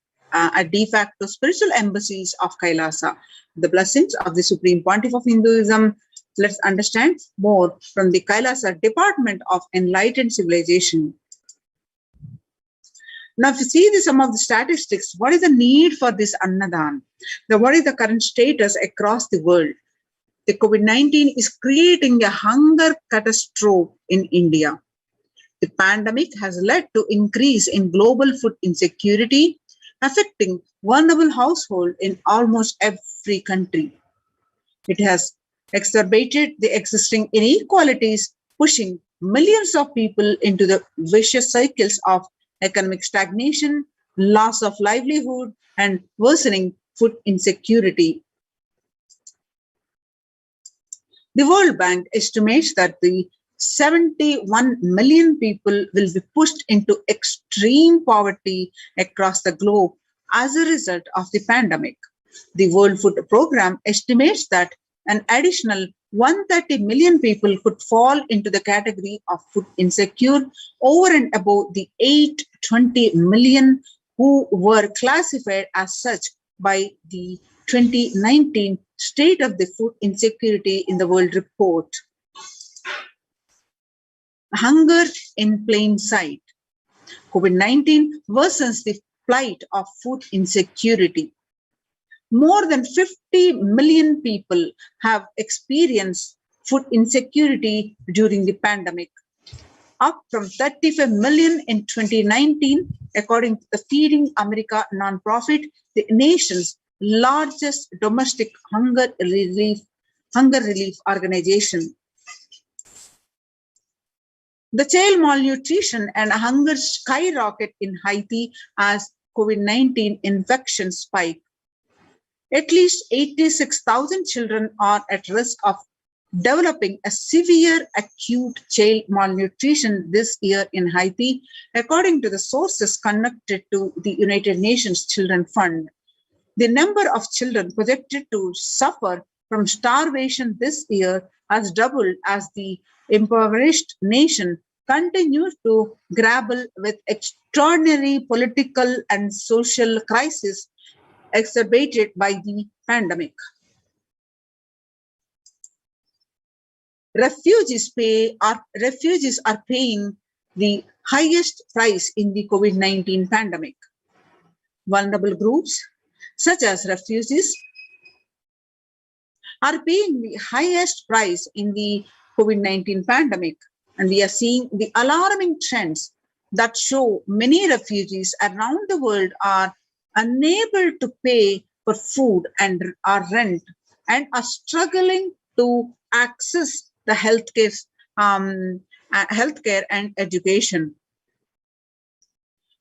de facto spiritual embassies of Kailasa. The blessings of the Supreme Pontiff of Hinduism. Let's understand more from the Kailasa Department of Enlightened Civilization. Now, if you see some of the statistics, what is the need for this Annadan? What is the current status across the world? The COVID-19 is creating a hunger catastrophe in India. The pandemic has led to increase in global food insecurity, affecting vulnerable households in almost every country. It has exacerbated the existing inequalities, pushing millions of people into the vicious cycles of economic stagnation, loss of livelihood, and worsening food insecurity. The World Bank estimates that the 71 million people will be pushed into extreme poverty across the globe as a result of the pandemic. The World Food Programme estimates that an additional 130 million people could fall into the category of food insecure over and above the 820 million who were classified as such by the 2019 State of the Food Insecurity in the World report. Hunger in plain sight. COVID-19 worsens the plight of food insecurity. More than 50 million people have experienced food insecurity during the pandemic, up from 35 million in 2019, according to the Feeding America nonprofit, the nation's largest domestic hunger relief organization. The child malnutrition and hunger skyrocket in Haiti as COVID-19 infections spike. At least 86,000 children are at risk of developing a severe acute child malnutrition this year in Haiti, according to the sources connected to the United Nations Children Fund. The number of children projected to suffer from starvation this year has doubled as the impoverished nation continues to grapple with extraordinary political and social crisis exacerbated by the pandemic. Refugees are paying the highest price in the COVID-19 pandemic. Vulnerable groups such as refugees are paying the highest price in the COVID-19 pandemic, and we are seeing the alarming trends that show many refugees around the world are unable to pay for food and rent and are struggling to access the healthcare and education.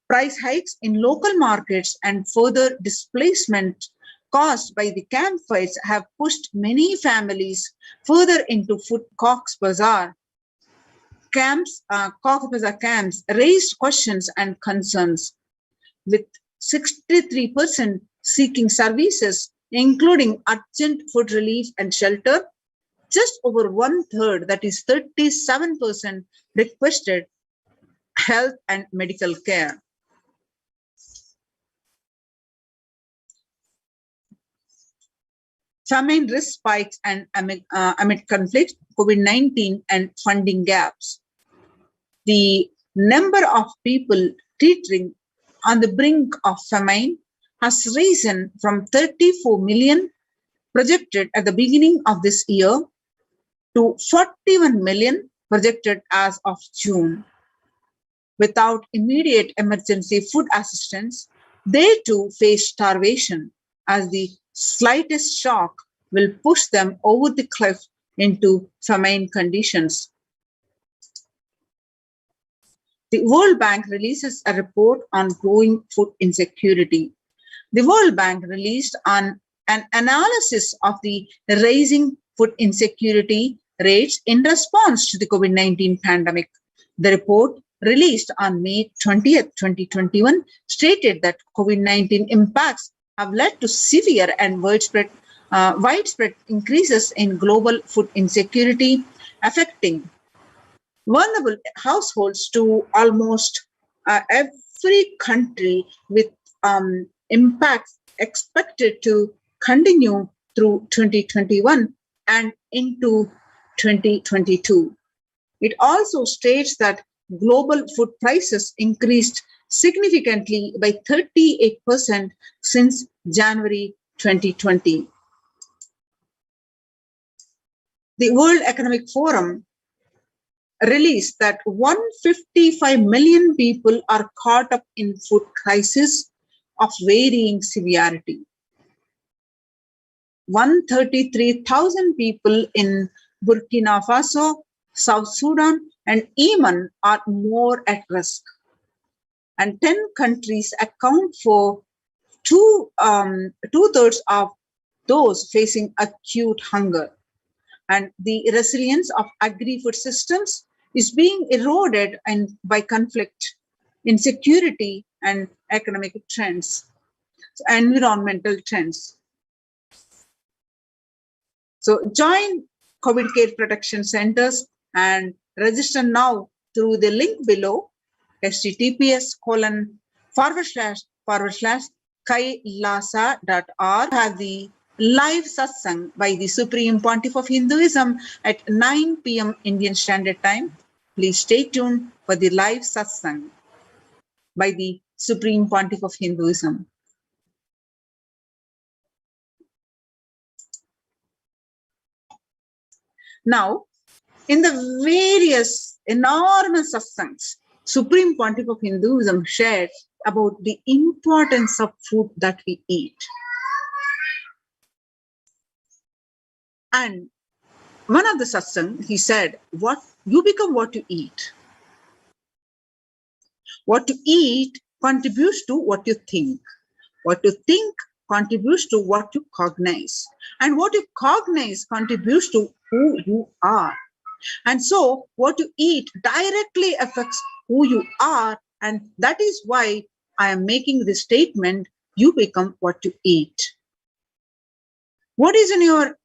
Price hikes in local markets and further displacement caused by the campfires have pushed many families further into food Cox's Bazar camps. Cox's Bazar camps raised questions and concerns, with 63% seeking services, including urgent food relief and shelter. Just over 1/3, that is 37%, requested health and medical care. Famine risk spikes and amid conflicts, COVID-19 and funding gaps. The number of people teetering on the brink of famine has risen from 34 million projected at the beginning of this year to 41 million projected as of June. Without immediate emergency food assistance, they too face starvation, as the slightest shock will push them over the cliff into famine conditions. The World Bank releases a report on growing food insecurity. The World Bank released an analysis of the rising food insecurity rates in response to the COVID-19 pandemic. The report, released on May 20th, 2021, stated that COVID-19 impacts have led to severe and widespread increases in global food insecurity, affecting vulnerable households to almost every country, with impacts expected to continue through 2021 and into 2022. It also states that global food prices increased significantly by 38% since January 2020. The World Economic Forum released that 155 million people are caught up in food crisis of varying severity. 133,000 people in Burkina Faso, South Sudan, and Yemen are more at risk. And 10 countries account for two-thirds of those facing acute hunger. And the resilience of agri-food systems is being eroded by conflict, insecurity, and economic trends, environmental trends. So join COVID Care Protection Centers and register now through the link below, https://kailasa.org. Have the live Satsang by the Supreme Pontiff of Hinduism at 9 p.m. Indian Standard Time. Please stay tuned for the live Satsang by the Supreme Pontiff of Hinduism. Now, in the various enormous Satsangs, Supreme Pontiff of Hinduism shared about the importance of food that we eat. And one of the Satsang, he said, you become what you eat. What you eat contributes to what you think. What you think contributes to what you cognize. And what you cognize contributes to who you are. And so what you eat directly affects who you are. And that is why I am making this statement, you become what you eat. What is in your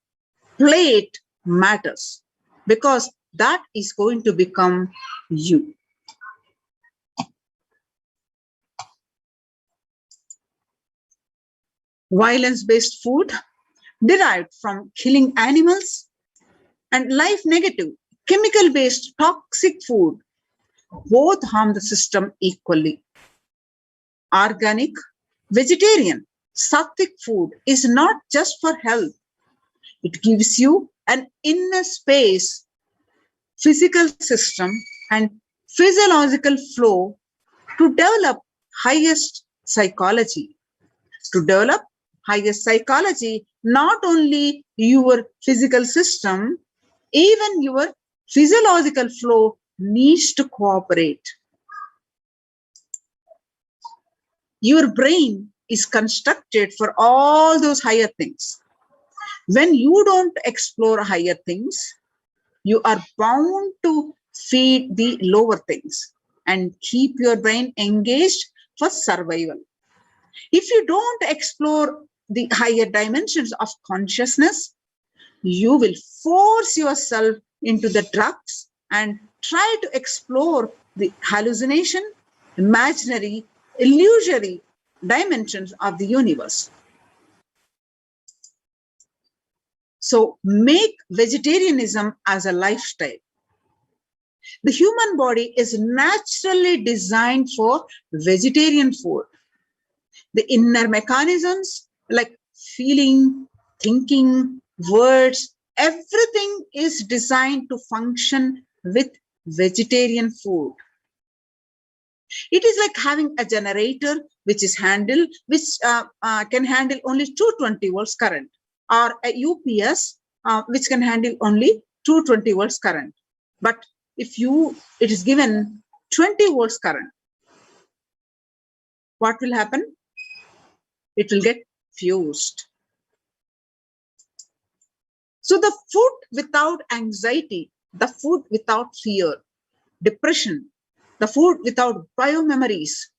plate matters, because that is going to become you. Violence-based food derived from killing animals, and life negative, chemical-based toxic food both harm the system equally. Organic, vegetarian, sattvic food is not just for health. It gives you an inner space, physical system, and physiological flow to develop highest psychology. To develop highest psychology, not only your physical system, even your physiological flow needs to cooperate. Your brain is constructed for all those higher things. When you don't explore higher things, you are bound to feed the lower things and keep your brain engaged for survival. If you don't explore the higher dimensions of consciousness, you will force yourself into the drugs and try to explore the hallucination, imaginary, illusory dimensions of the universe. So make vegetarianism as a lifestyle. The human body is naturally designed for vegetarian food. The inner mechanisms like feeling, thinking, words, everything is designed to function with vegetarian food. It is like having a generator which can handle only 220 volts current, or a UPS which can handle only 220 volts current. But if it is given 20 volts current, what will happen? It will get fused. So the food without anxiety, the food without fear, depression, the food without biomemories,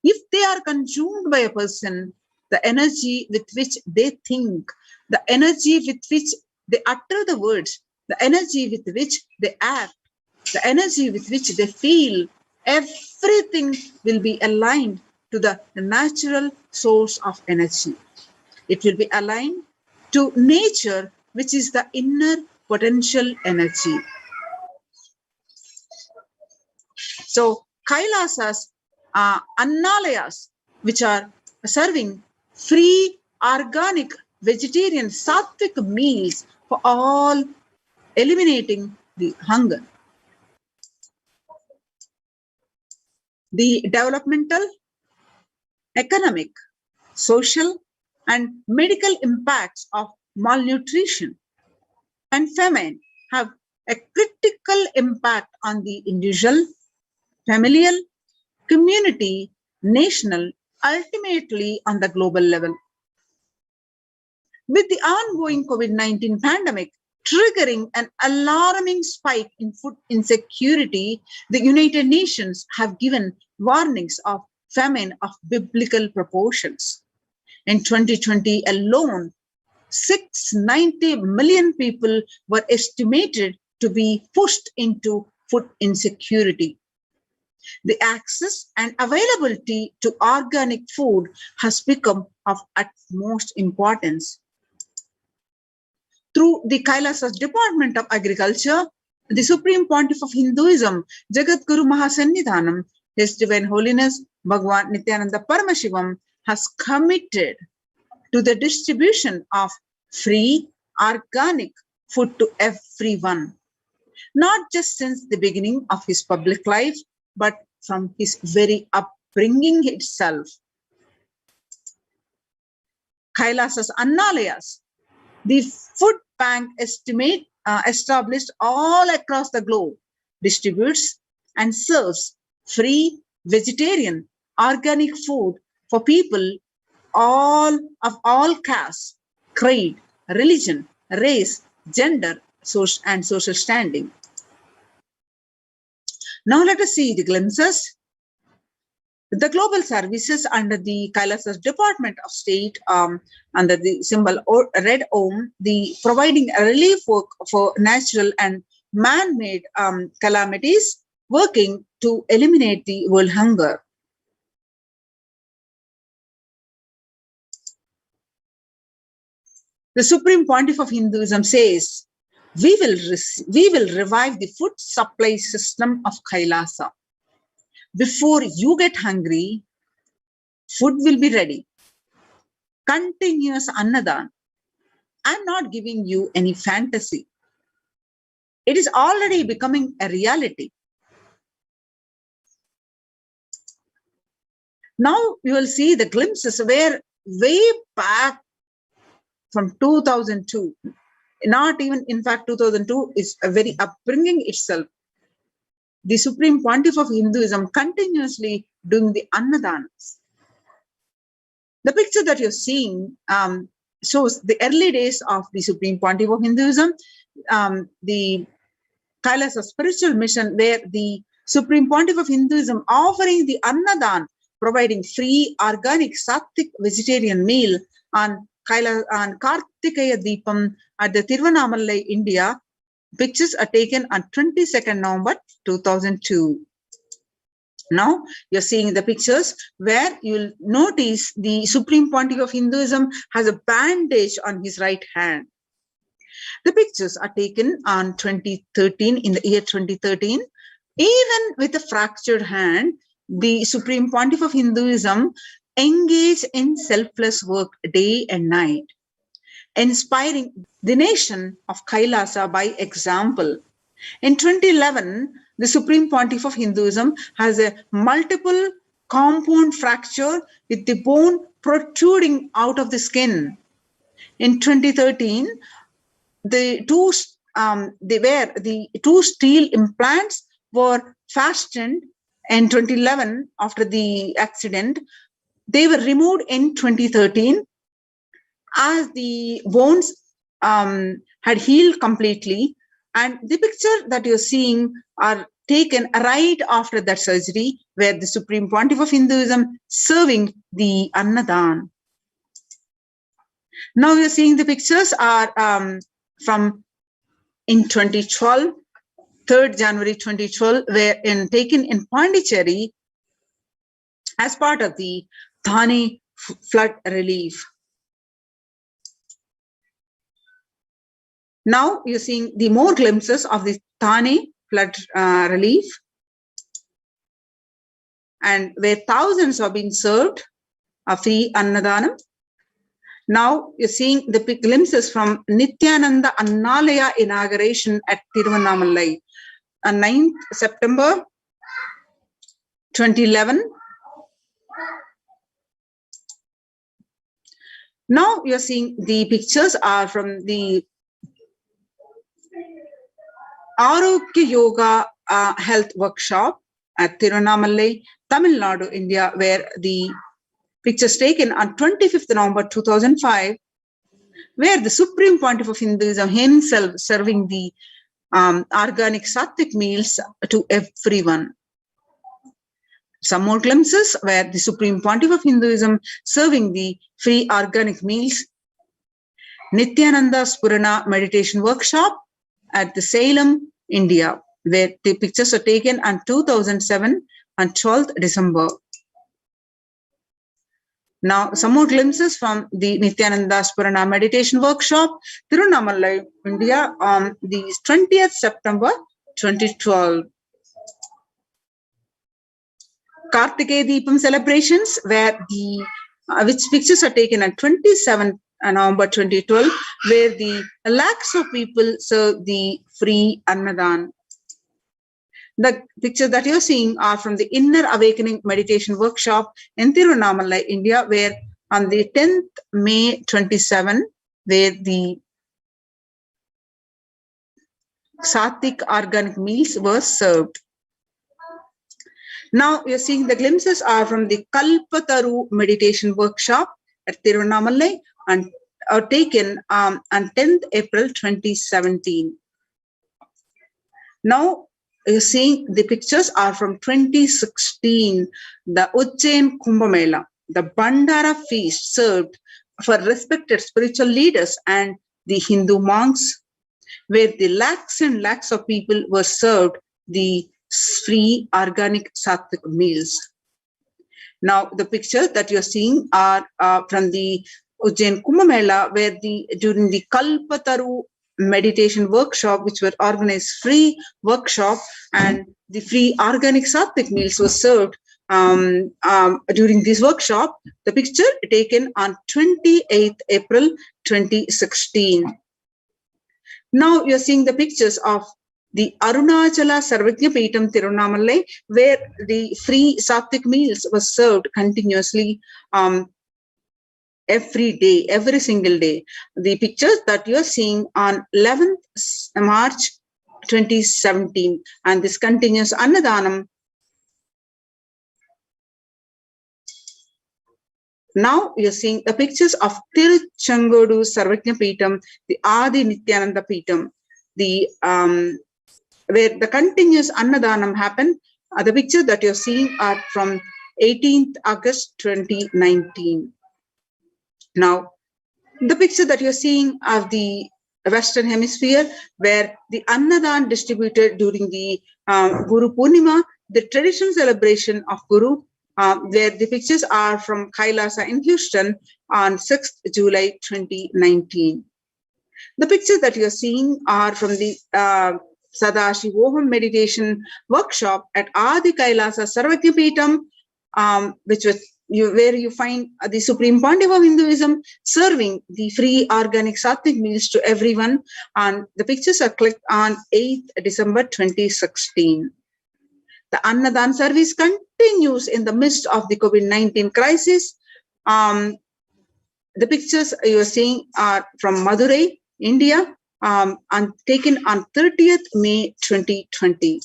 if they are consumed by a person, the energy with which they think, the energy with which they utter the words, the energy with which they act, the energy with which they feel, everything will be aligned to the natural source of energy. It will be aligned to nature, which is the inner potential energy. So Kailasas, Annalayas, which are serving free, organic, vegetarian, sattvic meals for all, eliminating the hunger. The developmental, economic, social, and medical impacts of malnutrition and famine have a critical impact on the individual, familial, community, national, ultimately on the global level. With the ongoing COVID-19 pandemic triggering an alarming spike in food insecurity, the United Nations have given warnings of famine of biblical proportions. In 2020 alone, 690 million people were estimated to be pushed into food insecurity. The access and availability to organic food has become of utmost importance. Through the Kailasa Department of Agriculture, the Supreme Pontiff of Hinduism, Jagat Guru Mahasannidhanam, His Divine Holiness Bhagwan Nithyananda Paramashivam, has committed to the distribution of free, organic food to everyone, not just since the beginning of his public life, but from his very upbringing itself. Kailasas Annalayas, the food bank established all across the globe, distributes and serves free, vegetarian, organic food for people of all castes, creed, religion, race, gender, and social standing. Now let us see the glimpses. The global services under the Kailasa Department of State, under the symbol Red Om, the providing relief work for natural and man-made calamities, working to eliminate the world hunger. The Supreme Pontiff of Hinduism says, we will revive the food supply system of Kailasa. Before you get hungry, food will be ready. Continuous Annadan. I'm not giving you any fantasy. It is already becoming a reality. Now you will see the glimpses where way back from 2002, not even in fact 2002 is a very upbringing itself. The Supreme Pontiff of Hinduism continuously doing the Annadanas. The picture that you're seeing shows the early days of the Supreme Pontiff of Hinduism, the Kailasa spiritual mission, where the Supreme Pontiff of Hinduism offering the Annadan, providing free, organic, sattvic, vegetarian meal on Kartikeya Deepam at the Tiruvannamalai, India. Pictures are taken on 22nd November 2002. Now you're seeing the pictures where you'll notice the Supreme Pontiff of Hinduism has a bandage on his right hand. The pictures are taken on 2013, in the year 2013. Even with a fractured hand, the Supreme Pontiff of Hinduism engaged in selfless work day and night, inspiring the nation of Kailasa by example. In 2011, the Supreme Pontiff of Hinduism has a multiple compound fracture with the bone protruding out of the skin. In 2013, the two steel implants were fastened. In 2011, after the accident, they were removed in 2013 as the bones had healed completely. And the picture that you're seeing are taken right after that surgery, where the Supreme Pontiff of Hinduism serving the Annadan. Now you're seeing the pictures are from in 2012, 3rd January 2012, taken in Pondicherry as part of the Thane flood relief. Now you're seeing the more glimpses of the Thane flood relief, and where thousands have been served a free Annadanam. Now you're seeing the glimpses from Nithyananda Annalaya inauguration at Tiruvannamalai on 9th September 2011. Now you're seeing the pictures are from the Arogya Yoga health workshop at Tiruvannamalai, Tamil Nadu, India, where the pictures taken on 25th November 2005, where the Supreme Pontiff of Hinduism himself serving the organic sattvic meals to everyone. Some more glimpses where the Supreme Pontiff of Hinduism serving the free organic meals. Nithyananda Spurana meditation workshop at the Salem, India, where the pictures are taken on 2007 on 12th December. Now, some more glimpses from the Nithyananda Spurana meditation workshop, Tiruvannamalai, India, on the 20th September 2012. Kartikeya Deepam celebrations, where the which pictures are taken on 27th November 2012, where the lakhs of people serve the free Annadan. The pictures that you're seeing are from the Inner Awakening Meditation Workshop in Tiruvannamalai, India, where on the 10th May 27, where the Sattvic organic meals were served. Now you're seeing the glimpses are from the Kalpataru Meditation Workshop at Tiruvannamalai and are taken on 10th April 2017. Now you're seeing the pictures are from 2016, the Ujjain Kumbh Mela, the Bandara feast served for respected spiritual leaders and the Hindu monks, where the lakhs and lakhs of people were served the free organic sattvic meals. Now the pictures that you're seeing are from the Ujjain Kumbh Mela, where during the Kalpataru meditation workshop, which were organized free workshop, and the free organic sattvic meals were served during this workshop. The picture taken on 28th April 2016. Now you're seeing the pictures of the Arunachala Sarvagya Peetham Tiruvannamalai, where the free sattvic meals were served continuously every day, every single day. The pictures that you are seeing on 11th March 2017, and this continuous Annadanam. Now you're seeing the pictures of Tiruchengodu Sarvagya Peetham, the Adi Nithyananda Peetham, the where the continuous Annadanam happened. The pictures that you're seeing are from 18th August 2019. Now, the picture that you're seeing of the Western Hemisphere, where the Annadan distributed during the Guru Purnima, the traditional celebration of Guru, where the pictures are from Kailasa in Houston on 6th July 2019. The pictures that you're seeing are from the Sadashivoham meditation workshop at Adi Kailasa Sarvagya Peetham, which was where you find the Supreme Pontiff of Hinduism serving the free organic sattvic meals to everyone. And the pictures are clicked on 8th December 2016. The Annadan service continues in the midst of the COVID-19 crisis. The pictures you are seeing are from Madurai, India, and taken on 30th May 2020.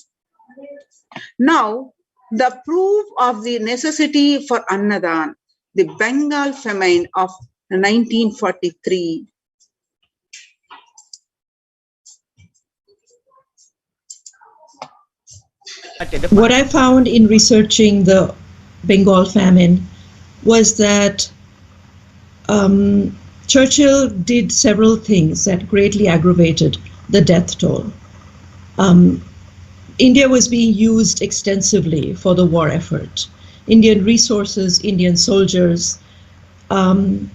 Now, the proof of the necessity for Annadan, the Bengal famine of 1943. What I found in researching the Bengal famine was that Churchill did several things that greatly aggravated the death toll. India was being used extensively for the war effort. Indian resources, Indian soldiers, and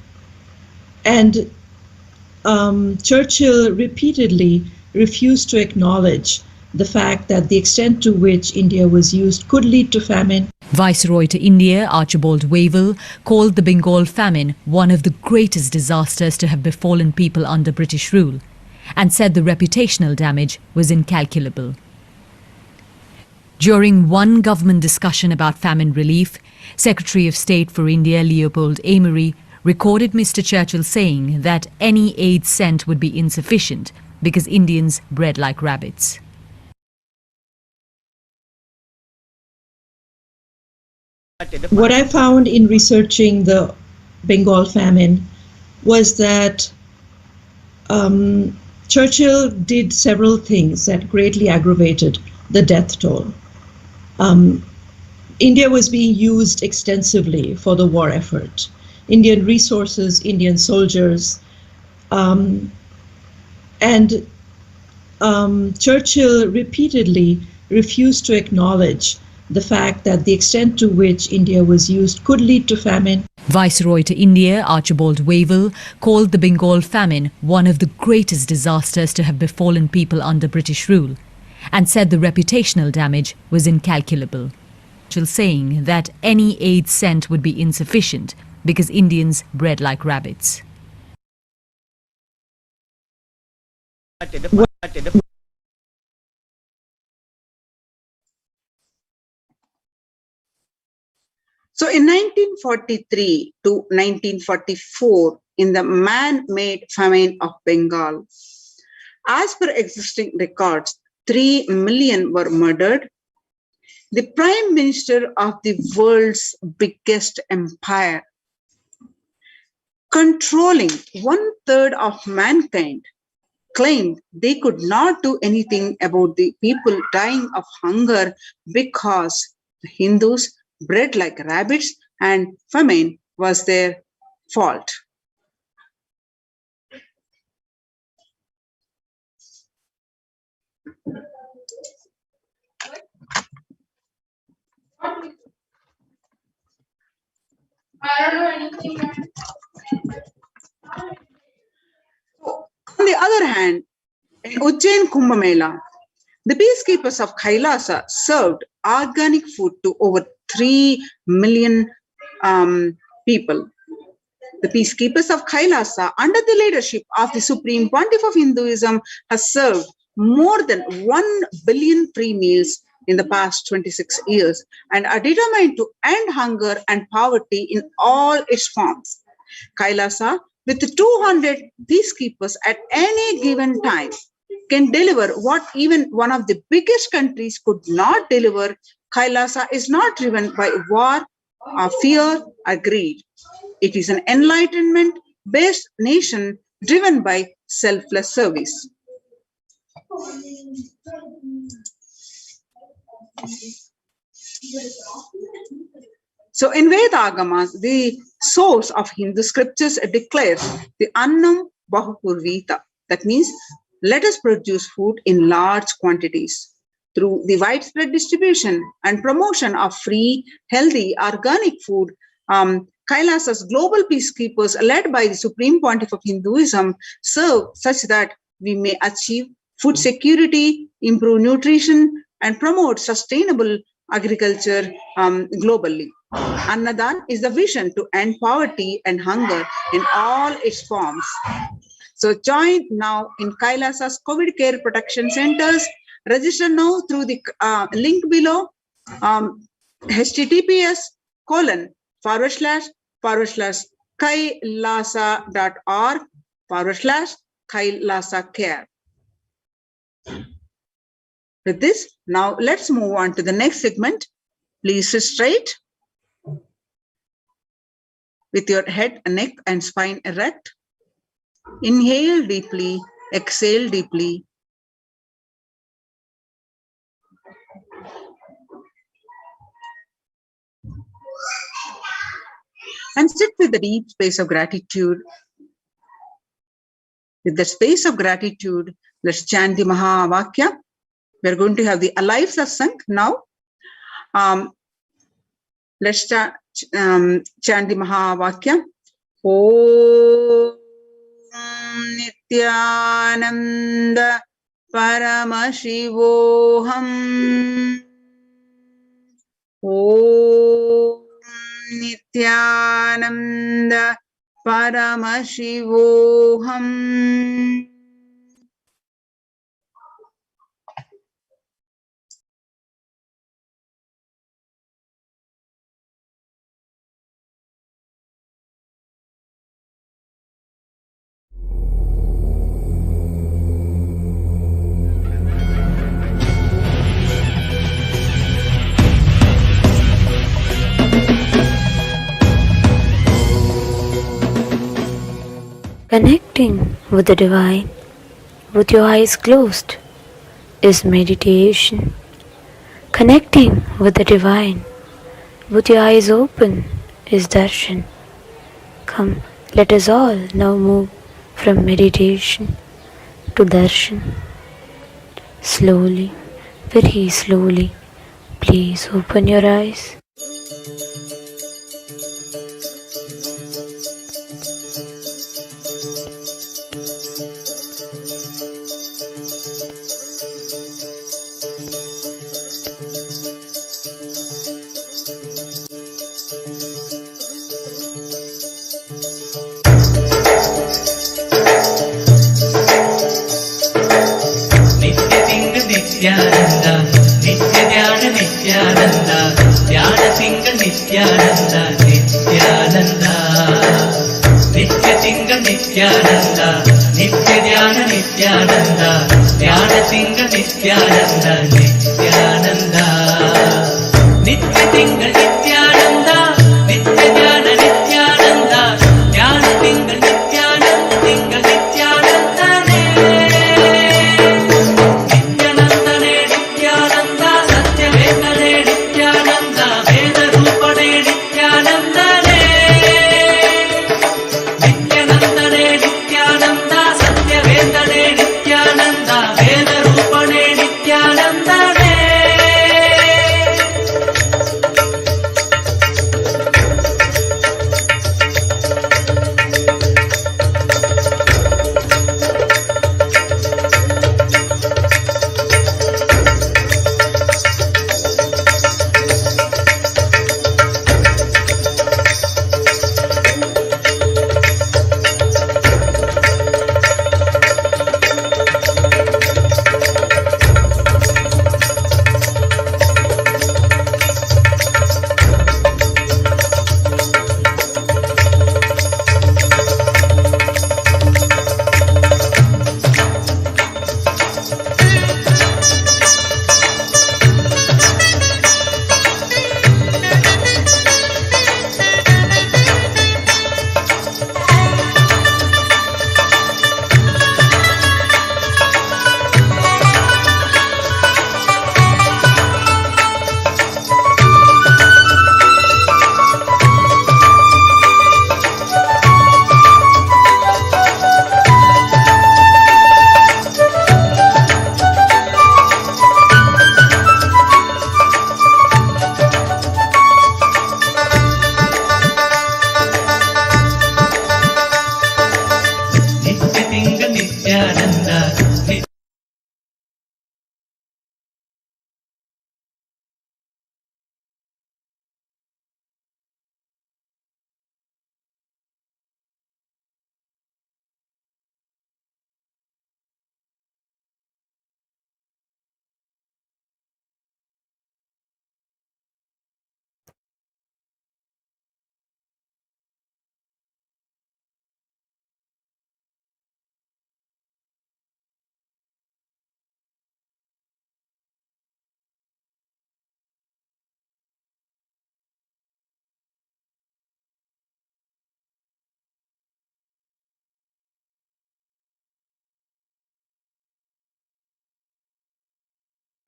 Churchill repeatedly refused to acknowledge the fact that the extent to which India was used could lead to famine. Viceroy to India, Archibald Wavell, called the Bengal famine one of the greatest disasters to have befallen people under British rule, and said the reputational damage was incalculable. During one government discussion about famine relief, Secretary of State for India Leopold Amery recorded Mr. Churchill saying that any aid sent would be insufficient because Indians bred like rabbits. What I found in researching the Bengal famine was that Churchill did several things that greatly aggravated the death toll. India was being used extensively for the war effort. Indian resources, Indian soldiers, and Churchill repeatedly refused to acknowledge the fact that the extent to which India was used could lead to famine. Viceroy to India, Archibald Wavell, called the Bengal famine one of the greatest disasters to have befallen people under British rule, and said the reputational damage was incalculable, saying that any aid sent would be insufficient because Indians bred like rabbits. So in 1943 to 1944, in the man-made famine of Bengal, as per existing records, 3 million were murdered. The Prime Minister of the world's biggest empire, controlling 1/3 of mankind, claimed they could not do anything about the people dying of hunger because the Hindus bred like rabbits and famine was their fault. I don't know anything. On the other hand, in Ujjain Kumbh Mela, the peacekeepers of Kailasa served organic food to over 3 million people. The peacekeepers of Kailasa, under the leadership of the Supreme Pontiff of Hinduism, has served more than 1 billion free meals in the past 26 years and are determined to end hunger and poverty in all its forms. Kailasa, with 200 peacekeepers at any given time, can deliver what even one of the biggest countries could not deliver. Kailasa is not driven by war, or fear, or greed. It is an enlightenment-based nation driven by selfless service. So in Veda Agamas, the source of Hindu scriptures declares the Annam Bahupurvita. That means, let us produce food in large quantities. Through the widespread distribution and promotion of free, healthy, organic food, Kailasa's global peacekeepers, led by the Supreme Pontiff of Hinduism, serve such that we may achieve food security, improve nutrition, and promote sustainable agriculture globally. Annadan is the vision to end poverty and hunger in all its forms. So join now in Kailasa's COVID care protection centers. Register now through the link below, https://kailasa.org/Kailasa care. With this, now let's move on to the next segment. Please sit straight with your head, neck, and spine erect. Inhale deeply, exhale deeply. And sit with a deep space of gratitude with the space of gratitude, let's chant the Mahavakya. We're going to have the alive satsang now. Let's chant the Mahavakya. Om Nithyananda Paramashivoham. Om Nithyananda Paramashivoham. Connecting with the divine with your eyes closed is meditation. Connecting with the divine with your eyes open is darshan. Come, let us all now move from meditation to darshan. Slowly, very slowly, please open your eyes. Nithyananda, Nithyadhyana Nithyananda, Dhyana Singa Nithyananda, Nithyananda. Nityatinga Nithyananda, Nithyadhyana Nithyananda, Dhyana Singa Nithyananda, Nithyananda. Nityatinga Nithyananda, Nithyadhyana Nithyananda, Dhyana Singa Nithyananda, Singa Nithyananda.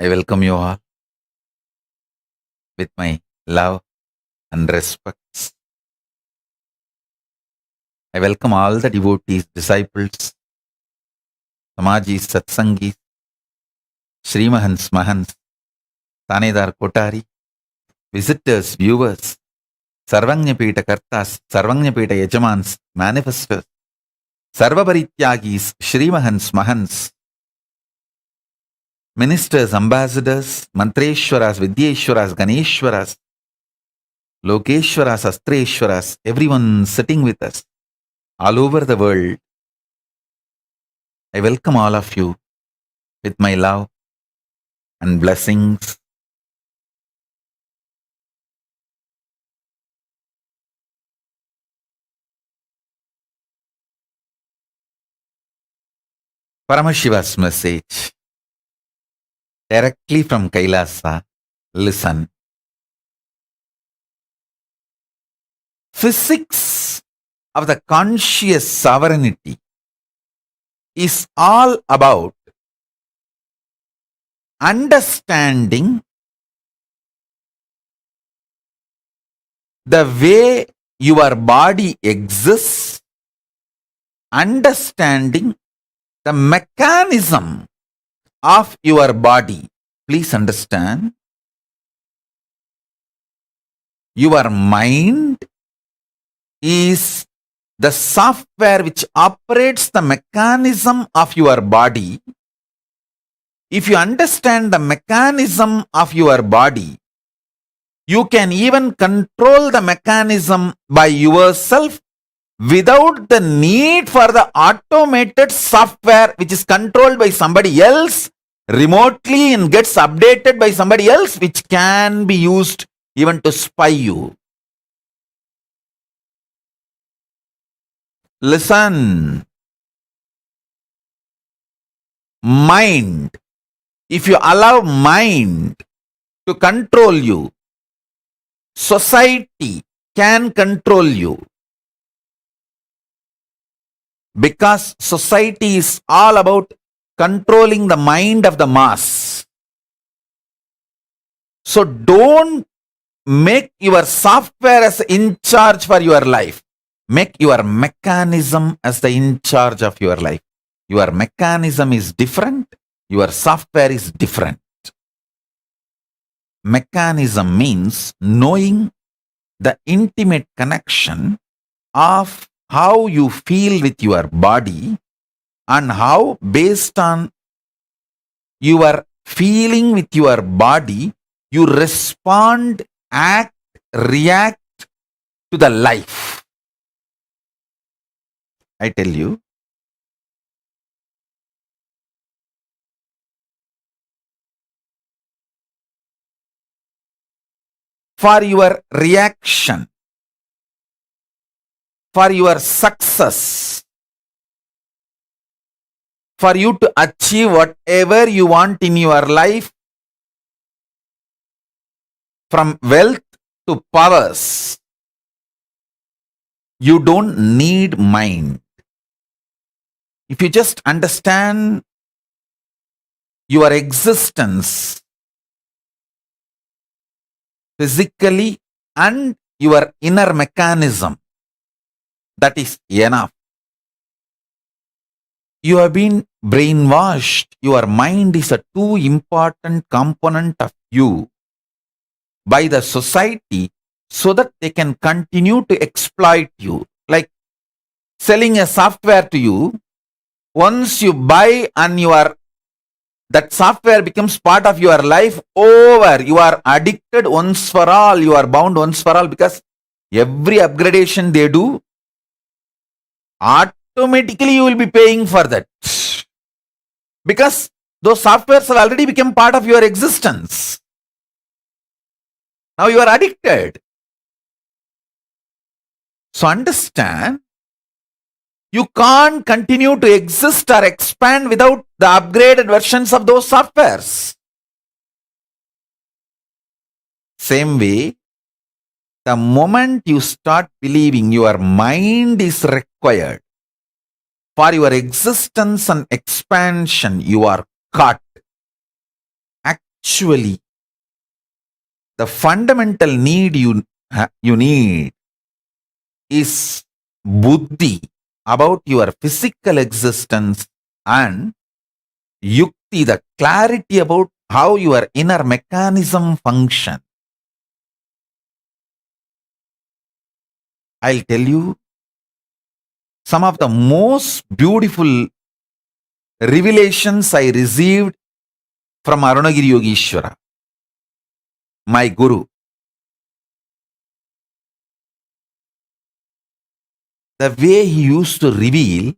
I welcome you all with my love and respect. I welcome all the devotees, disciples Samajis, Satsangis, Srimahans, Mahans, Tanedar Kotari, visitors, viewers, Sarvanyapita Kartas, Sarvanyapita Yajamans, manifestors, Sarvaparityagis, Srimahans, Mahans, ministers, ambassadors, Mantreshwaras, Vidyeshwaras, Ganeshwaras, Lokeshwaras, Astreshwaras, everyone sitting with us all over the world. I welcome all of you with my love and blessings. Paramashiva's message directly from Kailasa. Listen. Physics of the conscious sovereignty is all about understanding the way your body exists, understanding the mechanism of your body. Please understand, your mind is the software which operates the mechanism of your body. If you understand the mechanism of your body, you can even control the mechanism by yourself without the need for the automated software which is controlled by somebody else remotely and gets updated by somebody else, which can be used even to spy you. Listen. Mind. If you allow mind to control you, society can control you. Because society is all about controlling the mind of the mass. So don't make your software as in charge for your life. Make your mechanism as the in charge of your life. Your mechanism is different. Your software is different. Mechanism means knowing the intimate connection of how you feel with your body and how, based on your feeling with your body, you respond, act, react to the life. I tell you, for your reaction, for your success, for you to achieve whatever you want in your life, from wealth to powers, you don't need mind. If you just understand your existence physically and your inner mechanism, that is enough. You have been brainwashed. Your mind is a too important component of you by the society so that they can continue to exploit you. Like selling a software to you, once you buy and that software becomes part of your life, over. You are addicted once for all. You are bound once for all, because every upgradation they do, automatically you will be paying for that. Because those softwares have already become part of your existence. Now you are addicted. So understand, you can't continue to exist or expand without the upgraded versions of those softwares. Same way, the moment you start believing your mind is required for your existence and expansion, you are caught. Actually, the fundamental need you need is buddhi about your physical existence and yukti, the clarity about how your inner mechanism function. I'll tell you some of the most beautiful revelations I received from Arunagiri Yogeshwara, my guru. The way he used to reveal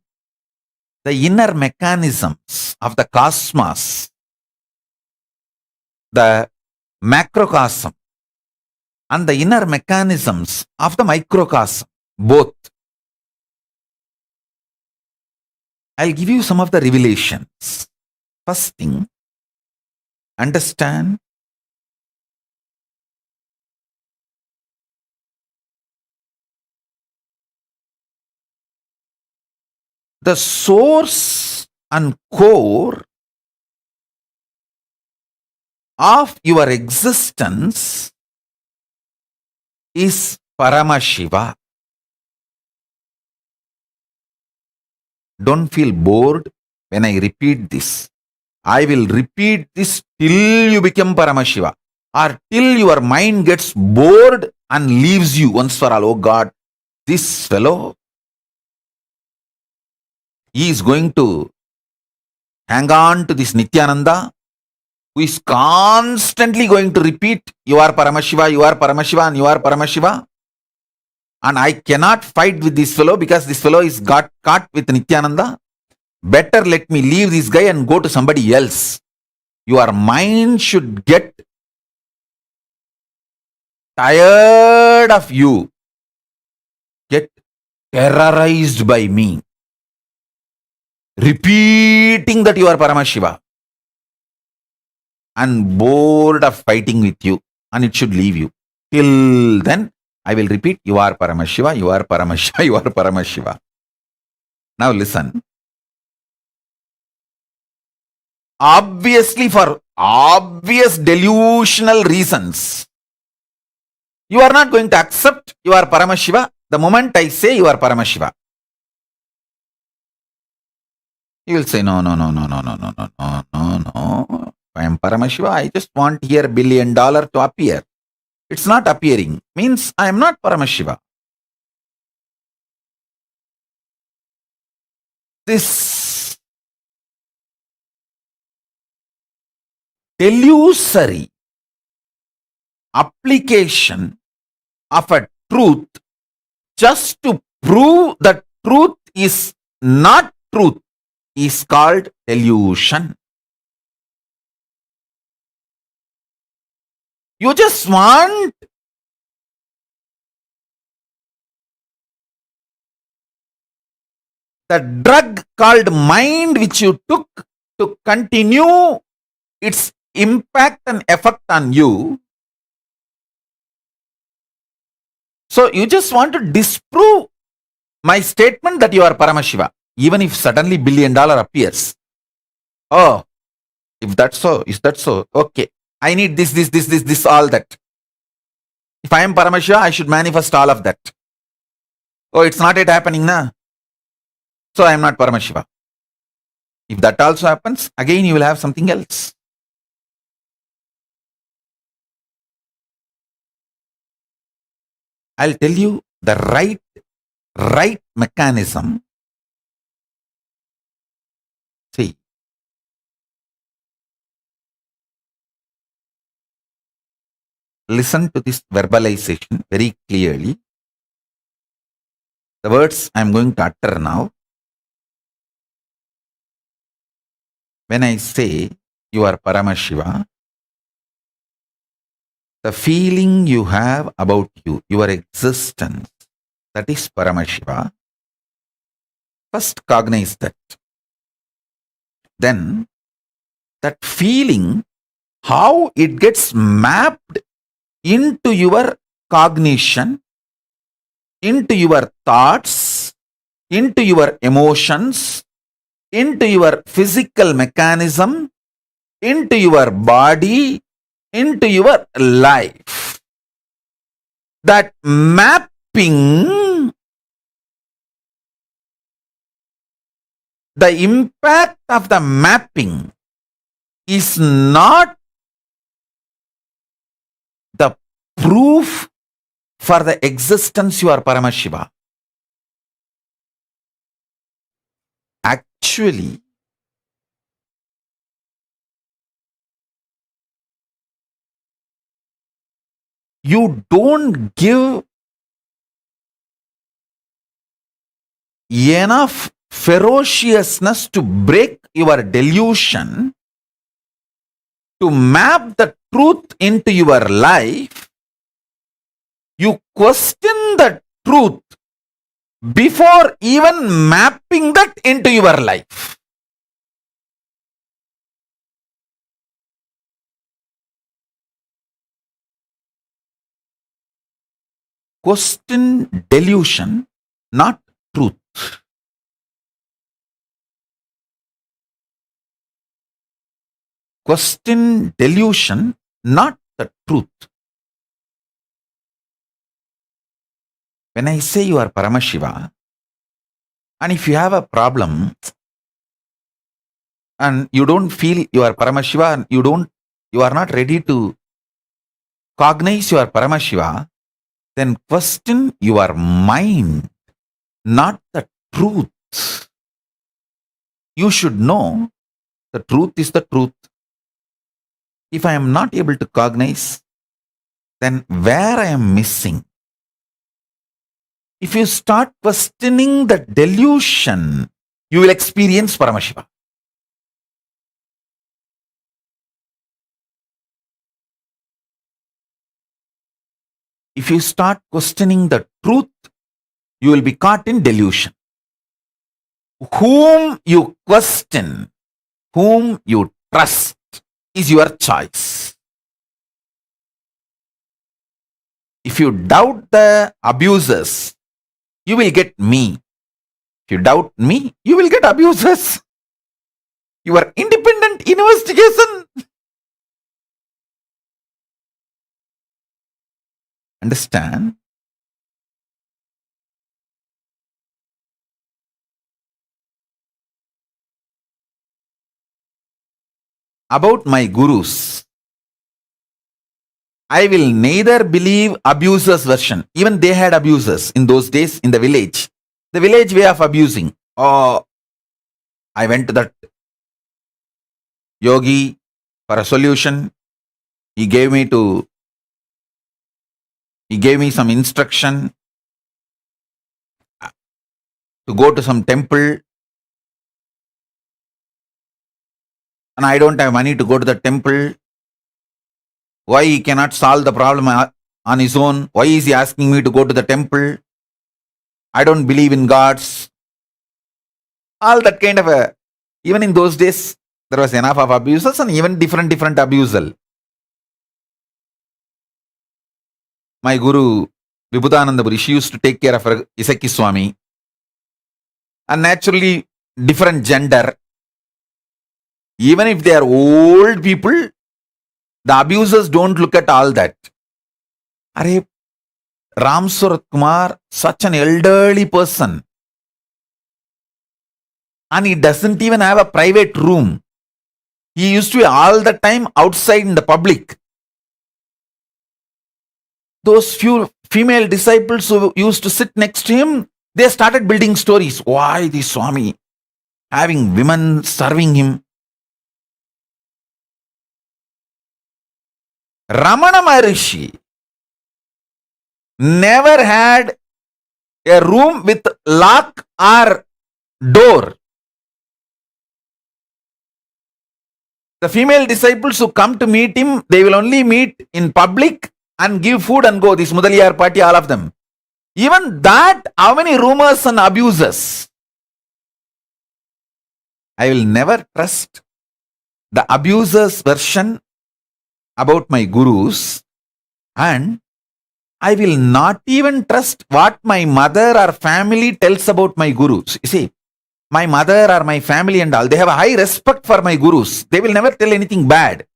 the inner mechanisms of the cosmos, the macrocosm, and the inner mechanisms of the microcosm, both. I'll give you some of the revelations. First thing, understand the source and core of your existence is Paramashiva. Don't feel bored when I repeat this. I will repeat this till you become Paramashiva, or till your mind gets bored and leaves you once for all. Oh God, this fellow, he is going to hang on to this Nithyananda, who is constantly going to repeat, you are Paramashiva, you are Paramashiva, and you are Paramashiva. And I cannot fight with this fellow because this fellow is got caught with Nithyananda. Better let me leave this guy and go to somebody else. Your mind should get tired of you, get terrorized by me, repeating that you are Paramashiva, and bored of fighting with you, and it should leave you. Till then, I will repeat, you are Paramashiva, you are Paramashiva, you are Paramashiva. Now listen. Obviously, for obvious delusional reasons, you are not going to accept you are Paramashiva the moment I say you are Paramashiva. You will say, no. I am Paramashiva. I just want here $1 billion to appear. It's not appearing. Means I am not Paramashiva. This delusory application of a truth just to prove that truth is not truth is called delusion. You just want the drug called mind which you took to continue its impact and effect on you. So you just want to disprove my statement that you are Paramashiva, even if suddenly $1 billion appears. Oh, if that's so, is that so? Okay, I need this, all that. If I am Paramashiva, I should manifest all of that. Oh, it's not yet happening, na? So I am not Paramashiva. If that also happens, again you will have something else. I'll tell you the right mechanism. See, listen to this verbalization very clearly. The words I am going to utter now. When I say you are Paramashiva, the feeling you have about you, your existence, that is Paramashiva. First cognize that. Then that feeling, how it gets mapped into your cognition, into your thoughts, into your emotions, into your physical mechanism, into your body, into your life. That mapping the impact of the mapping is not the proof for the existence you are Paramashiva. Actually, you don't give enough ferociousness to break your delusion, to map the truth into your life. You question the truth before even mapping that into your life. Question delusion, not truth. Question delusion, not the truth. When I say you are Paramashiva, and if you have a problem and you don't feel you are Paramashiva and you are not ready to cognize you are Paramashiva, then question your mind, not the truth. You should know the truth is the truth. If I am not able to cognize, then where I am missing? If you start questioning the delusion, you will experience Paramashiva. If you start questioning the truth, you will be caught in delusion. Whom you question, whom you trust is your choice. If you doubt the abusers, you will get me. If you doubt me, you will get abusers. Your independent investigation. Understand? About my gurus, I will neither believe abusers' version. Even they had abusers in those days in the village. The village way of abusing. Oh, I went to that yogi for a solution. He gave me some instruction to go to some temple. And I don't have money to go to the temple. Why he cannot solve the problem on his own? Why is he asking me to go to the temple? I don't believe in gods. All that kind of a... Even in those days, there was enough of abusers and even different abusal. My guru, Vibhudananda Puri, she used to take care of her Isaki Swami. And naturally, different gender. Even if they are old people, the abusers don't look at all that. Are Ram Surat Kumar, such an elderly person. And he doesn't even have a private room. He used to be all the time outside in the public. Those few female disciples who used to sit next to him, they started building stories. Why the Swami having women serving him? Ramana Maharishi never had a room with lock or door. The female disciples who come to meet him, they will only meet in public and give food and go. This Mudaliyar party, all of them. Even that, how many rumors and abuses? I will never trust the abuser's version about my gurus, and I will not even trust what my mother or family tells about my gurus. You see, my mother or my family and all, they have a high respect for my gurus. They will never tell anything bad.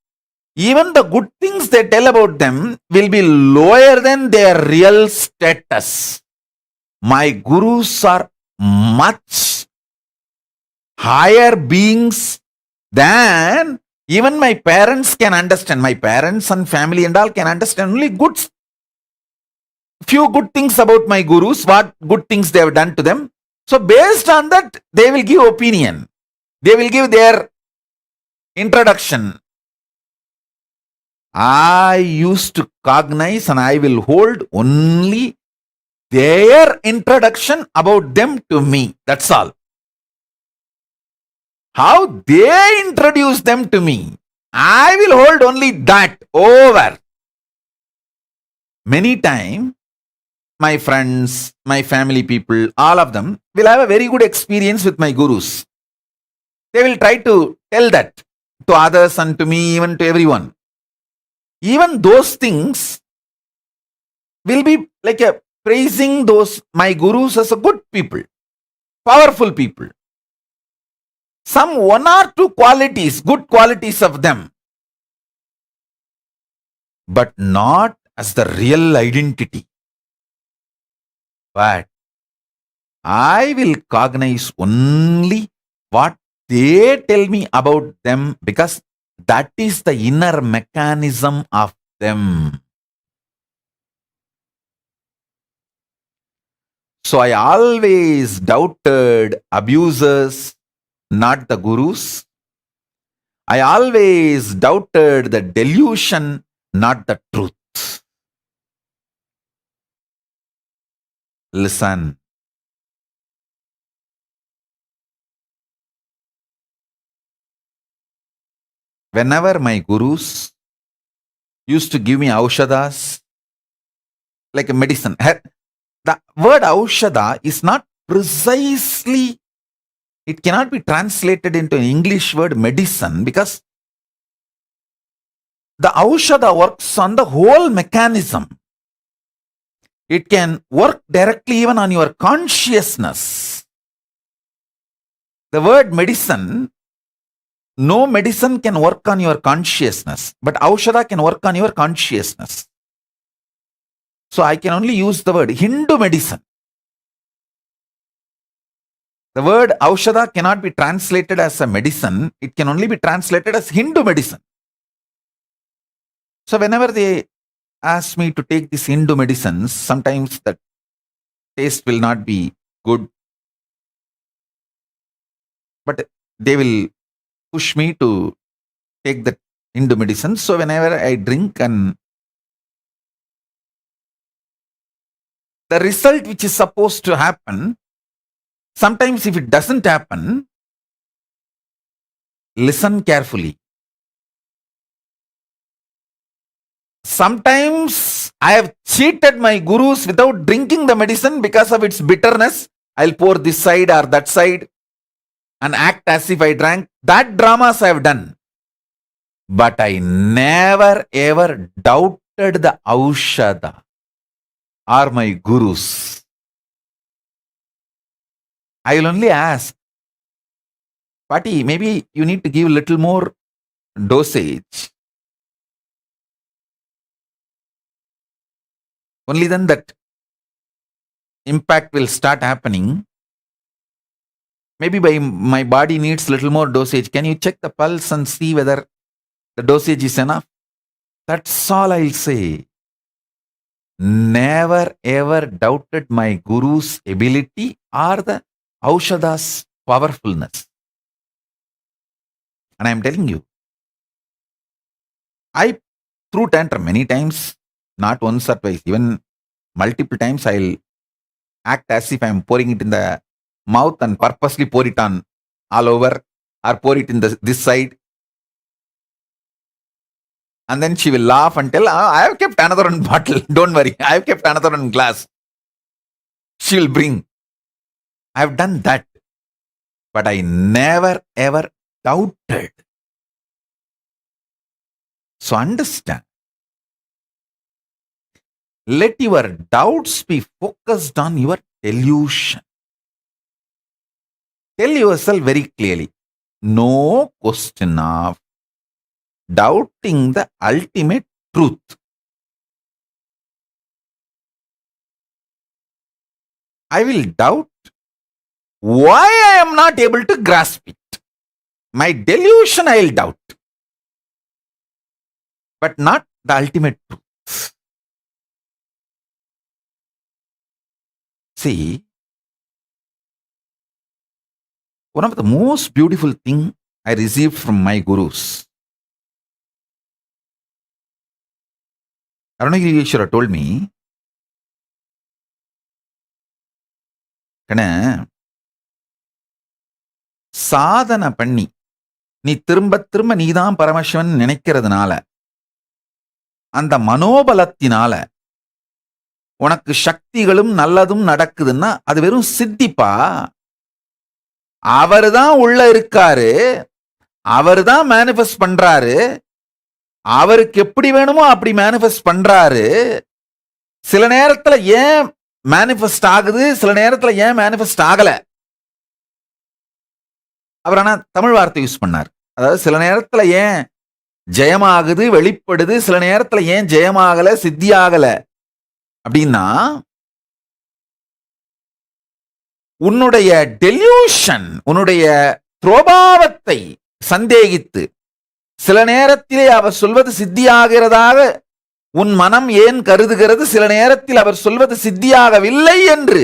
Even the good things they tell about them will be lower than their real status. My gurus are much higher beings than even my parents can understand. My parents and family and all can understand only few good things about my gurus, what good things they have done to them. So based on that, they will give opinion. They will give their introduction. I used to cognize and I will hold only their introduction about them to me. That's all. How they introduce them to me, I will hold only that over. Many times, my friends, my family people, all of them will have a very good experience with my gurus. They will try to tell that to others and to me, even to everyone. Even those things will be like a praising those my gurus as a good people, powerful people. Some one or two qualities, good qualities of them, but not as the real identity. But I will cognize only what they tell me about them, because that is the inner mechanism of them. So I always doubted abusers, not the gurus. I always doubted the delusion, not the truth. Listen. Whenever my gurus used to give me aushadas, like a medicine, the word aushada is not precisely, it cannot be translated into an English word medicine, because the aushada works on the whole mechanism. It can work directly even on your consciousness. The word medicine, no medicine can work on your consciousness, but aushada can work on your consciousness. So I can only use the word Hindu medicine. The word aushada cannot be translated as a medicine. It can only be translated as Hindu medicine. So whenever they ask me to take these Hindu medicines, sometimes the taste will not be good, but they will push me to take the Hindu medicine. So whenever I drink, and the result which is supposed to happen, sometimes if it doesn't happen, listen carefully. Sometimes I have cheated my gurus without drinking the medicine because of its bitterness. I'll pour this side or that side and act as if I drank. That dramas I have done. But I never ever doubted the aushada or my gurus. I will only ask, Pati, maybe you need to give a little more dosage. Only then that impact will start happening. Maybe my body needs little more dosage. Can you check the pulse and see whether the dosage is enough? That's all I'll say. Never ever doubted my guru's ability or the aushada's powerfulness. And I'm telling you, I threw tantrum many times, not once or twice, even multiple times. I'll act as if I'm pouring it in the mouth and purposely pour it on all over, or pour it in this side. And then she will laugh and tell, I have kept another one bottle. Don't worry. I have kept another one glass. She will bring. I have done that. But I never ever doubted. So understand. Let your doubts be focused on your delusion. Tell yourself very clearly, no question of doubting the ultimate truth. I will doubt Why I am not able to grasp it? My delusion I'll doubt, but not the ultimate truth. See, one of the most beautiful thing I received from my gurus, Arunagirishwara told me, கண்ணே, சாதனை பண்ணி நீ திரும்ப திரும்ப நீதான் பரமசிவன் நினைக்கிறதுனால, அந்த மனோபலத்தினால உனக்கு சக்திகளும் நல்லதும் நடக்குதுன்னா அது வெறும் சித்திப்பா. அவர்தான் உள்ள இருக்காரு, அவர்தான் மேனிஃபெஸ்ட் பண்றாரு, அவருக்கு எப்படி வேணுமோ அப்படி மேனிஃபெஸ்ட் பண்றாரு. சில நேரத்துல ஏன் மேனிஃபெஸ்ட் ஆகுது, சில நேரத்துல ஏன் மேனிஃபெஸ்ட் ஆகல. அவர் ஆனா தமிழ் வார்த்தை யூஸ் பண்ணார். அதாவது சில நேரத்துல ஏன் ஜெயமாகுது, வெளிப்படுது, சில நேரத்துல ஏன் ஜெயமாகல, சித்தியாகல அப்படின்னா, உன்னுடைய டெல்யூஷன், உன்னுடைய துரோபாவத்தை சந்தேகித்து சில நேரத்திலே அவர் சொல்வது சித்தியாகிறதாக உன் மனம் ஏன் கருதுகிறது, சில நேரத்தில் அவர் சொல்வது சித்தியாகவில்லை என்று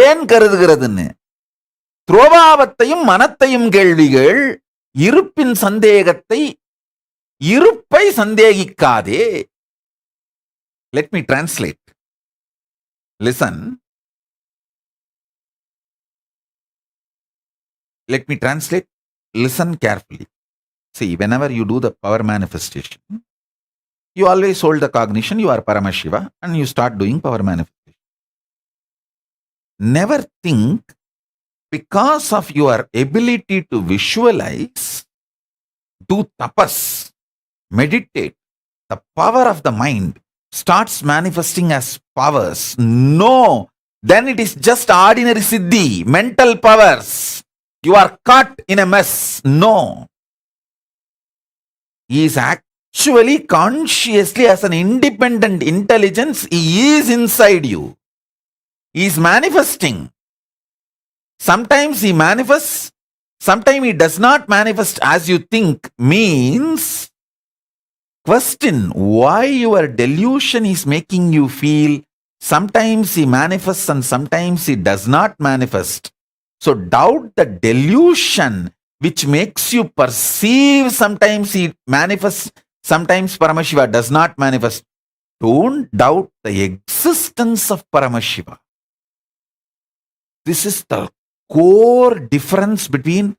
ஏன் கருதுகிறதுன்னு துரோபாவத்தையும் மனத்தையும் கேள்விகள், இருப்பின் சந்தேகத்தை, இருப்பை சந்தேகிக்காதே. Let me translate. Listen. Let me translate. Listen carefully. See, whenever you do the power manifestation, you always hold the cognition, you are Paramashiva, and you start doing power manifestation. Never think because of your ability to visualize, do tapas, meditate, the power of the mind starts manifesting as powers. No, then it is just ordinary siddhi, mental powers. You are caught in a mess. No. He is actually consciously as an independent intelligence, he is inside you. He is manifesting. Sometimes he manifests, sometimes he does not manifest as you think. Means, question why your delusion is making you feel sometimes he manifests and sometimes he does not manifest. So doubt the delusion which makes you perceive sometimes he manifests, sometimes Paramashiva does not manifest. Don't doubt the existence of Paramashiva. This is the core difference between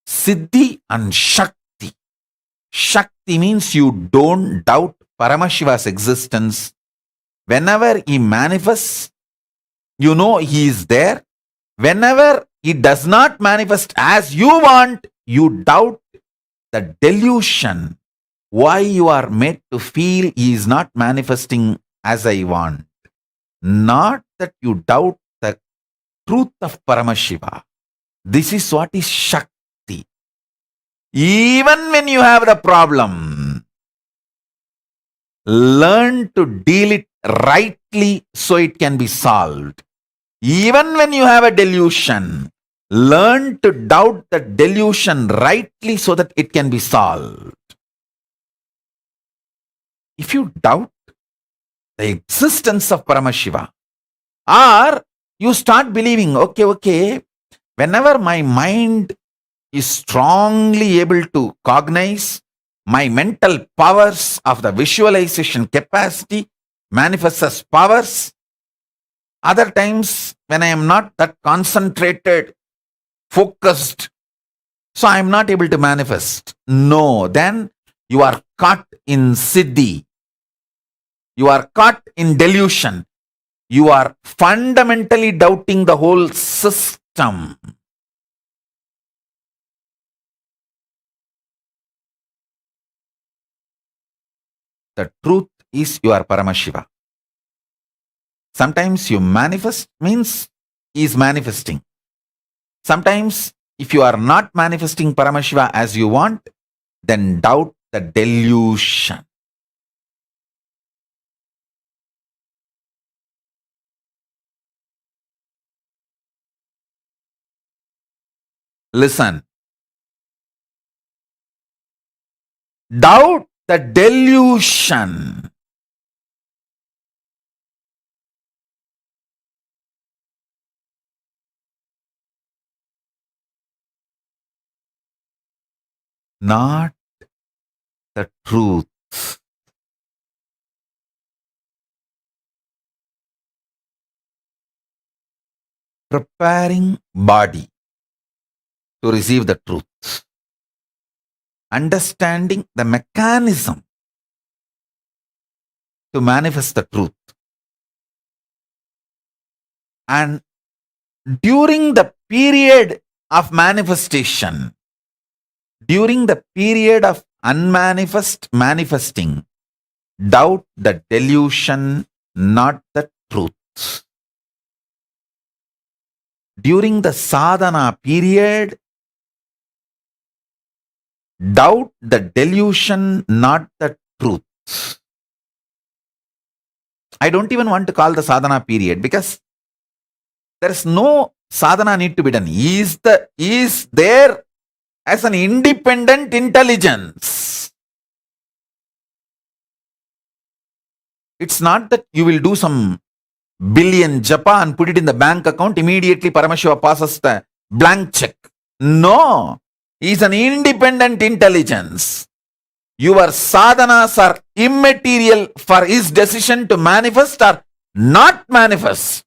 Siddhi and Shakti. Shakti means you don't doubt Paramashiva's existence. Whenever he manifests, you know he is there. Whenever he does not manifest as you want, you doubt the delusion. Why you are made to feel he is not manifesting as I want. Not that you doubt the truth of Paramashiva. This is what is Shakti. Even when you have the problem, learn to deal it rightly so it can be solved. Even when you have a delusion, learn to doubt the delusion rightly so that it can be solved. If you doubt the existence of Paramashiva, or you start believing, okay, whenever my mind is strongly able to cognize, my mental powers of the visualization capacity manifests as powers. Other times when I am not that concentrated, focused, so I am not able to manifest. No, then you are caught in siddhi. You are caught in delusion. You are fundamentally doubting the whole system. The truth is you are Paramashiva. Sometimes you manifest means he is manifesting. Sometimes if you are not manifesting Paramashiva as you want, then doubt the delusion. Listen. Doubt the delusion. Not the truth. Preparing body to receive the truth. Understanding the mechanism to manifest the truth. And during the period of manifestation, during the period of unmanifest manifesting, doubt the delusion, not the truth. During the sadhana period, doubt the delusion, not the truth. I don't even want to call the sadhana period because there is no sadhana need to be done. He is there as an independent intelligence. It's not that you will do some billion japa and put it in the bank account, immediately Paramashiva passes the blank check. No, he is an independent intelligence. Your sadhanas are immaterial for his decision to manifest or not manifest.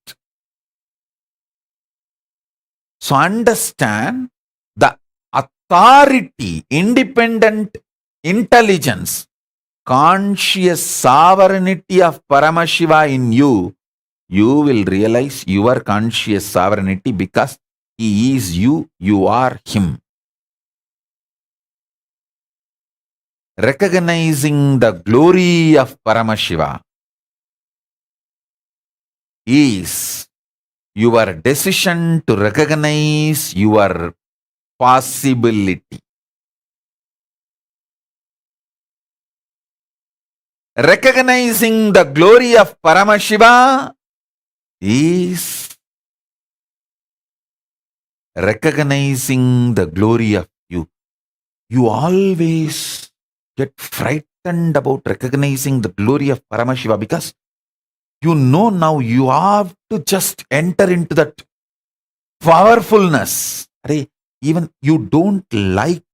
So understand the authority, independent intelligence, conscious sovereignty of Paramashiva in you. You will realize your conscious sovereignty because he is you, you are him. Recognizing the glory of Paramashiva is your decision to recognize your possibility. Recognizing the glory of Paramashiva is recognizing the glory of you. You always get frightened about recognizing the glory of Paramashiva because you know now you have to just enter into that powerfulness. Even you don't like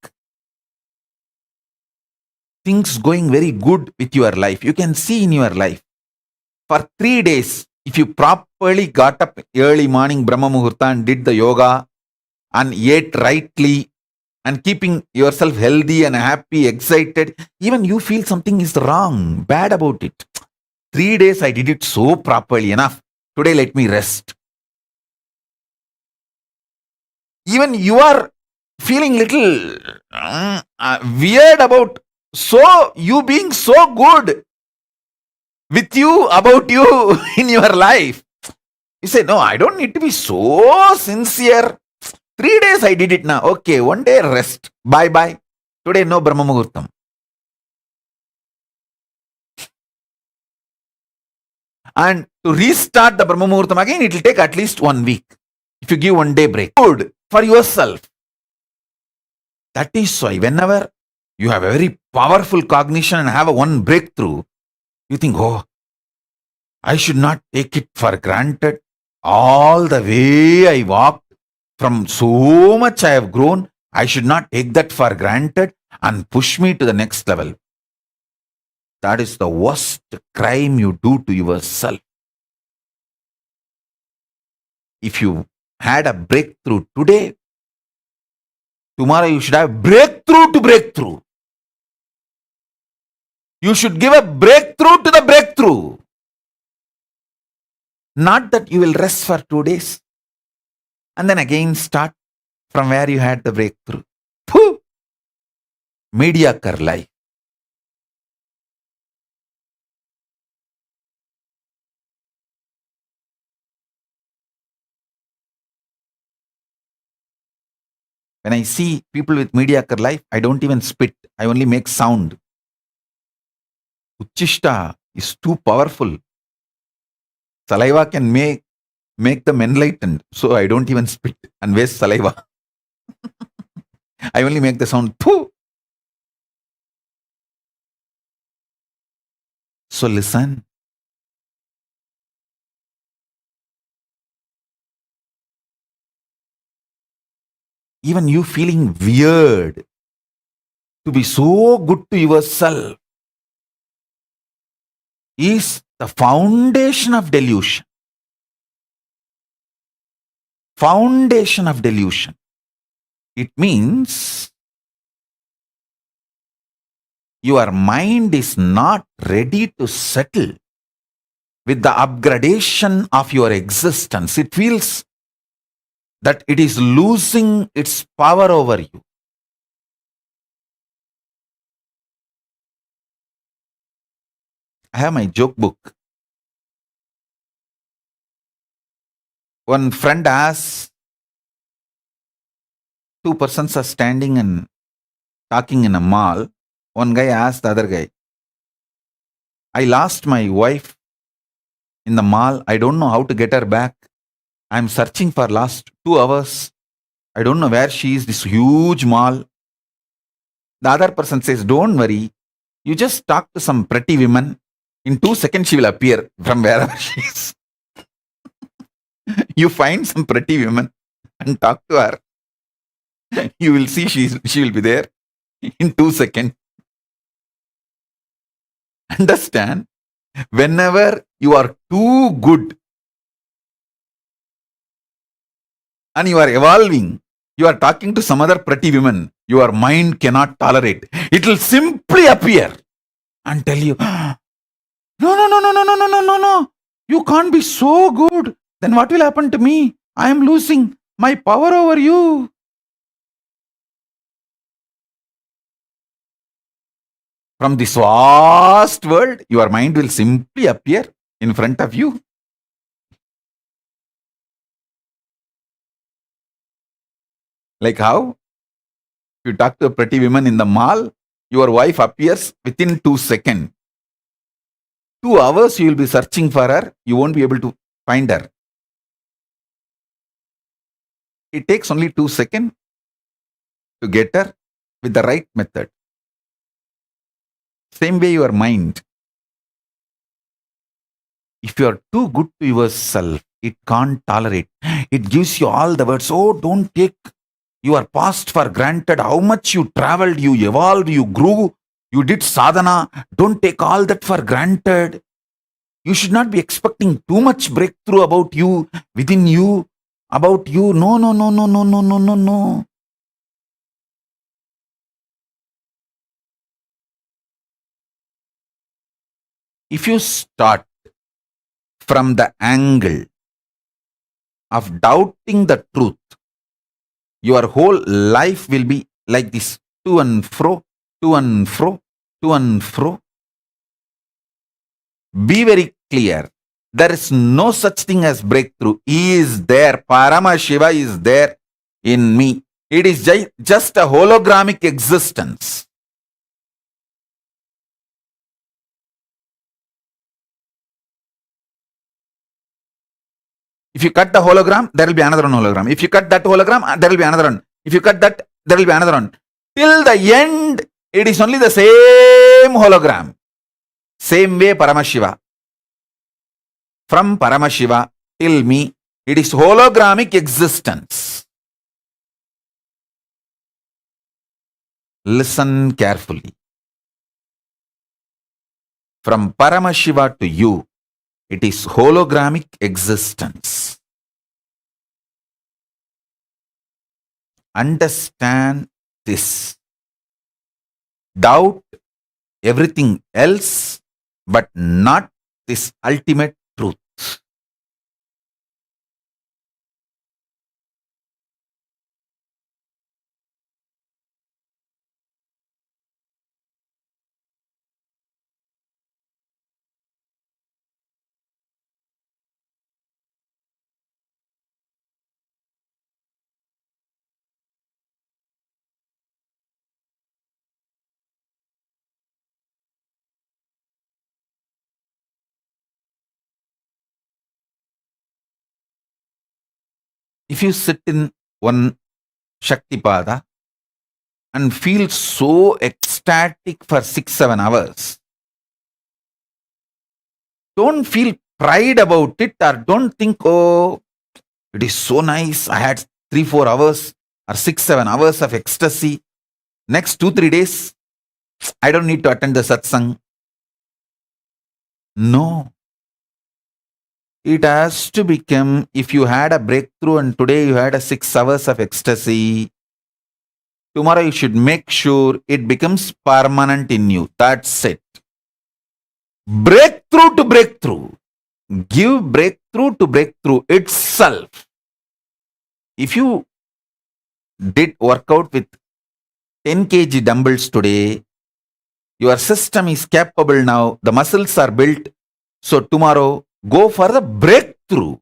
things going very good with your life. You can see in your life. For 3 days, if you properly got up early morning, Brahma Muhurta, and did the yoga and ate rightly and keeping yourself healthy and happy, excited, even you feel something is wrong, bad about it. 3 days I did it so properly enough. Today let me rest. Even you are feeling little weird about you being so good with you, about you in your life. You say, no, I don't need to be so sincere. 3 days I did it now. Okay, 1 day rest. Bye-bye. Today no Brahma Muhurtam. And to restart the Brahma Muhurtam again, it will take at least 1 week. If you give 1 day break. Good for yourself. That is why whenever you have a very powerful cognition and have one breakthrough, you think, oh, I should not take it for granted. All the way I walked, from so much I have grown, I should not take that for granted and push me to the next level. That is the worst crime you do to yourself. If you had a breakthrough today, tomorrow you should have breakthrough to breakthrough. You should give a breakthrough to the breakthrough. Not that you will rest for 2 days and then again start from where you had the breakthrough. Pooh! Mediocre life. When I see people with mediocre life, I don't even spit. I only make sound. Uchishta is too powerful. Saliva can make them enlightened. So I don't even spit and waste saliva. I only make the sound poo. So listen. Even you feeling weird to be so good to yourself is the foundation of delusion. Foundation of delusion. It means your mind is not ready to settle with the upgradation of your existence. It feels that it is losing its power over you. I have my joke book. One friend asks, two persons are standing and talking in a mall. One guy asked the other guy, I lost my wife in the mall. I don't know how to get her back. I'm searching for last 2 hours. I don't know where she is, this huge mall. The other person says, don't worry. You just talk to some pretty women. In 2 seconds, she will appear from wherever she is. You find some pretty women and talk to her. You will see she will be there in 2 seconds. Understand? Whenever you are too good and you are evolving, you are talking to some other pretty women, your mind cannot tolerate. It will simply appear and tell you, no, no, no, no, no, no, no, no, no, no. You can't be so good. Then what will happen to me? I am losing my power over you. From this vast world, your mind will simply appear in front of you. Like how? You talk to a pretty woman in the mall, your wife appears within 2 seconds. 2 hours you will be searching for her, you won't be able to find her. It takes only 2 seconds to get her with the right method. Same way your mind. If you are too good to yourself, it can't tolerate. It gives you all the words. Oh, don't take your past for granted. How much you traveled, you evolved, you grew, you did sadhana. Don't take all that for granted. You should not be expecting too much breakthrough about you, within you, about you. No, no, no, no, no, no, no, no, no. If you start from the angle of doubting the truth, your whole life will be like this, to and fro, to and fro, to and fro. Be very clear. There is no such thing as breakthrough. He is there. Paramashiva is there in me. It is just a hologramic existence. If you cut the hologram, there will be another one hologram. If you cut that hologram, there will be another one. If you cut that, there will be another one. Till the end, it is only the same hologram. Same way Paramashiva. From Paramashiva till me, it is hologramic existence. Listen carefully. From Paramashiva to you, it is hologramic existence. Understand this. Doubt everything else, but not this ultimate truth. If you sit in one Shaktipada and feel so ecstatic for 6-7 hours. Don't feel pride about it, or don't think, oh, it is so nice. I had 3-4 hours or 6-7 hours of ecstasy. Next 2-3 days, I don't need to attend the satsang. No. It has to become, if you had a breakthrough and today you had a 6 hours of ecstasy, tomorrow you should make sure it becomes permanent in you. That's it. Breakthrough to breakthrough. Give breakthrough to breakthrough itself. If you did workout with 10 kg dumbbells today, your system is capable now, the muscles are built, so tomorrow go for the breakthrough.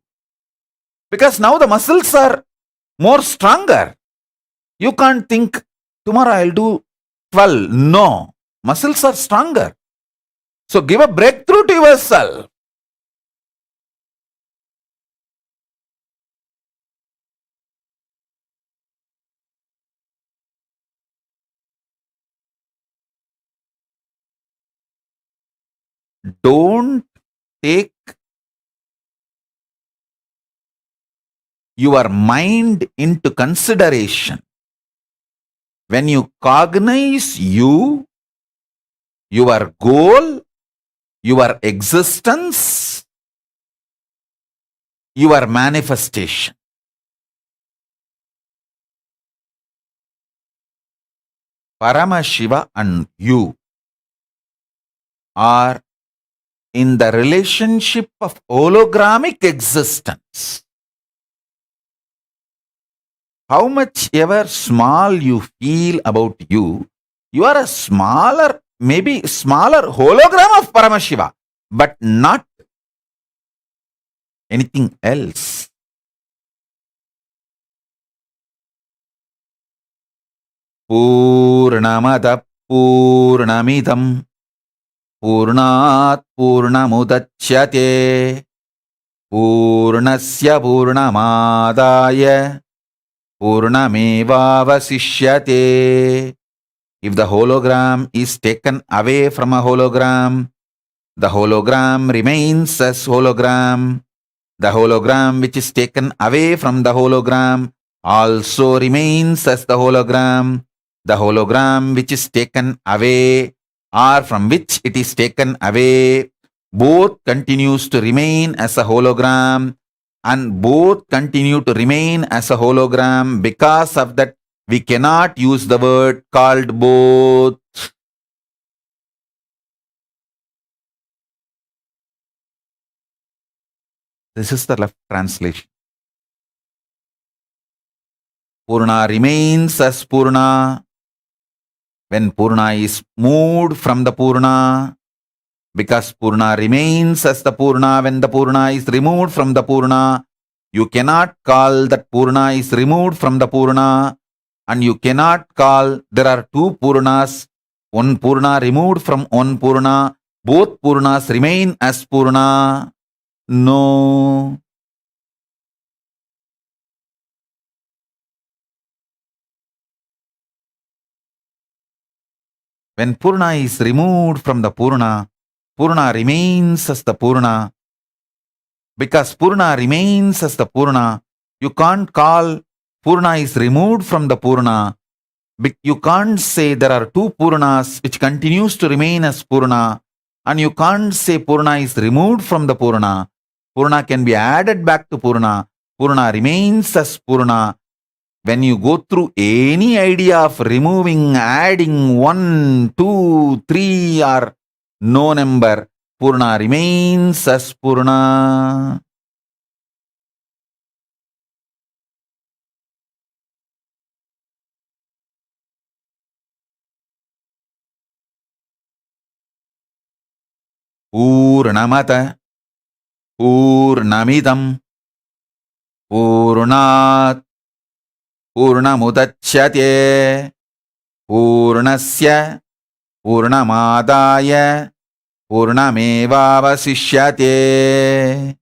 Because now the muscles are more stronger. You can't think, tomorrow I'll do 12. No, muscles are stronger. So give a breakthrough to yourself. Don't take your mind into consideration. When you cognize you, your goal, your existence, your manifestation. Paramashiva and you are in the relationship of hologramic existence. How much ever small you feel about you, you are a smaller, maybe smaller hologram of Paramashiva, but not anything else. Purnamada Purnamidam Purnat Purnamudachyate Purnasya Purnamadaya Purnamevavasishyate. If the hologram is taken away from a hologram, the hologram remains as hologram. The hologram which is taken away from the hologram also remains as the hologram. The hologram which is taken away or from which it is taken away, both continues to remain as a hologram, and both continue to remain as a hologram. Because of that, we cannot use the word called both. This is the left translation. Purna remains as Purna when Purna is moved from the Purna, because Purna remains as the Purna when the Purna is removed from the Purna. You cannot call that Purna is removed from the Purna, and you cannot call there are two Purnas, one Purna removed from one Purna, both Purnas remain as Purna. No. When Purna is removed from the Purna, Purna remains as the Purna. Because Purna remains as the Purna, you can't call Purna is removed from the Purna. You can't say there are two Purnas which continues to remain as Purna, and you can't say Purna is removed from the Purna. Purna can be added back to Purna. Purna remains as Purna. When you go through any idea of removing, adding 1, 2, 3 or no number, Purna remains as Purna. Purnamata Purnamidam Purnat Purnamudachyate Purnasya Purnamadaya Purnamevavasishyate.